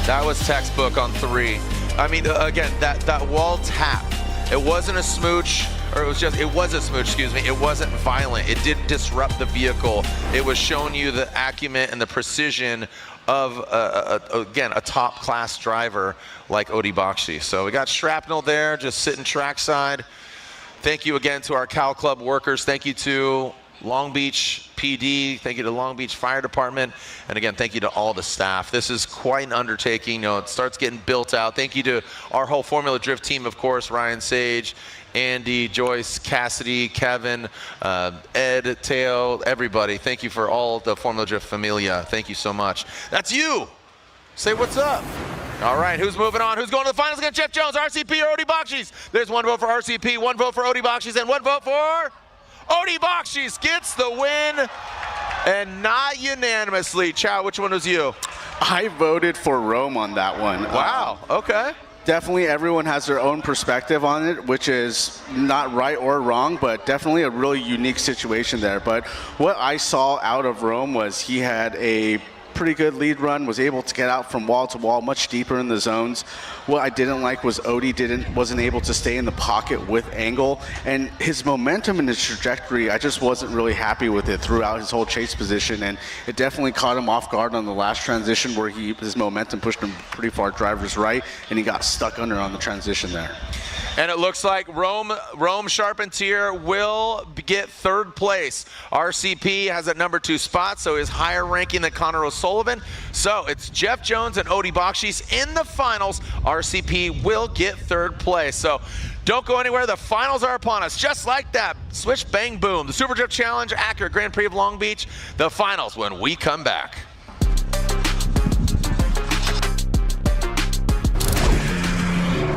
That was textbook on 3. I mean, again, that wall tap, it wasn't a smooch, or it was a smooch, excuse me. It wasn't violent. It didn't disrupt the vehicle. It was showing you the acumen and the precision of, again, a top-class driver like Odi Bakshi. So we got shrapnel there, just sitting trackside. Thank you again to our Cal Club workers. Thank you to Long Beach PD, thank you to Long Beach Fire Department, and again, thank you to all the staff. This is quite an undertaking. You know, it starts getting built out. Thank you to our whole Formula Drift team, of course, Ryan Sage, Andy, Joyce, Cassidy, Kevin, Ed, Teo, everybody. Thank you for all the Formula Drift familia. Thank you so much. That's you. Say what's up. All right, who's moving on? Who's going to the finals against Jeff Jones, RCP or Odi Bakshi's? There's 1 vote for RCP, 1 vote for Odi Bakshi's, and 1 vote for Odi Bakshi's gets the win, and not unanimously. Chow, which one was you? I voted for Rome on that one. Wow, okay. Definitely everyone has their own perspective on it, which is not right or wrong, but definitely a really unique situation there. But what I saw out of Rome was he had a pretty good lead run, was able to get out from wall to wall, much deeper in the zones. What I didn't like was Odi wasn't able to stay in the pocket with angle, and his momentum and his trajectory, I just wasn't really happy with it throughout his whole chase position, and it definitely caught him off guard on the last transition where his momentum pushed him pretty far driver's right, and he got stuck under on the transition there. And it looks like Rome Charpentier will get third place. RCP has at number 2 spot, so is higher ranking than Connor O'Sullivan. So it's Jeff Jones and Odie Bakshi's in the finals. RCP will get third place. So don't go anywhere. The finals are upon us. Just like that. Switch, bang, boom. The Super Drift Challenge, Acura Grand Prix of Long Beach. The finals when we come back.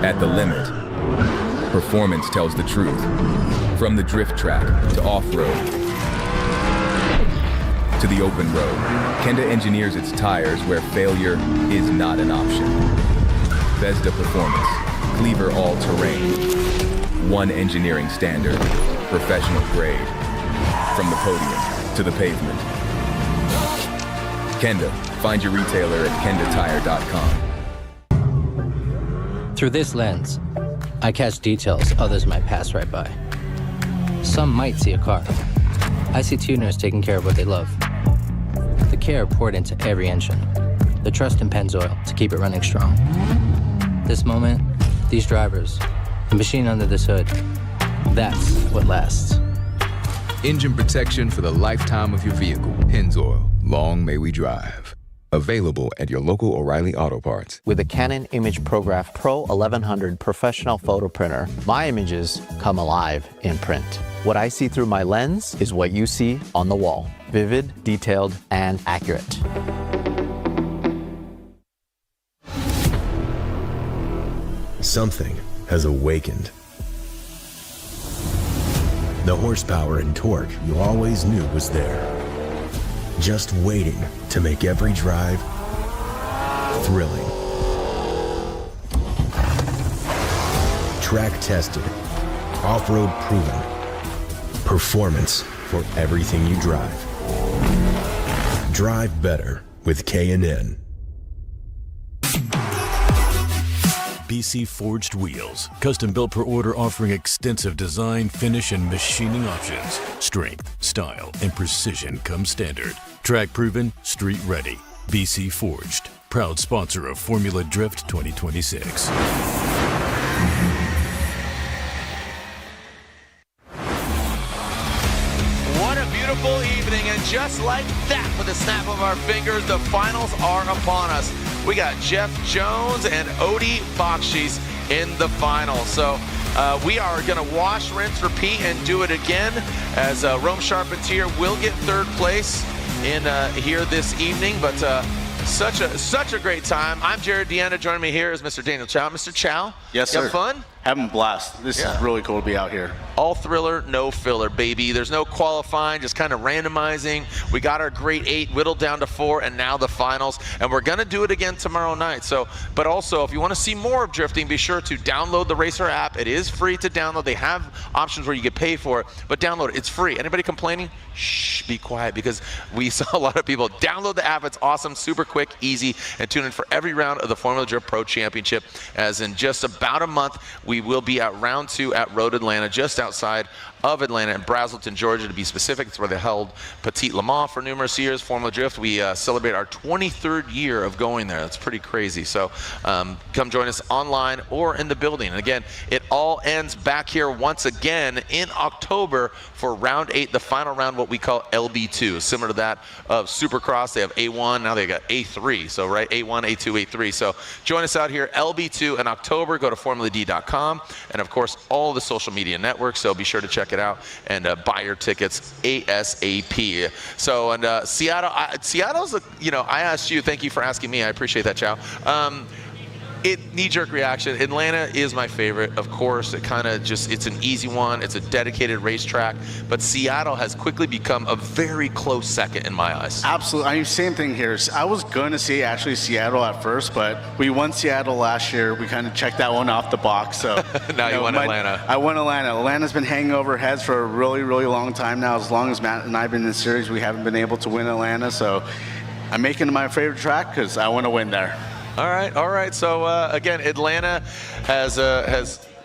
At the limit, performance tells the truth. From the drift track to off-road to the open road, Kenda engineers its tires where failure is not an option. Vesda Performance, Cleaver all-terrain, one engineering standard, professional grade. From the podium to the pavement. Kenda, find your retailer at kendatire.com. Through this lens, I catch details others might pass right by. Some might see a car. I see tuners taking care of what they love. The care poured into every engine. The trust in Pennzoil to keep it running strong. This moment, these drivers, the machine under this hood, that's what lasts. Engine protection for the lifetime of your vehicle. Pennzoil. Long may we drive. Available at your local O'Reilly Auto Parts. With the Canon Image ProGraph Pro 1100 professional photo printer, my images come alive in print. What I see through my lens is what you see on the wall. Vivid, detailed, and accurate. Something has awakened. The horsepower and torque you always knew was there. Just waiting to make every drive thrilling. Track tested, off-road proven. Performance for everything you drive. Drive better with K&N. BC Forged Wheels, custom built per order, offering extensive design, finish, and machining options. Strength, style, and precision come standard. Track proven, street ready. BC Forged, proud sponsor of Formula Drift 2026. What a beautiful evening, and just like that, with a snap of our fingers, the finals are upon us. We got Jeff Jones and Odie Bakshi's in the finals. So we are going to wash, rinse, repeat, and do it again, as Rome Charpentier will get third place in here this evening. But such a great time. I'm Jared Deanna. Joining me here is Mr. Daniel Chow. Mr. Chow, yes, you sir. have fun? Having a blast. This is really cool to be out here. All thriller, no filler, baby. There's no qualifying, just kind of randomizing. We got our grade 8 whittled down to 4, and now the finals. And we're going to do it again tomorrow night. So, but also, if you want to see more of drifting, be sure to download the Racer app. It is free to download. They have options where you get paid for it, but download it. It's free. Anybody complaining? Shh, be quiet, because we saw a lot of people download the app. It's awesome, super quick, easy, and tune in for every round of the Formula Drift Pro Championship, as in just about a month, we will be at round 2 at Road Atlanta, just outside of Atlanta in Braselton, Georgia, to be specific. It's where they held Petit Le Mans for numerous years. Formula Drift, we celebrate our 23rd year of going there. That's pretty crazy. So come join us online or in the building. And again, it all ends back here once again in October for round 8, the final round, what we call LB2, similar to that of Supercross. They have A1, now they got A3. So right, A1, A2, A3. So join us out here, LB2 in October. Go to formuladee.com, and of course all the social media networks. So be sure to check it out and buy your tickets ASAP. So, and Seattle's, I asked you, thank you for asking me, I appreciate that, Chow. Knee-jerk reaction. Atlanta is my favorite, of course. It kind of just, it's an easy one. It's a dedicated racetrack. But Seattle has quickly become a very close second in my eyes. Absolutely. I mean, same thing here. I was going to say actually Seattle at first, but we won Seattle last year. We kind of checked that one off the box. So now you won Atlanta. I won Atlanta. Atlanta's been hanging over heads for a really, really long time now. As long as Matt and I have been in the series, we haven't been able to win Atlanta. So I'm making it my favorite track because I want to win there. All right. So again, Atlanta has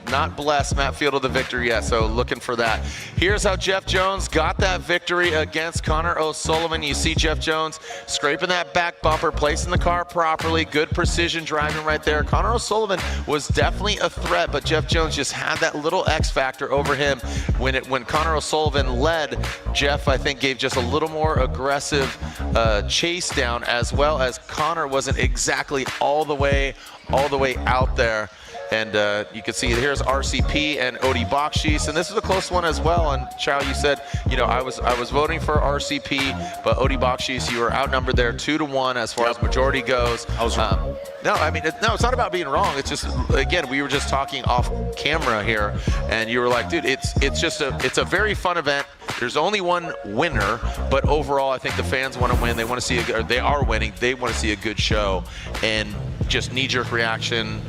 not blessed Matt Field the victory yet, so looking for that. Here's how Jeff Jones got that victory against Connor O'Sullivan. You see Jeff Jones scraping that back bumper, placing the car properly, good precision driving right there. Connor O'Sullivan was definitely a threat, but Jeff Jones just had that little X factor over him. When Connor O'Sullivan led, Jeff, I think, gave just a little more aggressive chase down, as well as Connor wasn't exactly all the way out there. And you can see here's RCP and Odi Bakshis, and this is a close one as well. And Chow, you said, you know, I was voting for RCP, but Odi Bakshis, you were outnumbered there 2-1 as far as majority goes. I was wrong. No, I mean, no, it's not about being wrong. It's just, again, we were just talking off camera here, and you were like, dude, it's a very fun event. There's only one winner, but overall, I think the fans want to win. They want to see, they are winning. They want to see a good show, and just knee-jerk reaction.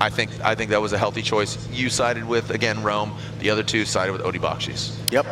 I think that was a healthy choice. You sided with, again, Rome. The other two sided with Odi Bakshis. Yep,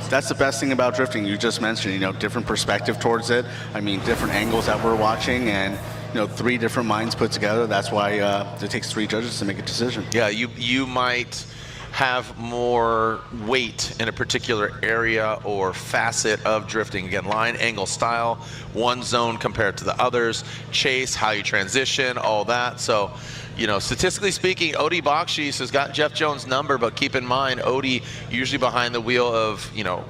that's the best thing about drifting. You just mentioned, you know, different perspective towards it. I mean, different angles that we're watching, and you know, 3 different minds put together. That's why it takes 3 judges to make a decision. Yeah, you might have more weight in a particular area or facet of drifting. Again, line, angle, style, one zone compared to the others, chase, how you transition, all that. So, you know, statistically speaking, Odi Bakshis has got Jeff Jones' number, but keep in mind, Odi usually behind the wheel of, you know,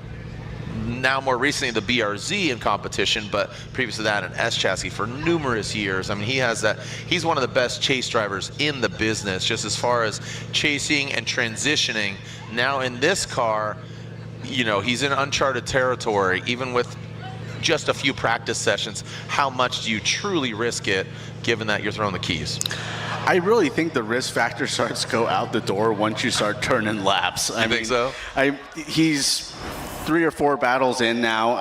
now more recently the BRZ in competition, but previous to that an S chassis for numerous years. I mean, he has that. He's one of the best chase drivers in the business, just as far as chasing and transitioning. Now in this car, you know, he's in uncharted territory, even with just a few practice sessions. How much do you truly risk it, given that you're throwing the keys? I really think the risk factor starts to go out the door once you start turning laps. I think so? He's 3 or 4 battles in now.